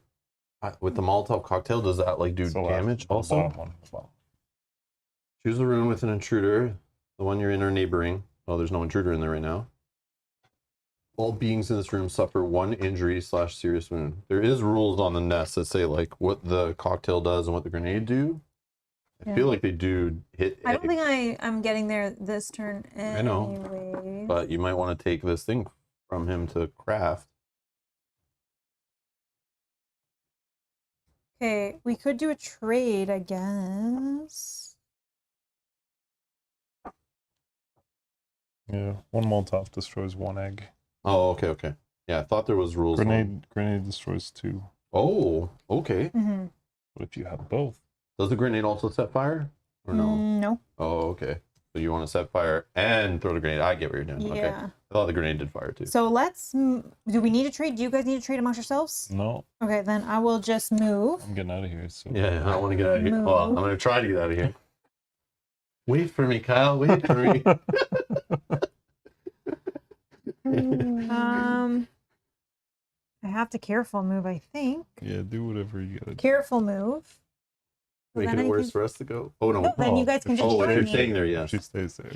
with the Molotov cocktail, does that like do So, damage the also? bottom one as well. Choose a room with an intruder. The one you're in or neighboring. Oh, there's no intruder in there right now. All beings in this room suffer 1 injury / serious wound. There is rules on the nest that say like what the cocktail does and what the grenade do. I Yeah. feel like they do hit. I don't egg, think I'm getting there this turn I know, anyway. but you might want to take this thing from him to craft. Okay, we could do a trade, I guess. Yeah, 1 Molotov destroys 1 egg. Oh, okay, okay. Yeah, I thought there was rules. on- Grenade destroys 2. Oh, okay. Mm-hmm. But if you have both, Does the grenade also set fire? Or no? No. Oh, okay. So you want to set fire and throw the grenade. I get what you're doing. Okay. Yeah. I thought the grenade did fire too. So do we need to trade? Do you guys need to trade amongst yourselves? no, Okay, then I will just move. I'm getting out of here. So Yeah, I don't want to get out of here. No. Well, I'm going to try to get out of here. Wait for me, Kyle. Wait for me. I have to careful move, I think. yeah, do whatever you gotta do. Careful move. Making Then it I worse can- for us to go. Oh, no. Then you guys can just Oh, if join you're me. staying there, yes. She stays there.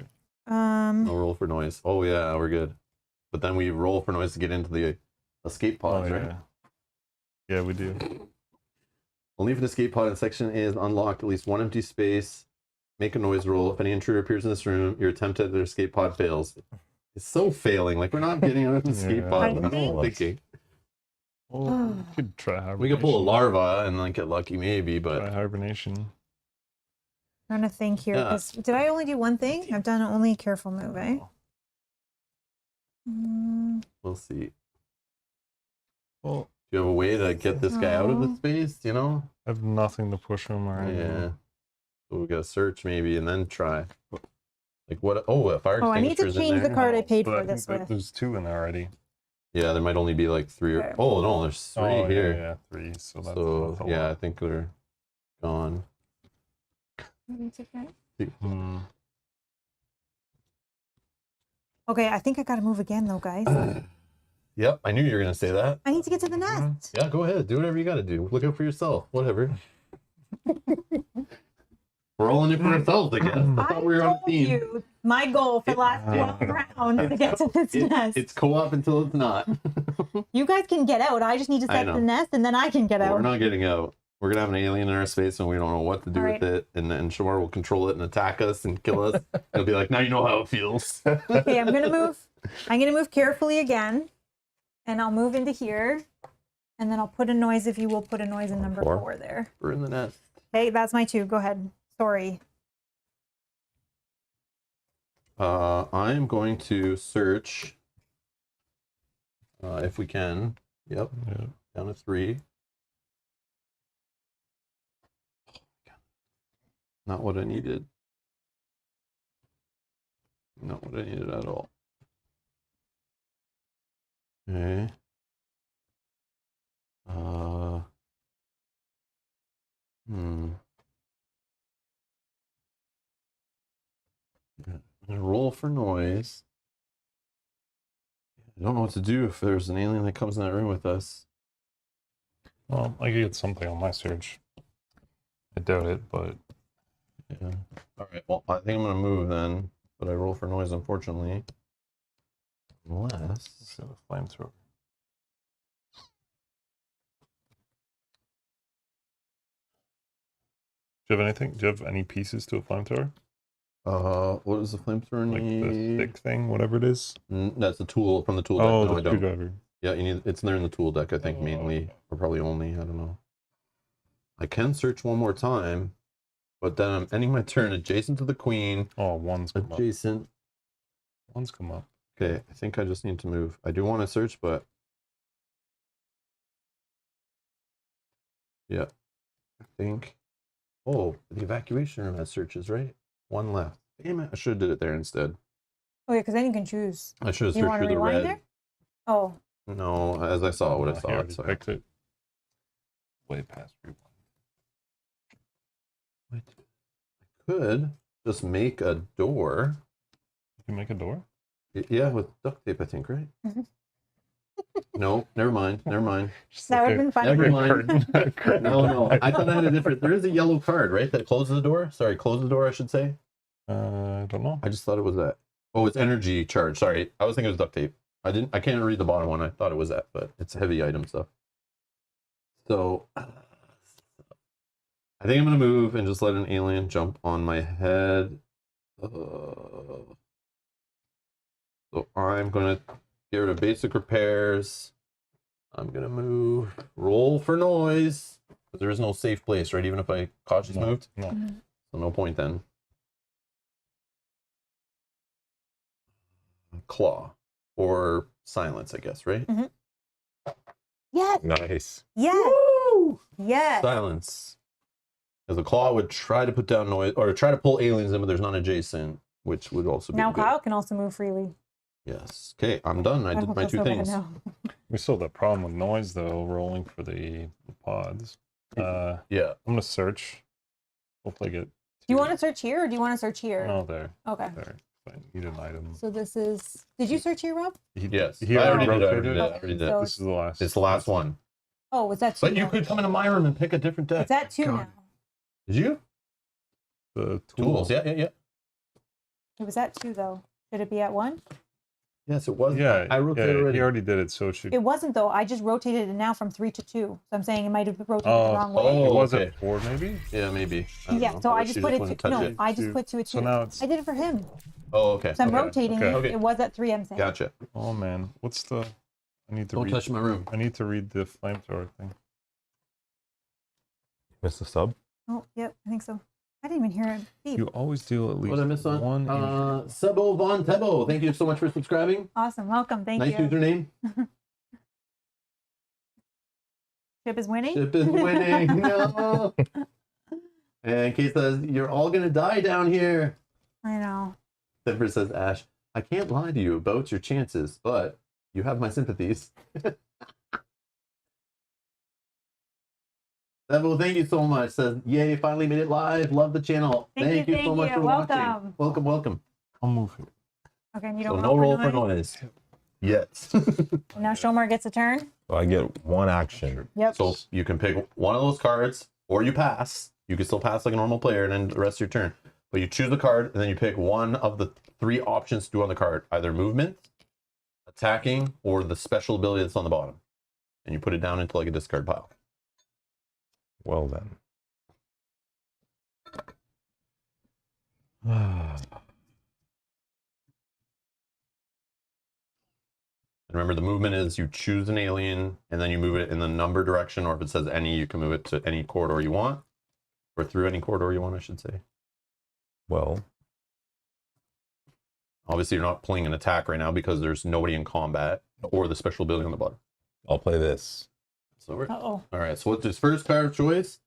I'll roll for noise. Oh, yeah, we're good. But then we roll for noise to get into the escape pods, right? Yeah, we do. Only if an escape pod in section is unlocked, at least 1 empty space make a noise roll. If any intruder appears in this room, your attempt at their escape pod fails. It's so failing. Like, we're not getting out of the escape Yeah. pod. I I don't know think- what I'm thinking. Well, we could try hibernation. We could pull a larva and like get lucky, maybe, Try but hibernation. Trying to think here. Yeah. 'Cause did I only do one thing? I've done only a careful move, eh? Mm, we'll see. Well, Do you have a way to get this guy out of the No. space, you know? I have nothing to push him or anything. Yeah. So we gotta search maybe and then try. Like what? Oh, a fire Oh, I need to extinguisher's in change the there. card I paid But for I think this that with. there's 2 in there already. Yeah, there might only be like 3 or. Okay. Oh no, there's 3 Oh, here. Yeah, 3. So that's So a yeah, I lot. think we're gone. Okay, I think I gotta move again though, guys. Yep, I knew you were gonna say that. I need to get to the nest. Yeah, go ahead. Do whatever you gotta do. Look out for yourself. Whatever. We're all in it for ourselves, I guess. I thought we were on a told team. you my goal for the last 12 rounds to get to this nest. It's co-op until it's not. You guys can get out. I just need to I set know. the nest and then I can get But we're out. not getting out. We're gonna have an alien in our space and we don't know what to do All right. with it. And then Shamar will control it and attack us and kill us. It'll be like, now you know how it feels. Okay, I'm gonna move. I'm gonna move carefully again, and I'll move into here, and then I'll put a noise. If you will put a noise in number 4. 4 there. We're in the nest. Okay, that's my 2. Go ahead. Sorry. I'm going to search if we can. Yep, Yeah. down to 3. Not what I needed. Not what I needed at all. Okay. Roll for noise. I don't know what to do if there's an alien that comes in that room with us. Well, I could get something on my search. I doubt it, but Yeah. All right. Well, I think I'm gonna move then, but I roll for noise, unfortunately. Unless. let's have a flamethrower. Do you have anything? Do you have any pieces to a flamethrower? What does the flamethrower Like the need? stick thing, whatever it is? That's the tool from the tool deck. Oh, No, I the don't. screwdriver. Yeah, you need. It's there in the tool deck, I think, Oh, mainly, okay. or probably only. I don't know. I can search one more time, but then I'm ending my turn adjacent to the queen. Oh, one's come up. Adjacent. One's come up. Okay, I think I just need to move. I do want to search, but yeah, I think. Oh, the evacuation room has searches, right? 1 left. Damn it! I should have did it there instead. Oh yeah, because then you can choose. I should have Do you searched want for to the rewind red. there? Oh, No, as I saw what I He saw. already So picked it. Way past rewind. I could just make a door. You can make a door? Yeah, with duct tape, I think, right? Mhm. No, never mind. Never mind. Just that like would have a- been fun. Never a mind. curtain- a curtain No. door. I thought I had a different. There is a yellow card, right? That closes the door. Sorry, close the door, I should say. I don't know. I just thought it was that. Oh, it's energy charge. Sorry, I was thinking it was duct tape. I can't read the bottom one. I thought it was that, but it's heavy item stuff. So, I think I'm gonna move and just let an alien jump on my head. So I'm gonna get rid of basic repairs. I'm gonna move. Roll for noise. But there is no safe place, right? Even if I cautious No, moved, no. so no point then. Claw or silence, I guess, right? yes, Nice. yes, Woo! yes. Silence. Because the claw would try to put down noise or try to pull aliens in, but there's none adjacent, which would also be Now good. Kyle can also move freely. Yes. Okay, I'm done. I did don't my feel 2 so bad things. now. We still have that problem with noise, though, rolling for the pods. Yeah. I'm going to search. Hopefully get... Do you want to search here or do you want to search here? No, there. Okay. There. I need an item. So this is. Did you search here, Rob? Yes. He I already already did. I rotated. already did. So This is the last. It's the last one. Oh, was that 2? But you now? could come into my room and pick a different deck. It's at 2 God. now. Did you? The Tools. Yeah. It was at 2 though. Should it be at 1? Yes, it was. Yeah, I rotated yeah, already. he already did it, so it should. It wasn't though. I just rotated it now from 3 to 2. So I'm saying it might have rotated the wrong way. oh, It was okay. at 4, maybe. Yeah, maybe. I don't Yeah, know. so I She just put it wouldn't to touch no, it. I just Two. put 2 at 2. So now it's- I did it for him. Oh, okay. So I'm Okay, rotating okay. it. Okay. It was at 3, I'm saying. Gotcha. Oh man, what's the? I need to Don't read. touch my room. I need to read the flamethrower thing. Missed the sub. Oh, yep, I think so. I didn't even hear it beep. You always deal at least What did I miss on? one. injury. Sebo Von Tebo. Thank you so much for subscribing. Awesome. Welcome. Thank Nice you. username. Ship is winning. Ship is winning. No. And Kate says, "You're all gonna die down here." I know. Denver says, "Ash, I can't lie to you about your chances, but you have my sympathies." Sebo, thank you so much. Says, "Yay, finally made it live. Love the channel. Thank you, so much for welcome. watching. Welcome, welcome." I'll move it. Okay, and you So don't no roll for noise. noise. Yes. Now Shomar gets a turn. So I get one action. Yep. So you can pick one of those cards, or you pass. You can still pass like a normal player, and then the rest of your turn. But you choose a card, and then you pick one of the 3 options to do on the card: either movement, attacking, or the special ability that's on the bottom. And you put it down into like a discard pile. Well then. And remember, the movement is you choose an alien, and then you move it in the number direction, or if it says any, you can move it to any corridor you want, or through any corridor you want, I should say. Well, Obviously, you're not playing an attack right now because there's nobody in combat, or the special ability on the bottom. I'll play this. So we're Uh-oh. all right. So what's his first card of choice?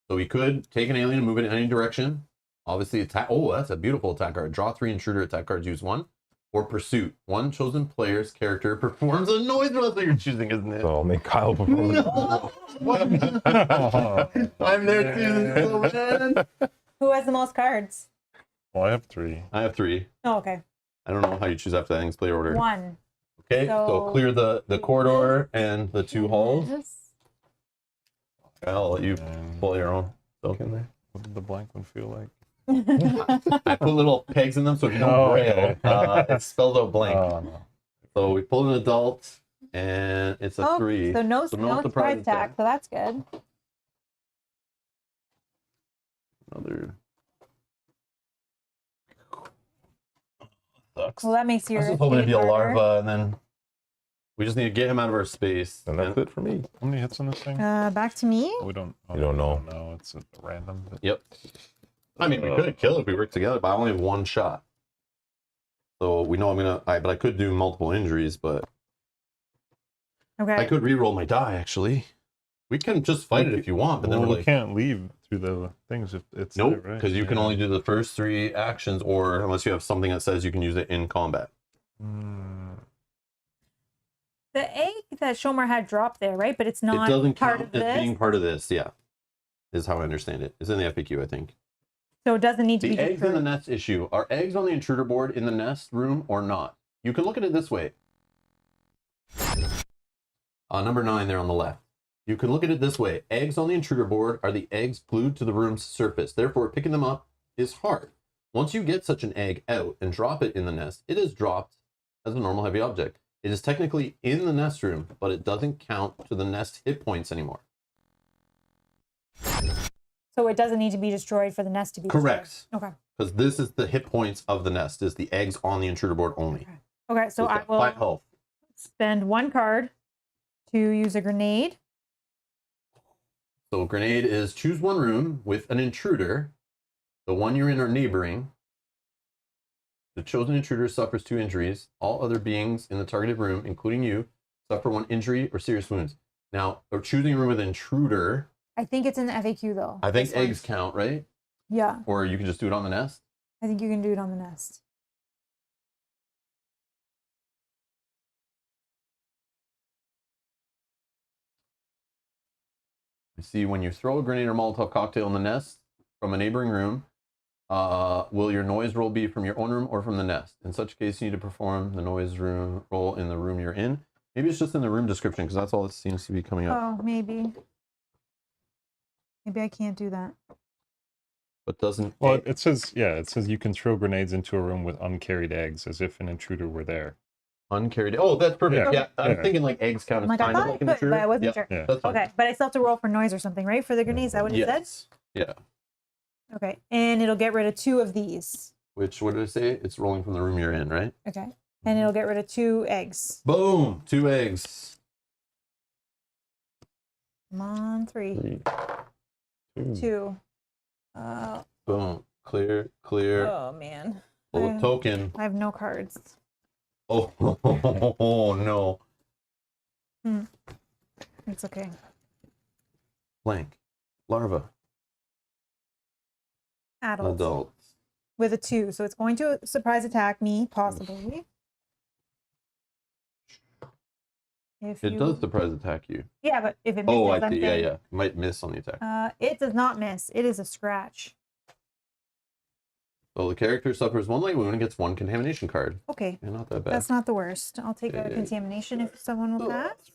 So he could take an alien and move it in any direction. Obviously, attack. Oh, that's a beautiful attack card. Draw 3 intruder attack cards. Use 1. Or pursuit. One chosen player's character performs a noise roll that you're choosing, isn't it? So I'll make Kyle perform. No! I'm there too, so man. Who has the most cards? Well, I have 3. I have 3. Oh, okay. I don't know how you choose after that. I think it's player order. 1. Okay, so So- clear the corridor and the 2 halls. I'll let you And pull your own silk in there. what did the blank one feel like? I put little pegs in them so if you don't Oh, braille, okay. it's spelled out blank. Oh no. So we pulled an adult, and it's a 3. So no, So no no surprise surprise attack, attack. so that's good. Another. Sucks. Well, that makes I your was just hoping it'd be a escape harder. larva, and then we just need to get him out of our space. And that's it for me. How many hits on this thing? Back to me. We don't. Oh, You don't know. No, it's a random. But... Yep. I mean, we could kill it if we work together, but I only have 1 shot. So we know I'm gonna. But I could do multiple injuries, but Okay. I could re-roll my die. Actually, we can just fight it if you want, but then Well, we're we like, can't leave through the things if it's nope, there, right? because you can Yeah. only do the first 3 actions, or unless you have something that says you can use it in combat. The egg that Shomar had dropped there, right? But it's It not doesn't part count of as this. being part of this. Yeah, is how I understand it. It's in the FAQ, I think. So it doesn't need to The be eggs in the destroyed. nest issue. Are eggs on the intruder board in the nest room or not? You can look at it this way. Number 9 there on the left. You can look at it this way. Eggs on the intruder board are the eggs glued to the room's surface. Therefore, picking them up is hard. Once you get such an egg out and drop it in the nest, it is dropped as a normal heavy object. It is technically in the nest room, but it doesn't count to the nest hit points anymore. So it doesn't need to be destroyed for the nest to be Correct. destroyed. Okay. Because this is the hit points of the nest, is the eggs on the intruder board only. Okay, so it's I got will 5 health. spend 1 card to use a grenade. So grenade is choose 1 room with an intruder. The one you're in or neighboring. The chosen intruder suffers 2 injuries. All other beings in the targeted room, including you, suffer 1 injury or serious wounds. Now, or choosing a room with an intruder, I think it's in the FAQ though. I think this one. eggs count, right? Yeah, Or you can just do it on the nest. I think you can do it on the nest. You see, when you throw a grenade or Molotov cocktail in the nest from a neighboring room, will your noise roll be from your own room or from the nest? In such case, you need to perform the noise room roll in the room you're in. Maybe it's just in the room description, because that's all that seems to be coming up. Oh, maybe. Maybe I can't do that. But doesn't... Well, it says, yeah, it says you can throw grenades into a room with uncarried eggs as if an intruder were there. Uncarried. Oh, that's perfect. Yeah. Yeah, I'm Yeah. thinking like eggs count as Like, I kind of thought like it a could, but I wasn't Yep, sure. Yeah. That's fine. Okay, but I still have to roll for noise or something, right? For the grenades, is that what you said? Yes. Yeah. Okay, and it'll get rid of 2 of these. Which, what did I say? It's rolling from the room you're in, right? Okay, and it'll get rid of 2 eggs. Boom! 2 eggs. Come on, 3, 3, 2. 2. Boom. Clear. Clear. Oh man, Full of token. I have no cards. Oh, no. It's okay. Blank. Larva. Adult. Adult. With a 2, so it's going to surprise attack me, possibly. If It you... does surprise attack you. Yeah, but if it misses, Oh, I I'm see. Yeah, saying- yeah. Might miss on the attack. It does not miss. It is a scratch. So the character suffers 1 light wound and gets 1 contamination card. Okay, Yeah, not that bad. that's not the worst. I'll take a Okay. contamination if someone will pass.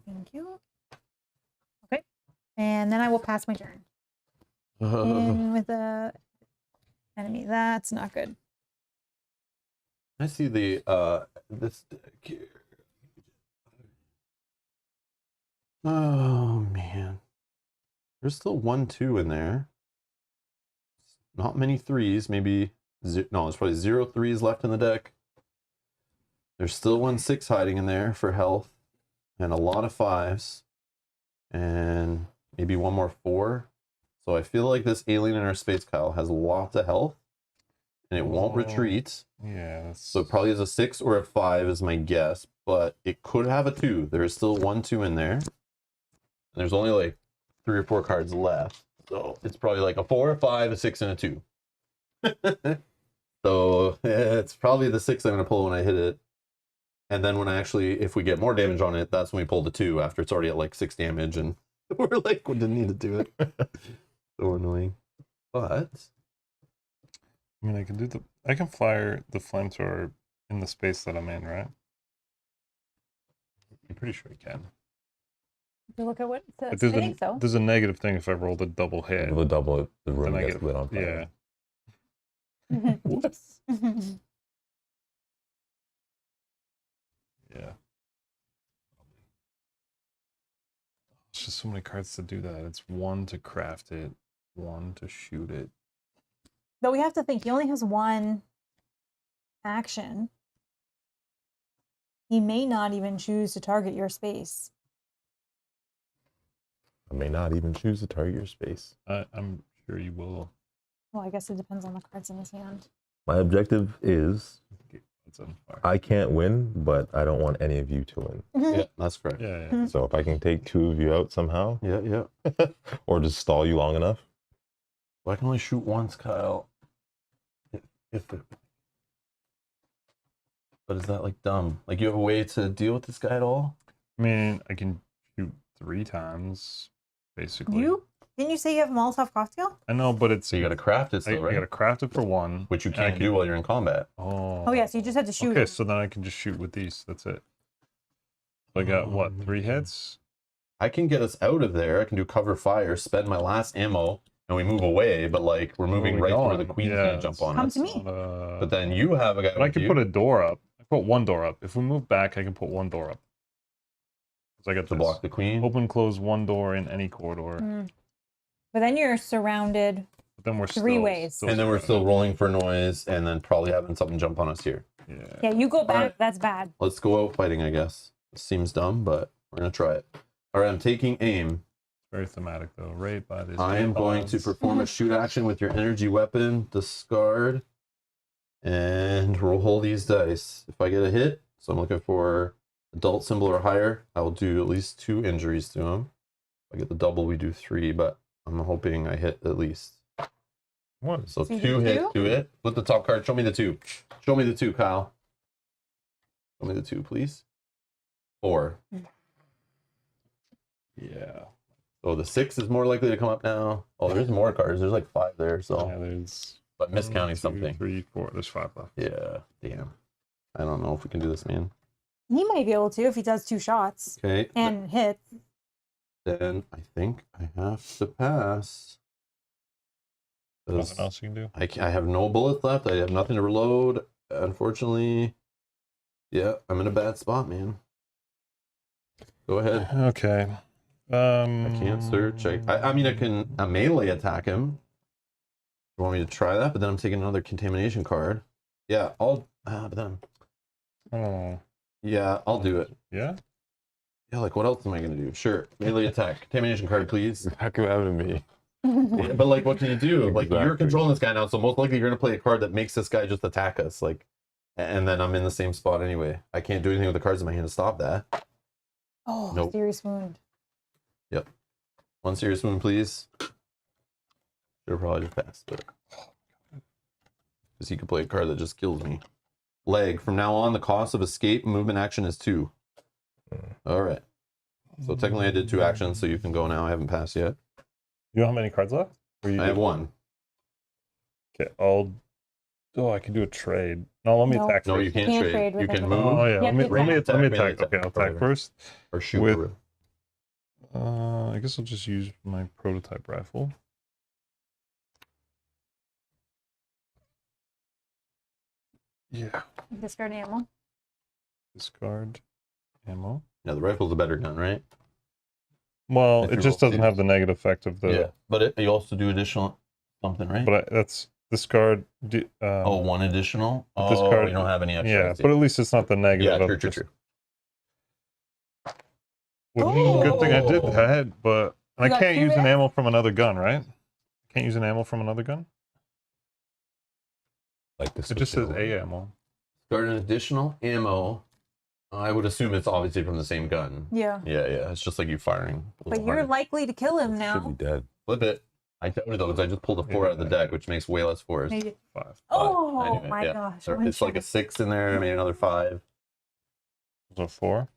Thank you. Okay, and then I will pass my turn. In with the enemy. That's not good. I see the this deck here. Oh man. There's still 1 2 in there. Not many 3s, maybe no, there's probably 0 3s left in the deck. There's still 1 6 hiding in there for health, and a lot of 5s, and maybe 1 more 4. So I feel like this alien in our space, Kyle, has lots of health, and it won't retreat. Yeah. That's... So it probably is a 6 or a 5 is my guess, but it could have a 2. There is still 1 2 in there. And there's only like 3 or 4 cards left. So it's probably like a 4, a 5, a 6, and a 2. So it's probably the 6 I'm going to pull when I hit it. And then when I actually, if we get more damage on it, that's when we pull the 2 after it's already at like 6 damage. And we're like, we didn't need to do it. So annoying. But I mean, I can fire the flamethrower in the space that I'm in, right? I'm pretty sure I can. If you look at what it But says, I think so. there's a negative thing if I rolled a double hit. The double, the room Then I gets get, lit on fire. yeah. Whoops. Yeah. It's just so many cards to do that. It's 1 to craft it, 1 to shoot it. But we have to think, he only has 1 action. He may not even choose to target your space. I may not even choose to target your space. I'm sure you will. Well, I guess it depends on the cards in his hand. My objective is get what's on fire. I can't win, but I don't want any of you to win. yeah, that's correct. Yeah, yeah. So if I can take 2 of you out somehow, Yeah, yeah. or just stall you long enough, Well, I can only shoot once, Kyle. If it... But is that like dumb? Like you have a way to deal with this guy at all? I mean, I can shoot 3 times, basically. Didn't you say you have Molotov cocktail? I know, but it's So you got to craft it, I still, right? gotta craft it for 1. Which you and I can't can- do while you're in combat. Oh yeah, so you just had to shoot. Okay, him. so then I can just shoot with these. That's it. So I got what, 3 hits? I can get us out of there. I can do cover fire, spend my last ammo, and we move away. But like we're moving we right to where the going? queen's Yeah, gonna jump on Come us. to me. But then you have a guy. But I with can you put a door up. I put 1 door up. If we move back, I can put 1 door up. So I got to this. block the queen. Open, close 1 door in any corridor. Mm. But then you're surrounded. But then we're 3 still, ways. And then we're still rolling for noise, and then probably having something jump on us here. Yeah. Yeah, you go back. Alright. That's bad. Let's go out fighting, I guess. It seems dumb, but we're gonna try it. All right, I'm taking aim. Very thematic though. Right by this. I am going to perform a shoot action with your energy weapon, discard, and roll these dice. If I get a hit, so I'm looking for adult symbol or higher, I will do at least 2 injuries to him. If I get the double, we do 3, but I'm hoping I hit at least. 1. So So you 2 did hits 2? to it. Flip the top card. Show me the 2. Show me the 2, Kyle. Show me the 2, please. 4. Yeah. So the 6 is more likely to come up now. Oh, there's more cards. There's like 5 there. So, Yeah, there's but miscounting 1, 2, something. 3, 4. There's 5 left. Yeah, damn. I don't know if we can do this, man. He might be able to if he does 2 shots Okay, and hits. then I think I have to pass. 'Cause Nothing else you can do? I have no bullets left. I have nothing to reload, unfortunately. Yeah, I'm in a bad spot, man. Go ahead. Okay. I can't search. I mean, I can melee attack him. You want me to try that? But then I'm taking another contamination card. Yeah, but then. Oh. Yeah, I'll do it. Yeah. Yeah, like what else am I gonna do? Sure, melee attack, contamination card, please. That could happen to me. Yeah, but like, what can you do? Like, you're Exactly. controlling this guy now, so most likely you're gonna play a card that makes this guy just attack us. Like, and then I'm in the same spot anyway. I can't do anything with the cards in my hand to stop that. Oh, Nope. serious wound. Yep. One serious wound, please. Should have probably just passed, but because he could play a card that just kills me. Leg. From now on, the cost of escape movement action is 2. All right. So technically, I did 2 actions, so you can go now. I haven't passed yet. You know how many cards left? Or you I have 1. Okay, I can do a trade. No, let me No. attack No, first. you can't Can't trade. trade You with can him. move Oh yeah, You let me have to let me attack. let me Melee attack. Okay, I'll attack. attack first. or shoot. With- through. I guess I'll just use my prototype rifle. Yeah. Discard ammo. Discard ammo. Yeah, the rifle's a better gun, right? Well, If it you just roll doesn't twos. have the negative effect of the. Yeah, but you also do additional something, right? But that's discard. Oh, 1 additional. but Oh, this card- you don't have any extra. Yeah, but at least it's not the negative. yeah, of true. just- Good thing I did Oh. that, but You I got can't 2 use an hits? ammo from another gun, right? Can't use an ammo from another gun. Like this. It just says A ammo. Start an additional ammo. I would assume it's obviously from the same gun. Yeah. Yeah, it's just like you firing. a But little you're harder. likely to kill him Should now. be dead. Flip it. I doubted those. I just pulled a 4 out of the deck, which makes way less 4s. Maybe. 5. Oh I knew it, my yeah. gosh. So one it's like a shot. 6 in there, maybe another 5. So 4.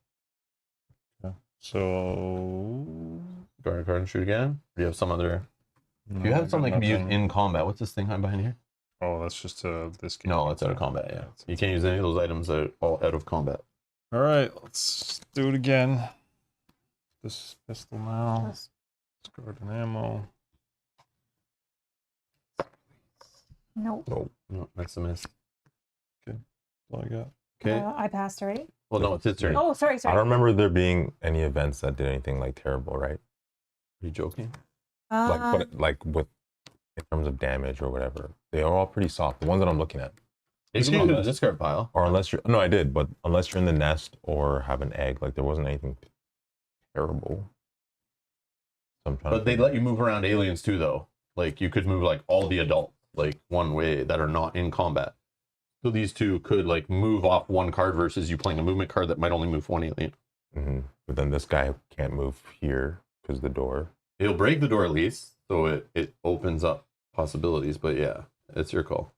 Okay. So Guard a card and shoot again. Or do you have some other? no, Do you I have got something that can be used nothing. in combat? What's this thing behind here? Oh, that's just this game. No, it's out of combat. Yeah, you can't use any of those items that are all out of combat. All right, let's do it again. This pistol now. Yes. Discard an ammo. Nope. No, that's a miss. That's all I got. Okay. I passed already. Well, no, it's his turn. Oh, sorry. I don't remember there being any events that did anything like terrible, right? Are you joking? Like with in terms of damage or whatever, they are all pretty soft. The ones that I'm looking at, You can use it in the discard pile. or unless you're I did, but unless you're in the nest or have an egg, like there wasn't anything terrible. So I'm trying But to they think. let you move around aliens too, though. Like you could move like all the adults, like one way that are not in combat. So these two could like move off one card versus you playing a movement card that might only move 1 alien. Mhm. But then this guy can't move here because the door. It'll break the door at least, so it opens up possibilities. But yeah, it's your call.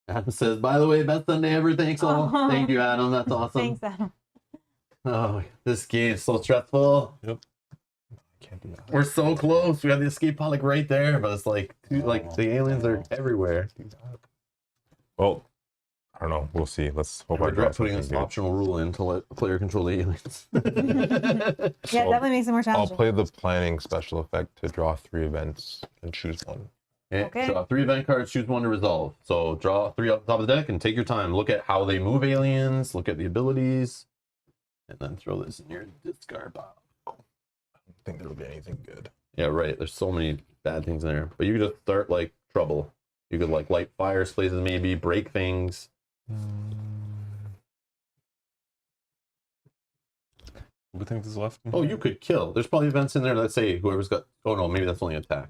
Adam says, by the way, best Sunday ever. Thanks all. Oh. Thank you, Adam. That's awesome. Thanks, Adam. Oh, this game's so stressful. Can't do that. We're so close. We have the escape pod like right there, but it's like like the aliens are everywhere. Well, I don't know. We'll see. Let's hope I I draw regret putting this something good. optional rule in to let the player control the aliens. Yeah, it definitely makes it more I'll challenging. play the planning special effect to draw 3 events and choose one. Okay. Draw 3 event cards, choose 1 to resolve. So draw 3 off the top of the deck and take your time. Look at how they move aliens, look at the abilities, and then throw this in your discard pile. I don't think there'll be anything good. Yeah, right. There's so many bad things in there. But you could just start like trouble. You could like light fires places, maybe break things. What do you think is left? in Oh, here? you could kill. There's probably events in there that say whoever's got. Oh no, maybe that's only attack.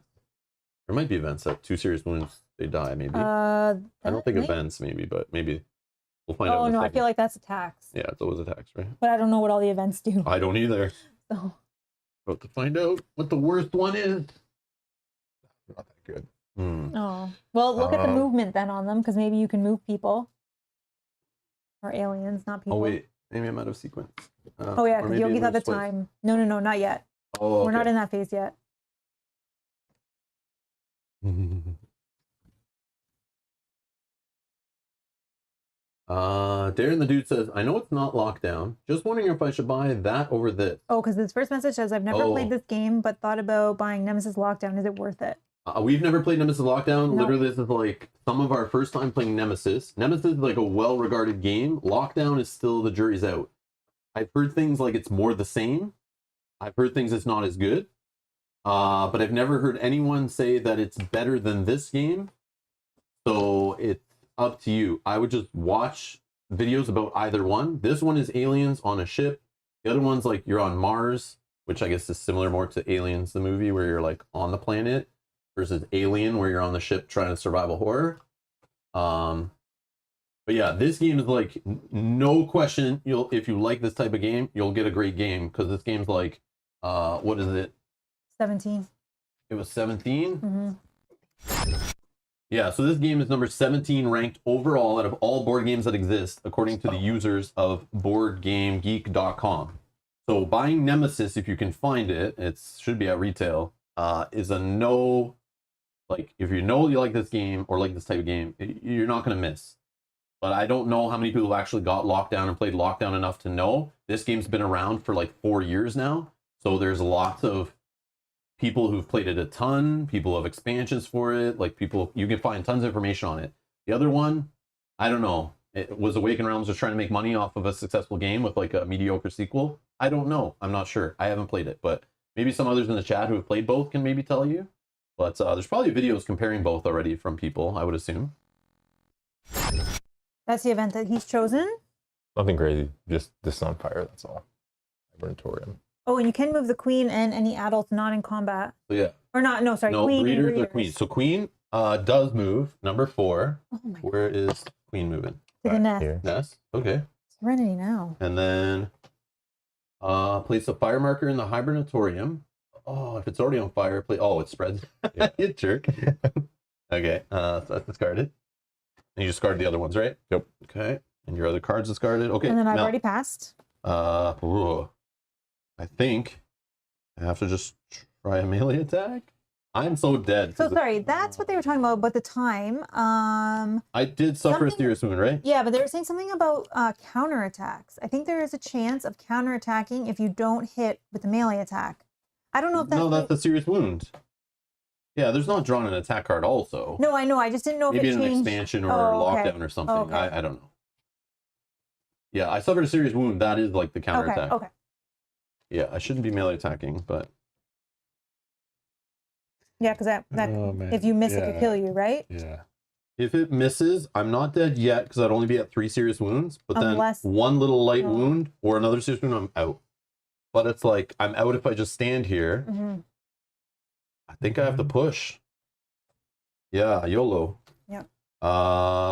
There might be events that 2 serious wounds they die. Maybe I don't think events. Maybe, but maybe we'll find out. Oh in a no, I second. feel like that's attacks. Yeah, it's always attacks, right? But I don't know what all the events do. I don't either. So About to find out what the worst one is. Not that good. oh. Well, look at the Um, movement then on them, because maybe you can move people. Or aliens, not people. Oh wait, maybe I'm out of sequence. Oh yeah, or because maybe Yogi's in at the this place. time. No, not yet. Oh, We're not okay. in that phase yet. Darren the Dude says, I know it's not locked down. Just wondering if I should buy that over this. Oh, because this first message says, I've never Oh. played this game, but thought about buying Nemesis Lockdown. Is it worth it? We've never played Nemesis Lockdown. Nope. Literally, this is like some of our first time playing Nemesis. Nemesis is like a well-regarded game. Lockdown is still the jury's out. I've heard things like it's more the same. I've heard things it's not as good. But I've never heard anyone say that it's better than this game. So it's up to you. I would just watch videos about either one. This one is aliens on a ship. The other one's like you're on Mars, which I guess is similar more to Aliens, the movie, where you're like on the planet, versus Alien, where you're on the ship trying to survive a horror. But yeah, this game is like no question. If you like this type of game, you'll get a great game, because this game's like, what is it? 17. It was 17. Mm-hmm. Yeah, so this game is number 17 ranked overall out of all board games that exist, according to the users of BoardGameGeek.com. So buying Nemesis, if you can find it, it should be at retail, is a no. Like, if you know you like this game or like this type of game, you're not going to miss. But I don't know how many people have actually got Lockdown and played Lockdown enough to know. This game's been around for like 4 years now. So there's lots of people who've played it a ton, people have expansions for it, like people, you can find tons of information on it. The other one, I don't know. It was Awakened Realms just trying to make money off of a successful game with like a mediocre sequel. I don't know. I'm not sure. I haven't played it, but maybe some others in the chat who have played both can maybe tell you. But there's probably videos comparing both already from people, I would assume. That's the event that he's chosen. Nothing crazy. Just this is on fire. That's all. Hibernatorium. Oh, and you can move the queen and any adults not in combat. So yeah. Or not, no, sorry, No, queen and breeders or breeders. queen. So queen does move. Number 4. Oh my God. Where is queen moving? To the nest. Here. Nest. Okay. Serenity now. And then place a fire marker in the hibernatorium. Oh, if it's already on fire, oh, it spreads. Yeah. You jerk. Okay, so that's discarded. And you discarded the other ones, right? Yep. Okay. And your other cards discarded. Okay. And then I've now, already passed. I think I have to just try a melee attack. I'm so dead. So sorry, that's what they were talking about the time. I did suffer a something- serious wound, right? Yeah, but they were saying something about counterattacks. I think there is a chance of counterattacking if you don't hit with the melee attack. I don't know if that's... No, that's a serious wound. Yeah, there's not drawn an attack card also. No, I know. I just didn't know Maybe if it an changed. expansion or Oh, okay. lockdown or something. Okay. I don't know. Yeah, I suffered a serious wound. That is like the counterattack. Okay. Yeah, I shouldn't be melee attacking, but Yeah, because that Oh, man. if you miss it, Yeah. could kill you, right? Yeah. if it misses, I'm not dead yet because I'd only be at 3 serious wounds. But Unless- then one little light Oh. wound or another serious wound, I'm out. But it's like I'm out if I just stand here. Mm-hmm. I think I have to push. Yeah, YOLO. Yep.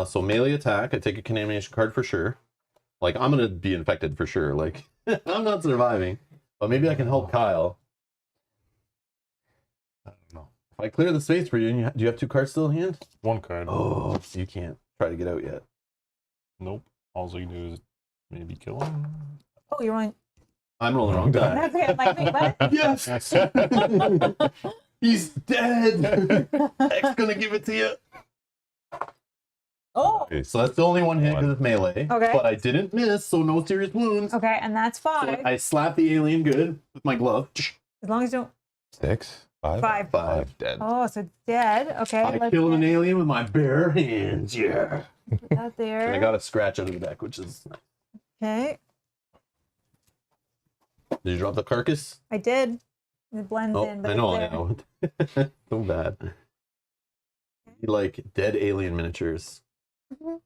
So melee attack. I take a contamination card for sure. Like I'm gonna be infected for sure. Like I'm not surviving. But maybe I can help Kyle. I don't know. If I clear the space for you, and do you have 2 cards still in hand? 1 card. Oh, you can't try to get out yet. Nope. All you do is maybe kill him. Oh, you're on. I'm rolling the wrong die. That's okay. I'm like, wait, what? Yes! He's dead! X gonna give it to you. Oh, Okay, So that's the only one hit because it's melee. Okay. But I didn't miss, so no serious wounds. okay, and that's So 5. I slapped the alien good with my glove. As long as you don't. 6, 5, 5. 5. dead. Oh, so it's dead. Okay, I let's killed an get alien with my bare hands, yeah. that there. And I got a scratch out of the deck, which is nice. Okay, Did you drop the carcass? I did. It blends Oh, in, but I know, it's I there. know. So bad. You like dead alien miniatures. Mhm.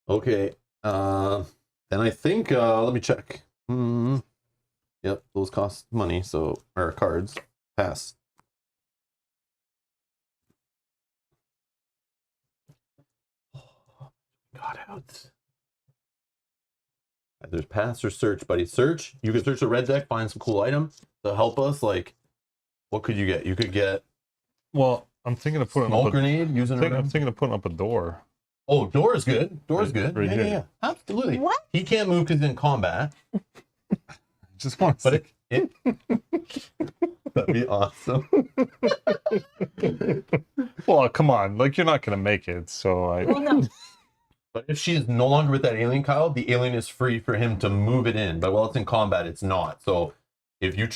Okay. Then I think let me check. Yep, those cost money, so or cards. Pass. Got out. There's pass or search, buddy. Search. You can search the red deck, find some cool item to help us. Like, what could you get? You could get Well, I'm thinking of putting smoke up a, grenade using I'm it. thinking of putting up a door. Oh, door is good. Door is good. Right Yeah, here. yeah, absolutely. What? He can't move because he's in combat, Just want to but it that'd be awesome. Well, come on. Like, you're not going to make it. So Well, no. But if she is no longer with that alien, Kyle, the alien is free for him to move it in. But while it's in combat, it's not. So if you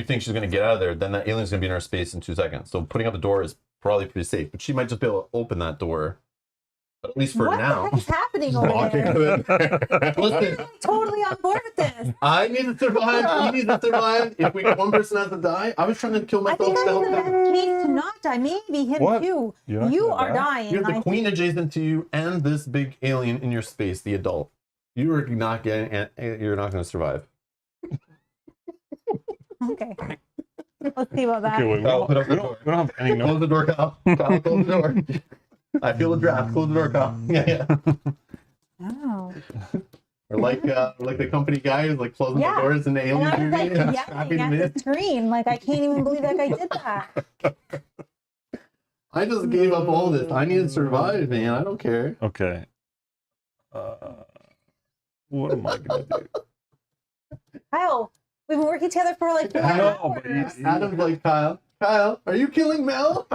think she's gonna get out of there, then that alien's gonna be in our space in 2 seconds. So putting up the door is probably pretty safe. But she might just be able to open that door. But at least for now. What the heck is happening over Walking there? to it. Listen, I'm totally on board with this. I need to survive. You need to survive. If one person has to die, I was trying to kill I myself. think I'm in the to help best case to not die. Maybe him What? too. You're not You gonna are die? dying. You have the I queen think. adjacent to you and this big alien in your space, the adult. You are not getting. You're not going to survive. Okay. Let's see about that. Okay, wait, Kyle, put up the door. we don't have any notes. Close the door, Kyle. Kyle, close the door. I feel the draft. Close the door, Kyle. Yeah. Oh. Or like the company guy who's like closing Yeah. the doors in the And alien I was movie. like and strapping yelling them at in. the screen. Like, I can't even believe that guy did that. I just gave up all this. I need to survive, man. I don't care. Okay. What am I gonna do? Kyle, we've been working together for like 4 I know, hours. but Adam's like, Kyle, are you killing Mel?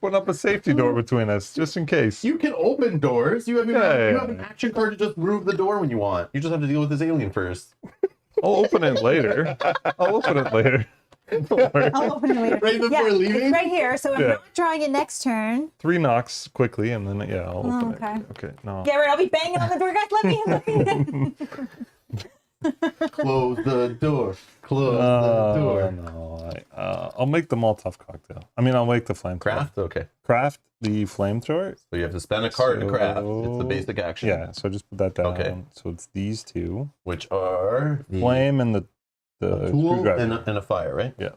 Put up a safety door between us, just in case. You can open doors. You have you have an action card to just move the door when you want. You just have to deal with this alien first. I'll open it later. I'll open it later. Don't worry. I'll open it later. Right before yeah, leaving? It's right here, so I'm Yeah. not drawing it next turn. 3 knocks quickly, and then I'll open okay. it. Okay, no. Yeah, right. I'll be banging on the door, guys. Let me in. Close the door. Close the door. No, I'll make the Molotov cocktail. I mean, I'll make the flamethrower. Craft? Okay. Craft the flamethrower. So you have to spend a card to craft. It's the So- basic action. Yeah, so just put that down. Okay. So it's these two. Which are the Flame and the a tool screwdriver. and a fire, right? Yeah.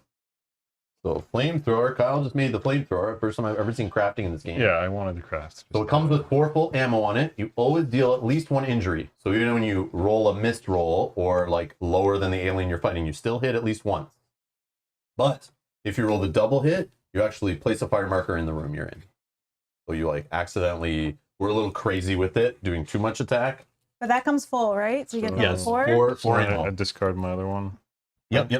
So flamethrower. Kyle just made the flamethrower. First time I've ever seen crafting in this game. Yeah, I wanted to craft. So it comes with 4 full ammo on it. You always deal at least 1 injury. So even when you roll a missed roll or like lower than the alien you're fighting, you still hit at least once. But if you roll the double hit, you actually place a fire marker in the room you're in. So you like accidentally were a little crazy with it, doing too much attack. But that comes full, right? So you get So- another Yes, 4. 4 I ammo. discard my other one. Yep.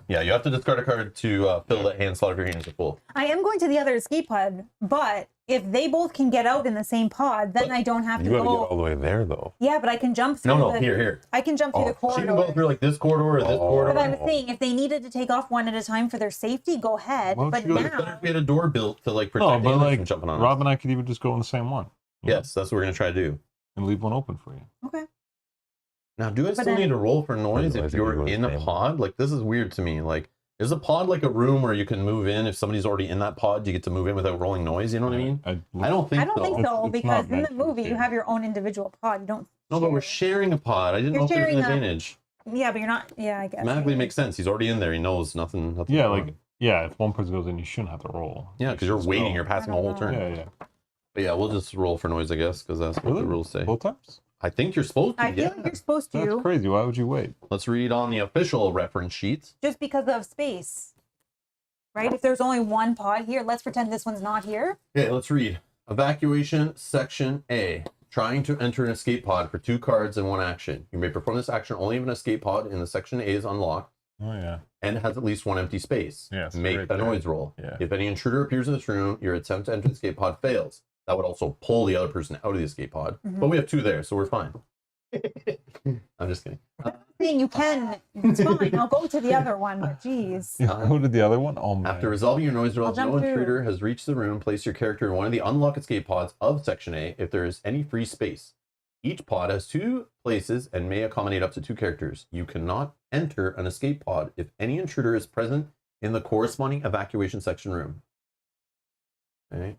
Yeah, you have to discard a card to fill that hand slot of your hands are full. I am going to the other escape pod, but if they both can get out in the same pod, then I don't have to You gotta get go. all the way there though. Yeah, but I can jump through. No, the, here. I can jump through the She can go corridor. through like this corridor or this corridor. But I was saying, if they needed to take off one at a time for their safety, go ahead. Why don't But you go to It's better now, if we had a door built to like No, protect but aliens like from jumping on us. Rob and I could even just go in the same one. Yes, that's what we're gonna try to do. And leave one open for you. okay. Now, do I But still then- need to roll for noise Otherwise if you you're go to in the a same pod? Like, this is weird to me. Like, is a pod like a room where you can move in if somebody's already in that pod? You get to move in without rolling noise. You know what I mean? I don't think I don't so. think so It's because not in the meant for movie you this have your own individual pod. You don't. No, but we're share. sharing a pod. I didn't You're know if there's an sharing a- advantage. Yeah, but you're not. Yeah, I guess. Automatically makes sense. He's already in there. He knows nothing. Yeah, going like on. if one person goes in, you shouldn't have to roll. Yeah, because you're Just waiting. go. You're passing the I whole don't turn. know. Yeah. But yeah, we'll just roll for noise, I guess, because that's what Really? the rules say. Both times? I think you're supposed to. I feel Yeah. like you're supposed That's to, crazy. Why would you wait? Let's read on the official reference sheet. just because of space, right? If there's only one pod here, let's pretend this one's not here. Okay, let's read. Evacuation Section A. Trying to enter an escape pod for 2 cards and 1 action. You may perform this action only if an escape pod in the Section A is unlocked Oh yeah. and has at least 1 empty space. Yeah, it's Make right a there. noise roll. Yeah. If any intruder appears in this room, your attempt to enter the escape pod fails. That would also pull the other person out of the escape pod. But we have 2 there, so we're fine. I'm just kidding. Saying you can, it's fine. I'll go to the other one, but geez. Who did the other one? Oh man. After resolving your noise roll, I'll if no jump through. intruder has reached the room, place your character in one of the unlocked escape pods of Section A if there is any free space. Each pod has 2 places and may accommodate up to 2 characters. You cannot enter an escape pod if any intruder is present in the corresponding evacuation section room. Okay.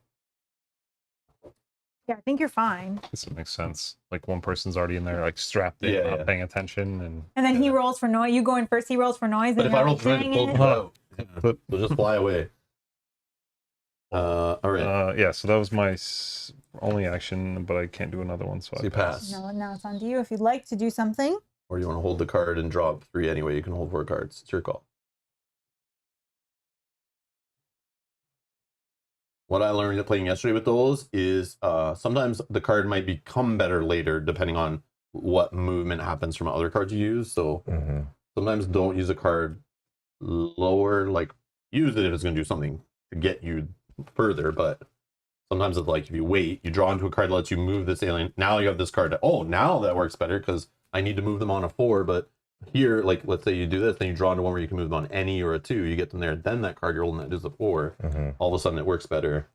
Yeah, I think you're fine. This makes sense. Like one person's already in there, like strapped in, Yeah, not yeah. paying attention, and And then he rolls for noise. You go in first. He rolls for noise. But and if I you're roll like, for it, "Dang pull it." it out. They'll just fly away. All right. yeah. So that was my only action, but I can't do another one, so So I you pass. pass. No, now it's on to you. If you'd like to do something, Or you want to hold the card and drop 3 anyway. You can hold 4 cards. It's your call. What I learned playing yesterday with those is sometimes the card might become better later depending on what movement happens from other cards you use. So Mm-hmm. sometimes don't use a card lower, like use it if it's going to do something to get you further. But sometimes it's like if you wait, you draw into a card that lets you move this alien. Now you have this card. Now that works better because I need to move them on a 4, but here, like, let's say you do this, then you draw into one where you can move them on any or a 2. You get them there, then that card you're holding that is a 4. All of a sudden, it works better.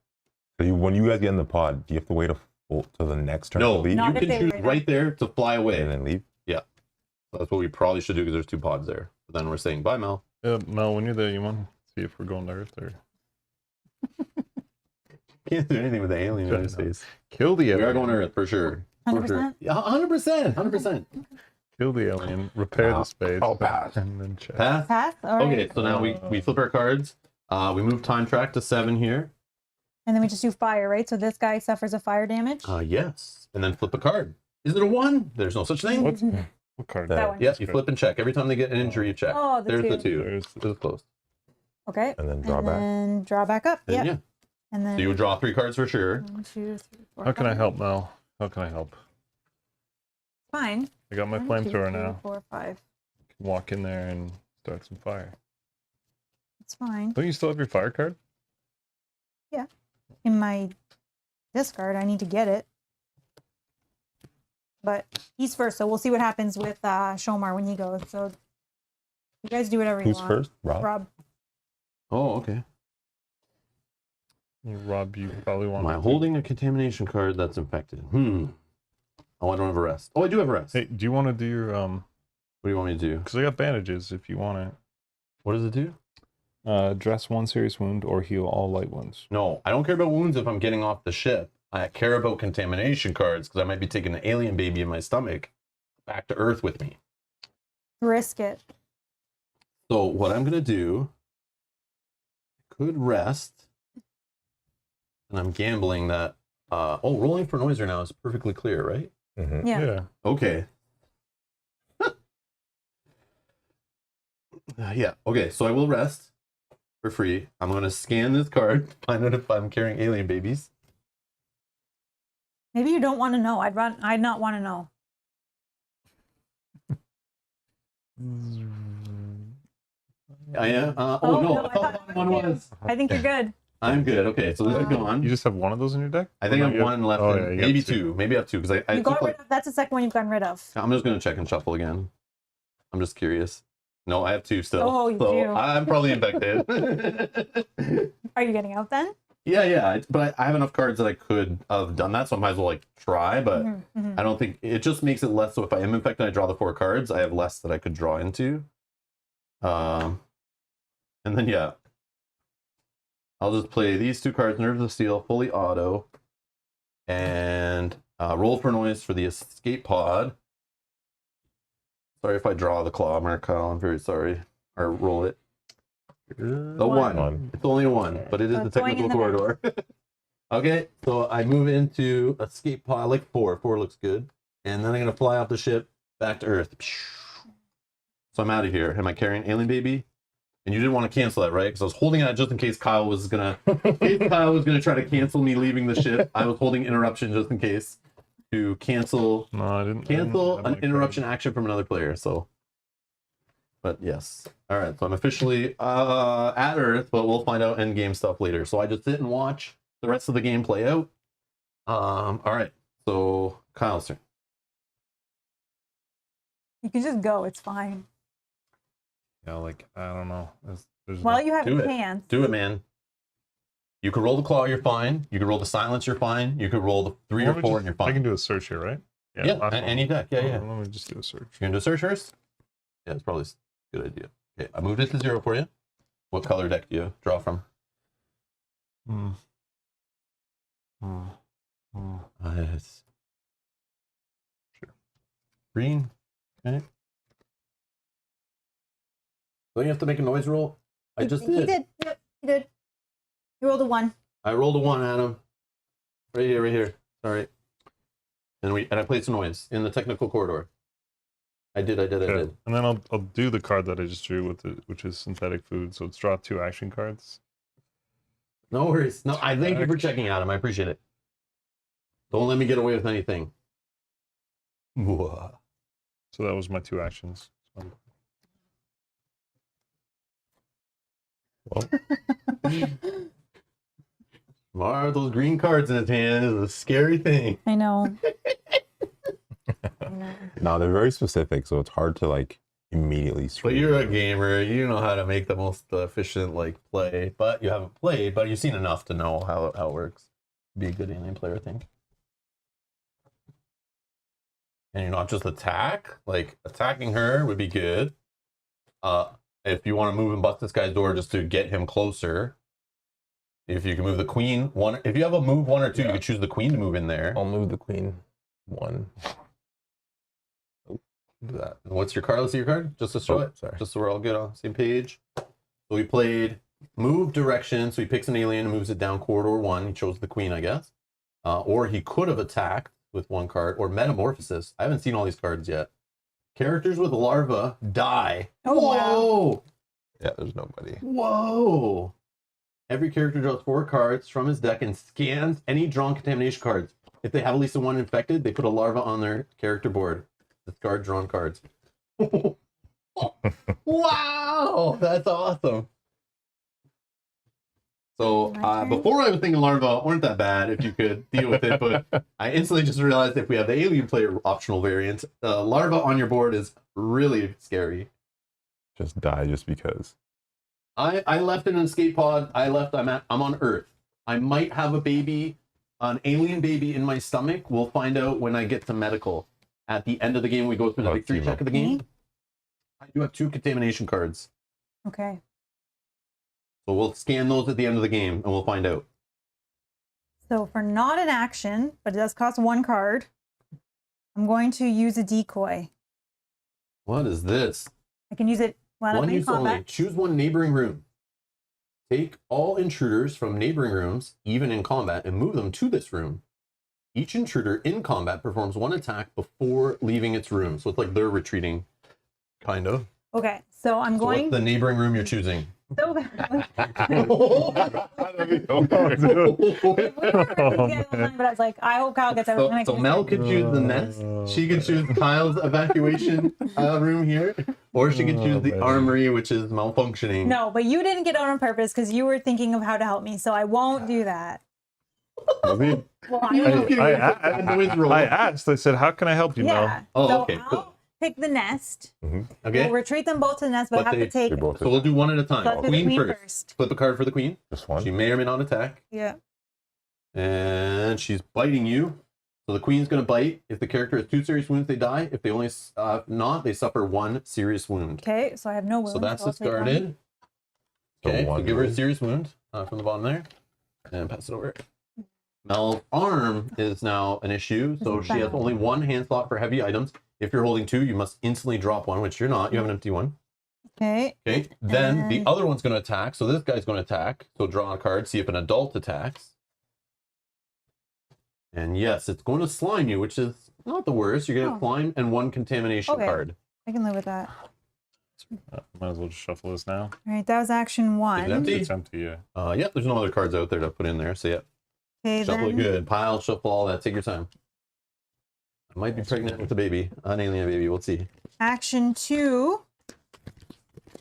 So when you guys get in the pod, do you have to wait to the next turn to No, leave? you Not if can they choose wait right there to fly away. And then leave? So that's what we probably should do because there's 2 pods there. But then we're saying bye, Mel. Mel, when you're there, you want to see if we're going to Earth or Can't do anything with the alien in his face. kill the We are alien. going to Earth for sure. For sure. 100%? Yeah, 100%. 100%. Kill the alien. Repair the spade. I'll pass. And then check. Pass. Pass? All right. Okay, so now we flip our cards. We move time track to 7 here. And then we just do fire, right? So this guy suffers a fire damage. Yes. And then flip a card. Is it a 1? There's no such thing. What card? That one. Yeah, you flip and check. Every time they get an injury, you check. Oh, the There's two. the 2. There's It was close. Okay. And then draw and back. then draw back up. And Yep. yeah. And then So you would draw 3 cards for sure. 1, 2, 3, 4. How can I 5. help, Mel? How can I help? Fine. I got my 1, 2, flamethrower 3, now. 4, 5. Walk in there and start some fire. It's fine. Don't you still have your fire card? In my discard, I need to get it. But he's first, so we'll see what happens with Shomar when he goes. So you guys do whatever you Who's want. first? Rob? Rob. Oh, okay. Rob, you probably want Am I holding a contamination card that's infected? Oh, I don't have a rest. Oh, I do have a rest. Hey, do you want to do your What do you want me to do? Because I got bandages if you want What does it do? it. Dress 1 serious wound or heal all light wounds. No, I don't care about wounds if I'm getting off the ship. I care about contamination cards because I might be taking an alien baby in my stomach back to Earth with me. Risk it. So what I'm gonna do, I could rest, and I'm gambling that. Rolling for noiser now is perfectly clear, right? Yeah. Okay. Yeah. Okay. So I will rest for free. I'm gonna scan this card, find out if I'm carrying alien babies. Maybe you don't want to know. I'd not want to know. I am. Oh, No! no, I I thought thought one was. I think you're good. I'm good. Okay. So this is gone. You just have one of those in your deck? I think I have one left. Oh, in- yeah, you maybe have 2. 2. Maybe I have 2 because I You got took, rid of, that's the second one you've gotten rid of. I'm just gonna check and shuffle again. I'm just curious. No, I have 2 still. Oh, you so do. I'm probably infected. Are you getting out then? yeah. But I have enough cards that I could have done that, so I might as well like try. But Mhm. I don't think it just makes it less. So if I am infected, and I draw the 4 cards. I have less that I could draw into. And then yeah, I'll just play these 2 cards: Nerves of Steel, fully auto, and roll for noise for the escape pod. Sorry if I draw the claw mark, Kyle. I'm very sorry. Or roll it. The 1. It's only a 1, but it is So the it's going technical in the corridor. Okay, so I move into escape pod. I like 4. 4 looks good. And then I'm going to fly off the ship back to Earth. So I'm out of here. Am I carrying alien baby? And you didn't want to cancel that, right? Because I was holding it just in case Kyle was gonna try to cancel me leaving the ship. I was holding interruption just in case to cancel No, I didn't. cancel have an my interruption action from another player. So, but yes, all right. So I'm officially at Earth, but we'll find out end game stuff later. So I just sit and watch the rest of the game play out. All right. So Kyle's turn. You can just go. It's fine. Yeah, like, I don't know. There's Well, you have Do a it. chance. Do it, man. You could roll the claw, you're fine. You could roll the silence, you're fine. You could roll the 3 or 4, and you're I fine. can do a search here, right? Yeah, last one. any deck. Yeah, yeah. Let me just do a search. You're gonna do a search first? Yeah, it's probably a good idea. Okay, I moved it to 0 for you. What color deck do you draw from? It's green. Okay. Don't you have to make a noise roll? I just He did. did. Yep, he did. You rolled a 1. I rolled a 1, Adam. Right here, right here. Sorry. And I played some noise in the technical corridor. I did. Okay. And then I'll do the card that I just drew with it, which is synthetic food. So it's draw 2 action cards. No worries. No, I thank you for checking, Adam. I appreciate it. Don't let me get away with anything. Whoa. So that was my 2 actions. Well, Mar, those green cards in his hand is a scary thing. I know. I know. No, they're very specific, so it's hard to like immediately But screen. you're a gamer. You know how to make the most efficient like play. But you haven't played. But you've seen enough to know how it works. Be a good alien player, I think. And you're not just attack. Like attacking her would be good. If you want to move and bust this guy's door just to get him closer. If you can move the queen one, if you have a move 1 or 2, you can choose the queen to move in there. I'll move the queen 1. Do that. And what's your card? Let's see your card. Just to show it. Sorry. Just so we're all good on the same page. So we played move direction. So he picks an alien and moves it down corridor 1. He chose the queen, I guess. Or he could have attacked with 1 card. Or metamorphosis. I haven't seen all these cards yet. Characters with larva die. Oh, Whoa! Yeah, there's nobody. Whoa! Every character draws 4 cards from his deck and scans any drawn contamination cards. If they have at least 1 infected, they put a larva on their character board. Discard drawn cards. Wow! That's awesome. So before I was thinking larva weren't that bad if you could deal with it, but I instantly just realized if we have the alien player optional variant, larva on your board is really scary. Just die just because. I left in an escape pod. I'm on Earth. I might have a baby, an alien baby in my stomach. We'll find out when I get to medical. At the end of the game, we go through the victory check of the game. I do have 2 contamination cards. Okay. So we'll scan those at the end of the game and we'll find out. So for not an action, but it does cost 1 card, I'm going to use a decoy. What is this? I can use it when I'm One in use only. combat. Choose 1 neighboring room. Take all intruders from neighboring rooms, even in combat, and move them to this room. Each intruder in combat performs 1 attack before leaving its room. So it's like they're retreating, kind of. Okay, so I'm So going. what's the neighboring room you're choosing? So Oh, but I was like, I hope Kyle gets everything. So Mel could choose the nest. She could choose Kyle's evacuation room here, or she could choose the man. armory, which is malfunctioning. No, but you didn't get it on purpose because you were thinking of how to help me, so I won't do that. Was he? Well, I asked. I said, "How can I help you, Mel?" yeah. Oh, so okay, cool. I'll pick the nest. Okay, We'll retreat them both to the nest, but, But have they- to take. They both. so we'll do 1 at a time. So let's do the Queen queen first. first. Flip a card for the queen. Just 1. She may or may not attack, Yeah. and she's biting you. So the queen's going to bite. If the character has 2 serious wounds, they die. If they only not, they suffer 1 serious wound. Okay, so I have no wounds. So that's I'll take one. discarded. So Okay, so 1 give her a wound. serious wound from the bottom there, and pass it over. Mel's arm is now an issue, so she has bad. only 1 hand slot for heavy items. If you're holding 2, you must instantly drop 1, which you're not. You have an empty one. Okay. Okay, then the And- other one's going to attack. So this guy's going to attack. So draw a card, see if an adult attacks. And yes, it's going to slime you, which is not the worst. You're going to have Oh. slime and 1 contamination Okay. card. I can live with that. Might as well just shuffle this now. All right, that was action Is 1. it empty? It's empty. Yeah. Yeah, there's no other cards out there to put in there. So yeah, Okay, shuffle it then good. Pile, shuffle, all that. Take your time. I might be pregnant with a baby, an alien baby. We'll see. action 2.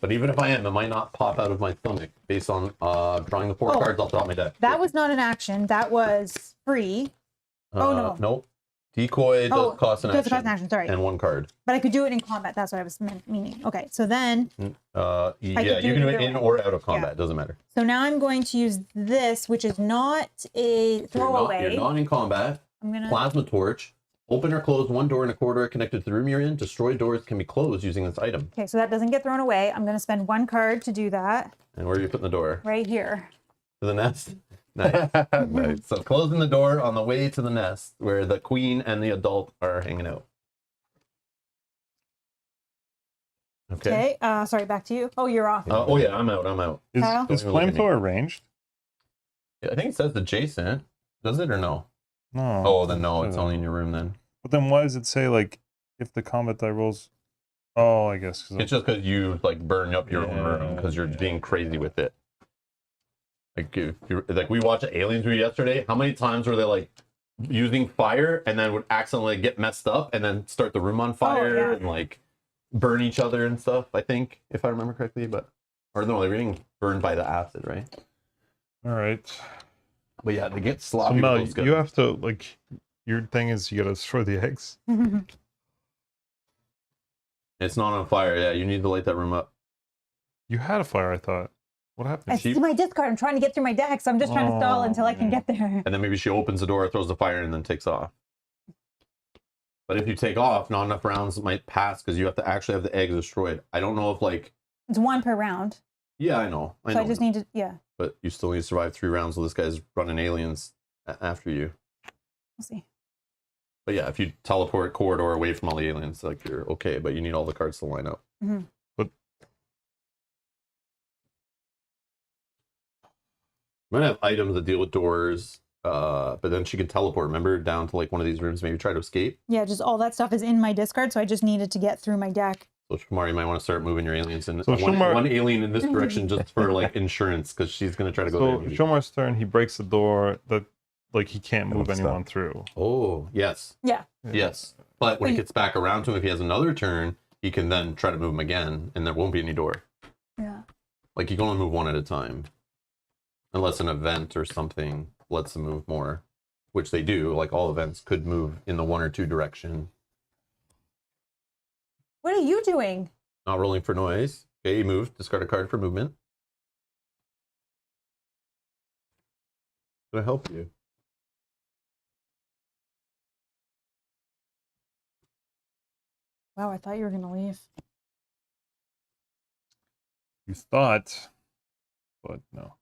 But even if I am, it might not pop out of my stomach based on drawing the 4 Oh. cards off the top of my deck. That was not an action. That was free. Oh, no. Nope. Decoy does cost an does action. cost an action, sorry. And 1 card. But I could do it in combat. That's what I was meaning. Okay, so then, Yeah, could you do can it do it either in way. or out of combat. It doesn't matter. so now I'm going to use this, which is not a throwaway. You're not in combat. I'm gonna. Plasma torch. Open or close 1 door in a corridor connected to the room you're in. Destroy doors can be closed using this item. Okay, so that doesn't get thrown away. I'm gonna spend 1 card to do that And where are you putting the door? right here. To the nest? Nice. Nice. So closing the door on the way to the nest where the queen and the adult are hanging out. Okay. Okay. Sorry, back to you. Oh, you're off. Oh yeah, I'm out. Is, Kyle? is Don't even look at me. flamethrower ranged? I think it says adjacent. Does it or no? No. Oh, then no, it's only in your room then. But then why does it say like if the combat die rolls? Oh, I guess. 'cause It's just because you like burn up your own room because you're Yeah. being crazy with it. Like like we watched Aliens movie yesterday. How many times were they like using fire and then would accidentally get messed up and then start the room on fire yeah. and like burn each other and stuff? I think if I remember correctly, but or no, they were getting burned by the acid, right? all right. But yeah, they get So sloppy. Mel, with those you guns. have to like your thing is you gotta destroy the eggs. It's not on fire. Yeah, you need to light that room up. You had a fire, I thought. What happened? I see my discard. I'm trying to get through my deck, so I'm just trying to stall until I can get there. And then maybe she opens the door, throws the fire, and then takes off. But if you take off, not enough rounds might pass because you have to actually have the eggs destroyed. I don't know if like... It's 1 per round. Yeah, I know. So I just need to, yeah. But you still need to survive 3 rounds, so this guy's running aliens after you. We'll see. But yeah, if you teleport corridor away from all the aliens, like you're okay, but you need all the cards to line up. Mm-hmm. But I'm gonna have items that deal with doors, but then she can teleport, remember, down to like one of these rooms, maybe try to escape. Yeah, just all that stuff is in my discard, so I just needed to get through my deck. So Shamar, you might want to start moving your aliens in. So One alien in this direction just for like insurance, because she's gonna try to go so there. Shomar's turn, he breaks the door that like he can't And move what's anyone that? through. Oh, yes. Yeah. Yes. But when he gets back around to him, if he has another turn, he can then try to move him again, and there won't be any door. Yeah. Like, you can only move one at a time. Unless an event or something lets them move more. Which they do, like all events could move in the 1 or 2 direction. What are you doing? Not rolling for noise. Okay, you move. Discard a card for movement. Gonna help you. Wow, I thought you were going to leave. You thought, but no.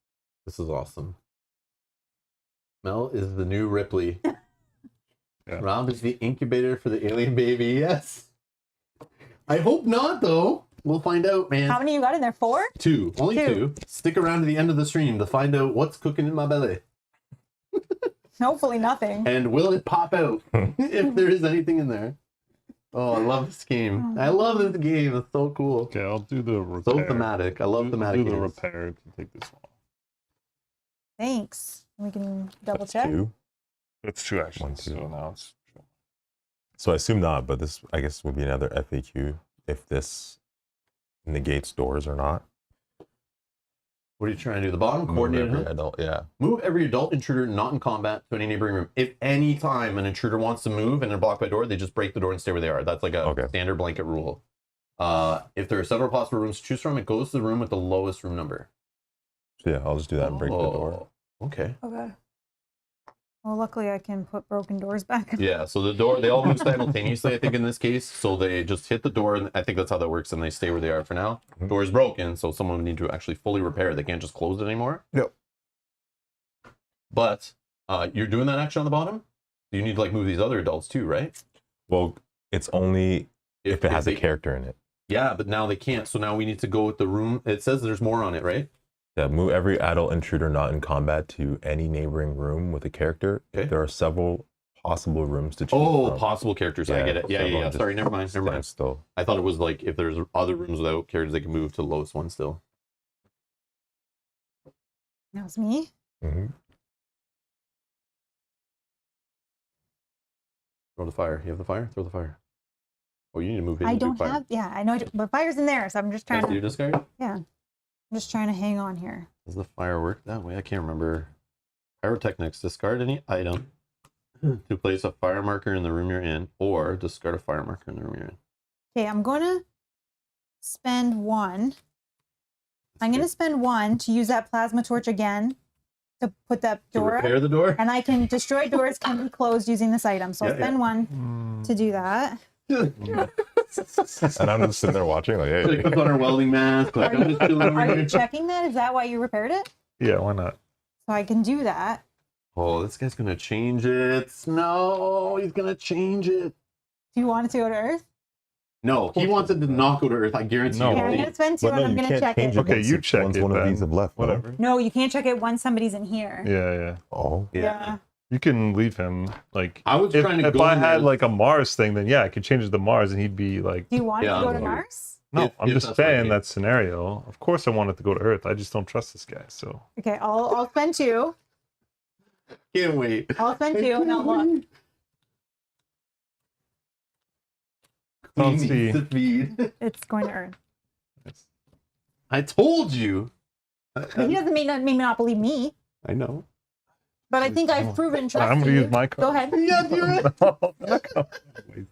This is awesome. Mel is the new Ripley. Yeah. Rob is the incubator for the alien baby. Yes. I hope not, though. We'll find out, man. How many you got in there? 4? 2. Only 2. Stick around to the end of the stream to find out what's cooking in my belly. Hopefully nothing. And will it pop out if there is anything in there? Oh, I love this game. I love this game. It's so cool. Okay, I'll do the repair. So thematic. I love thematic Do the games. repair to take this one. Thanks. We can double That's check. 2. That's 2 actions. 1, 2. So now it's So I assume not, but this, I guess, would be another FAQ if this negates doors or not. What are you trying to do? The bottom Move coordinated every hunt? adult, yeah. Move every adult intruder not in combat to any neighboring room. If any time an intruder wants to move and they're blocked by a door, they just break the door and stay where they are. That's like a standard blanket rule. If there are several possible rooms to choose from, it goes to the room with the lowest room number. So yeah, I'll just do that and break the door. Okay. Okay. Well, luckily I can put broken doors back. Yeah, so the door, they all move simultaneously, I think, in this case. So they just hit the door, and I think that's how that works, and they stay where they are for now. Mhm. Door is broken, so someone would need to actually fully repair it. They can't just close it anymore. Yep. But you're doing that action on the bottom? You need to like move these other adults too, right? Well, it's only if it has a they- character in it. Yeah, but now they can't. So now we need to go with the room. It says there's more on it, right? Yeah, move every adult intruder not in combat to any neighboring room with a character. Okay. There are several possible rooms to choose Oh, from. possible characters. I get it. Yeah, several, yeah. just Sorry, never mind. Never stand mind. Still. I thought it was like if there's other rooms without characters, they can move to the lowest one still. That was me. Mhm. Throw the fire. You have the fire? Throw the fire. Oh, you need to move his I and do don't fire. have, yeah, I know, but fire's in there, so I'm just trying That's to, you discard? yeah. I'm just trying to hang on here. Does the fire work that way? I can't remember. Pyrotechnics. Discard any item to place a fire marker in the room you're in, or discard a fire marker in the room you're in. Okay, I'm going to spend 1. I'm going to spend 1 to use that plasma torch again to put that To door up. repair the door? And I can destroy doors can be closed using this item. So I'll Yeah, yeah. spend 1 to do that. And I'm just sitting there watching, like, She hey. puts on her welding mask. Like, I'm just chilling over Are here. you checking that? Is that why you repaired it? Yeah, why not? So I can do that. Oh, this guy's gonna change it. No, he's gonna change it. Do you want it to go to Earth? No, he wants it to not go to Earth. I guarantee No. you. Okay, I'm going to spend 2 But and no, I'm you going to can't check change it. it. Okay, you once- check once it one of then. these have left. no? Whatever. No, you can't check it once somebody's in here. Yeah, yeah. Oh. Yeah. You can leave him. Like, I was trying to if go I in had there- like a Mars thing, then yeah, I could change it to Mars, and he'd be like, Do you want Yeah, it to go to I'm Mars? no, If- I'm if just that's what I saying mean. that scenario. Of course, I want it to go to Earth. I just don't trust this guy. So Okay, I'll spend 2. Can't wait. I'll spend 2 and I'll look. He Let's needs see. to feed. It's going to Earth. I told you. But he doesn't may not believe me. I know. But I think I've proven trust I'm in gonna you. use my card. Go ahead. Yeah, do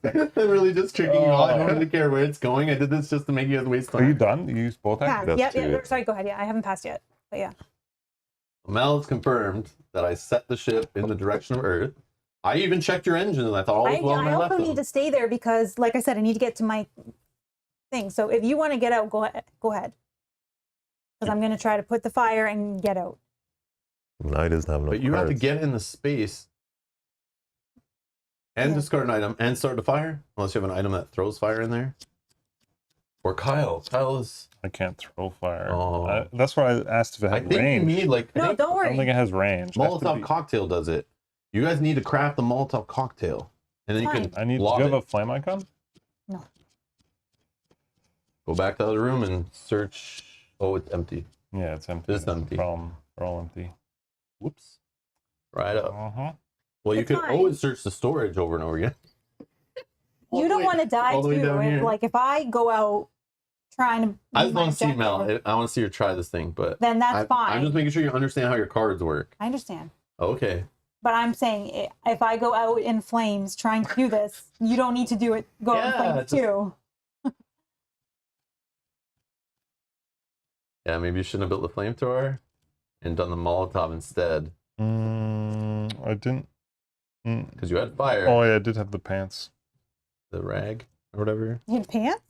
it. I'm really just tricking you out. I don't really care where it's going. I did this just to make you guys waste time. Are you done? You used both Pass. actions? That's Yep, two. Sorry, go ahead. Yeah, I haven't passed yet. But yeah. Mel has confirmed that I set the ship in the direction of Earth. I even checked your engine and I thought all was well when I left also need them. to stay there because, like I said, I need to get to my thing. So if you want to get out, go ahead. Go ahead. Because I'm going to try to put the fire and get out. Now he doesn't have enough But you have to cards. get in the space and discard an item and start the fire, unless you have an item that throws fire in there. Or Kyle. Kyle is... I can't throw fire. Oh. That's why I asked if it I had think range. you need like... I No, think don't I don't think worry. it has range. It has to Molotov be- cocktail does it. You guys need to craft the Molotov cocktail. And then you Fine. can I need. Do lob you have it. a flame icon? No. Go back to the other room and search... Oh, it's empty. Yeah, it's empty. It's That's the empty. problem. They're all empty. Whoops. Right up. Uh-huh. Well, you It's could fine. always search the storage over and over again. You don't want to die all the way too. down here. Like if I go out trying to. I meet just my want to see objective, Mel. I want to see her try this thing, but Then that's fine. I'm just making sure you understand how your cards work. I understand. Okay. But I'm saying if I go out in flames trying to do this, you don't need to do it. Go out in Yeah, flames just- too. Yeah, maybe you shouldn't have built the flamethrower and done the Molotov instead, I didn't. because you had fire, Oh yeah, I did have the pants. the rag or whatever, You had pants?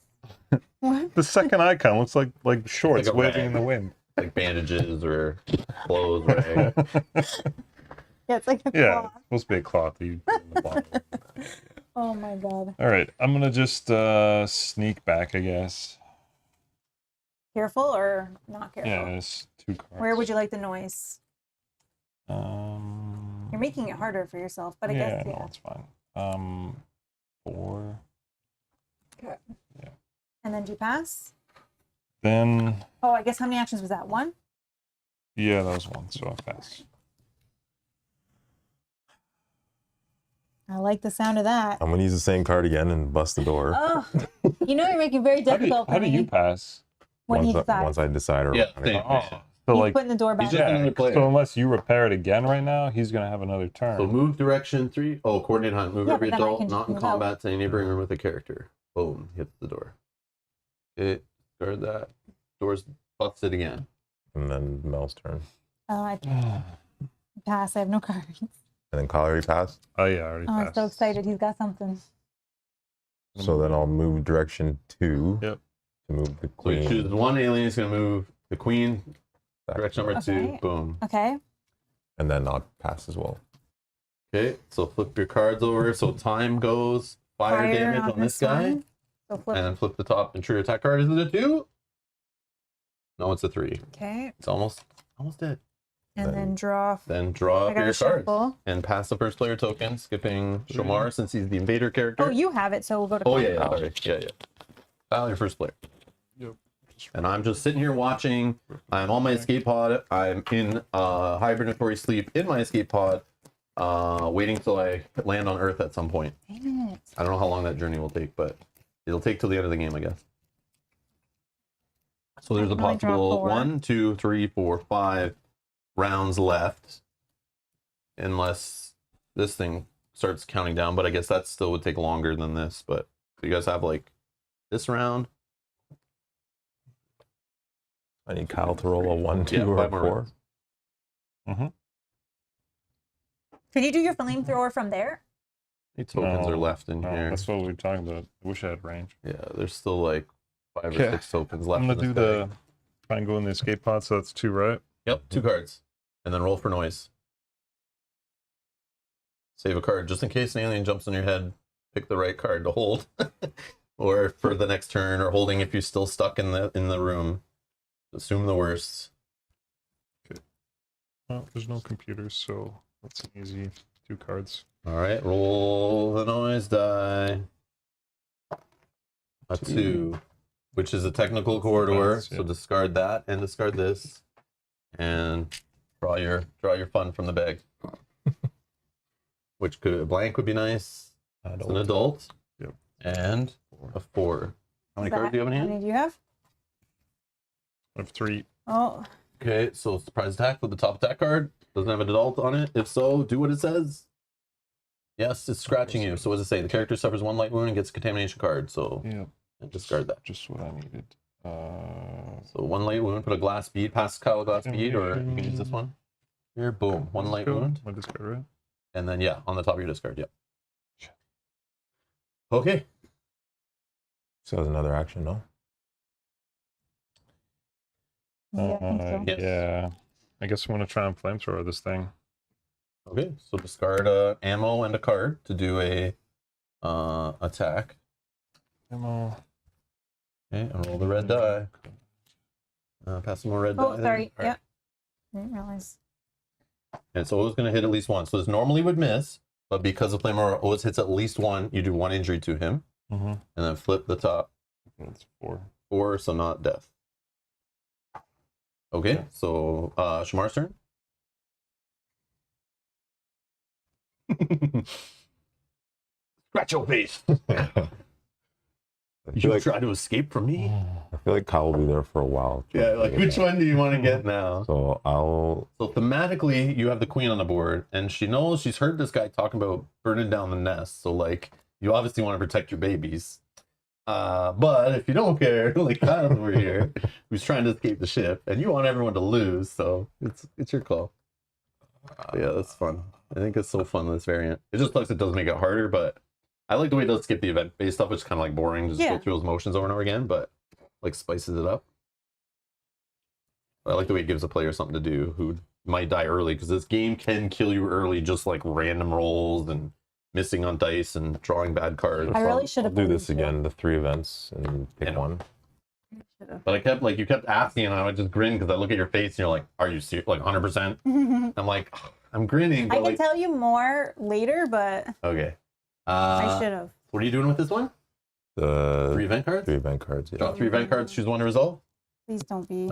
What? The second icon looks like shorts Like a waving rag. in the wind. like bandages or clothes, rag. Yeah, it's like a Yeah, cloth. it's supposed to be a cloth that you put in the bottom. Oh my god. All right, I'm gonna just sneak back, I guess. Careful or not careful? Yeah, it's 2 cards. Where would you like the noise? Um. You're making it harder for yourself, but I yeah, guess no, yeah. it's fine. 4. Okay. Yeah. And then do you pass? Then Oh, I guess how many actions was that? 1? yeah, that was 1, so I pass. I like the sound of that. I'm gonna use the same card again and bust the door. Oh, you know you're making it very difficult How for do me you pass? when he once, decides. once I decide. Or Yeah, when I same. go. Oh, so He's like putting the door back. He's just another player. So unless you repair it again right now, he's gonna have another turn. So move direction 3. Oh, coordinate hunt. Move Yeah, every but then I adult can just not in move out. combat to any neighboring room with a character. Boom, hits the door. It guard that. Door's busted again. And then Mel's turn. I pass. I have no cards. And then Kyle already passed. Oh yeah, I already Oh, I'm passed. so excited. He's got something. So then I'll move direction 2. Yep. To move the So you queen. choose one alien is going to move the queen, back. direction number 2. Okay. Boom. Okay. And then I'll pass as well. Okay, so flip your cards over. So time goes, fire damage on this guy. one. So flip. And then flip the top and true attack card. Is it a 2? No, it's a 3. Okay. It's almost dead. And then draw. Then draw I up got your a cards. shuffle. And pass the first player token, skipping Shomar since he's the invader character. Oh, you have it, so we'll go to. Oh, yeah, Kyle. sorry. Yeah. Kyle, your first player. Yep. And I'm just sitting here watching. I'm on my escape pod. I'm in hibernatory sleep in my escape pod, waiting till I land on Earth at some point. Dang it. I don't know how long that journey will take, but it'll take till the end of the game, I guess. So there's a I can only draw possible 4. 1, 2, 3, 4, 5 rounds left, unless this thing starts counting down. But I guess that still would take longer than this. But so you guys have like this round. I need Kyle to roll a 1, 2, Yeah, or a 5 more 4. rounds. Mm-hmm. Could you do your flamethrower from there? How many tokens No, are left in No, here? that's what we were talking about. I wish I had range. Yeah, there's still like 5 or Okay. 6 tokens left. I'm in gonna do this the bag. try and go in the escape pod, so that's 2, right? Yep, 2 cards. And then roll for noise. Save a card just in case an alien jumps on your head. Pick the right card to hold. Or for the next turn, or holding if you're still stuck in the room. Assume the worst. Well, there's no computers, so that's an easy 2 cards. Alright, roll the noise die. A 2, which is a technical corridor. Defense, yeah. So discard that and discard this. And draw your fun from the bag. Which could a blank would be nice. It's an adult. Yep. And a 4. How many Is cards do you have in How hand? many do you have? I have 3. Oh, Okay, so surprise attack with the top attack card. Doesn't have an adult on it? If so, do what it says. Yes, it's scratching you. So what does it say? The character suffers 1 light wound and gets a contamination card. So Yeah, discard that. just what I needed. So 1 light wound, put a glass bead past Kyle glass bead, or you can use this one. Here, boom. 1 light wound. My discard, right? And then, yeah, on the top of your discard, yep. Okay. So that's another action, no? Yeah, I think so. Yes. Yeah. I guess I'm gonna try and flamethrower this thing. Okay, so discard ammo and a card to do a attack. Ammo. Okay, and roll the red die. Pass some more red die. Oh, there. sorry. All right. Yep. Didn't realize. And so it was going to hit at least once. So this normally would miss, but because the flamethrower always hits at least 1, you do 1 injury to him, Mm-hmm. and then flip the top. That's 4. 4, so not death. Okay, so Shamar's turn. Scratch your face. I You feel like try to escape from me? I feel like Kyle will be there for a while. Yeah, like which one do you want to get now? So I'll So thematically, you have the queen on the board, and she knows she's heard this guy talking about burning down the nest. So like, you obviously want to protect your babies. But if you don't care, like Kyle's over here, who's trying to escape the ship, and you want everyone to lose, so it's your call. Yeah, that's fun. I think it's so fun, this variant. It just sucks it doesn't make it harder, but I like the way it does skip the event-based stuff, which is kind of like boring, just Yeah. go through those motions over and over again, but like spices it up. But I like the way it gives the player something to do who might die early, because this game can kill you early, just like random rolls and missing on dice and drawing bad cards. I really should I'll have do this again, the 3 events, and I pick know. one. But I kept like, you kept asking, and I would just grin because I look at your face and you're like, "Are you serious? Like 100%?" I'm like, I'm grinning. I But can like, tell you more later, but okay. I should have. What are you doing with this one? The 3 event cards. 3 event cards. Yeah. Draw 3 event cards. Choose one to resolve. Please don't be.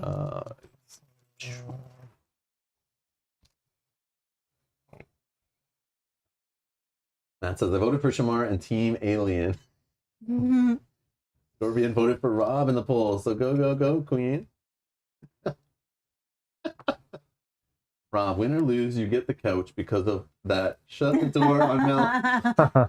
Matt says, I voted for Shamar and Team Alien. Mhm. Scorpion voted for Rob in the poll, so go, go, go, Queen. Rob, win or lose, you get the couch because of that. Shut the door on Mel. I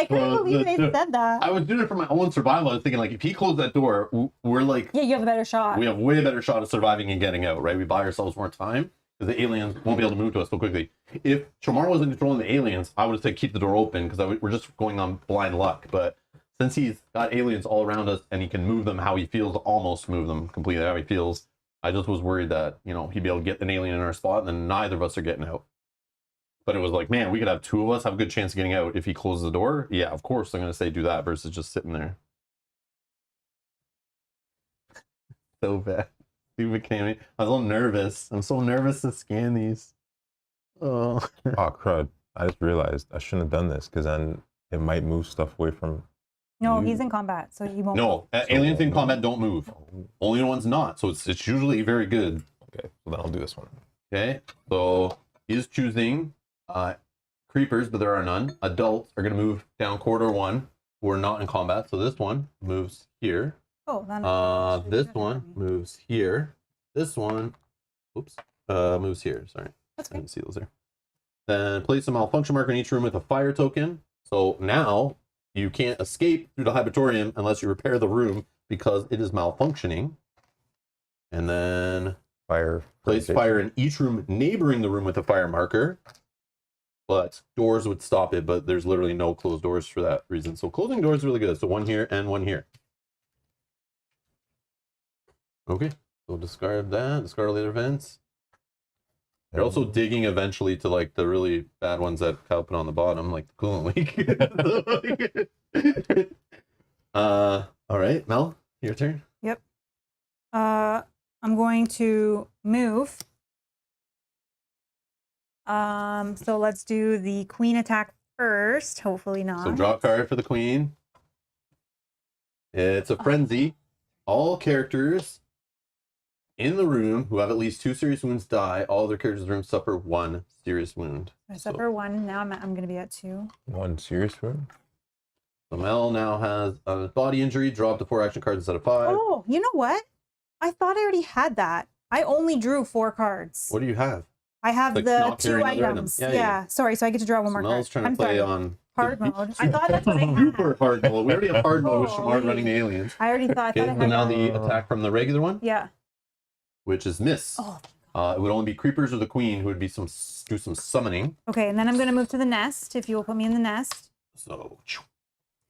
couldn't Well, believe they said that. I was doing it for my own survival. I was thinking, like, if he closed that door, we're like, Yeah, you have a better shot. we have way better shot of surviving and getting out, right? We buy ourselves more time because the aliens won't be able to move to us so quickly. If Shamar wasn't controlling the aliens, I would have said keep the door open because we're just going on blind luck. But since he's got aliens all around us and he can move them how he feels, almost move them completely how he feels, I just was worried that, you know, he'd be able to get an alien in our spot and then neither of us are getting out. But it was like, man, we could have 2 of us have a good chance of getting out if he closes the door. Yeah, of course I'm going to say do that versus just sitting there. So bad. Stupid Candy. I was a little nervous. I'm so nervous to scan these. Oh. Oh, crud. I just realized I shouldn't have done this because then it might move stuff away from. No, you. he's in combat, so he won't. No, aliens in combat don't move. Only the ones not. So it's usually very good. Okay, so then I'll do this one. Okay, so he's choosing creepers, but there are none. Adults are going to move down corridor 1 who are not in combat. So this one moves here. Oh, then. This one moves here. This one, oops, moves here. Sorry, That's I okay. didn't see those there. Then place a malfunction marker in each room with a fire token. So now you can't escape through the hibernatorium unless you repair the room because it is malfunctioning. And then Fire. place fire in each room neighboring the room with a fire marker. But doors would stop it, but there's literally no closed doors for that reason. So closing doors is really good. So 1 here and 1 here. Okay, so discard that, discard later events. You're also digging eventually to like the really bad ones that Kyle put on the bottom, like the coolant leak. All right, Mel, your turn. Yep. I'm going to move. So let's do the queen attack first. Hopefully not. So draw a card for the queen. It's a frenzy. All characters in the room who have at least 2 serious wounds die. All other characters in the room suffer 1 serious wound. I suffer 1. Now I'm going to be at 2. 1 serious wound. So Mel now has a body injury. Draw up to 4 action cards instead of 5. Oh, you know what? I thought I already had that. I only drew 4 cards. What do you have? I have Like the not 2 carrying other items. items. Yeah, Yeah. sorry. So I get to draw one more Smel's card. trying to I'm play sorry. on Hard mode. I thought that's what I had. super hard mode. We already have hard mode with Shamar Holy. running the aliens. I already thought. I Okay, thought I so had now that. the attack from the regular one, Yeah. which is miss. Oh. It would only be creepers or the queen who would be do some summoning. Okay, and then I'm gonna move to the nest. If you will put me in the nest. So,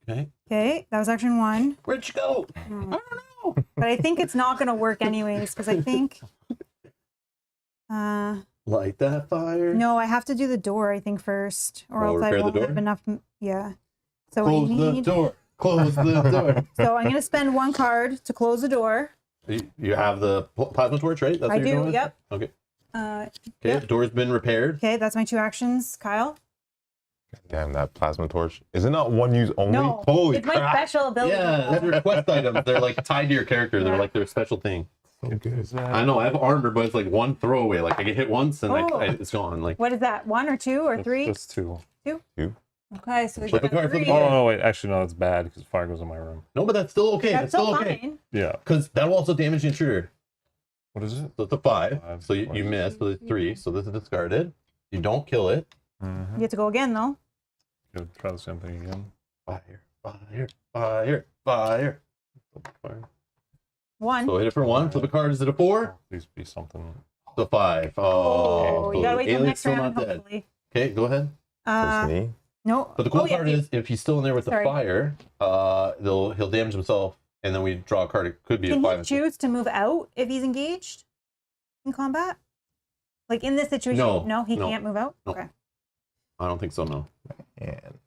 okay. Okay, that was action 1. Where'd you go? I don't know. But I think it's not gonna work anyways because I think. Light that fire. No, I have to do the door. I think first, or else I repair the won't door? have enough. Yeah. So Close I the need. door. Close the door. So I'm gonna spend 1 card to close the door. You have the plasma torch, right? That's I what you're do. going with? Yep. Okay. Uh, Okay, the door's been repaired. okay, that's my 2 actions, Kyle. Damn, that plasma torch. Is it not one use only? No, Holy it's my crap. special ability. Yeah, they're quest items. They're like tied to your character. They're Yeah. like their special thing. So good. I know, I have armor, but it's like one throwaway. Like I get hit once and Oh. it's gone. Like What is that? 1 or 2 or 3? That's 2. Okay, so we Flip got a card, flip a 3. card. Oh, no, wait. Actually, no, it's bad because fire goes in my room. no, but that's still okay. That's still fine. Yeah. Because that will also damage the intruder. What is it? So it's a 5. Five. So you miss. So it's 3. So this is discarded. You don't kill it. Mm-hmm. You get to go again though. Try the same thing again. Fire, fire, fire, fire. Fire. 1. So hit it for 1. Flip a card. Is it a 4? Please be something. It's a 5. Oh, Oh, you so gotta the wait till alien's next still round, not dead. hopefully. Okay, go ahead. That's me. No. But the cool oh, yeah, part you- is, if he's still in there with the Sorry. fire, he'll damage himself, and then we draw a card. It could be a Can 5. he choose to move out if he's engaged in combat? Like in this situation, No, he no, can't move out. no. Okay. I don't think so, no. And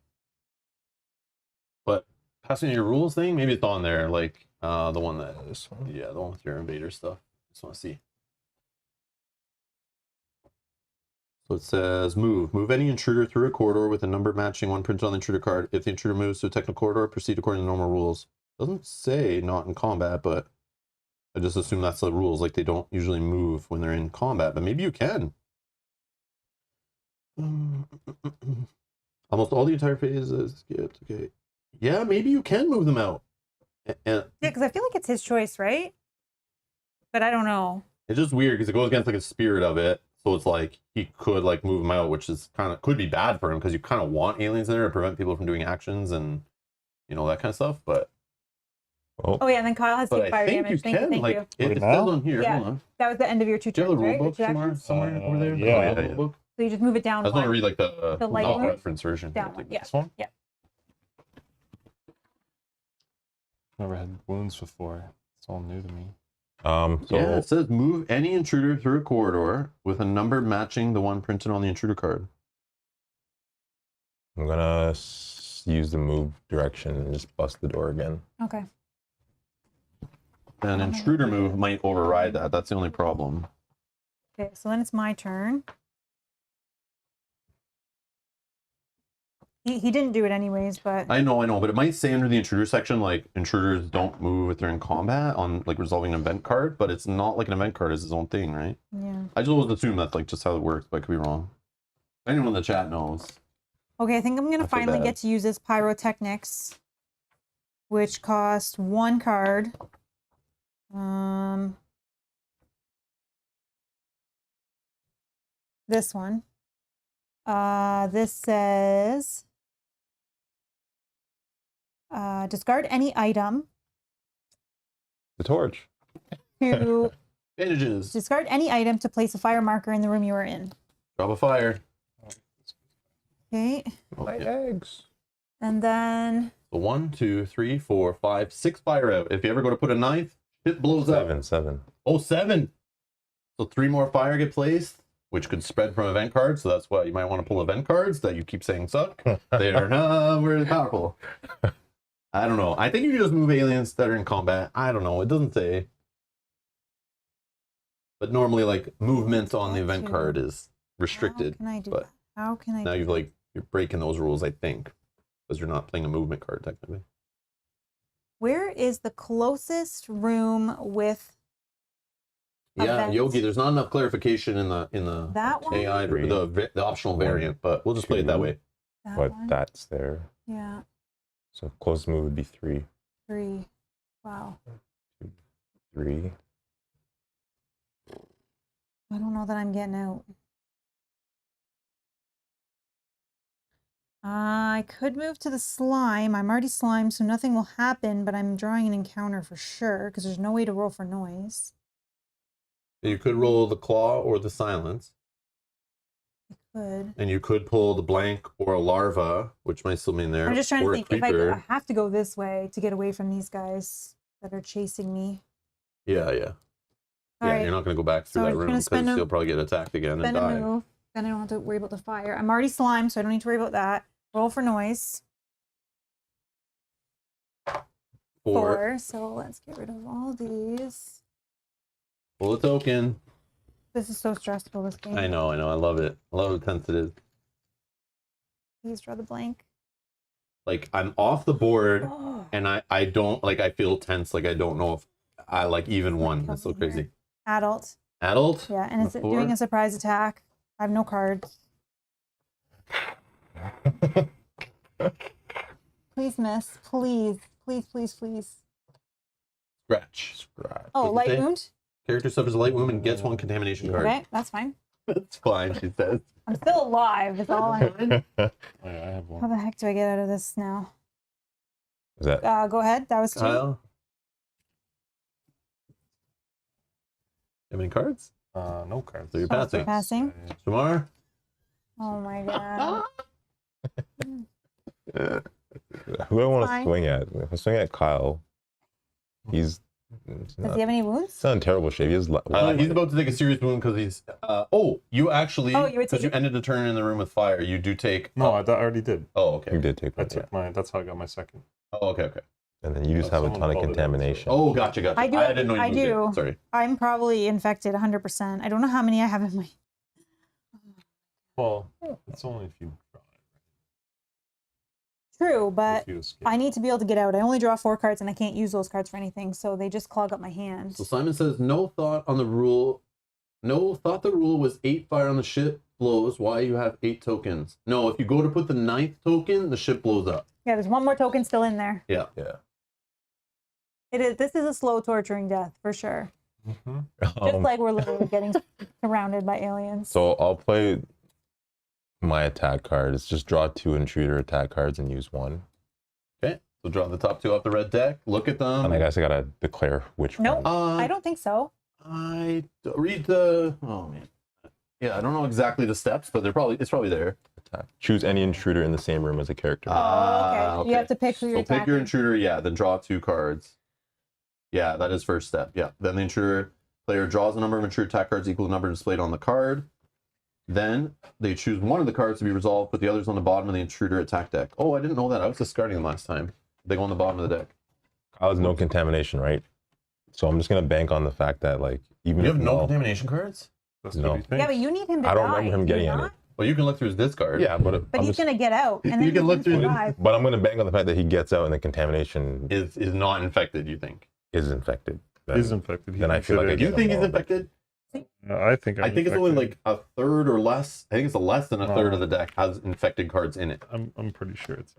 But passing your rules thing, maybe it's on there, like the one that this one. yeah, the one with your invader stuff. Just want to see. So it says move any intruder through a corridor with a number matching one printed on the intruder card. If the intruder moves to a technical corridor, proceed according to normal rules. Doesn't say not in combat, but I just assume that's the rules. Like they don't usually move when they're in combat, but maybe you can. Almost all the entire phase is skipped. Okay. Yeah, maybe you can move them out. And Yeah, because I feel like it's his choice, right? But I don't know. it's just weird because it goes against like the spirit of it. So it's like he could like move them out, which is kind of could be bad for him because you kind of want aliens in there to prevent people from doing actions and that kind of stuff. But Oh yeah, and then Kyle has but take I fire think damage. you Thank you, can thank like you. it Right says now? on here. Yeah. Hold on. That was the end of your 2 Do you turns, have the right? rule Your book 2 actions? somewhere over there? yeah, Oh, yeah, the yeah. rule book. So you just move it down I just want to one. read like the The light not one? reference version. Down one, yeah. This one? Yeah. Never had wounds before. It's all new to me. So Yeah, it says move any intruder through a corridor with a number matching the one printed on the intruder card. I'm gonna use the move direction and just bust the door again. Okay. An intruder move might override that. That's the only problem. Okay, so then it's my turn. He didn't do it anyways, but I know, but it might say under the intruder section, like, intruders don't move if they're in combat on, like, resolving an event card, but it's not like an event card is its own thing, right? yeah. I just always assume that's, like, just how it works, but I could be wrong. Anyone in the chat knows. Okay, I think I'm gonna I feel finally bad. get to use this pyrotechnics, which cost 1 card. This one. This says discard any item The torch. to Bandages. discard any item to place a fire marker in the room you are in. Drop a fire. Okay, Oh, My yeah. eggs. and then So 1, 2, 3, 4, 5, 6 fire out. If you ever go to put a knife, it blows up. Seven. Oh, 7. So 3 more fire get placed, which could spread from event cards. So that's why you might want to pull event cards that you keep saying suck. They are not very powerful. I don't know. I think you can just move aliens that are in combat. I don't know. It doesn't say. But normally, like, movement on the event card is restricted. How can I do but that? How can I now do you're breaking those rules, I think, because you're not playing a movement card technically. Where is the closest room with Yeah, event? Yogi. There's not enough clarification in the that one? AI, the optional variant, but we'll just play it that way. That But one? that's there. Yeah, So closest move would be 3. 3. Wow. 3. I don't know that I'm getting out. I could move to the slime. I'm already slime, so nothing will happen, but I'm drawing an encounter for sure because there's no way to roll for noise. You could roll the claw or the silence. I could. And you could pull the blank or a larva, which might still be in there. I'm just trying to or a think if I creeper. have to go this way to get away from these guys that are chasing me. Yeah. All Yeah, right. you're not going to go back through So I'm that just room gonna because spend a- you'll probably get attacked again and Spend a die. move. Then I don't have to worry about the fire. I'm already slime, so I don't need to worry about that. Roll for noise. 4. So let's get rid of all these. Pull a token. This is so stressful, this game. I know. I love it. I love how tense it is. Please draw the blank. Like, I'm off the board Oh, and I don't, like, I feel tense. Like, I don't know if I, like, even one. That's so Kill me here. crazy. adult. Adult? Yeah, and it's Before? doing a surprise attack. I have no cards. Please miss. Please. Please. Scratch. Oh, What'd you light say? wound? Character suffers a light wound and gets 1 contamination card. Okay, that's fine. That's fine, she says. I'm still alive. Is all I Oh, yeah, I have How one. the heck do I get out of this now? Is that Go ahead. That was 2. Kyle? You have any cards? No cards. So you're Oh, passing. passing. Shamar? Oh my god. who do I want to Fine. swing at? If I swing at Kyle, he's Does he have any wounds? he's not in terrible shape. He has He's about to take a serious wound because he's. You actually. Oh, you would Because take you ended the turn in the room with fire. You do take. No, I already did. Oh, he okay. did take I that, yeah. took my. That's how I got my second. Oh, okay. And then you just Oh, have a someone ton of called it out, so- contamination. Oh, gotcha. I do- didn't know you I moved it. do. Sorry. I'm probably infected 100%. I don't know how many I have in my. Well, it's only if you draw True, it. but If you escape. I need to be able to get out. I only draw 4 cards and I can't use those cards for anything, so they just clog up my hand. So Simon says, no thought on the rule. No thought the rule was 8 fire on the ship blows. Why you have 8 tokens? No, if you go to put the 9th token, the ship blows up. Yeah, there's one more token still in there. Yeah. It is. This is a slow, torturing death for sure. Mhm. Just like we're literally getting surrounded by aliens. So I'll play my attack card. It's just draw 2 intruder attack cards and use 1. Okay. So draw the top 2 off the red deck. Look at them. And I guess I gotta declare which Nope. one. I don't think so. Read the. Oh man. Yeah, I don't know exactly the steps, but it's probably there. Attack. Choose any intruder in the same room as a character. Okay. You have to pick who you're So pick your attacking. intruder, yeah, then draw 2 cards. Yeah, that is first step. Yeah. Then the intruder player draws a number of intruder attack cards equal to the number displayed on the card. Then they choose one of the cards to be resolved, put the others on the bottom of the intruder attack deck. Oh, I didn't know that. I was discarding them last time. They go on the bottom of the deck. Kyle has no contamination, right? So I'm just gonna bank on the fact that like even You if have no Mel- contamination cards? That's No. what he thinks. Yeah, but you need him to I don't die. remember him Do you getting any. not? Well, you can look through his discard. Yeah, but But he's gonna get out, and then You can he's look gonna through this. survive. But I'm gonna bank on the fact that he gets out and the contamination Is not infected, you think? is infected. He's infected. Then I feel like I You get think he's them all, but- infected? I think. I think it's only like a third or less. I think it's less than a third of the deck has infected cards in it. I'm pretty sure it's.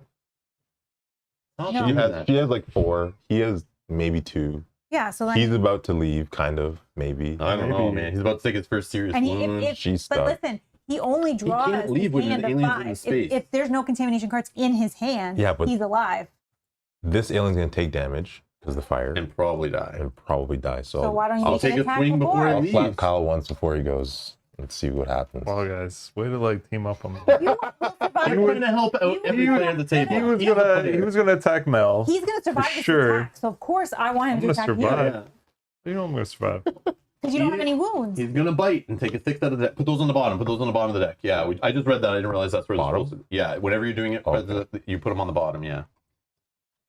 Not No. She even has, that. she has like 4. He has maybe 2. Yeah, so He's then, about to leave, kind of, maybe. I don't know, Maybe. man. He's about to take his first serious and wound. She's but stuck. listen, he only draws can't leave when his hand the of alien's in 5. space. If there's no contamination cards in his hand, Yeah, but- he's alive. This alien's gonna take damage because of the fire And probably die. and probably die. So, So why don't you I'll make an take a attack swing before I before? I'll leave. slap Kyle once before he goes. Let's see what happens. Wow, guys, way to like team up on me. You will survive. You're going to help out every player at the table. He was He's a gonna. player. He was gonna attack Mel. He's gonna survive For this sure. attack. So of course I want him I'm to gonna attack survive. you. Yeah. You know I'm gonna survive. Because you don't have any wounds. He's gonna bite and take a 6 out of the deck. Put those on the bottom. Put those on the bottom of the deck. Yeah, I just read that. I didn't realize that's where they're Bottom? supposed to. Yeah, whenever you're doing it, Okay. you put them on the bottom. Yeah,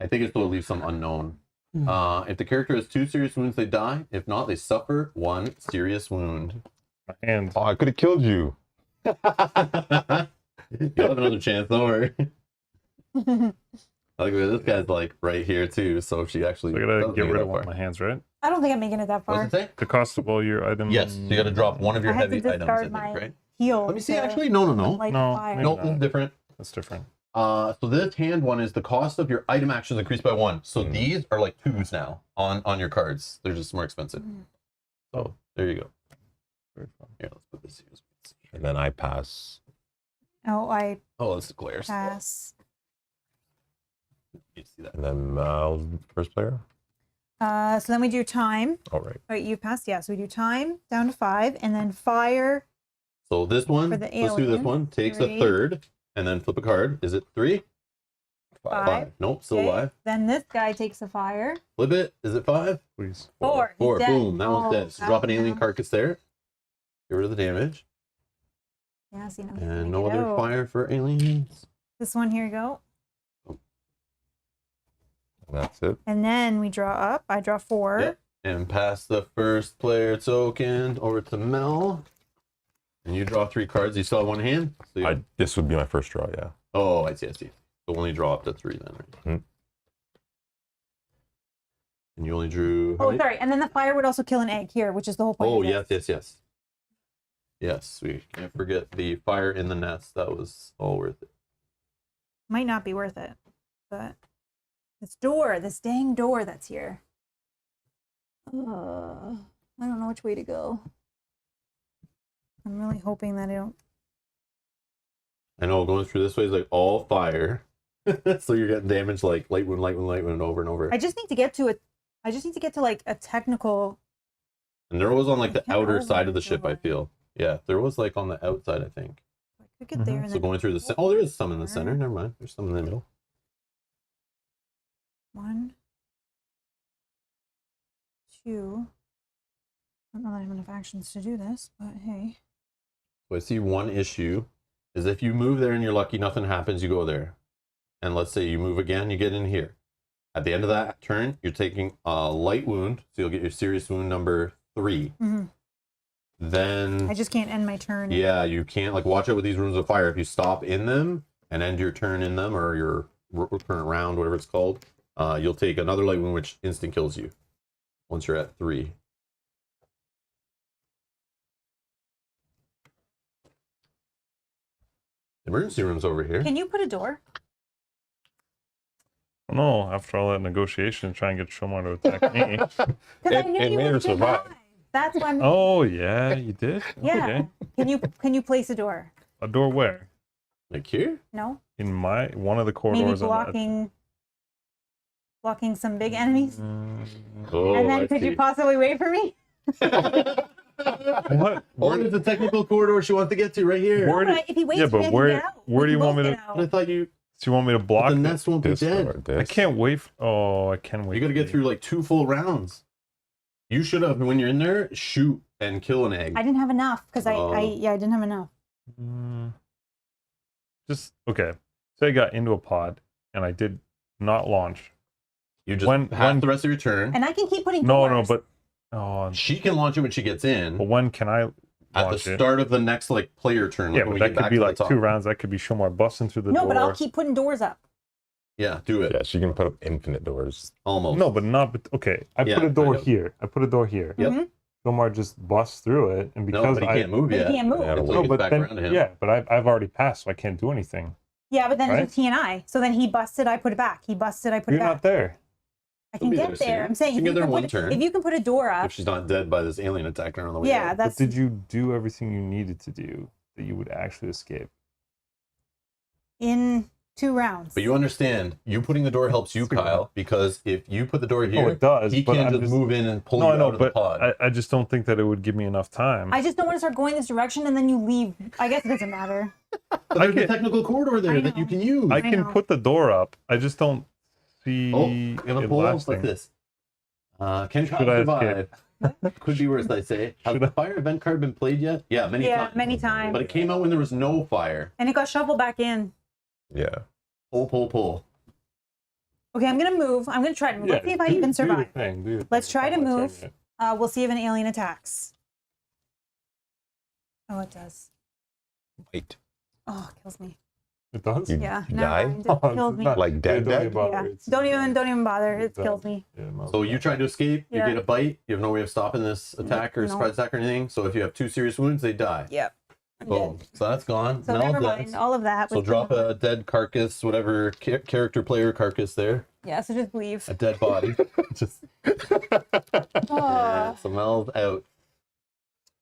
I think it's to leave some unknown. If the character has 2 serious wounds, they die. If not, they suffer 1 serious wound. My hand. Oh, I could have killed you. You'll have another chance. Don't worry. Like this guy's like right here too. So if she actually, So I gotta doesn't get make it rid that of one far. of my hands, right? I don't think I'm making it that far. What's it say? The cost of all your items. Yes, so you got to drop one of your I have to heavy items. discard I think, my right? heal. Let me see. to Actually, no. light the No, fire. maybe No, not. this is different. That's different. So this hand one is the cost of your item actions increased by 1. So Hmm. these are like 2s now on your cards. They're just more expensive. So there you go. Very fun. Here, let's put this here. And then I pass Oh, I Oh, it's the glares. pass. You see that? And then Mal's first player. So then we do time. All right. Wait, you passed? Yeah. So we do time down to 5, and then fire. So this one, For the let's do this alien, one. Takes 3. a third, and then flip a card. Is it 3? 5. Nope, still Okay. alive. Then this guy takes a fire. Flip it. Is it 5? Please. 4. He's 4. dead. Boom. That one's Oh, dead. So drop an alien now. carcass there. Get rid of the damage. Yeah, see, now he's And gonna no get other out. fire for aliens. This one, here you go. That's it. And then we draw up. I draw 4. Yep. And pass the first player token over to Mel. And you draw 3 cards. You still have one hand? So you... This would be my first draw, yeah. Oh, I see. So only draw up to 3 then, right? Mhm. And you only drew... how Oh, many? sorry. And then the fire would also kill an egg here, which is the whole point. Oh, of this. yes. Yes, we can't forget the fire in the nest. That was all worth it. Might not be worth it, but this dang door that's here. I don't know which way to go. I'm really hoping that I don't. I know going through this way is like all fire. So you're getting damage like light wound over and over. I just need to get to it. I just need to get to like a technical. And there was on like the Can't outer open side of the the ship, I door. feel. Yeah, there was like on the outside, I think. I could get there. And So then going through the oh, there is some in the center. Never mind. There's some in the middle. 1, 2. I don't know that I have enough actions to do this, but hey. So I see one issue is if you move there and you're lucky, nothing happens, you go there. And let's say you move again, you get in here. At the end of that turn, you're taking a light wound, so you'll get your serious wound number 3. Mm-hmm. Then I just can't end my turn. yeah, you can't like watch out with these rooms of fire. If you stop in them and end your turn in them or your current round, whatever it's called, you'll take another light wound, which instant kills you once you're at 3. Emergency room's over here. Can you put a door? No, after all that negotiation, try and get Shomar to attack me. Because I It- knew it you made her would survive. That's why I'm. Oh yeah, you did. Yeah. Okay. Can you place a door? A door where? Like here? No. In one of the Maybe corridors. blocking some big enemies. Oh, And then I could you see. possibly wait for me? What? Oh, there's a technical corridor she wants to get to right here. Where But if he waits yeah, for but me, I can where- get out. where We do you can want both me get to- out. But I thought you So you want me to block the it? nest won't be This dead. or this. I can't wait. I can wait. You got to get for through like 2 full rounds. You should have, when you're in there, shoot and kill an egg. I didn't have enough because Oh. I didn't have enough. Just okay. Say I got into a pod and I did not launch. You just when- pass the rest of your turn. And I can keep putting No, doors. but oh, She can launch it when she gets in. but when can I At the launch it? start of the next like player turn. Yeah, when but we that get could back be to the like top. 2 rounds. That could be Shomar busting through the No, door. but I'll keep putting doors up. Yeah, do it. Yeah, she can put up infinite doors. Almost. No, but not. But okay, I Yeah, put a door kind of. here. I put a door here. Yep. Mhm. Shomar just busts through it, and No, because but he I can't move But he yet. can't move. Yeah, Until but he no, gets but back then around to him. yeah, but I've already passed, so I can't do anything. Yeah, but then Right? it's he and I. So then he busted, I put it back. He busted, I put You're it not back. there. I She'll can be get there there. soon. I'm saying She if can you get there can one put turn. if you can put a door up. If she's not dead by this alien attacking her on the way Yeah, out. But that's did you do everything you needed to do that you would actually escape? in 2 rounds. But you understand, you putting the door helps you, Kyle, because if you put the door here, Oh, it does. he but can't I'm just move in and pull No, you I know, out of the but pod. I just don't think that it would give me enough time. I just don't want to start going this direction and then you leave. I guess it doesn't matter. But there's a can- technical corridor there I that you know. can use. I can know. put the door up. I just don't see Oh, you gonna it pull lasting. like this. Can Kyle Should I survive? Could be worse, I say. Has Should the I- fire event card been played yet? Yeah, many Yeah, times. many times. But it came out when there was no fire. And it got shoveled back in. Yeah. Pull. Okay, I'm gonna move. I'm gonna try to move. Let's see if I even survive. Let's try to move. We'll see if an alien attacks. Oh, it does. Wait. Oh, it kills me. It does. You Yeah, you never die? mind. It kills me. Like dead, don't dead? even bother. Yeah. It's- Don't even bother. It it's kills me. Yeah, no. So you tried to escape, you Yeah. get a bite, you have no way of stopping this attack or No. surprise attack or anything. So if you have 2 serious wounds, they die. Yep. I'm Boom. dead. So that's gone. So Now never death. mind. All of that. So was drop kind of- a dead carcass, whatever character player carcass there. Yeah. So just leave. A dead body. Just Oh. so Mel's out.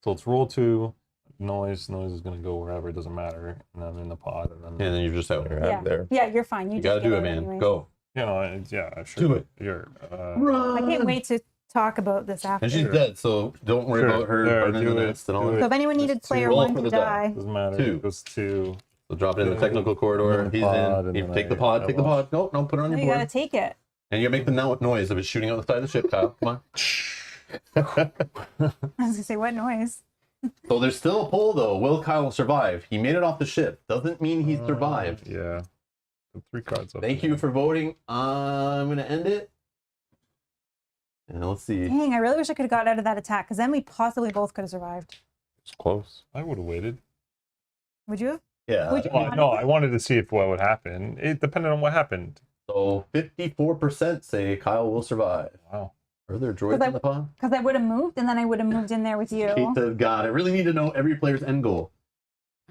So it's roll 2, noise is gonna go wherever, it doesn't matter, and then in the pod, and then you're just out. You're Yeah. out there. Yeah, you're fine. You just gotta get do it, out man. anyways. Go. yeah, sure. Do it. You're Run. I can't wait to talk about this after. And she's dead, so don't worry Sure. about her There, burning do the it. nest and all Do that. it. So if anyone needed Just player roll one for to the die. die, doesn't matter. 2. It goes to So drop it in the technical corridor. And then He's pod, in. and You then take the I pod. Take the watch. pod. No, put it on no, your you gotta board. take it. And you make the noise of it shooting out the side of the ship, Kyle. Come on. I was gonna say, what noise? So there's still a poll though. Will Kyle survive? He made it off the ship. Doesn't mean he survived. Yeah. Put 3 cards up. Thank there. you for voting. I'm gonna end it. And let's see. Dang, I really wish I could have got out of that attack, because then we possibly both could have survived. It's close. I would have waited. Would you? Yeah. Would you? Well, no, I wanted to see if what would happen. It depended on what happened. So 54% say Kyle will survive. Wow. Are there droids in the pod? Because I would have moved, and then I would have moved in there with you. Kate says, God, I really need to know every player's end goal.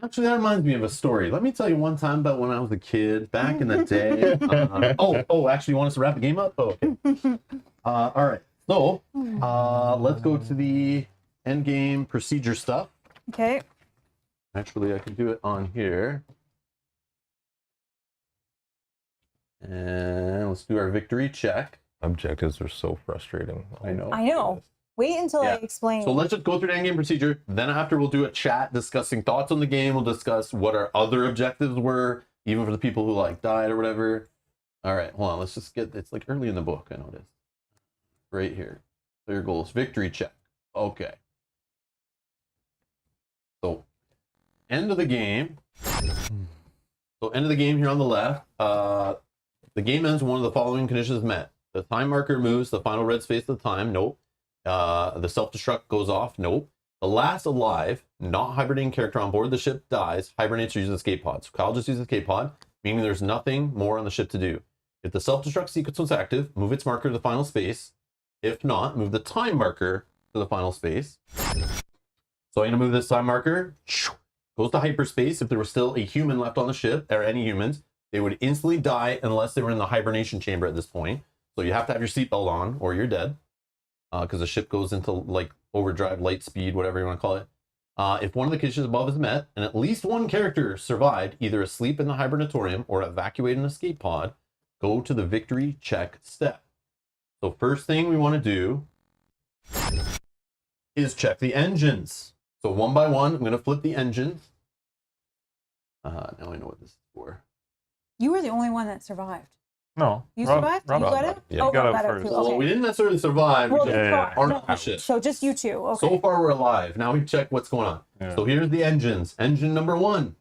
Actually, that reminds me of a story. Let me tell you one time about when I was a kid, back in the day. Actually, you want us to wrap the game up? Oh, okay. All right. So, let's go to the end game procedure stuff. Okay. Actually, I can do it on here. And let's do our victory check. Objectives are so frustrating. I know. I know. Wait until I Yeah. explain. So let's just go through the end game procedure. Then after we'll do a chat discussing thoughts on the game. We'll discuss what our other objectives were, even for the people who like died or whatever. All right, hold on. Let's just get, it's like early in the book, I noticed. Right here. Clear goals, victory check. Okay. So, end of the game. So end of the game here on the left. The game ends when one of the following conditions is met. The time marker moves the final red space of the time. Nope. The self-destruct goes off. Nope. The last alive, not hibernating character on board the ship dies, hibernates or uses escape pod. So Kyle just uses escape pod, meaning there's nothing more on the ship to do. If the self-destruct sequence was active, move its marker to the final space. If not, move the time marker to the final space. So I'm going to move this time marker. Goes to hyperspace. If there was still a human left on the ship, or any humans, they would instantly die unless they were in the hibernation chamber at this point. So you have to have your seatbelt on or you're dead. Because the ship goes into like overdrive, light speed, whatever you want to call it. If one of the conditions above is met, and at least one character survived either asleep in the hibernatorium or evacuated an escape pod, go to the victory check step. So first thing we want to do is check the engines. So one by one, I'm going to flip the engines. Now I know what this is for. You were the only one that survived. No. You Rob- survived? Rob you got survived. it? Yeah, oh, got Rob out got first. too. Well, Okay. we didn't necessarily survive. Well, We they just yeah, fought. aren't No, on the ship. So just you two. Okay. So far, we're alive. Now we check what's going on. Yeah. So here's the engines. Engine number 1.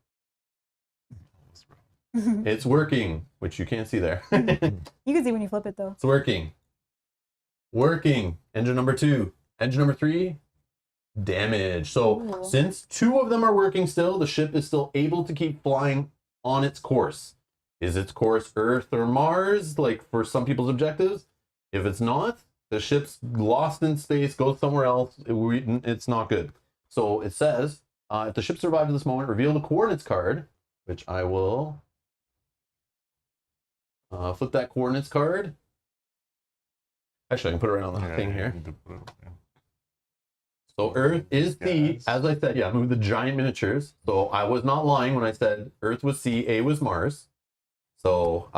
It's working, which you can't see there. You can see when you flip it though. It's working. Working. Engine number 2. Engine number 3. Damage. So Ooh. since 2 of them are working still, the ship is still able to keep flying on its course. Is its course Earth or Mars, like for some people's objectives? If it's not, the ship's lost in space, goes somewhere else. It's not good. So it says, if the ship survived at this moment, reveal the coordinates card, which I will flip that coordinates card. Actually, I can put it right on the Yeah, thing you here. need to put it- yeah. So Earth is C, Yes. as I said, yeah, move the giant miniatures. So I was not lying when I said Earth was C, A was Mars. So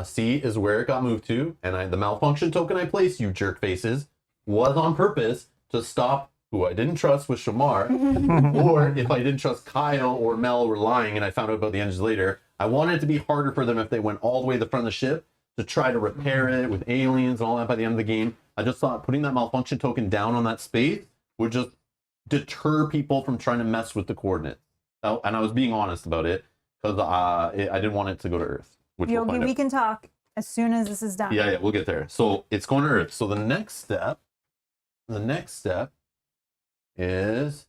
C is where it got moved to, and the malfunction token I placed, you jerk faces, was on purpose to stop who I didn't trust was Shamar, or if I didn't trust Kyle or Mel were lying and I found out about the engines later, I wanted it to be harder for them if they went all the way to the front of the ship to try to repair it with aliens and all that by the end of the game. I just thought putting that malfunction token down on that space would just deter people from trying to mess with the coordinates. And I was being honest about it because I didn't want it to go to Earth. Which we'll Yogi, find we out. can talk as soon as this is done. Yeah, we'll get there. So it's going to Earth. So the next step is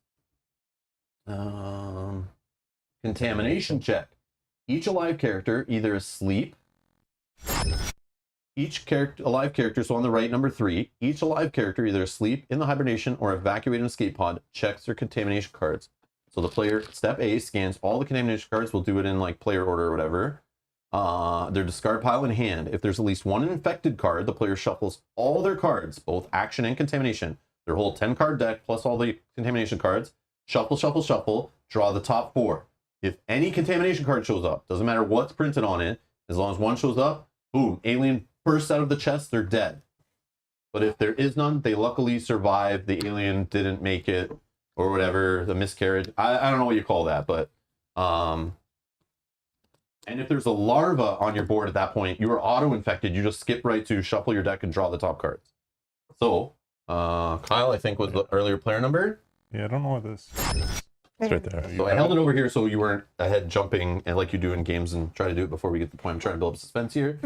contamination check. Each alive character either asleep. Alive character, so on the right, number 3, each alive character either asleep in the hibernation or evacuate an escape pod checks their contamination cards. So the player, step A, scans all the contamination cards. We'll do it in like player order or whatever. Their discard pile in hand. If there's at least one infected card, the player shuffles all their cards, both action and contamination, their whole 10 card deck plus all the contamination cards, shuffle, shuffle, shuffle, draw the top 4. If any contamination card shows up, doesn't matter what's printed on it, as long as one shows up, boom, alien bursts out of the chest, they're dead. But if there is none, they luckily survive. The alien didn't make it, or whatever, the miscarriage. I don't know what you call that, but and if there's a larva on your board at that point, you are auto-infected. You just skip right to shuffle your deck and draw the top cards. So, Kyle, I think, was the earlier player number. Yeah, I don't know what this is. It's right there. So I held it over here so you weren't ahead jumping and like you do in games and try to do it before we get to the point. I'm trying to build up suspense here.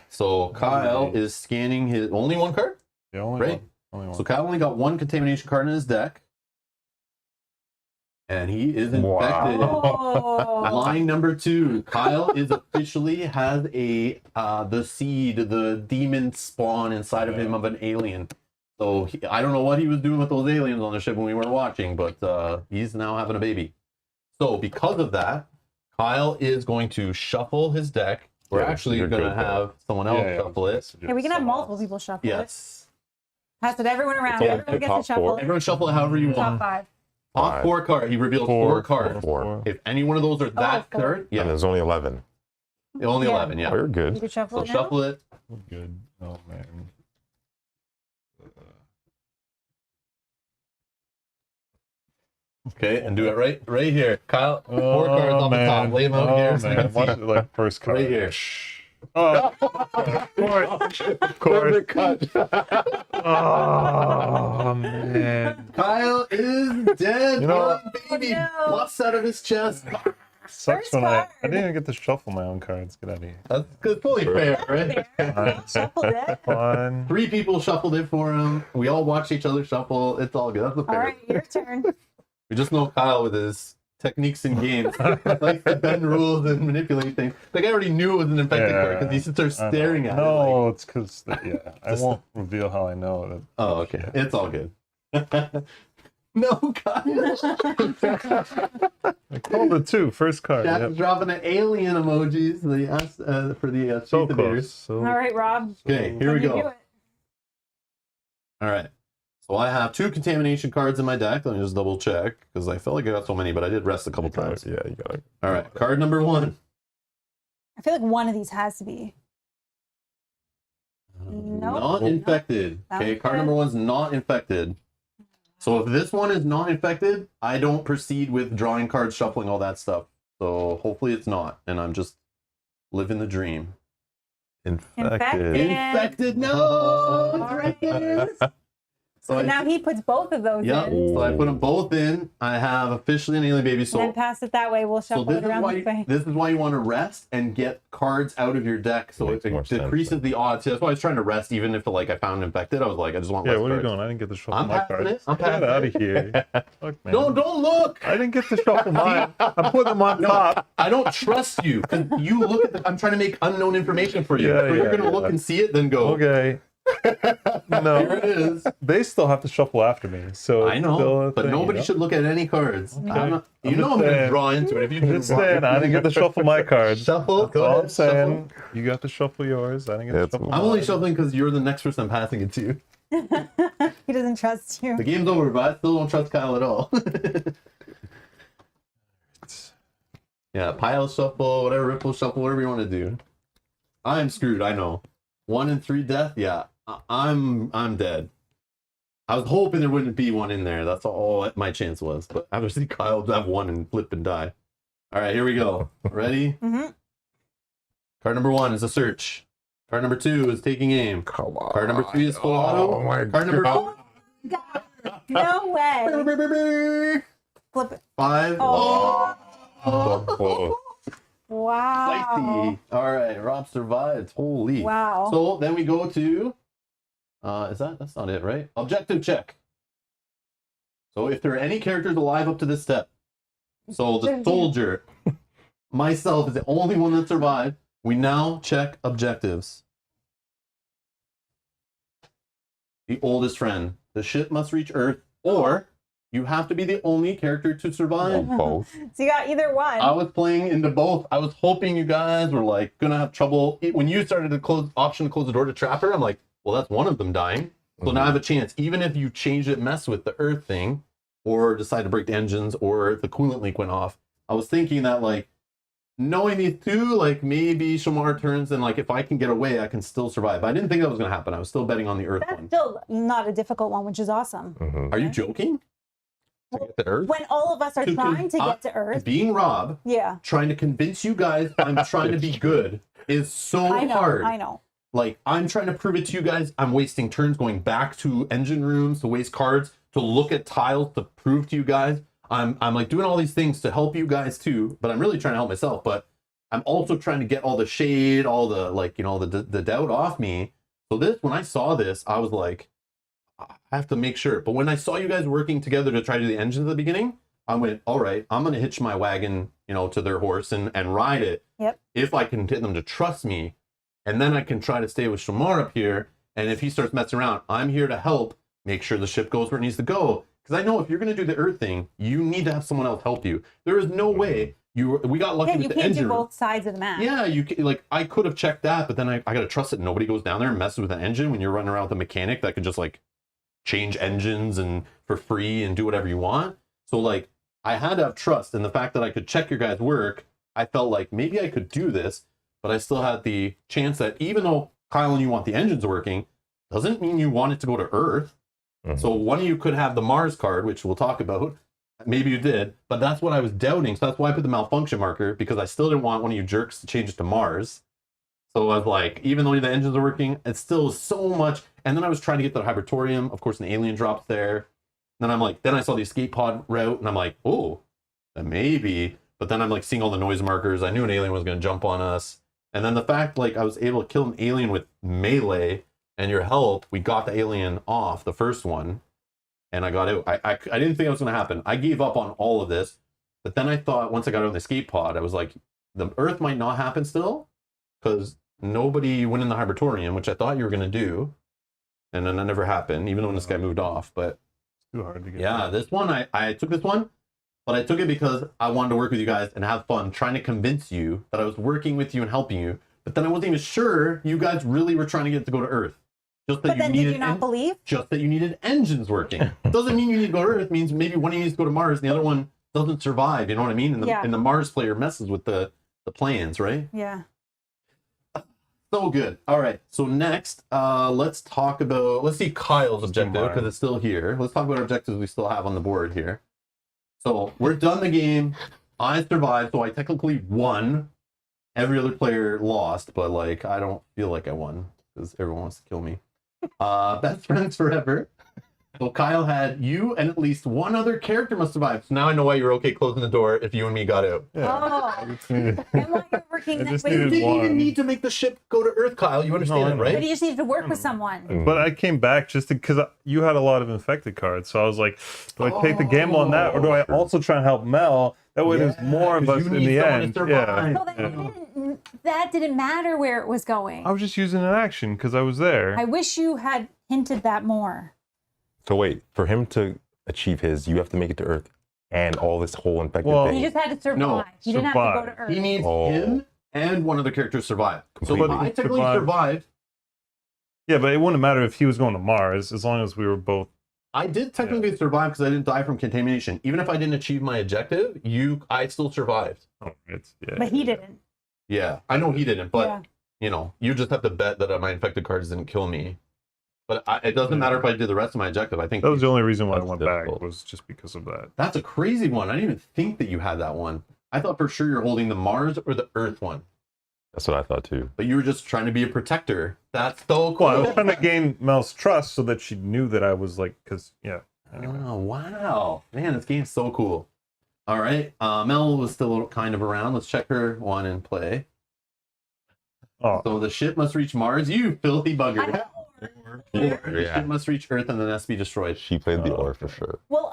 So Kyle is scanning his only one card. Yeah, only Right. one. Only one. So Kyle only got one contamination card in his deck. And he is infected. Oh. Line number 2. Kyle is officially has a the seed, the demon spawn inside of him of an alien. So I don't know what he was doing with those aliens on the ship when we weren't watching, but he's now having a baby. So because of that, Kyle is going to shuffle his deck. We're Yeah, actually you're going to good, though. have someone else shuffle it. Yeah, we can have multiple people shuffle it. Yes. Pass it everyone around. It's only Everyone the gets top to shuffle. four. Everyone shuffle it however you Top want. 5. Top 4 card. He revealed 4 cards. Four. If any one of those are that four. card, And yeah, there's only 11. only Yeah. 11, Oh, yeah. you're You good. could shuffle So it now. shuffle it. We're good. Oh man. Okay, and do it right here. Kyle, 4 Oh, cards off the top. Lay them out here so you can Watch see. it like first card. Right here. Oh, of course. Of course. cut. Oh man. Kyle is dead. You know- Poor baby. Oh, no. Busts out of his chest. Sucks First when I card. didn't even get to shuffle my own cards. Get out of here. That's fully fair, right? There. Shuffled it. Fun. 3 people shuffled it for him. We all watched each other shuffle. It's all good. That's the All fair. right, your turn. We just know Kyle with his techniques in games. Likes to bend rules and manipulate things. Like I already knew it was an infected card because he sits there staring at it. No, Like, it's because yeah. I Just- won't reveal how I know that. oh, okay. It's all good. No, Kyle. I called it too. First card. Jack's Yep. dropping the alien emojis for the So Sheath of close. Beers. So All right, Rob. Okay, here we When you do go. it. All right. So I have 2 contamination cards in my deck. Let me just double check because I felt like I got so many, but I did rest a couple times. Yeah, you got it. All right. Card number 1. I feel like one of these has to be. Nope. Not infected. That Okay, was card good. number 1's not infected. So if this one is not infected, I don't proceed with drawing cards, shuffling, all that stuff. So hopefully it's not, and I'm just living the dream. Infected. Infected, no! All It's right there. So So now he puts both of those yeah, in. so I put them both in. I have officially an alien baby. And then So, pass it that way. We'll so shuffle this it is around why this way. this is why you want to rest and get cards out of your deck, so Makes it more sense, decreases the odds. See, that's why I was trying to rest, even if like I found infected. I was like, I just want yeah, less what are you cards. doing? I didn't get to shuffle I'm my passing cards. it. I'm Get passing out it. of here. Fuck, man. Don't look. I didn't get to shuffle mine. I'm putting them on No, top. I don't trust you because you look at I'm trying to make unknown information for you. Yeah, so you're yeah, gonna look yeah. and see it, then go. Okay. There No, it is. they still have to shuffle after me. So I it's still know, a but thing, nobody you know? should look at any cards. Okay. I'm not, you I'm know just I'm gonna saying. draw into it. If you I'm just saying, I didn't get to shuffle my cards. Shuffle. That's Go all ahead, I'm saying. shuffle. You got to shuffle yours. I didn't get Yeah, to it's- shuffle I'm only mine. shuffling because you're the next person I'm passing it to. He doesn't trust you. The game's over, but I still don't trust Kyle at all. Yeah, pile shuffle, whatever, ripple shuffle, whatever you want to do. I'm screwed. I know. 1 in 3 death. Yeah, I'm dead. I was hoping there wouldn't be one in there. That's all my chance was. But I see Kyle have 1 and flip and die. All right, here we go. Ready? Mm-hmm. Card number 1 is a search. Card number 2 is taking aim. Come on. Card number 3 is full auto. Oh my Card number God. No way. Flip it. 5. Oh. Oh. Wow. Spicy. All right, Rob survived. Holy. Wow. So then we go to, that's not it, right? Objective check. So if there are any characters alive up to this step, so the soldier, myself is the only one that survived. We now check objectives. The oldest friend. The ship must reach Earth, or you have to be the only character to survive. Both. So you got either one. I was playing into both. I was hoping you guys were like gonna have trouble. When you started to close the door to trap her, I'm like, well, that's one of them dying. So now I have a chance. Even if you change it, mess with the Earth thing, or decide to break the engines, or the coolant leak went off. I was thinking that, like, knowing these two, like, maybe Shamar turns, and, like, if I can get away, I can still survive. But I didn't think that was going to happen. I was still betting on the Earth That's one. still not a difficult one, which is awesome. Mhm. Are you joking? To get to Earth? When all of us are trying to get to Earth. Being Rob, Yeah. trying to convince you guys I'm trying to be good is so I know. hard. I know. Like, I'm trying to prove it to you guys. I'm wasting turns going back to engine rooms to waste cards, to look at tiles to prove to you guys. I'm like doing all these things to help you guys too, but I'm really trying to help myself. But I'm also trying to get all the shade, all the, like, you know, the doubt off me. So this, when I saw this, I was like, I have to make sure. But when I saw you guys working together to try to do the engines at the beginning, I went, all right, I'm going to hitch my wagon, you know, to their horse and ride it. Yep. If I can get them to trust me. And then I can try to stay with Shamar up here. And if he starts messing around, I'm here to help make sure the ship goes where it needs to go. Because I know if you're going to do the Earth thing, you need to have someone else help you. There is no way we got lucky Yeah, with you the can't engine do room. both sides of the map. Yeah, like, I could have checked that, but then I got to trust it. Nobody goes down there and messes with the engine when you're running around with a mechanic that can just, like, change engines and for free and do whatever you want. So, like, I had to have trust in the fact that I could check your guys' work. I felt like maybe I could do this, but I still had the chance that even though Kyle and you want the engines working, doesn't mean you want it to go to Earth. Mhm. So one of you could have the Mars card, which we'll talk about. Maybe you did, but that's what I was doubting. So that's why I put the malfunction marker, because I still didn't want one of you jerks to change it to Mars. So I was like, even though the engines are working, it's still so much. And then I was trying to get the Hypertorium. Of course, an alien drops there. Then I'm like, then I saw the escape pod route, and I'm like, oh, then maybe. But then I'm like seeing all the noise markers. I knew an alien was going to jump on us. And then the fact, like, I was able to kill an alien with melee, and your help, we got the alien off, the first one, and I got out. I didn't think it was going to happen. I gave up on all of this. But then I thought, once I got on the escape pod, I was like, the Earth might not happen still, because nobody went in the Hypertorium, which I thought you were going to do. And then that never happened, even when this guy moved off. But Too hard to get. yeah, this one, I took this one, but I took it because I wanted to work with you guys and have fun, trying to convince you that I was working with you and helping you. But then I wasn't even sure you guys really were trying to get it to go to Earth. Just that But then did you not believe? Just that you needed engines working. Doesn't mean you need to go to Earth. It means maybe one of you needs to go to Mars and the other one doesn't survive. You know what I mean? And Yeah. the Mars player messes with the plans, right? Yeah. So good. All right. So next, let's see Kyle's objective, because it's still here. Let's talk about our objectives we still have on the board here. So we're done the game. I survived, so I technically won. Every other player lost, but, like, I don't feel like I won because everyone wants to kill me. Best friends forever. So Kyle had you and at least one other character must survive. So now I know why you're okay closing the door if you and me got out. Oh, and while you're working I that just way, You needed didn't even one. need to make the ship go to Earth, Kyle. You understand No, I that, know. right? but you just needed to work with someone. But I came back just because you had a lot of infected cards, so I was like, do I take the gamble on that, or do I also try and help Mel? That way, there's more of 'cause us you in need the someone to end. survive. So that didn't matter where it was going. I was just using an action because I was there. I wish you had hinted that more. So wait, for him to achieve his, you have to make it to Earth and all this whole infected Well, You thing. just had to survive. No, you didn't have to go to survive. Earth. He needs Oh. him and one other character to survive. So Completely. I technically Survive. survived. Yeah, but it wouldn't matter if he was going to Mars as long as we were both. I did technically survive because I didn't die from contamination. Even if I didn't achieve my objective, I still survived. Oh, yeah. But he didn't. Yeah, I know he didn't, but Yeah. you know, you just have to bet that my infected cards didn't kill me. But it doesn't matter if I did the rest of my objective. I think That was the only reason why I That's went difficult. back was just because of that. that's a crazy one. I didn't even think that you had that one. I thought for sure you're holding the Mars or the Earth one, That's what I thought too. but you were just trying to be a protector. That's so cool. Well, I was trying to gain Mel's trust so that she knew that I was like, because, yeah. Anyway. Oh, wow. Man, this game's so cool. All right. Mel was still kind of around. Let's check her one and play. Oh, So the ship must reach Mars. You filthy bugger. Yeah. The ship must reach Earth and then has to be destroyed. She played the ore for sure. Well,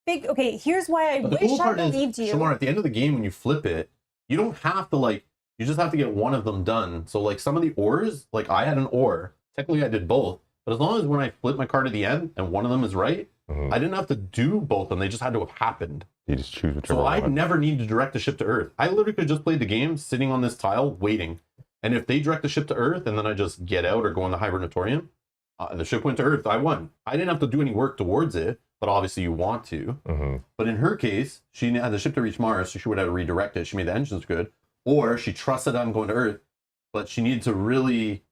okay, here's why I But the wish cool I part is, believed you. Shamar, at the end of the game, when you flip it, you don't have to, like, you just have to get one of them done. So, like, some of the ores, like, I had an ore. Technically, I did both. But as long as when I flip my card at the end and one of them is right, Mhm. I didn't have to do both of them. They just had to have happened. You just choose whichever So I one. never need to direct the ship to Earth. I literally could just play the game sitting on this tile waiting. And if they direct the ship to Earth and then I just get out or go in the hibernatorium, the ship went to Earth, I won. I didn't have to do any work towards it. but obviously you want to. But in her case, she had the ship to reach Mars, so she would have to redirect it. She made the engines good, or she trusted I'm going to Earth, but she needed to really,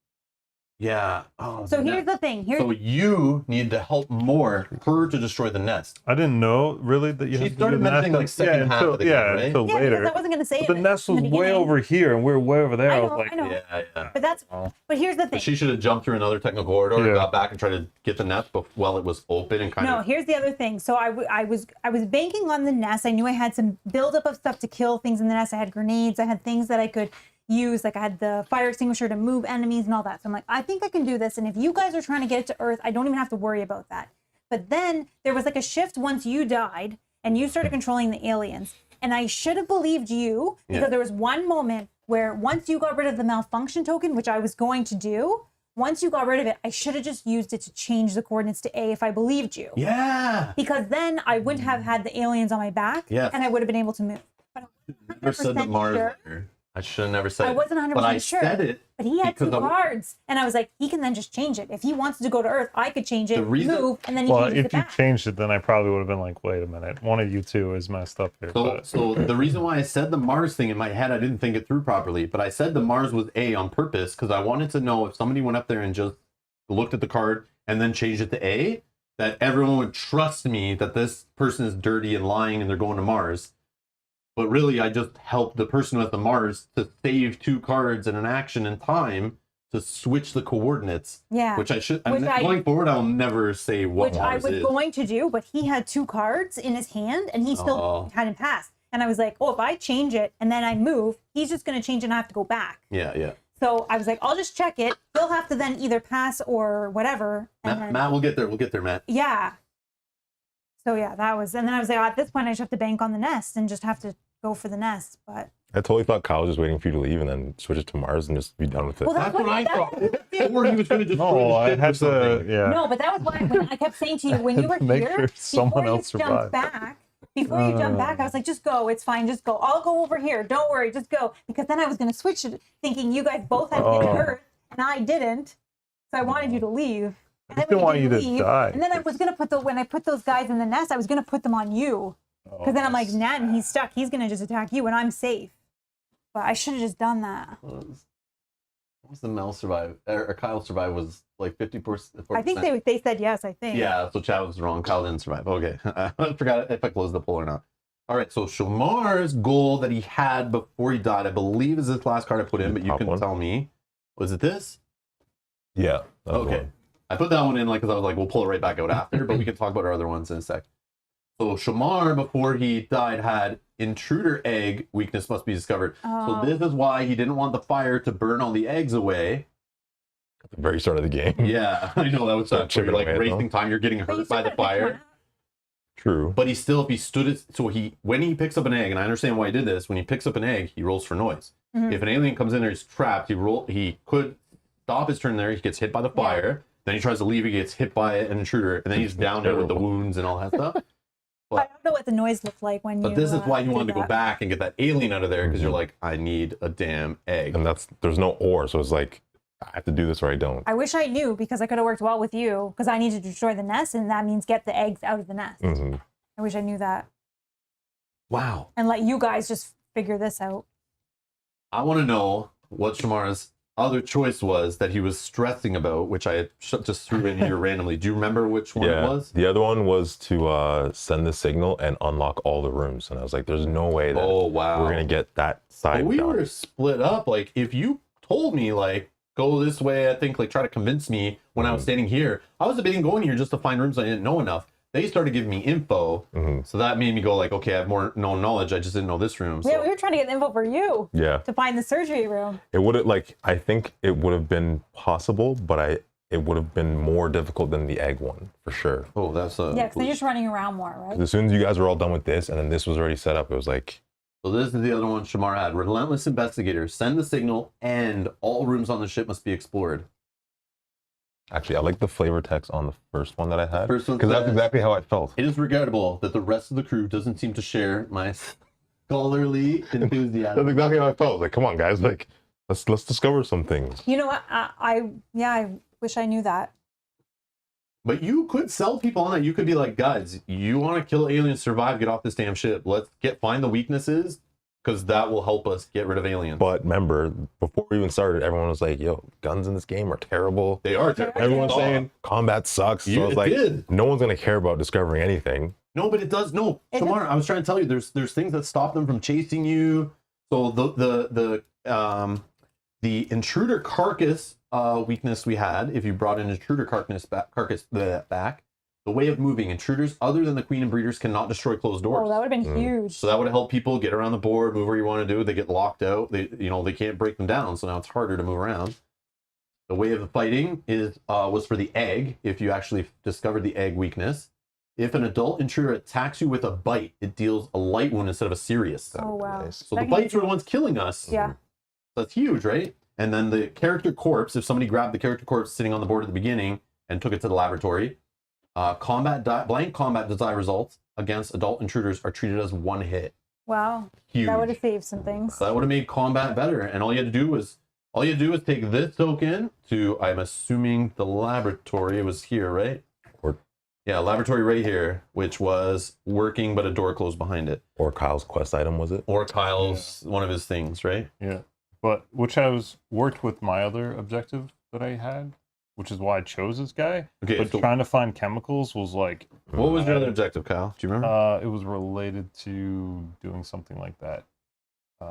So here's the thing. So you need to help more her to destroy the nest. I didn't know really that you She had to started do the mentioning, nest like, second half until, of the game, right? until Yeah, later. because I wasn't going to say But the it nest in was the way beginning. over here, and we were way over there. I was know, like, I know. Yeah. But here's the thing. But she should have jumped through another technical corridor and Yeah. got back and tried to get the nest while it was open and kind No, of. here's the other thing. So I was banking on the nest. I knew I had some buildup of stuff to kill things in the nest. I had grenades. I had things that I could use. Like I had the fire extinguisher to move enemies and all that. So I'm like, I think I can do this. And if you guys are trying to get it to Earth, I don't even have to worry about that. But then there was like a shift once you died and you started controlling the aliens. And I should have believed you because there was one moment where once you got rid of the malfunction token, which I was going to do, once you got rid of it, I should have just used it to change the coordinates to A if I believed you. Yeah. Because then I wouldn't have had the aliens on my back Yes. and I would have been able to move. But I Never said the 100% Mars. sure. There. I should have never said I it. wasn't 100% But I sure. said it. But he had two because I'm- cards. And I was like, he can then just change it. If he wants to go to Earth, I could change it, The reason- move, and then he well, changes if it you back. changed it, then I probably would have been like, wait a minute, one of you two is messed up here. So the reason why I said the Mars thing in my head, I didn't think it through properly. But I said the Mars was A on purpose because I wanted to know if somebody went up there and just looked at the card and then changed it to A, that everyone would trust me that this person is dirty and lying and they're going to Mars. But really, I just helped the person who has the Mars to save 2 cards in an action in time to switch the coordinates. Yeah. Which I should. Which I- going forward, I'll never say what Which I Mars was is. going to do, but he had 2 cards in his hand and he still Oh. hadn't passed. And I was like, oh, if I change it and then I move, he's just going to change it and I have to go back. Yeah. So I was like, I'll just check it. He'll have to then either pass or whatever. And then, Matt, we'll get there. We'll get there, Matt. yeah. So yeah, that was, and then I was like, at this point, I just have to bank on the nest and just have to go for the nest. But I totally thought Kyle was just waiting for you to leave and then switch it to Mars and just be done with it. well, That's what I thought. Or he was going to just no, I had to, yeah. no, but that was why when I kept saying to you when you were Make here, sure someone before else you jumped survived. back. Before you jump back, I was like, just go. It's fine. Just go. I'll go over here. Don't worry. Just go. Because then I was going to switch it, thinking you guys both had to get Earth, and I didn't. So I wanted you to leave. And then didn't when want you to leave, die. And then I was going to put when I put those guys in the nest, I was going to put them on you. Because then I'm like, Nat, he's stuck. He's going to just attack you, and I'm safe. But I should have just done that. What was the Mel survive? Or Kyle survive was like 50%. I think they said yes, I think. Yeah, so Chad was wrong. Kyle didn't survive. Okay. I forgot if I closed the poll or not. All right, so Shamar's goal that he had before he died, I believe, is this last card I put in, but you Top can one. tell me. Was it this? Yeah. that was Okay. one. I put that one in because I was like, we'll pull it right back out after, but we can talk about our other ones in a sec. So Shamar, before he died, had intruder egg weakness must be discovered. Oh. So this is why he didn't want the fire to burn all the eggs away. At the very start of the game. Yeah, I know that was Start such you're chipping like away, racing though. time. You're getting But you hurt by still the gotta pick one fire. up. True. But he still, if he stood it, so when he picks up an egg, and I understand why he did this. When he picks up an egg, he rolls for noise. Mhm. If an alien comes in there, he's trapped. He could stop his turn there. He gets hit by the fire. Then he tries to leave. He gets hit by an intruder, and then he's down there with the wounds and all that stuff. I don't know what the noise looked like when you. But this is why you did wanted to go that. back and get that alien out of there because you're like, I need a damn egg. And there's no or, so it's like I have to do this or I don't. I wish I knew because I could have worked well with you because I need to destroy the nest and that means get the eggs out of the nest. hmm I wish I knew that Wow. and let you guys just figure this out. I want to know what Shamar's other choice was that he was stressing about, which I had just threw in here randomly. Do you remember which one Yeah. it was? The other one was to send the signal and unlock all the rooms, and I was like, "There's no way that Oh, wow. we're gonna get that side But we done." were split up. Like, if you told me, like, go this way, I think, like, try to convince me when I was standing here, I was debating going here just to find rooms I didn't know enough. They started giving me info, so that made me go, like, okay, I have more known knowledge. I just didn't know this room. So. Yeah, we were trying to get info for you Yeah, to find the surgery room. it would have I think it would have been possible, but it would have been more difficult than the egg one for sure. Oh, that's a. Yeah, because you're just running around more, right? As soon as you guys were all done with this, and then this was already set up, it was like, So this is the other one Shamar had. Relentless investigator. Send the signal, and all rooms on the ship must be explored. actually, I like the flavor text on the first one that I had First one because that's says- exactly how I felt. It is regrettable that the rest of the crew doesn't seem to share my scholarly enthusiasm. That's exactly how I felt. Like, come on, guys, like let's discover some things. You know what? I wish I knew that. But you could sell people on that. You could be like, guys, you want to kill aliens, survive, get off this damn ship. Let's find the weaknesses, because that will help us get rid of aliens. But remember, before we even started, everyone was like, yo, guns in this game are terrible. They are terrible. Everyone's saying combat sucks. So it's like, no one's going to care about discovering anything. No, but it does. No, Shamar, I was trying to tell you, there's things that stop them from chasing you. So the intruder carcass weakness we had, if you brought an intruder carcass back, the way of moving, intruders other than the queen and breeders cannot destroy closed doors. Oh, that would have been huge. So that would have helped people get around the board, move where you want to do. They get locked out. They can't break them down. So now it's harder to move around. The way of the fighting was for the egg. If you actually discovered the egg weakness, if an adult intruder attacks you with a bite, it deals a light wound instead of a serious. Oh, wow. Nice. So the bites were the ones killing us. Yeah. That's huge, right? And then the character corpse, if somebody grabbed the character corpse sitting on the board at the beginning and took it to the laboratory, blank combat die results against adult intruders are treated as one hit. Wow. Huge. That would have saved some things. That would have made combat better. And all you had to do was take this token to, I'm assuming the laboratory was here, right? Yeah, laboratory right here, which was working, but a door closed behind it. Or Kyle's quest item, was it? Or Kyle's, one of his things, right? Yeah. But which worked with my other objective that I had, which is why I chose this guy. Okay, But so trying to find chemicals was like, what was your other objective, Kyle? Do you remember? it was related to doing something like that. I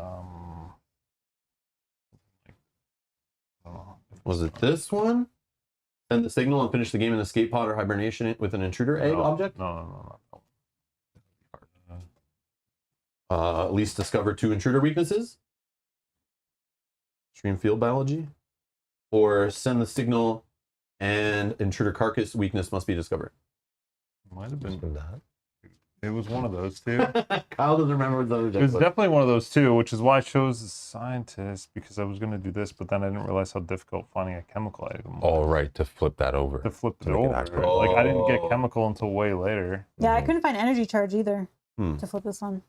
don't know. Was it this one? Send the signal and finish the game in escape pod or hibernation with an intruder egg object? No. At least discover 2 intruder weaknesses? Extreme field biology? Or send the signal and intruder carcass weakness must be discovered? Might have been that. It was one of those two. Kyle doesn't remember what the other It objective was was. definitely one of those two, which is why I chose the scientist, because I was going to do this, but then I didn't realize how difficult finding a chemical item was. Oh, right, to flip that over. To flip it To make it over. actual. Like, I didn't Oh. get chemical until way later. Yeah, I couldn't find energy charge either Hmm. to flip this one.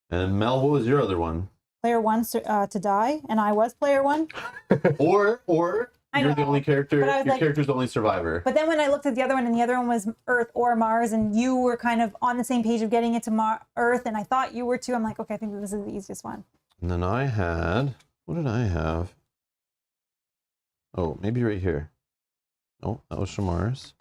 And Mel, what was your other one? Player 1 to die, and I was player 1. Or I you're the know, only character, but I was your like- character's the only survivor. But then when I looked at the other one, and the other one was Earth or Mars, and you were kind of on the same page of getting it to Earth, and I thought you were too. I'm like, okay, I think this is the easiest one. And then I had, what did I have? Oh, maybe right here. Oh, that was Shamar's.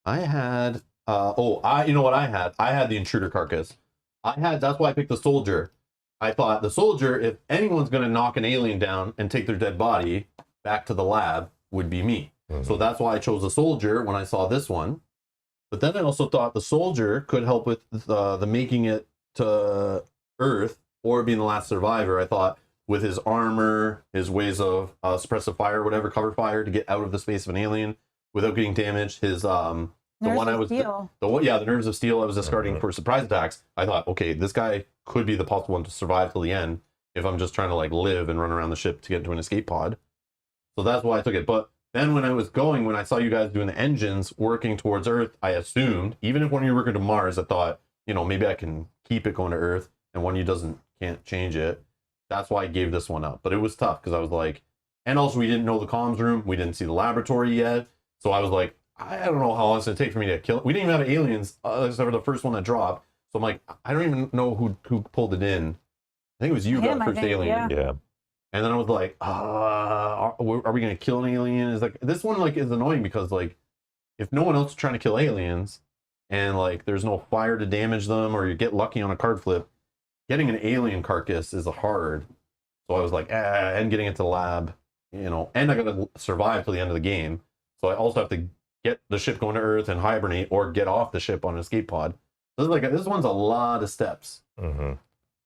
I had, you know what I had? I had the intruder carcass. That's why I picked the soldier. I thought the soldier, if anyone's going to knock an alien down and take their dead body back to the lab, would be me. So that's why I chose the soldier when I saw this one. But then I also thought the soldier could help with the making it to Earth or being the last survivor. I thought with his armor, his ways of suppressive fire, whatever, cover fire to get out of the space of an alien without getting damaged. His the Nerves one I of was steel. the nerves of steel I was discarding for surprise attacks. I thought, okay, this guy could be the possible one to survive till the end if I'm just trying to like live and run around the ship to get into an escape pod. So that's why I took it. But then when I saw you guys doing the engines working towards Earth, I assumed, even if one of you were working to Mars, I thought, maybe I can keep it going to Earth and one of you can't change it. That's why I gave this one up. But it was tough because I was like, and also we didn't know the comms room. We didn't see the laboratory yet. So I was like, I don't know how long it's going to take for me to kill. We didn't even have aliens except for the first one that dropped. So I'm like, I don't even know who pulled it in. I think it was you got Him, I first think, alien. yeah. Yeah. And then I was like, are we going to kill an alien? Is like this one like is annoying because like if no one else is trying to kill aliens and like there's no fire to damage them or you get lucky on a card flip, getting an alien carcass is hard. So I was like, and getting it to the lab, and I got to survive till the end of the game. So I also have to get the ship going to Earth and hibernate or get off the ship on an escape pod. So this one's a lot of steps. Mm-hmm.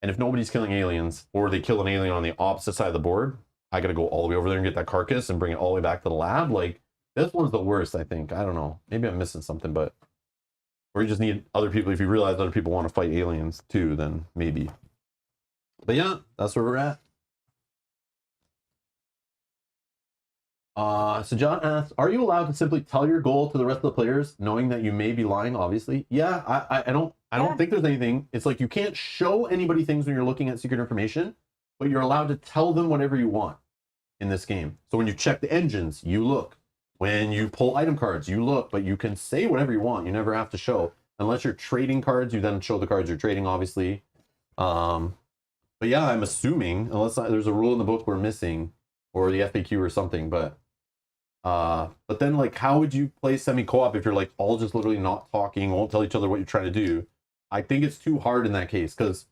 And if nobody's killing aliens or they kill an alien on the opposite side of the board, I got to go all the way over there and get that carcass and bring it all the way back to the lab. Like this one's the worst, I think. I don't know. Maybe I'm missing something, or you just need other people. If you realize other people want to fight aliens too, then maybe. But yeah, that's where we're at. So John asks, are you allowed to simply tell your goal to the rest of the players, knowing that you may be lying, obviously? Yeah, I don't think there's anything. It's like you can't show anybody things when you're looking at secret information, but you're allowed to tell them whatever you want in this game. So when you check the engines, you look. When you pull item cards, you look, but you can say whatever you want. You never have to show. Unless you're trading cards, you then show the cards you're trading, obviously. But yeah, I'm assuming, unless there's a rule in the book we're missing, or the FAQ or something, but then like, how would you play semi-co-op if you're like all just literally not talking, won't tell each other what you're trying to do? I think it's too hard in that case, because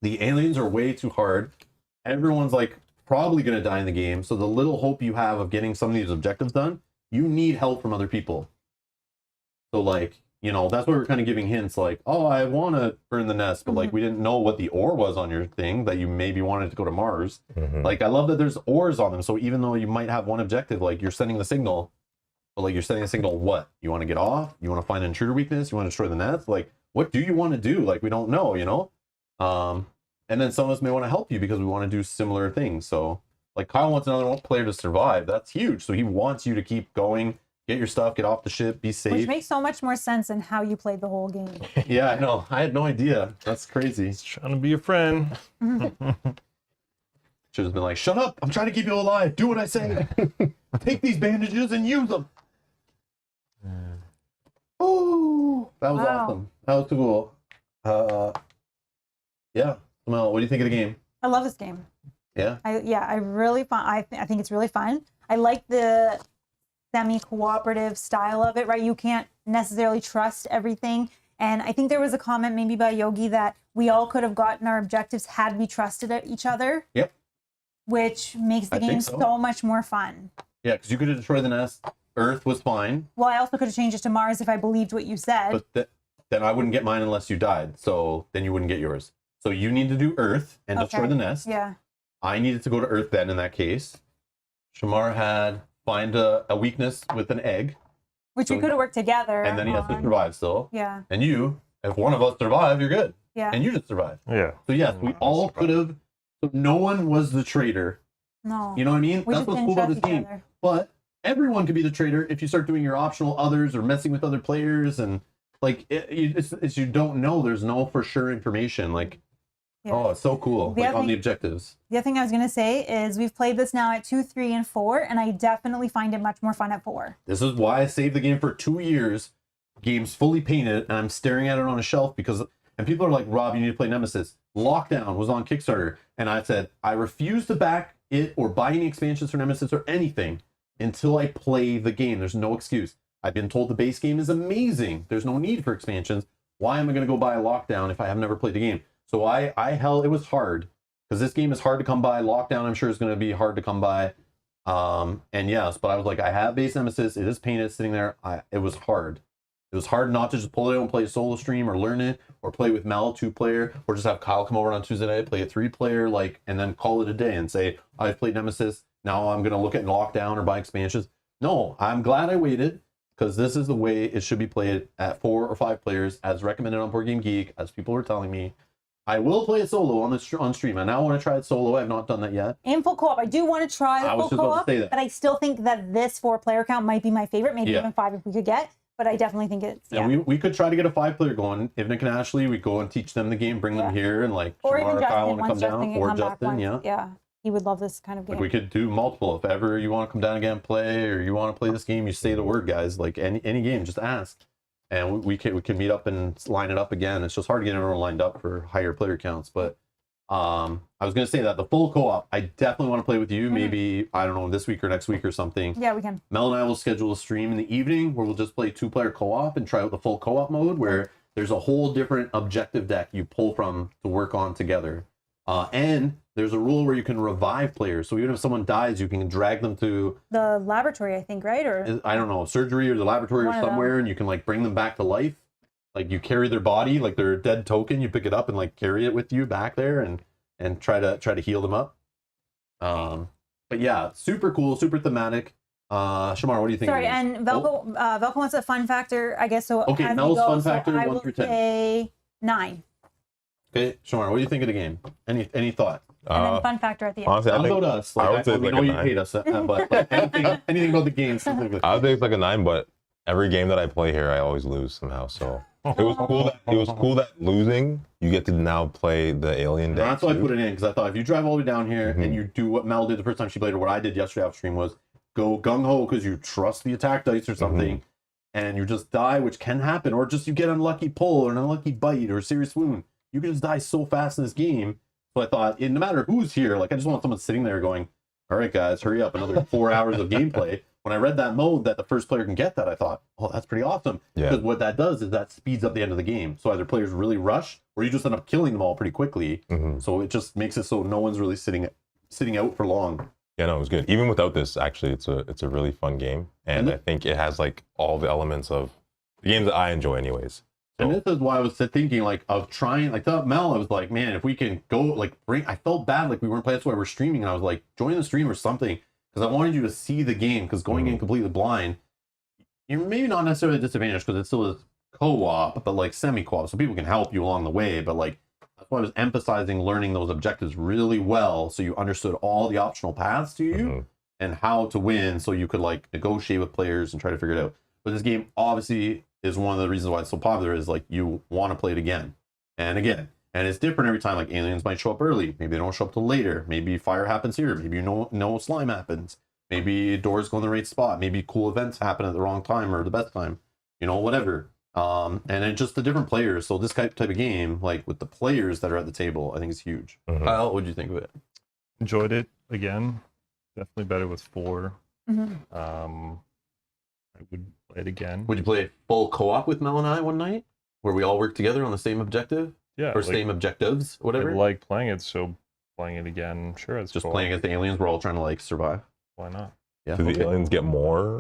the aliens are way too hard. Everyone's like probably going to die in the game, so the little hope you have of getting some of these objectives done, you need help from other people. So like, you know, that's why we're kind of giving hints like, oh, I want to burn the nest, but like we didn't know what the ore was on your thing, that you maybe wanted to go to Mars. Like, I love that there's ores on them, so even though you might have one objective, like you're sending the signal, but like you're sending a signal, what? You want to get off? You want to find an intruder weakness? You want to destroy the nest? Like, what do you want to do? Like, we don't know, you know? And then some of us may want to help you because we want to do similar things. So like Kyle wants another player to survive. That's huge. So he wants you to keep going, get your stuff, get off the ship, be safe. Which makes so much more sense than how you played the whole game. Yeah, I know. I had no idea. That's crazy. He's trying to be a friend. Should have been like, shut up. I'm trying to keep you alive. Do what I say. Take these bandages and use them. Oh, that was awesome. That was cool. Yeah. Mel, what do you think of the game? I love this game. Yeah. I really fun. I think it's really fun. I like the semi-cooperative style of it, right? You can't necessarily trust everything. And I think there was a comment maybe by Yogi that we all could have gotten our objectives had we trusted each other. Yep. Which makes the game so much more fun. Yeah, because you could have destroyed the nest. Earth was fine. Well, I also could have changed it to Mars if I believed what you said. But then I wouldn't get mine unless you died. So then you wouldn't get yours. So you need to do Earth and destroy the nest. Yeah. I needed to go to Earth then in that case. Shamar had find a weakness with an egg. Which we could have worked together. And then he has to survive still. Yeah. And you, if one of us survive, you're good. Yeah. And you just survive. Yeah. So yes, we all could have. So no one was the traitor. No. You know what I mean? We That's just what's didn't cool about trust this each game. other. But everyone could be the traitor if you start doing your optional others or messing with other players, and like it's you don't know. There's no for sure information. Like, oh, it's so cool. Like on the objectives. The other thing I was gonna say is we've played this now at 2, 3, and 4, and I definitely find it much more fun at 4. This is why I saved the game for 2 years. Game's fully painted, and I'm staring at it on a shelf because. And people are like, Rob, you need to play Nemesis. Lockdown was on Kickstarter, and I said I refuse to back it or buy any expansions for Nemesis or anything until I play the game. There's no excuse. I've been told the base game is amazing. There's no need for expansions. Why am I going to go buy a Lockdown if I have never played the game? So it was hard because this game is hard to come by. Lockdown, I'm sure, is going to be hard to come by. And yes, but I was like, I have base Nemesis. It is painted sitting there. It was hard. It was hard not to just pull it out and play a solo stream or learn it or play with Mel 2-player or just have Kyle come over on Tuesday night, play a 3-player, like, and then call it a day and say, I've played Nemesis. Now I'm going to look at Lockdown or buy expansions. No, I'm glad I waited because this is the way it should be played at 4 or 5 players as recommended on Board Game Geek, as people were telling me. I will play it solo on stream. I now want to try it solo. I have not done that yet. In full co-op. I do want to try the full co-op, but I still think that this 4-player count might be my favorite, maybe even 5 if we could get. But I definitely think it's, And we could try to get a 5-player going. If Nick and Ashley, we go and teach them the game, bring them here, and like, or even Justin, Kyle want to come Justin down, can or come back Justin, once. Yeah, he would love this kind of game. Like we could do multiple. If ever you want to come down again and play, or you want to play this game, you say the word, guys. Like any game, just ask. And we can meet up and line it up again. It's just hard to get everyone lined up for higher player counts. But I was going to say that the full co-op, I definitely want to play with you. Maybe, I don't know, this week or next week or something. Yeah, we can. Mel and I will schedule a stream in the evening where we'll just play 2-player co-op and try out the full co-op mode where there's a whole different objective deck you pull from to work on together. And there's a rule where you can revive players. So even if someone dies, you can drag them to the laboratory, I think, right? Or I don't know, surgery or the laboratory or somewhere, and you can like bring them back to life. Like you carry their body, like their dead token, you pick it up and like carry it with you back there and try to heal them up. But yeah, super cool, super thematic. Shamar, what do you think? Sorry, and Velko wants a fun factor, I guess. So okay, Mel's fun factor, I 1 will through 10. say 9. Okay, Shamar, what do you think of the game? Any thought? And then fun factor at the end. Honestly, How about us? Like, I would say we like know a you 9. hate us, but anything about the game specifically. I would say it's like a 9, but every game that I play here, I always lose somehow. So it was cool that losing, you get to now play the alien deck. That's why I put it in, because I thought if you drive all the way down here and you do what Mel did the first time she played, or what I did yesterday off stream was, go gung-ho because you trust the attack dice or something, and you just die, which can happen, or just you get an unlucky pull or an unlucky bite or a serious wound. You can just die so fast in this game. So I thought, no matter who's here, like I just want someone sitting there going, all right, guys, hurry up, another 4 hours of gameplay. When I read that mode that the first player can get that, I thought, oh, that's pretty awesome. Yeah. Because what that does is that speeds up the end of the game. So either players really rush, or you just end up killing them all pretty quickly. So it just makes it so no one's really sitting out for long. Yeah, no, it was good. Even without this, actually, it's a really fun game, and I think it has like all the elements of the games that I enjoy, anyways. So. And this is why I was thinking like of trying, like to Mel, I was like, man, if we can go like I felt bad like we weren't playing. That's why we're streaming, and I was like, join the stream or something, because I wanted you to see the game. Because going in completely blind, you're maybe not necessarily at a disadvantage because it still is co-op, but like semi-co-op, so people can help you along the way. But like that's why I was emphasizing learning those objectives really well, so you understood all the optional paths to you and how to win, so you could like negotiate with players and try to figure it out. But this game obviously is one of the reasons why it's so popular, is like you want to play it again and again. And it's different every time. Like aliens might show up early, maybe they don't show up till later, maybe fire happens here, maybe no slime happens, maybe doors go in the right spot, maybe cool events happen at the wrong time or the best time, whatever. And then just the different players. So this type of game, like with the players that are at the table, I think is huge. Kyle, what'd you think of it? Enjoyed it again. Definitely better with 4. I would play it again. Would you play full co-op with Mel and I one night, where we all work together on the same objective? Yeah, or same objectives, whatever. I like playing it, so playing it again, sure, it's just cool. playing against the aliens. We're all trying to like survive. Why not? Yeah. Do the aliens get more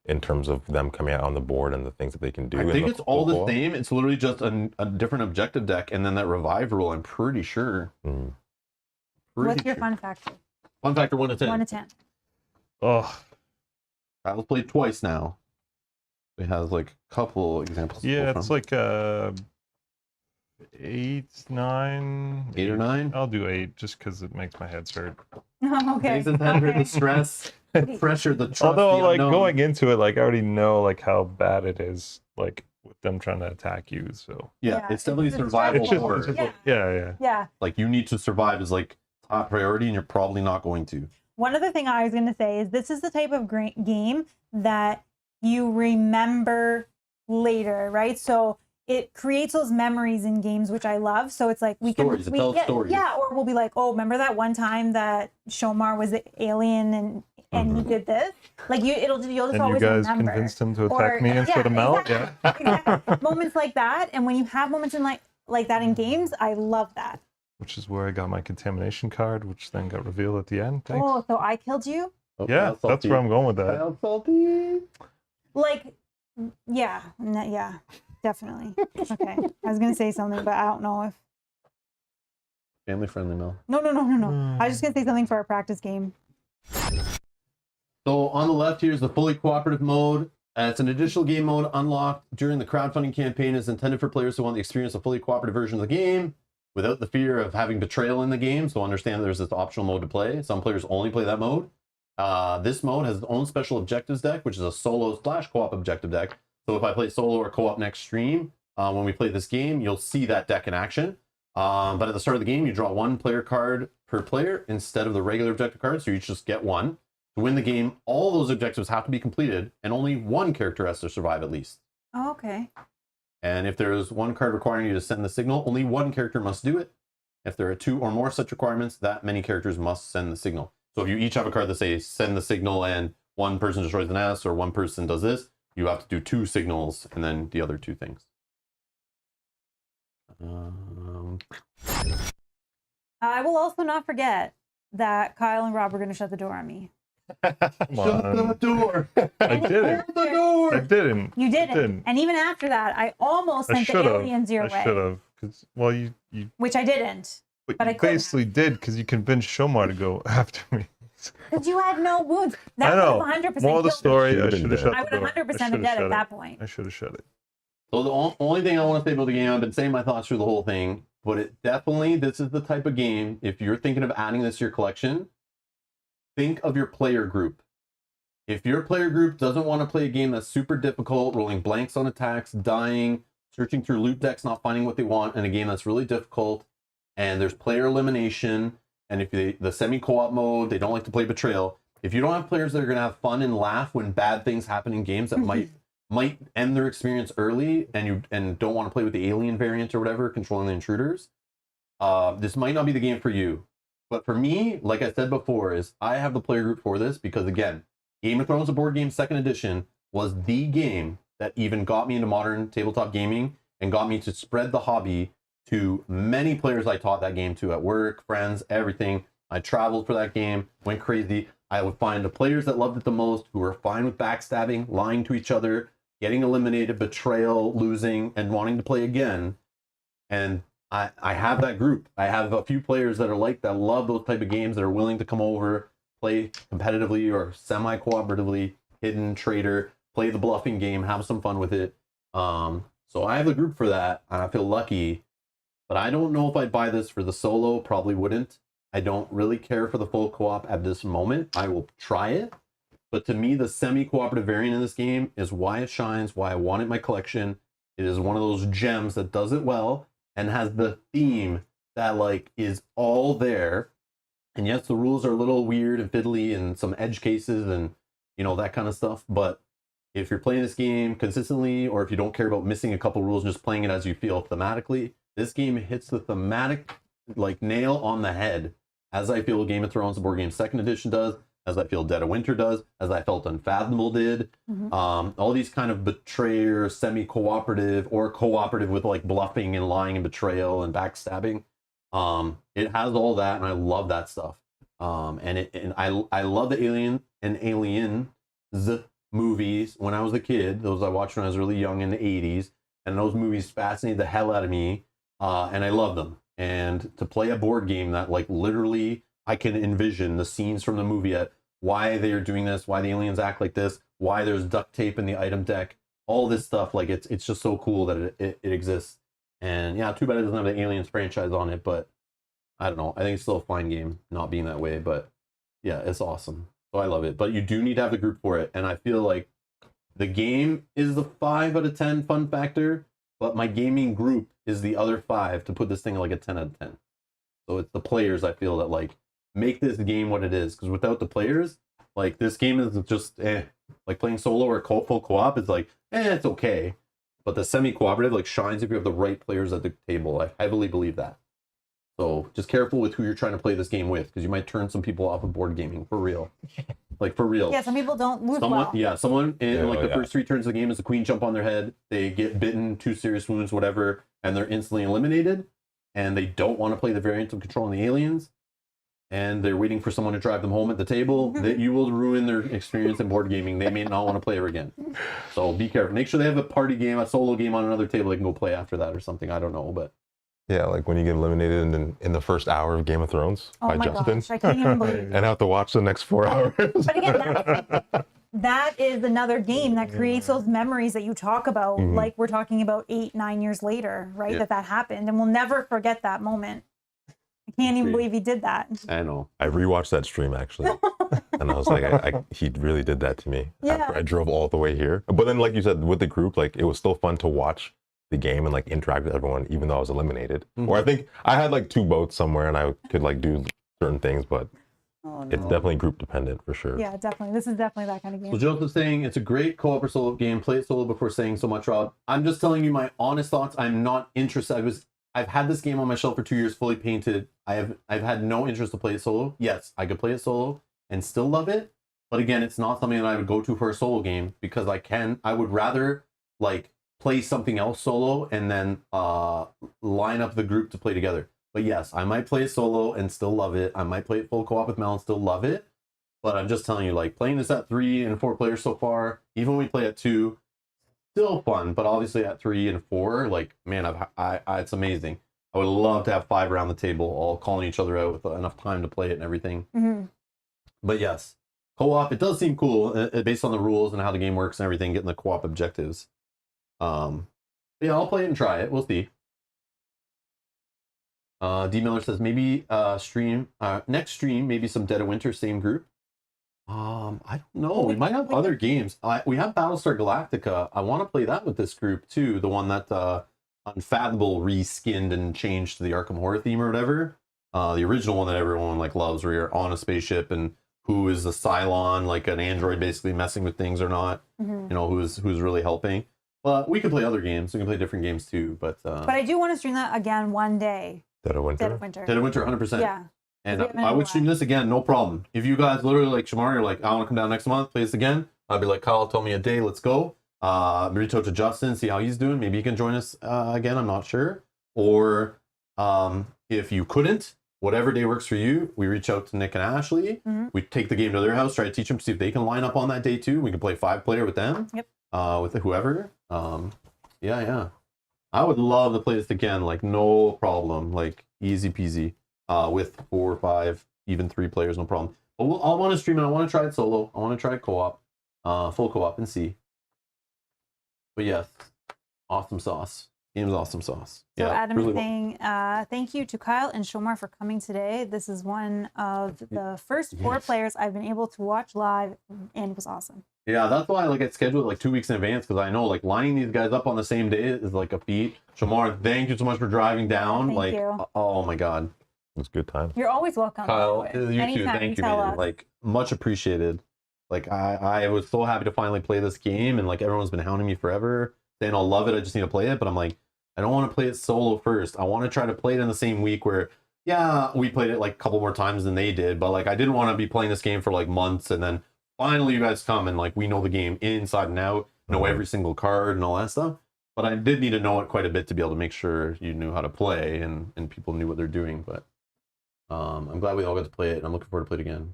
in terms of them coming out on the board and the things that they can do? I think it's all the same. It's literally just a different objective deck, and then that revive rule. I'm pretty sure. What's your fun factor? Fun factor 1 to 10. 1 to 10. Oh, Kyle's played twice now. It has like a couple examples. yeah, it's like 8, 9. 8 or 9. I'll do 8 just because it makes my head hurt. Okay. Makes his head hurt, the stress, the pressure, the trust. Although, the like unknown. going into it, like I already know like how bad it is, like with them trying to attack you. So Yeah, Yeah, it's definitely it's just survival it's just, horror. it's just Yeah. like, yeah. Yeah. Like you need to survive is like top priority, and you're probably not going to. One other thing I was going to say is this is the type of game that you remember later, right? So it creates those memories in games, which I love. So it's like Stories, it tells stories. yeah, or we'll be like, oh, remember that one time that Shomar was the alien and he did this? Like you'll just And you always guys remember. convinced him to attack me instead of Mel. Exactly. Yeah. Exactly. Moments like that, and when you have moments in like that in games, I love that. Which is where I got my contamination card, which then got revealed at the end. Thanks. Oh, so I killed you? Oh, Yeah, Kyle's that's salty. where I'm going with that. Kyle's salty. Like, yeah, yeah, definitely. Okay, I was gonna say something, but I don't know if. Family friendly, Mel. No. I was just gonna say something for our practice game. So on the left here is the fully cooperative mode. It's an additional game mode unlocked during the crowdfunding campaign. It's intended for players who want to experience a fully cooperative version of the game without the fear of having betrayal in the game. So understand there's this optional mode to play. Some players only play that mode. This mode has its own special objectives deck, which is a solo/co-op objective deck. So if I play solo or co-op next stream, when we play this game, you'll see that deck in action. But at the start of the game, you draw 1 player card per player instead of the regular objective card. So you each just get 1. To win the game, all those objectives have to be completed, and only 1 character has to survive at least. Oh, okay. And if there is 1 card requiring you to send the signal, only 1 character must do it. If there are 2 or more such requirements, that many characters must send the signal. So if you each have a card that says send the signal and 1 person destroys the nest or 1 person does this, you have to do 2 signals and then the other 2 things. I will also not forget that Kyle and Rob are gonna shut the door on me. Come Shut the on. door! I didn't. Shut the door! I didn't. You didn't. didn't. And even after that, I almost I sent the should have. aliens your I way, should have. Because well, you which I didn't. But I you couldn't basically did because you convinced Shomar to go after me. Because you had no wounds. I That know. would have 100% More of the killed me. story. I Should've should have been shut I the would door. 100% have dead at that point. I should have shut it. So the only thing I want to say about the game, I've been saying my thoughts through the whole thing, but it definitely, this is the type of game, if you're thinking of adding this to your collection, think of your player group. If your player group doesn't want to play a game that's super difficult, rolling blanks on attacks, dying, searching through loot decks, not finding what they want, and a game that's really difficult, and there's player elimination, and if the semi-co-op mode, they don't like to play Betrayal. If you don't have players that are going to have fun and laugh when bad things happen in games that might end their experience early, and don't want to play with the alien variant or whatever, controlling the intruders, this might not be the game for you. But for me, like I said before, is I have the player group for this because, again, Game of Thrones: A Board Game 2nd Edition was the game that even got me into modern tabletop gaming and got me to spread the hobby to many players I taught that game to at work, friends, everything. I traveled for that game, went crazy. I would find the players that loved it the most, who were fine with backstabbing, lying to each other, getting eliminated, betrayal, losing, and wanting to play again. And I have that group. I have a few players that are like that, love those type of games, that are willing to come over, play competitively or semi-cooperatively, hidden, traitor, play the bluffing game, have some fun with it. So I have a group for that, and I feel lucky. But I don't know if I'd buy this for the solo. Probably wouldn't. I don't really care for the full co-op at this moment. I will try it. But to me, the semi-cooperative variant in this game is why it shines, why I want it in my collection. It is one of those gems that does it well and has the theme that like is all there. And yes, the rules are a little weird and fiddly and some edge cases and, you know, that kind of stuff. But if you're playing this game consistently, or if you don't care about missing a couple rules and just playing it as you feel thematically, this game hits the thematic like nail on the head, as I feel Game of Thrones: A Board Game 2nd Edition does, as I feel Dead of Winter does, as I felt Unfathomable did. All these kind of betrayer, semi-cooperative, or cooperative with like bluffing and lying and betrayal and backstabbing. It has all that, and I love that stuff. And I love the Aliens movies when I was a kid. Those I watched when I was really young in the 80s, and those movies fascinated the hell out of me, and I love them. And to play a board game that like literally I can envision the scenes from the movie at why they are doing this, why the aliens act like this, why there's duct tape in the item deck, all this stuff, like it's just so cool that it exists. And yeah, too bad it doesn't have the Aliens franchise on it, but I don't know. I think it's still a fine game, not being that way, but yeah, it's awesome. So I love it. But you do need to have the group for it. And I feel like the game is the 5 out of 10 fun factor, but my gaming group is the other 5 to put this thing like a 10 out of 10. So it's the players, I feel, that like make this game what it is. Because without the players, like this game is just like playing solo or full co-op is like it's okay. But the semi-cooperative like shines if you have the right players at the table. I heavily believe that. So just careful with who you're trying to play this game with, because you might turn some people off of board gaming for real. Like for real. Yeah, some people don't lose well. Yeah, someone in the first 3 turns of the game is the queen jump on their head. They get bitten, 2 serious wounds, whatever, and they're instantly eliminated. And they don't want to play the variant of controlling the aliens. And they're waiting for someone to drive them home at the table. That you will ruin their experience in board gaming. They may not want to play ever again. So be careful. Make sure they have a party game, a solo game on another table they can go play after that or something. I don't know, but Yeah, like when you get eliminated in the first hour of Game of Thrones by Justin, gosh, I can't even believe it. and have to watch the next 4 hours. But again, that is another game that creates those memories that you talk about, like we're talking about 8, 9 years later, right? Yeah. That happened, and we'll never forget that moment. I can't even believe he did that. I know. I rewatched that stream actually, and I was like, he really did that to me. Yeah. After I drove all the way here. But then, like you said, with the group, like it was still fun to watch the game and like interact with everyone, even though I was eliminated. Or I think I had like 2 boats somewhere, and I could like do certain things, but it's definitely group dependent for sure. Yeah, definitely. This is definitely that kind of game. So Joseph's saying it's a great co-op or solo game. Play it solo before saying so much, Rob. I'm just telling you my honest thoughts. I'm not interested. I've had this game on my shelf for 2 years, fully painted. I've had no interest to play it solo. Yes, I could play it solo and still love it. But again, it's not something that I would go to for a solo game, because I would rather like play something else solo and then line up the group to play together. But yes, I might play it solo and still love it. I might play it full co-op with Mel and still love it. But I'm just telling you, like playing this at 3 and 4 players so far, even when we play at 2, still fun. But obviously at 3 and 4, like man, it's amazing. I would love to have 5 around the table, all calling each other out with enough time to play it and everything. But yes, co-op, it does seem cool based on the rules and how the game works and everything, getting the co-op objectives. Yeah, I'll play it and try it. We'll see. D Miller says maybe next stream, maybe some Dead of Winter, same group. I don't know. We might have other games. We have Battlestar Galactica. I want to play that with this group too. The one that Unfathomable reskinned and changed to the Arkham Horror theme or whatever. The original one that everyone like loves, where you're on a spaceship and who is the Cylon, like an android basically messing with things or not. You know, who's really helping. But we can play other games. We can play different games too. But I do want to stream that again one day. Dead of Winter. Dead of Winter. Dead of Winter, 100%. Yeah. And We haven't I in a would stream while. this again, no problem. If you guys literally like Shamar, you're like, I want to come down next month, play this again. I'd be like, Kyle, tell me a day, let's go. Reach out to Justin, see how he's doing. Maybe he can join us again. I'm not sure. Or if you couldn't, whatever day works for you, we reach out to Nick and Ashley. We take the game to their house, try to teach them, see if they can line up on that day too. We can play 5-player with them. Yep. With whoever. Yeah. I would love to play this again, like no problem, like easy peasy. With 4 or 5, even 3 players, no problem. But I want to stream it. I want to try it solo. I want to try it co-op, full co-op, and see. But yes, awesome sauce. Game's awesome sauce. So Yeah, Adam really is saying, thank you to Kyle and Shomar for coming today. This is one of the first 4 Yes. players I've been able to watch live, and it was awesome. Yeah, that's why I schedule it like 2 weeks in advance, because I know like lining these guys up on the same day is like a feat. Shamar, thank you so much for driving down. Thank you. Oh my god. It was a good time. You're always welcome. Kyle, by the way. you too. Anytime, Thank you, tell man. us. Like, much appreciated. Like, I was so happy to finally play this game, and like everyone's been hounding me forever, saying I'll love it. I just need to play it, but I'm like, I don't want to play it solo first. I want to try to play it in the same week where, yeah, we played it like a couple more times than they did, but like I didn't want to be playing this game for like months, and then finally you guys come and like we know the game inside and out, know every single card and all that stuff. But I did need to know it quite a bit to be able to make sure you knew how to play and people knew what they're doing. But I'm glad we all got to play it, and I'm looking forward to play it again.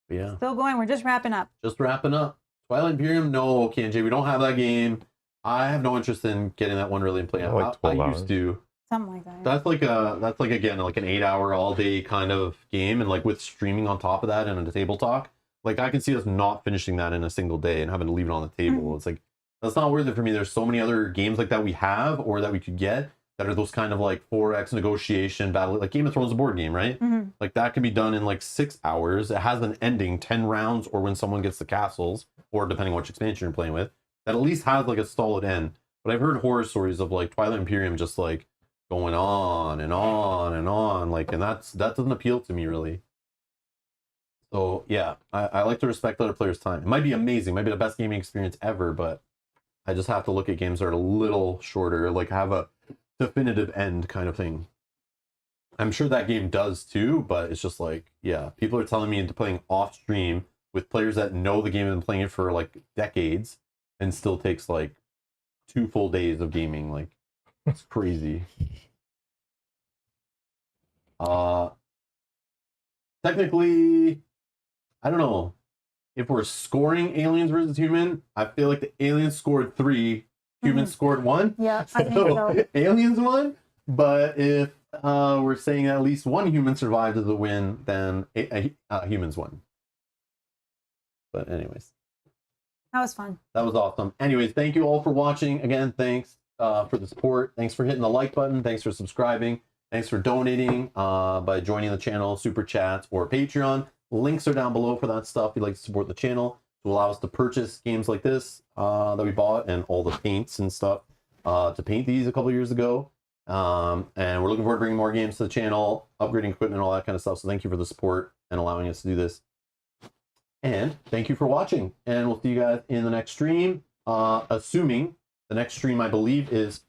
But yeah, Still going. We're just wrapping up. just wrapping up. Twilight Imperium, no, KNJ, we don't have that game. I have no interest in getting that one really and playing it. Like I 12 used hours. to. Something like that. That's like again like an 8-hour all day kind of game, and like with streaming on top of that and a table talk, like I can see us not finishing that in a single day and having to leave it on the table. It's like that's not worth it for me. There's so many other games like that we have or that we could get that are those kind of like 4X negotiation battle, like Game of Thrones, a board game, right? Like that can be done in like 6 hours. It has an ending, 10 rounds, or when someone gets the castles, or depending on which expansion you're playing with, that at least has like a solid end. But I've heard horror stories of like Twilight Imperium just like going on and on and on, like, and that doesn't appeal to me really. So yeah, I like to respect other players' time. It might be amazing, might be the best gaming experience ever, but I just have to look at games that are a little shorter, like have a definitive end kind of thing. I'm sure that game does too, but it's just like, yeah, people are telling me into playing off stream with players that know the game and been playing it for like decades, and still takes like 2 full days of gaming. Like, it's crazy. Technically, I don't know if we're scoring aliens versus human. I feel like the aliens scored 3, humans scored 1. Yeah, I think so. Aliens won. But if we're saying at least one human survived as a win, then humans won. But anyways, That was fun. that was awesome. Anyways, thank you all for watching. Again, thanks for the support. Thanks for hitting the like button. Thanks for subscribing. Thanks for donating by joining the channel, super chats, or Patreon. Links are down below for that stuff. If you'd like to support the channel to allow us to purchase games like this that we bought, and all the paints and stuff to paint these a couple years ago. And we're looking forward to bringing more games to the channel, upgrading equipment, all that kind of stuff. So thank you for the support and allowing us to do this. And thank you for watching. And we'll see you guys in the next stream. Assuming the next stream, I believe, is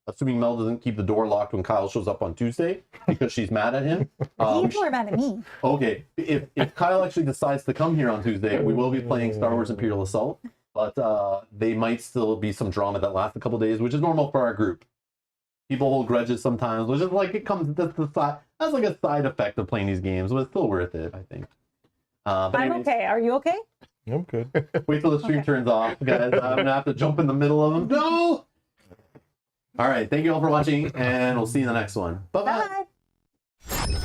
assuming Mel doesn't keep the door locked when Kyle shows up on Tuesday because she's mad at him. He's more mad at me. Okay, if Kyle actually decides to come here on Tuesday, we will be playing Star Wars Imperial Assault. But they might still be some drama that lasts a couple days, which is normal for our group. People hold grudges sometimes, which is like, it comes, that's like a side effect of playing these games, but it's still worth it, I think. But I'm anyways, okay. Are you okay? I'm good. wait till the stream turns off, guys. I'm gonna have to jump in the middle of them. No! All right, thank you all for watching, and we'll see you in the next one. Bye-bye. Bye.